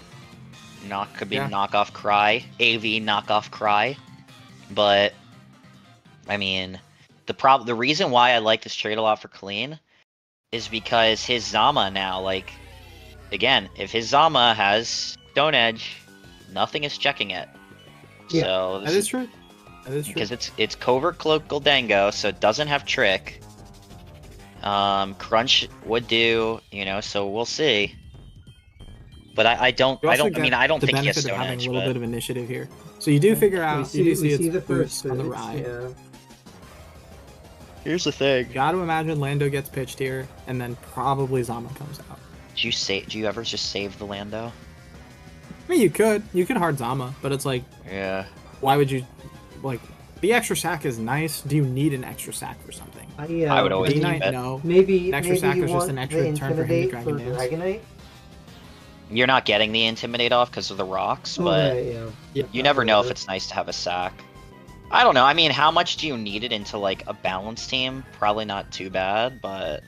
Could be Yeah. knockoff Cry, AV knockoff Cry, but I mean, the reason why I like this trade a lot for clean is because his Zama now, like, again, if his Zama has Stone Edge, nothing is checking it. Yeah, So That is true. That is true. because it's Covert Cloak Goldango, so it doesn't have Trick. Crunch would do, so we'll see. But I don't You also think he get has the Stone benefit of having Edge. a little But bit of initiative here. So you do figure out, you do see its the boots first on the boots, ride. yeah. here's the thing: Got to imagine Lando gets pitched here, and then probably Zama comes out. do you ever just save the Lando? I mean, you could hard Zama, but it's like, Yeah. why would you, like, the extra sack is nice. Do you need an extra sack for something? I would always D keep Knight, it. no. Maybe An extra maybe sack you is just want an extra the turn for him to Intimidate Dragon for Dance. Dragonite. You're not getting the Intimidate off because of the rocks, Oh, but right, yeah. Yeah. you never know if it's nice to have a sack. I don't know. I mean, how much do you need it into like a balanced team? Probably not too bad, but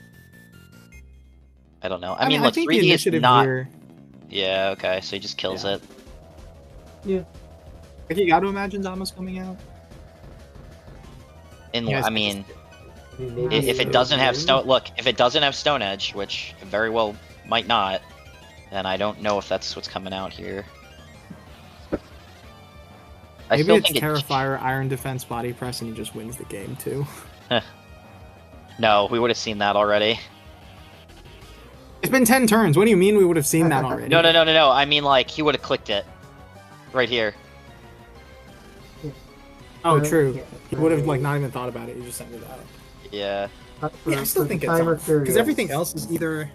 I don't know. I mean, I look, think the 3D is initiative not. here, Yeah. Okay. So he just kills Yeah. it. like, you got to imagine Zama's coming out. Yes, I mean, Maybe if it so, doesn't have maybe. stone, look, if it doesn't have Stone Edge, which it very well might not, then I don't know if that's what's coming out here. I Maybe still it's think Terra Fire, Iron Defense, Body Press, and he just wins the game too. No, we would have seen that already. It's been 10 turns. What do you mean we would have seen that already? No. I mean, like, he would have clicked it. Right here. Oh, true. Yeah, He would have, like, not even thought about it. He just sent it out. Yeah. Yeah, I still think it's timer off. Because curious. everything else is either...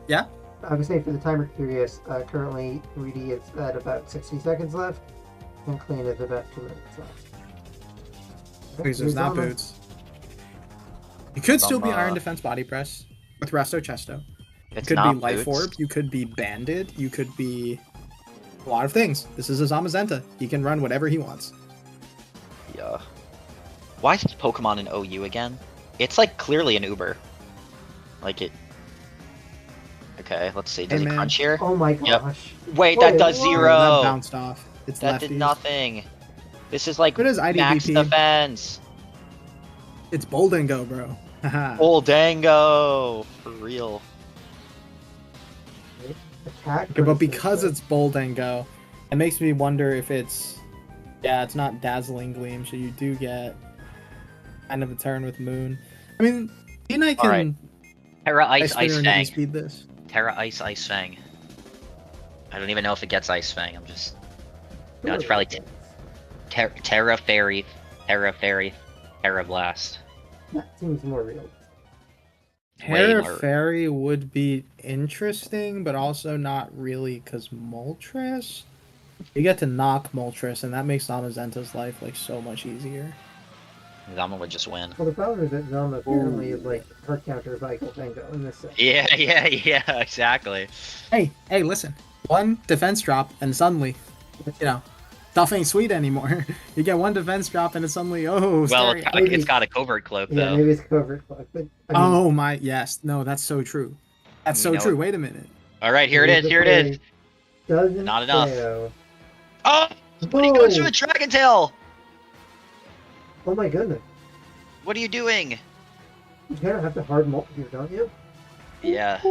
Yeah? I was saying for the timer curious, currently 3D is at about 60 seconds left, and clean is about 2 minutes left. Because there's not Zama. boots. You could still be Zama. Iron Defense Body Press with Resto Chesto. You It's could not be Life boots. Orb. You could be Banded. You could be a lot of things. This is a Zamazenta. He can run whatever he wants. Yeah. Why is this Pokemon in OU again? It's like clearly an Uber. Like it. Okay, let's see. Does Hey, it man. crunch here? Oh my Yep. gosh. Wait, that Wait, does what? That zero. bounced off. It's That lefties. did nothing. This is like What is max IDVP? defense. It's Boldango, bro. Haha. Oh, dango. For real. Attack. Okay, but versus because the- it's Boldango, it makes me wonder if it's... Yeah, it's not Dazzling Gleam, so you do get kind of a turn with Moon. I mean, D-Knight can Alright. Terra Ice Ice Ice Spinner and Fang. speed this. Terra Ice Ice Fang. I don't even know if it gets Ice Fang. I'm just. No, it's probably Terra Fairy, Terra Blast. That seems more real. Way Terra more- Fairy would be interesting, but also not really, because Moltres? You get to knock Moltres, and that makes Zamazenta's life, like, so much easier. Zama would just win. Well, the problem is that Zama apparently is like hard counter by Goldango in this set. Yeah, exactly. Hey, listen. One defense drop, and suddenly, stuff ain't sweet anymore. You get one defense drop, and it's suddenly, Well, scary. it's got a covert cloak Yeah, though. maybe it's covert cloak, but I mean, Oh my, yes. No, that's so true. That's You so know true. it. Wait a minute. All right, here it Here's is. the Here it is. fairy. Doesn't Not enough. fail. Oh! But he goes for Whoa. the Dragon Tail! Oh my goodness. What are you doing? You kind of have to hard molt here, don't you? Yeah.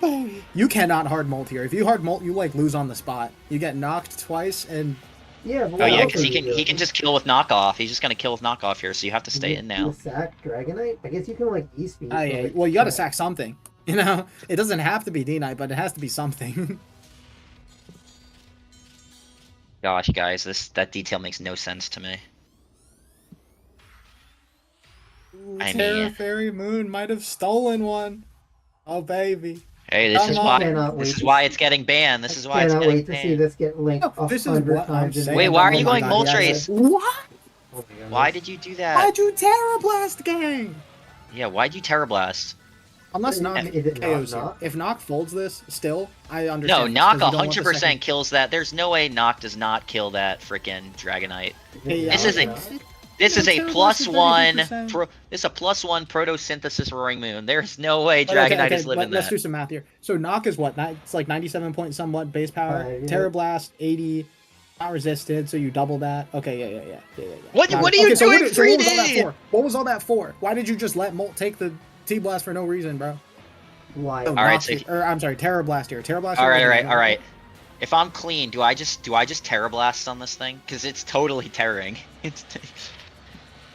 Baby. You cannot hard molt here. If you hard molt, you like lose on the spot. You get knocked twice, and Yeah, but Oh what yeah, else because are you he doing? can just kill with knockoff. He's just gonna kill with knockoff here, so you have to stay in now. You sack Dragonite? I guess you can like E-speed. but, yeah, like, well, you gotta can't. sack something. You know, it doesn't have to be D-Knight, but it has to be something. Gosh, guys, that detail makes no sense to me. Ooh, I Terra mean- Fairy Moon might have stolen one. Oh baby. Hey, this Come is on. why Cannot wait this is to why see- it's getting banned. This I is why it's cannot getting wait to see banned. this get linked No, this is 100 what I'm times. in saying. Wait, why are you Oh my going God, Molt yeah, Trace? What? Oh my goodness. Why did you do that? Why'd you Terra Blast gang? Yeah, why'd you Terra Blast? Unless Is Knock it KOs not here. Knock? If Knock folds this, still, I No, understand. Knock because you don't want the 100% second- kills that. There's no way Knock does not kill that freaking Dragonite. Hey, This yeah, is a- Knock? This is a Terra plus Blast is one. 33%. This is a plus one Protosynthesis Roaring Moon. There's no way But Dragonite is living let's that. do some math here. So Knock is what? It's like 97 point somewhat base power. Yeah. Terra Blast 80, not resisted, so you double that. Okay, yeah. What Got are it. you Okay, so doing, what was all that 3D? for? What was all that for? Why did you just let Molt take the T Blast for no reason, bro? Why? Oh, All right, Knock so here- or I'm sorry, Terra Blast here. Terra Blast. All here, right. okay. If I'm clean, do I just Terra Blast on this thing? Because it's totally terring.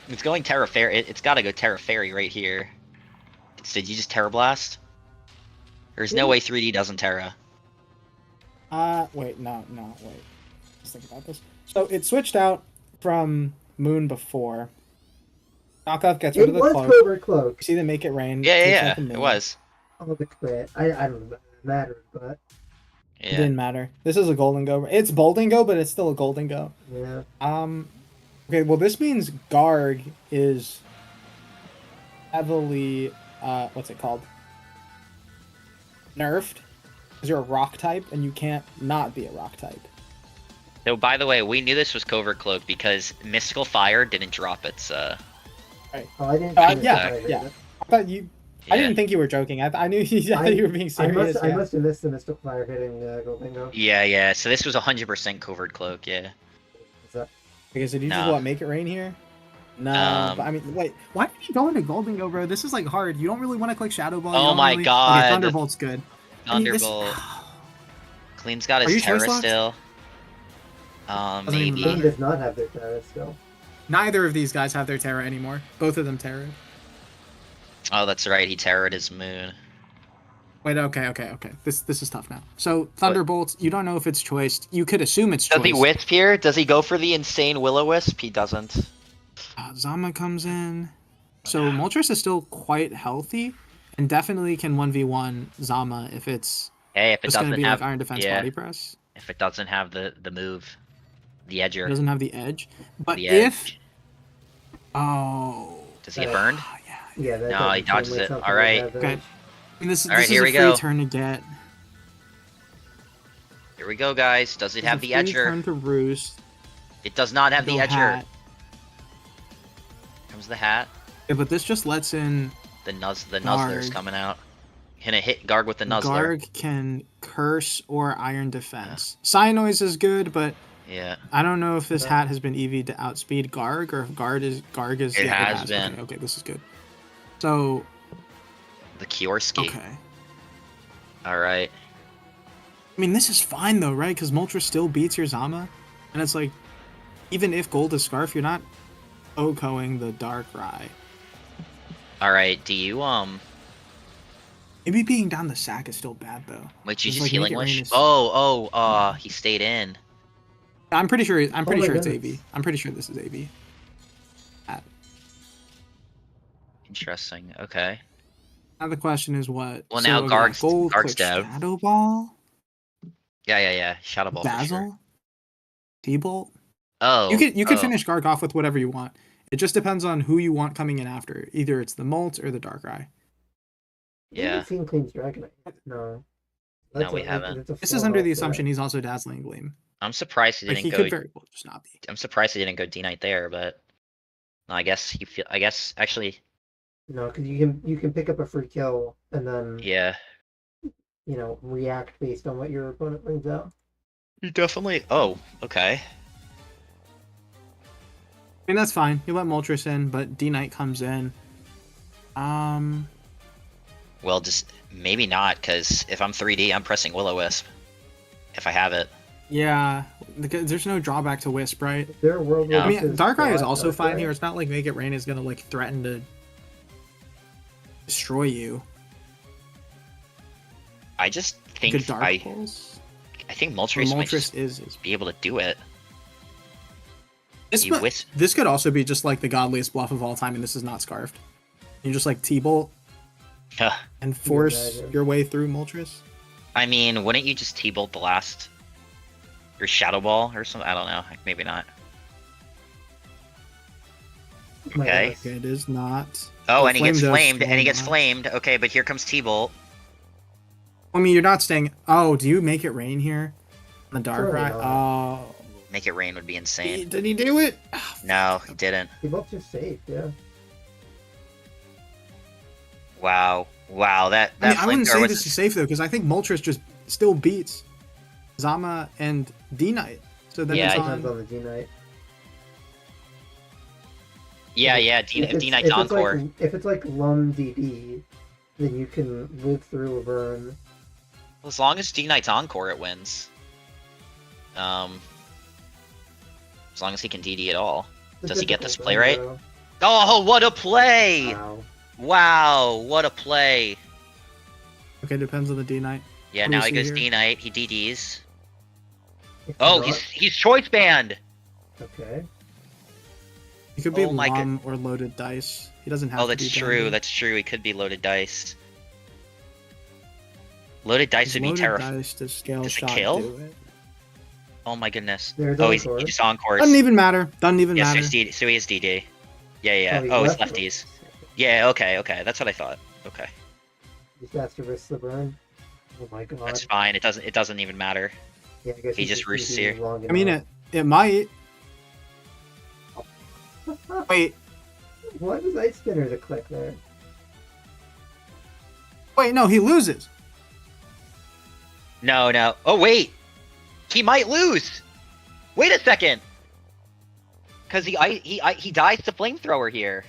It's going Terra Fairy. It's got to go Terra Fairy right here. Did you just Terra Blast? There's no Yeah. way 3D doesn't Terra. Wait, no, wait. Let's think about this. So it switched out from Moon before. Knockoff gets rid It of the was cloak. Covert Cloak. You see them make it rain. Yeah, takes out the it moon. was. Oh, the crit. I don't know if it mattered, but It Yeah. didn't matter. This is a golden go. It's Bolden go, but it's still a golden go. yeah. Okay, well this means Garg is heavily what's it called? Nerfed. Because you're a rock type and you can't not be a rock type. So by the way, we knew this was Covert Cloak because Mystical Fire didn't drop its Oh, I didn't. Yeah, see it, yeah, but I heard yeah. it. I thought you I Yeah. didn't think you were joking. I knew I thought you were being serious. I must have missed the Mystical Fire hitting Goldingo. Yeah. So this was 100% Covert Cloak. Yeah. Is that- Okay, so did you No. just what make it rain here? No, but I mean, wait. Why did you go into Golden Go, bro? This is like hard. You don't really want to click Shadow Ball. you Oh don't my really... God. Okay, Thunderbolt's good. I mean, this- Thunderbolt. Clean's got Are you his Terra choice locked? still. Doesn't even Maybe. matter. He does not have their Terra still. Neither of these guys have their Terra anymore. Both of them Terra. Oh, that's right. He Terra'd his moon. Wait, okay. This is tough now. So Thunderbolts, you don't know if it's choiced. You could assume it's Does choiced. he Wisp here? Does he go for the insane Will-O-Wisp? He doesn't. Zama comes in. So Moltres is still quite healthy, and definitely can 1v1 Zama if it's Hey, if it just going to doesn't be have like Iron Defense yeah. Body Press. if it doesn't have the move, the It edger, doesn't have the edge. But the if edge. oh, Does he get burned? yeah. Yeah, that No, doesn't he dodges seem like it. something All that right. has Okay. edge. And this All right, is here a we free go. turn to get. Here we go, guys. Does it This is have a the free edger? Turn to roost. It does not have the Go edger. hat. Comes the hat. Yeah, but this just lets in The Nuzzler's Garg. coming out. Gonna hit Garg with the Nuzzler. Garg can curse or Iron Defense. Cyanoise is good, but Yeah. I don't know if this Yeah. hat has been EV'd to outspeed Garg or if Garg is. It yeah, has been. Okay, this is good. So The Kiorsky. okay. All right. I mean, this is fine though, right? Because Moltres still beats your Zama, and it's like, even if Gold is Scarf, you're not OHKOing the Darkrai. All right. Do you Maybe being down the sack is still bad though. Wait, you It's just like healing Make It Rain wish? is- He stayed in. I'm pretty sure. I'm pretty my sure it's goodness. AV. I'm pretty sure this is AV. Interesting. Okay. Now the question is what? Well, now okay, Garg's- Gold Garg's clicks down. Shadow Ball, Yeah. Shadow Ball for sure. Dazzle, T-Bolt. Oh. You could oh. finish Garg off with whatever you want. It just depends on who you want coming in after. Either it's the Molt or the Darkrai. We Yeah. haven't seen Clean's Dragonite. No. No, we haven't. This is under the assumption he's also Dazzling Gleam. I'm surprised he Like didn't he go. could very well just not be. I'm surprised he didn't go D-Knight there, but no, I guess actually, No, because you can pick up a free kill and then yeah. react based on what your opponent brings out. You definitely. Oh, okay. I mean, that's fine. You let Moltres in, but D Knight comes in. Well, just maybe not, because if I'm 3D, I'm pressing Will-O-Wisp. If I have it. Yeah, there's no drawback to Wisp, right? Their world No. I mean, Darkrai is also fine Darkrai? here. It's not like Make It Rain is gonna like threaten to destroy you. I just Good think Dark Pulse. I think Moltres might Moltres just is be able to do it. this, You Wisp. this could also be just like the godliest bluff of all time, and this is not Scarfed. You just like T-Bolt Huh. and force imagine? your way through Moltres. I mean, wouldn't you just T-Bolt the last? Or Shadow Ball or something? I don't know. Maybe not. My Okay. goodness. It is not. Oh, The and he gets Flame Dose flamed, and he will gets not. flamed. Okay, but here comes T-Bolt. I mean, you're not staying. Oh, do you Make It Rain here? On the Surely Darkrai? not. Oh. Make it rain would be insane. Did he do it? No, he didn't. They both just safe, yeah. Wow. Wow, that I mean, I wouldn't flamethrower say was this is safe though, because I think Moltres just still beats Zama and D Knight. So then Yeah, it's it Depends on. on the G Knight. Yeah, D Knight's Encore. If it's like Lum DD, then you can live through a burn. As long as D Knight's Encore, it wins. As long as he can DD at all. It's a Does he get difficult this play right? though. Oh, what a play! Wow. Wow, what a play! Okay, depends on the D Knight. Yeah, What do you now he see goes here? D Knight. He DDs. If Oh, not- he's choice banned. okay. He could be Oh my Lum or loaded dice. He doesn't have Oh, to that's be true. banded. That's true. He could be loaded dice. Loaded dice His would be loaded terrifying. dice to scale Does it shot kill? do it. Oh my goodness. There's Oh, Encore. he just encores. Doesn't even matter. Doesn't even Yeah, matter. so he is DD. Yeah. he's Oh, he's left lefties. foot. Yeah, okay. That's what I thought. Okay. Just has to risk the burn. Oh my god. That's fine. It doesn't even matter. Yeah, I guess he he's just roosts DDing here. long I mean, enough. it might. Wait, Why does Ice Spinner to click there? no, he loses. No. Oh wait, he might lose. Wait a second. Cause he dies to flamethrower here.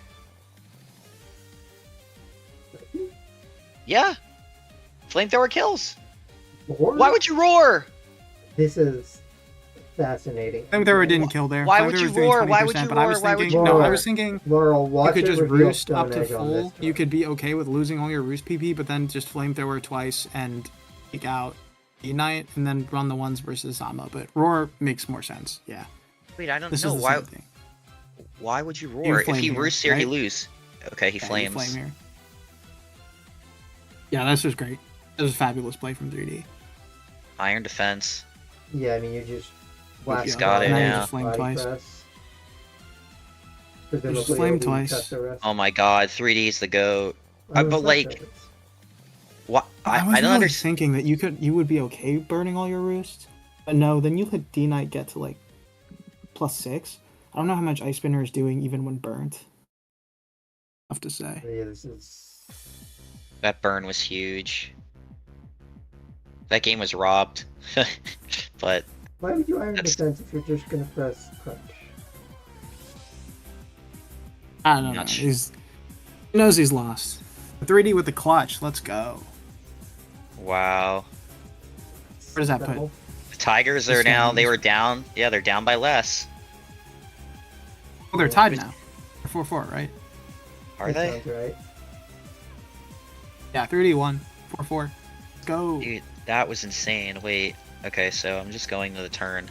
Yeah. Flamethrower kills. Or Why would you roar? this is fascinating. Flamethrower didn't kill there. Why would Flamethrower you was doing roar? Why would 20%, you but I was roar? Why would thinking, you no, roar? I was thinking Laurel, you watch could it just reveal roost up Stone to Edge on full. this You turn. could be okay with losing all your roost PP, but then just flamethrower twice and take out Ignite and then run the ones versus Zama. But roar makes more sense. Yeah, Wait, I don't this know is the why. same thing. Why would you You roar? If flame he here, roosts here, he right? lose. Okay, he Yeah, you flames. flame here. Yeah, this was great. This was a fabulous play from 3D. Iron defense. Yeah, I mean, you just whack He's got it now you now. just flame body twice. press. just Presumably flame it'll be twice. cut the rest. Oh my god, 3D's the goat. I'm but obsessed like- with it. What? I was I don't really understand. thinking that you would be okay burning all your roost, but no. Then you let D Knight get to like +6. I don't know how much Ice Spinner is doing even when burnt. Tough to say. Yeah, this is. That burn was huge. That game was robbed. But Why would you iron That's- defense if you're just gonna press crunch? I don't know. Not sure. He knows he's lost. 3D with the clutch. Let's go. wow. Where does that put? Incredible. The Tigers The are now, they standings. were down. Yeah, they're down by less. Oh, they're tied now. They're 4-4, right? Are That they? sounds right. Yeah, 3D won. 4-4. Let's go. Dude, that was insane. Wait. Okay, so I'm just going to the turn.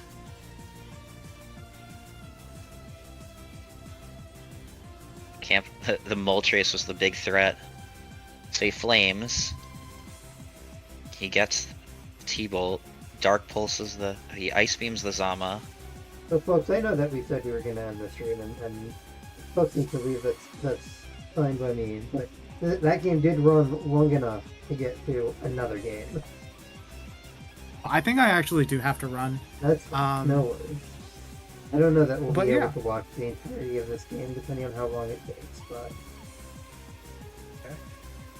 Camp. The Moltres was the big threat. So he flames. He gets T-Bolt. Dark pulses he ice beams the Zama. So, folks, I know that we said we were gonna end the stream, and folks need to leave. That's fine by me. But that game did run long enough to get to another game. I think I actually do have to run. That's no worries. I don't know that we'll But be yeah. able to watch the entirety of this game, depending on how long it takes. But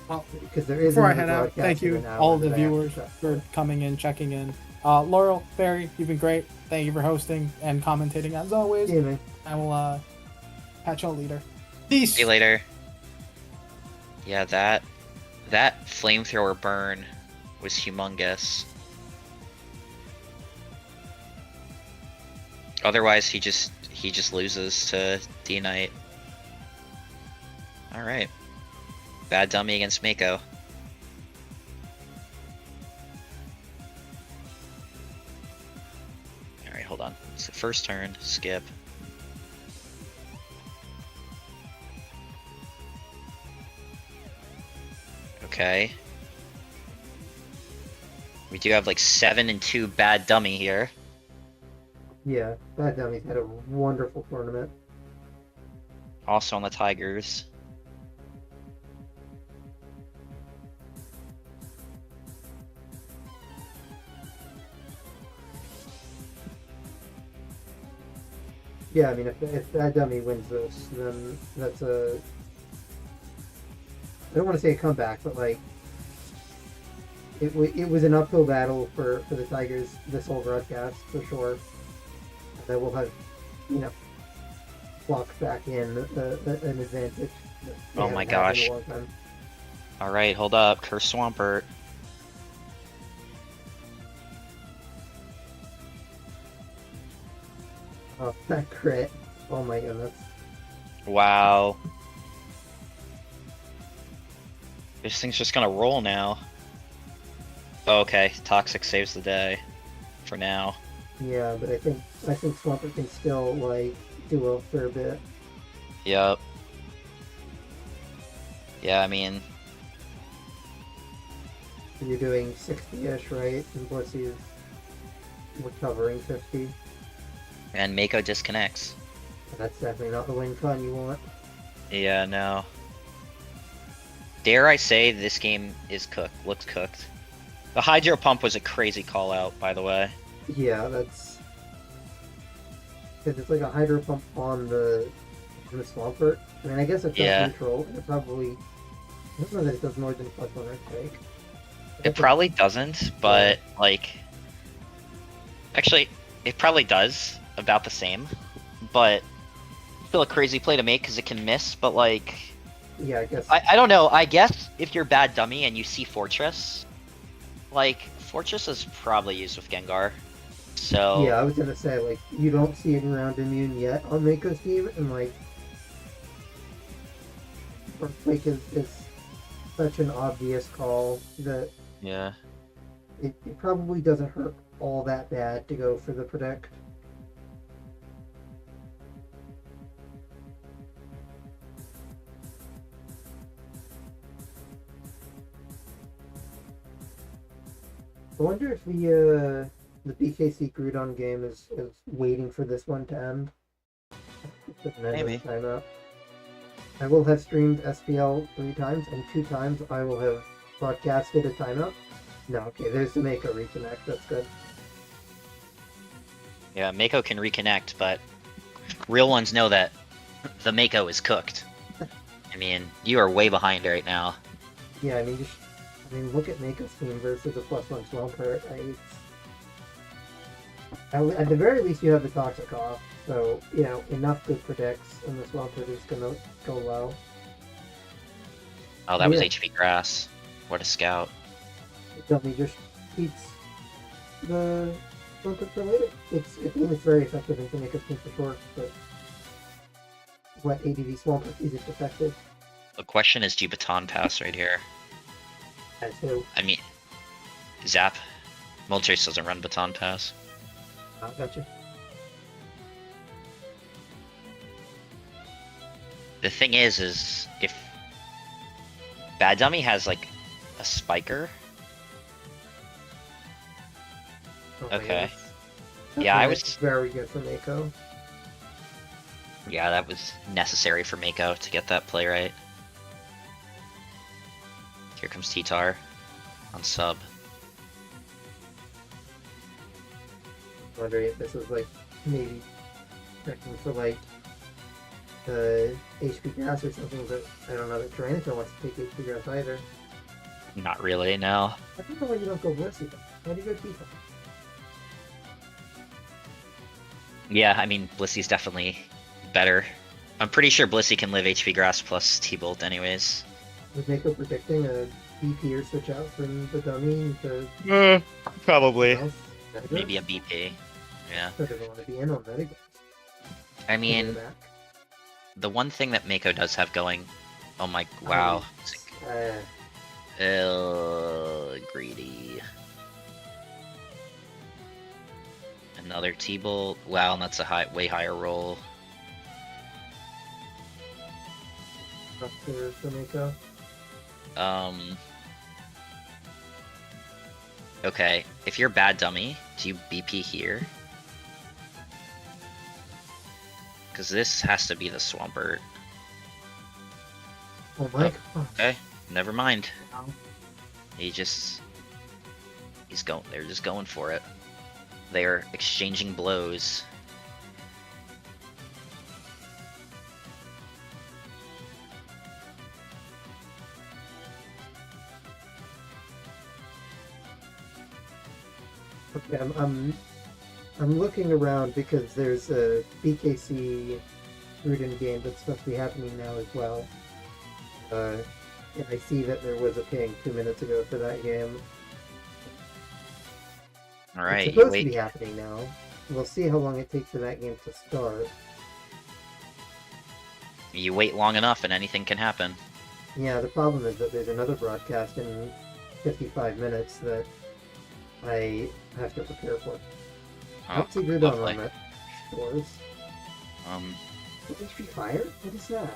Well, because there is before I another head out, broadcast thank in you an hour all the that I have to viewers prep for coming in, checking in. Laurel, Barry, you've been great. Thank you for hosting and commentating as always. Yeah, man. I will catch y'all later. Peace. See you later. Yeah, that flamethrower burn was humongous. Otherwise, he just loses to D Knight. All right, bad dummy against Mako. All right, hold on. It's the first turn. Skip. Okay. We do have like 7 and 2 bad dummy here. Yeah, Bad Dummy's had a wonderful tournament. Also on the Tigers. Yeah, I mean, if Bad Dummy wins this, then that's a... I don't want to say a comeback, but like... It was an uphill battle for the Tigers this whole broadcast, for sure. And then we'll have, you know, clocked back in an advantage. Oh my gosh. Alright, hold up. Curse Swampert. Oh, that crit. Oh my goodness. Wow. This thing's just gonna roll now. Okay, Toxic saves the day. For now. Yeah, but I think Swampert can still, like, do a fair bit. Yep. Yeah, I mean... You're doing 60-ish, right? And Blissy's recovering 50. And Mako disconnects. That's definitely not the win con you want. Yeah, no. Dare I say this game is cooked, looks cooked. The Hydro Pump was a crazy call out, by the way. Yeah, that's... Because it's like a Hydro Pump on the Swampert. I mean, I guess it does neutral, and it probably... I don't know that it does more than +1 Earthquake. It probably doesn't, but, like... Actually, it probably does, about the same. But, still a crazy play to make, because it can miss, but, like... Yeah, I guess... I don't know, I guess if you're Bad Dummy and you see Fortress... Like, Fortress is probably used with Gengar. So... Yeah, I was gonna say, like, you don't see it around Immune yet on Mako's team, and, like... Earthquake is such an obvious call that... Yeah. It probably doesn't hurt all that bad to go for the Protect. I wonder if the BKC Groudon game is waiting for this one to end. Maybe. Timeout. I will have streamed SPL 3 times, and 2 times I will have broadcasted a timeout. No, okay, there's the Mako reconnect, that's good. Yeah, Mako can reconnect, but real ones know that the Mako is cooked. I mean, you are way behind right now. Yeah, I mean, look at Mako's team versus a +1 Swampert. At the very least, you have the Toxic off, so, you know, enough good predicts, and the Swampert is gonna go low. Oh, that was HP Grass. What a scout. It definitely just keeps the Swampert for later. It's very effective into Mako's team for sure, but what ADV Swampert is it effective? The question is, do you baton pass right here? As who? I mean, Zap. Moltres doesn't run baton pass. Gotcha. The thing is if Bad Dummy has like a spiker. Oh my Okay. goodness. Yeah, I That's was. very good for Mako. Yeah, that was necessary for Mako to get that play right. Here comes T-Tar on sub. Wondering if this is like maybe checking for like HP grass or something, but I don't know that Tyranitar wants to take HP grass either. Not really, no. I don't know why you don't go Blissey though. Why do you go Tifa? Yeah, I mean, Blissey's definitely better. I'm pretty sure Blissey can live HP Grass plus T-Bolt anyways. Was Mako predicting a BP or switch out from the dummy to Probably. else? Maybe a BP. Yeah. So they want to be in on that again. I mean, the one thing that Mako does have going... Oh my... Wow. Greedy. Another T-Bolt. Wow, and that's a way higher roll. For Mako. Okay, if you're bad dummy, do you BP here? Because this has to be the Swampert. Oh my god. Okay, never mind. Wow. They're just going for it. They're exchanging blows. Okay, I'm looking around because there's a BKC Rudin game that's supposed to be happening now as well. And I see that there was a ping 2 minutes ago for that game. Alright, It's supposed to be happening now. We'll see how long it takes for that game to start. You wait long enough and anything can happen. Yeah, the problem is that there's another broadcast in 55 minutes that I have to prepare for. Let's see Rudon on that scores. HP Fire? What is that?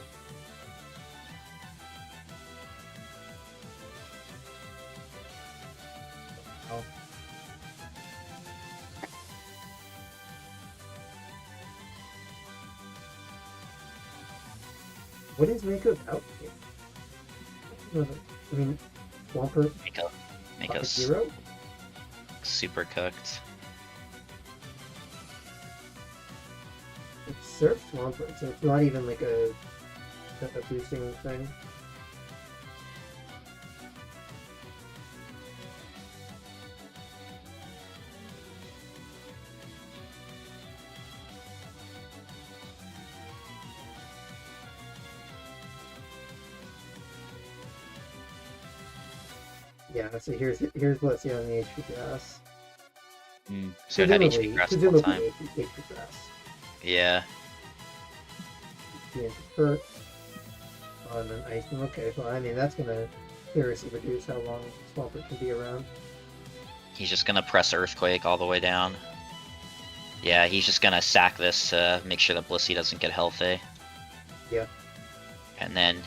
Oh. What is Mako's outfit? I mean, Swampert? Mako's Zero? super cooked. It's Surf Swampert, so it's not even like a boosting thing. Yeah, so here's Blissey on the HP grass. So it had HP grass the whole time. HP grass. Yeah. Hurt on an ice. Okay, well, I mean, that's gonna seriously reduce how long Swampert can be around. He's just gonna press Earthquake all the way down. Yeah, he's just gonna sack this to make sure that Blissey doesn't get healthy. Yeah. And then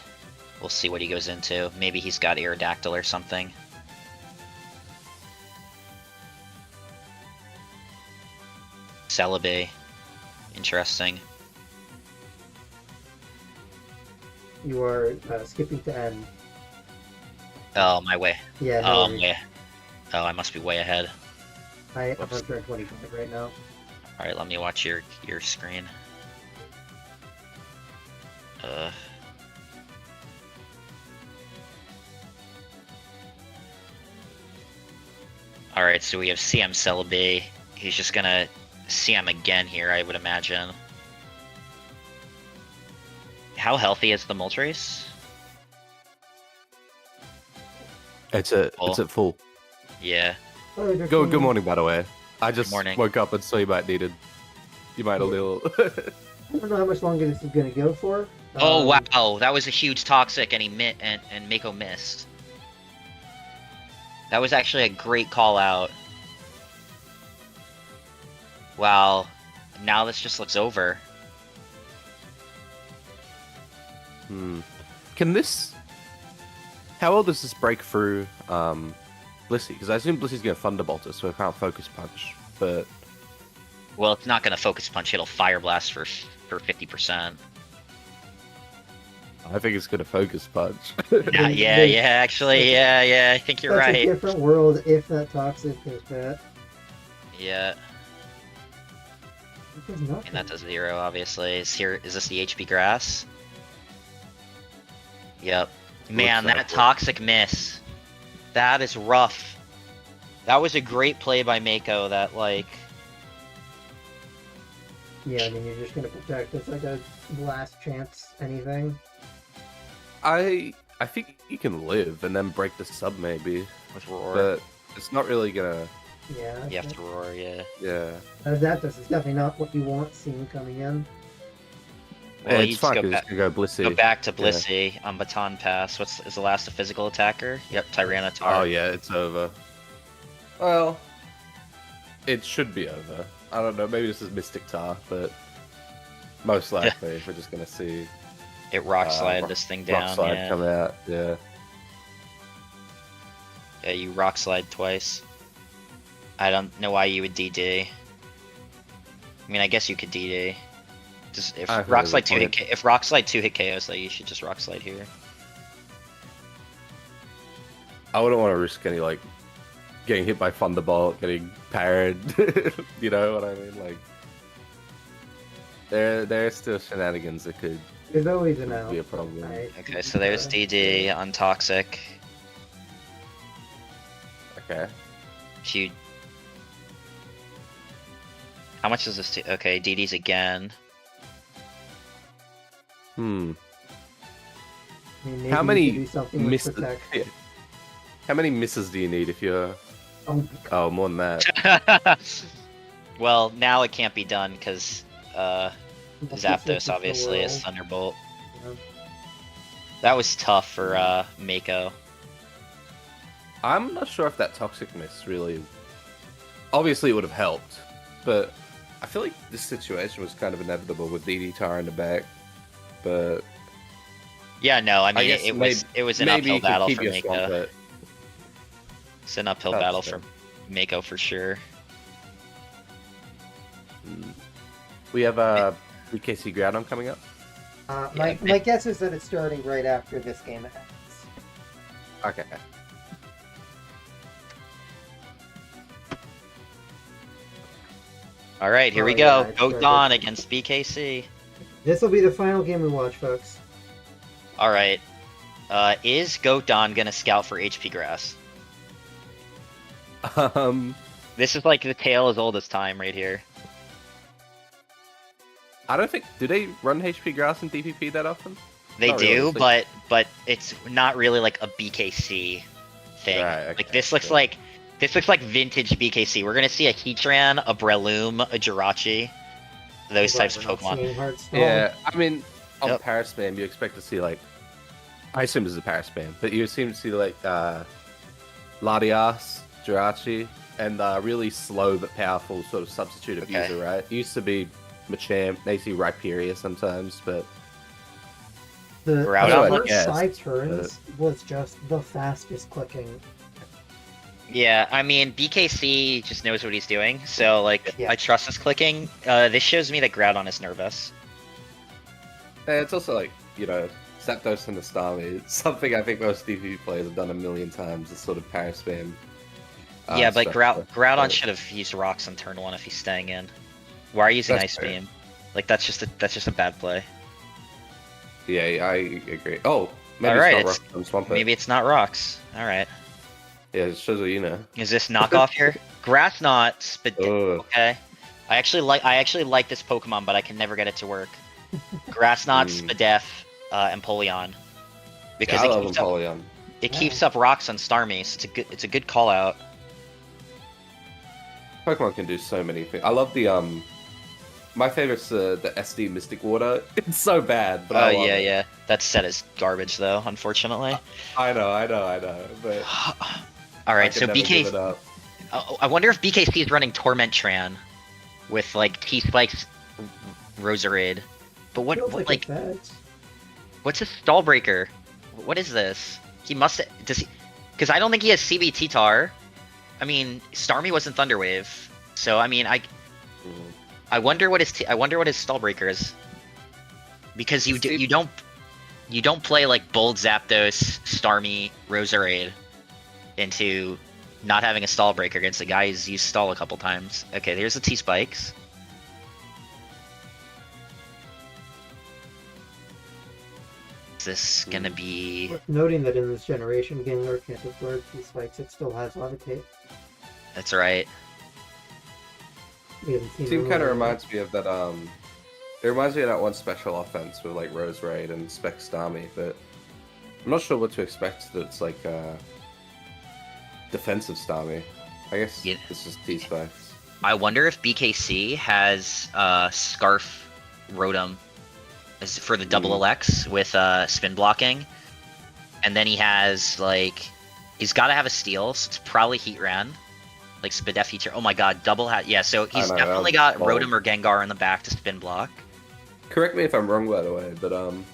we'll see what he goes into. Maybe he's got Aerodactyl or something. Celebi. Interesting. You are skipping to N. Oh, my way. Yeah. Oh, No yeah. Oh, I must be way ahead. I'm 125 right now. Alright, let me watch your screen. Alright, so we have CM Celebi. He's just gonna CM again here, I would imagine. How healthy is the Moltres? It's at full. Yeah. Oh, Good morning, by the way. I just morning. woke up and saw you might have a little. I don't know how much longer this is gonna go for. Oh wow, that was a huge toxic, and he and Mako missed. That was actually a great call out. Wow, now this just looks over. Can this? How well does this break through Blissey? Because I assume Blissey's going to Thunderbolt us, so it can't Focus Punch. But well, it's not going to Focus Punch. It'll Fire Blast for 50%. I think it's going to Focus Punch. Yeah. Actually, yeah. I think you're That's right. a different world if that toxic is bad. Yeah. There's And nothing. that does 0, obviously. Is this the HP grass? Yep. Man, like that it. toxic miss. That is rough. That was a great play by Mako that, like... Yeah, I mean, you're just gonna protect this like a last chance anything. I think you can live and then break the sub maybe, With Roar. but it's not really gonna. Yeah. You have to Roar, yeah. Yeah. That is definitely not what you want seeing coming in. Well, Yeah, you it's fine just because it's gonna go Blissey. go back to Blissey on Baton Pass. Is the last a physical attacker? Yep, Tyranitar. Oh yeah, it's over. Well, it should be over. I don't know. Maybe this is Mystic Tar, but most likely we're just gonna see It rock slide this thing down. Rock Slide Yeah. come out. Yeah. Yeah, you rock slide twice. I don't know why you would DD. I mean, I guess you could DD. Just if I think rock there's slide a 2 hit, point. if rock slide 2 hit KOs, though, you should just rock slide here. I wouldn't want to risk any like getting hit by Thunderbolt, getting parried. You know what I mean? Like there's still shenanigans that could There's always an out. be a problem. Right? Okay, so there's DD on Toxic. Okay. Huge. How much is this? Okay, DD's again. Hmm. I mean, maybe How you many could do something with misses? protect. Yeah. How many misses do you need if you're? Oh my God. Oh, more than that. Well, now it can't be done because This Zapdos is obviously is Laurel, Thunderbolt. you know? That was tough for Mako. I'm not sure if that toxic miss really. Obviously, it would have helped, but I feel like this situation was kind of inevitable with DD Tar in the back. But Yeah, no, I mean guess it was an maybe uphill you can battle keep for your Mako. Swampert. It's an uphill That's battle fair. for Mako for sure. We have BKC Groudon coming up. My guess is that it's starting right after this game ends. Okay. All right, here we Oh, go. yeah, it Go started. Dawn against BKC. This will be the final game we watch, folks. All right. Is Goat Dawn gonna scout for HP Grass? This is like the tale as old as time right here. I don't think. Do they run HP Grass in DPP that often? They Not do, really, but it's not really like a BKC thing. Right, Like okay, this looks sure. like vintage BKC. We're gonna see a Heatran, a Breloom, a Jirachi, those But types of we're not Pokemon. seeing Hearthstone. Yeah, I mean, on Yep. Paris Spam, you expect to see like. I assume this is a Paris Spam, but you seem to see like Latias, Jirachi, and really slow but powerful sort of substitute Okay. abuser, right? It used to be Machamp, they see Rhyperior sometimes, but The Groudon, first yes, side turns was just the fastest clicking. Yeah, I mean BKC just knows what he's doing, so like Yeah. I trust his clicking. This shows me that Groudon is nervous. it's also like, you know, Zapdos and the Starmie. It's something I think most DPP players have done a million times, this sort of Paris Spam. Yeah, but structure. Groudon But- should have used Rocks on turn 1 if he's staying in. Why are you using That's Ice fair. Beam? Like that's just a bad play. Yeah, I agree. Oh, maybe Alright, it's it's- not Rock Swampert. Maybe it's not Rocks. All right. Yeah, it shows what you know. Is this knockoff here? Grass Knot, Ugh. okay. I actually like this Pokemon, but I can never get it to work. Grass Knot, Spadef, and Polion. Because Yeah, I love it keeps up, Empoleon. it keeps up rocks on Starmie, so it's a good call out. Pokemon can do so many things. I love the my favorite's the SD Mystic Water. It's so bad, but Oh I love yeah, it. yeah. That set is garbage though, unfortunately. I know, but All right, I can so never give it BK. up. I wonder if BKC is running Torment Tran with like T-Spike's Roserade. But what Feels like like that. what's his stall breaker? What is this? He must does he? Because I don't think he has CBT Tar. I mean, Starmie wasn't Thunderwave, so I mean, I wonder what his stall breaker is. Because you don't play like Bold Zapdos, Starmie, Roserade into not having a stall breaker against a guy who's used stall a couple times. Okay, there's the T-Spikes. this gonna be? Worth noting that in this generation, Gengar can't absorb two spikes. It still has Levitate. That's right. We haven't seen Team it kind of really. reminds me of that. It reminds me of that one special offense with like Rose Raid and Spec Starmie, but I'm not sure what to expect. That's like defensive Starmie. I guess Yeah. it's just T Spikes. I wonder if BKC has Scarf Rotom as for the double Alex with spin blocking, and then he has like he's got to have a steal, so it's probably Heatran, like Spadef feature. Oh my God, double hat. Yeah, so he's know, definitely that was got bold. Rotom or Gengar in the back to spin block. Correct me if I'm wrong, by the way, but on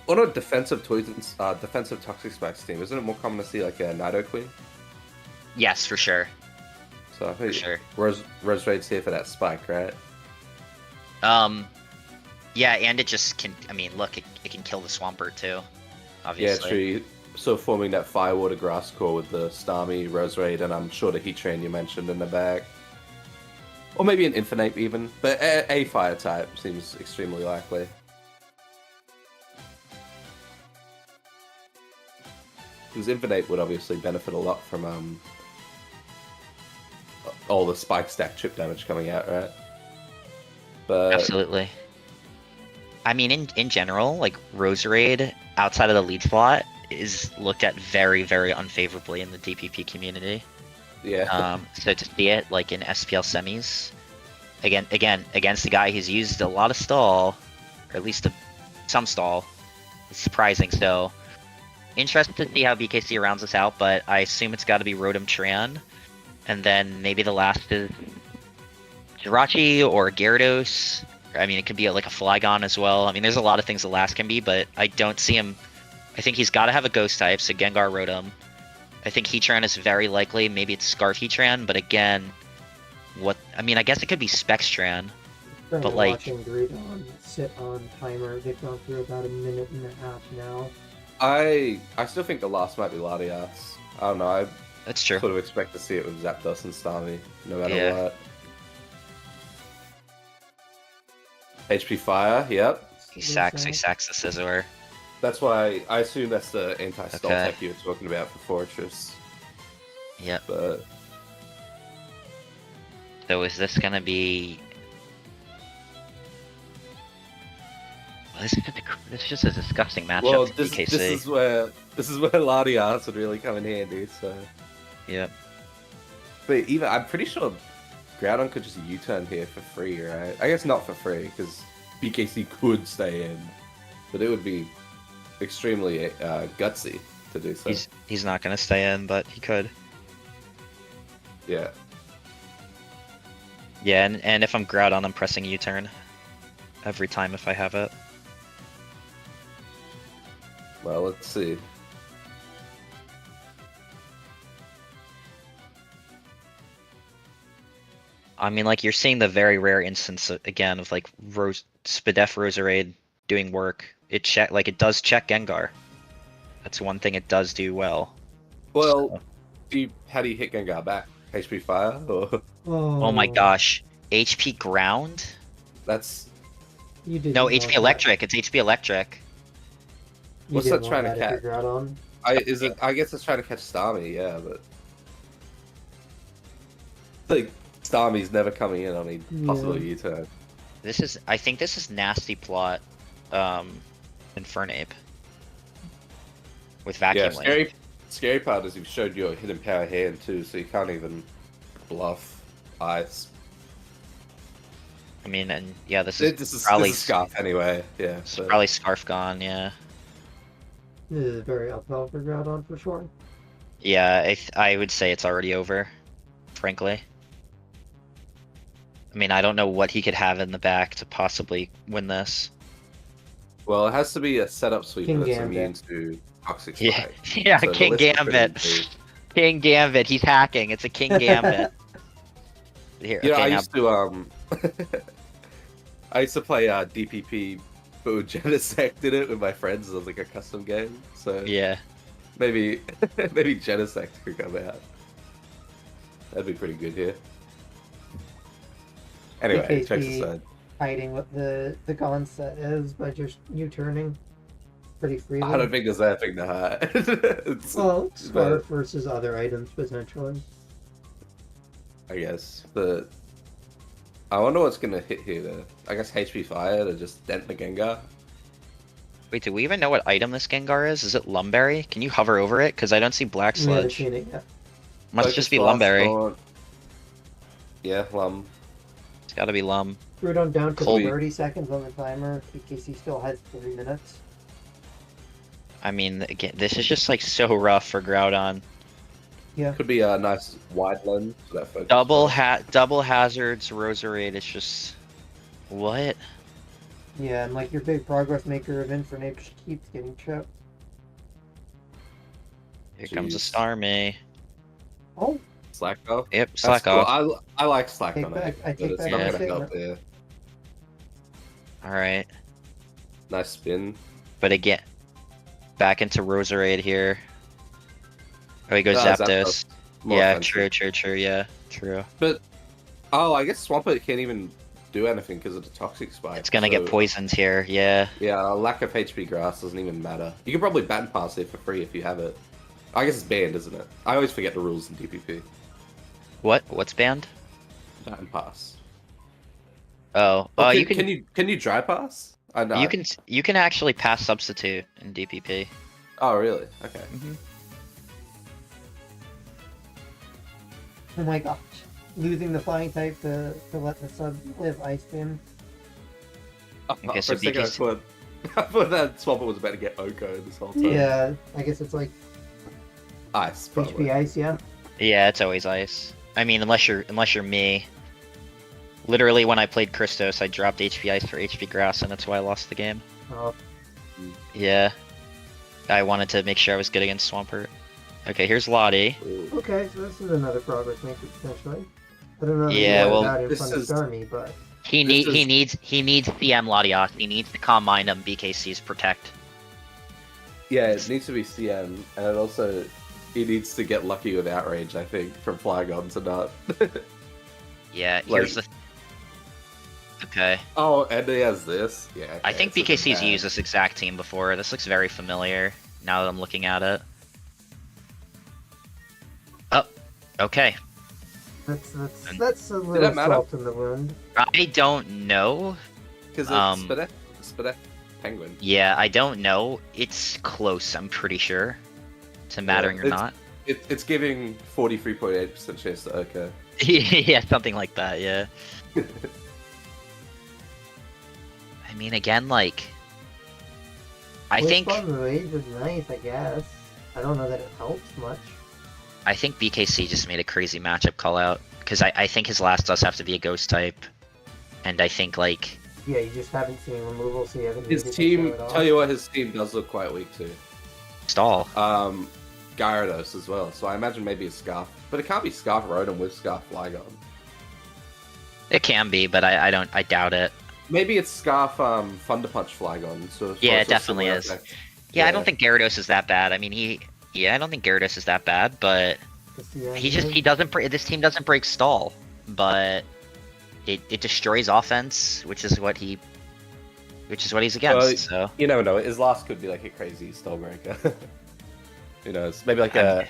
a defensive defensive Toxic Spikes team, isn't it more common to see like a Nido Queen? Yes, for sure. So I think For sure. Rose Raid's here for that spike, right? Yeah, and it just can. I mean, look, it can kill the Swampert too. Obviously. Yeah, true. So forming that Fire Water Grass core with the Starmie, Rose Raid, and I'm sure the Heatran you mentioned in the back. Or maybe an Infinite even, but a Fire type seems extremely likely. Because Infinite would obviously benefit a lot from all the spike stack chip damage coming out, right? But Absolutely. I mean, in general, like Roserade outside of the lead slot is looked at very, very unfavorably in the DPP community. yeah, So to see it like in SPL semis, again against the guy who's used a lot of stall, or at least some stall, is surprising. So interested to see how BKC rounds this out, but I assume it's got to be Rotom Tran, and then maybe the last is Jirachi or Gyarados. I mean, it could be like a Flygon as well. I mean, there's a lot of things the last can be, but I don't see him. I think he's got to have a Ghost type, so Gengar Rotom. I think Heatran is very likely. Maybe it's Scarf Heatran, but again, what? I mean, I guess it could be Spextran. Currently But, like- watching Greedon sit on timer. They've gone through about a minute and a half now. I still think the last might be Latias. I don't know. I That's true. sort of expect to see it with Zapdos and Starmie, no matter Yeah. what. HP Fire, yep. He sacks the Scizor. That's why I assume that's the anti-stall Okay. type you were talking about for Fortress. Yep. But So is this gonna be? This is just a disgusting matchup well, for this BKC. is where Latias would really come in handy. So, Yep. but even I'm pretty sure Groudon could just U-turn here for free, right? I guess not for free because BKC could stay in, but it would be extremely gutsy to do so. He's not gonna stay in, but he could. Yeah. Yeah, and if I'm Groudon, I'm pressing U-turn every time if I have it. Well, let's see. I mean, like, you're seeing the very rare instance again of like Spadef Roserade doing work. It does check Gengar. That's one thing it does do well. Well, how do you hit Gengar back? HP Fire? Or Oh my gosh, HP Ground? that's You didn't No, want HP that. Electric. It's HP Electric. You What's didn't that want trying to if catch? you're Groudon. I guess it's trying to catch Starmie, yeah, but like Starmie's never coming in on a possible Yeah. U-turn. I think this is nasty plot. Infernape. With Yeah, Vacuum Link. scary part is you've showed your hidden power hand too, so you can't even bluff ice. I mean, and yeah, this This is is probably Scarf anyway, yeah. this is So. probably Scarf gone. Yeah. This is very uphill for Groudon for sure. Yeah, I would say it's already over, frankly. I mean, I don't know what he could have in the back to possibly win this. Well, it has to be a setup sweeper King that's Gambit. immune to Toxic Yeah, Spike. yeah, So the King list is pretty Gambit. big. King Gambit, he's hacking. It's a King Gambit. Here, You know, okay, I now, used to I used to play DPP, but with Genesect in it with my friends as like a custom game. So yeah. maybe Genesect could come out. That'd be pretty good here. Anyway, BKC jokes aside. hiding what the concept is by just U-turning. pretty freely. I don't think there's anything to hide. Well, Scarf versus other items potentially. I guess, but I wonder what's gonna hit here. Though. I guess HP Fire to just dent the Gengar. Wait, do we even know what item this Gengar is? Is it Lumberry? Can you hover over it? Because I don't see Black We haven't Sludge. seen it yet. Must Focus just be Blast Lumberry. on- Yeah, Lum. It's gotta be Lum. Groudon down to Cold. 30 seconds on the timer. PKC still has 3 minutes. I mean, again, this is just like so rough for Groudon. Yeah. Could be a nice wide lens for that focus. Double hazards, Roserade. It's just what? Yeah, and like your big progress maker of Infernape just keeps getting chipped. Here comes a Jeez. Starmie. Oh, Slack off. Yep, That's slack cool. off. I like slack Take on back- it, I but take it's back not my gonna statement. help there. All right, Nice spin. but again, back into Roserade here. Oh, he goes Ah, Zapdos. More Yeah, offensive. true. Yeah, true. But I guess Swampert can't even do anything because of the toxic spike. It's gonna get so- poisoned here. Yeah. Yeah, a lack of HP grass doesn't even matter. You can probably baton pass it for free if you have it. I guess it's banned, isn't it? I always forget the rules in DPP. What? What's banned? Baton pass. Oh, Oh, you can can you dry pass? I know. you can actually pass substitute in DPP. Oh really? Okay. oh my gosh. Losing the flying type to let the sub live Ice Beam. Okay, so for a second I BKC thought that Swampert was about to get Oko this whole time. Yeah, I guess it's like Ice. Probably. HP Ice, yeah. Yeah, it's always ice. I mean, unless you're me. Literally, when I played Christos, I dropped HP Ice for HP Grass, and that's why I lost the game. Oh, Yeah. I wanted to make sure I was good against Swampert. Okay, here's Lottie. Ooh. okay, so this is another progress maker potentially. I don't know that Yeah, he well, got in this front of is- Starmie, but He This needs CM Latios. He needs to calm mind him. BKC's protect. Yeah, it needs to be CM, and it also he needs to get lucky with outrage. I think from Flygon to not. Yeah, Like- here's the. Okay, Oh, and he has this. Yeah. I okay, think this isn't BKC's bad. used this exact team before. This looks very familiar now that I'm looking at it. Oh, okay. that's a that little matter? salt in the wound. I don't know. Because Um, it's Spadef Penguin. Yeah, I don't know. It's close, I'm pretty sure. To mattering or it's- not. It's giving 43.8% chance to Oko. Yeah, something like that, yeah. I mean, again, like... I think Rage is nice, I guess. I don't know that it helps much. BKC just made a crazy matchup call out. Because I think his last does have to be a ghost type. And I think, like... Yeah, you just haven't seen removal, so you haven't His needed team, to show it off. tell you what, his team does look quite weak too. Stall. Gyarados as well, so I imagine maybe a Scarf. But it can't be Scarf Rotom with Scarf Flygon. It can be, but I doubt it. Maybe it's Scarf Thunder Punch Flygon. Yeah, it definitely is. Yeah, I don't think Gyarados is that bad. I mean, I don't think Gyarados is that bad, but he doesn't break. This team doesn't break stall, but it destroys offense, which is what he's against. So You never know. His last could be like a crazy Stallbreaker. Who knows? Maybe like a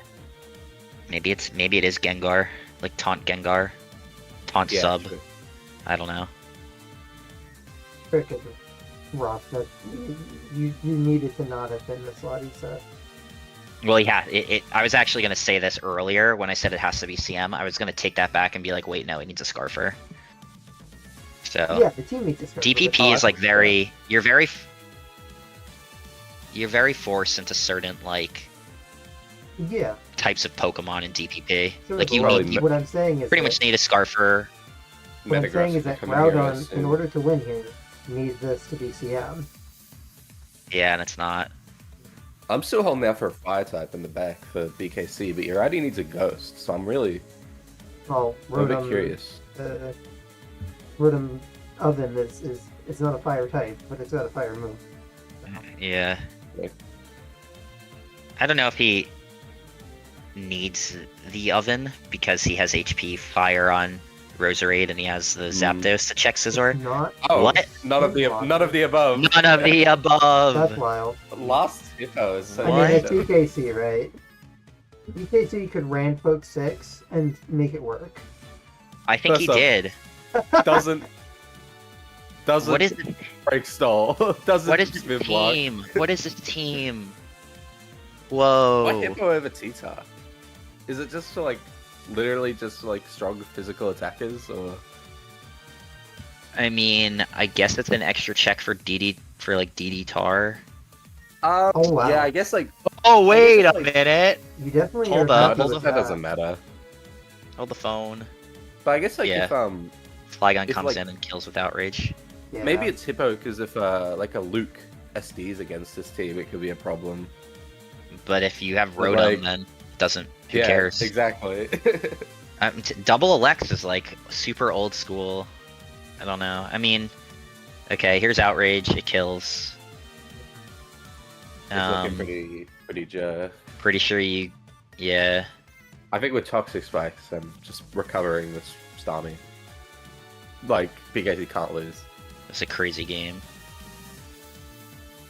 maybe it is Gengar, like taunt Gengar, taunt yeah, sub. true. I don't know. Frickin' rough. That you needed to not have been the slotty set. Well, yeah. I was actually gonna say this earlier when I said it has to be CM. I was gonna take that back and be like, wait, no, it needs a Scarfer. So Yeah, the team needs to start with it. DPP is like you're very forced into certain like Yeah. types of Pokemon in DPP. So Like you probably need, what I'm saying is pretty that- much need a Scarfer. What I'm Metagross saying is could that come in here Groudon, soon. in order to win here, needs this to be CM. Yeah, and it's not. I'm still holding out for a Fire type in the back for BKC, but he already needs a Ghost, so I'm really Well, a bit Rotom, curious. Rotom Oven is it's not a fire type, but it's got a fire move. Yeah. Yeah. I don't know if he needs the oven because he has HP fire on Roserade and he has the Zapdos to check Scizor. Not. Oh, What? None of the above. None of the That's above. wild. Last Hippo is so I mean, What? it's BKC, right? BKC could Randpoke 6 and make it work. I think he First off, did. doesn't What is the, break stall. Doesn't what is this spin block. team? What is this team? Why Whoa. Hippo over T-Tar? Is it just for like literally just like strong physical attackers or? I mean, I guess it's an extra check for DD for like DD Tar. Oh, wow. Yeah, I guess like Oh wait a like- minute. You definitely Hold are up, happy that with doesn't, that doesn't matter. Hold the phone. But I guess like Yeah. if Flygon If, comes like- in and kills with outrage. Yeah. maybe it's Hippo because if like a Luke SDs against this team, it could be a problem. But if you have But, Rotom, like- then doesn't. Who Yeah, cares? exactly. Double Alex is like super old school. I don't know. I mean, okay, here's outrage. It kills. It's looking pretty Pretty sure you. Yeah. I think with Toxic Spikes, I'm just recovering this Starmie. Like, BKT can't lose. It's a crazy game.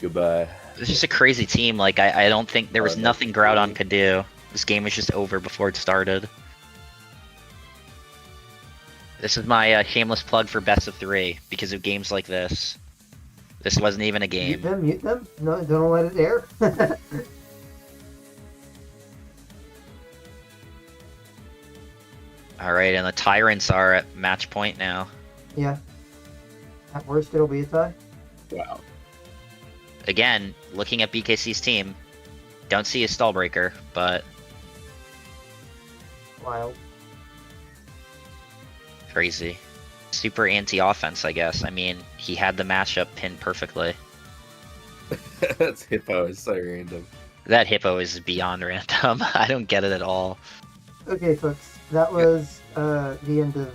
Goodbye. It's just a crazy team. Like I don't think there was Oh, no. nothing Groudon could do. This game was just over before it started. This is my shameless plug for best of 3 because of games like this. This wasn't even a Mute game. them, mute them. No, don't let it air. All right, and the Tyrants are at match point now. Yeah. At worst, it'll be a tie. Wow. Again, looking at BKC's team, don't see a stall breaker, but Wild. crazy. Super anti-offense, I guess. I mean, he had the matchup pinned perfectly. That's Hippo is so random. That Hippo is beyond random. I don't get it at all. Okay, folks. That was the end of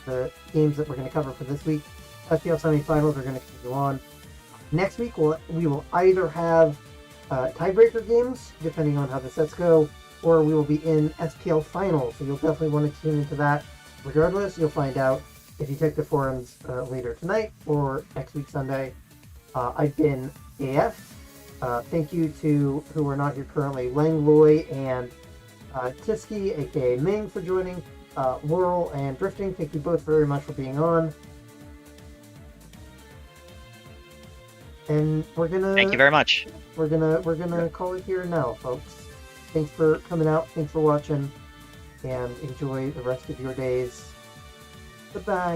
the games that we're going to cover for this week. SPL Semifinals are going to continue on. Next week, we will either have tiebreaker games, depending on how the sets go, or we will be in SPL Finals. So you'll definitely want to tune into that. Regardless, you'll find out if you check the forums later tonight or next week Sunday. I've been AF. Thank you to who are not here currently, Langloy and Tiski, aka Ming, for joining. Laurel and Drifting, thank you both very much for being on. And we're gonna Thank you very much. we're gonna call it here now, folks. Thanks for coming out, thanks for watching, and enjoy the rest of your days. Goodbye.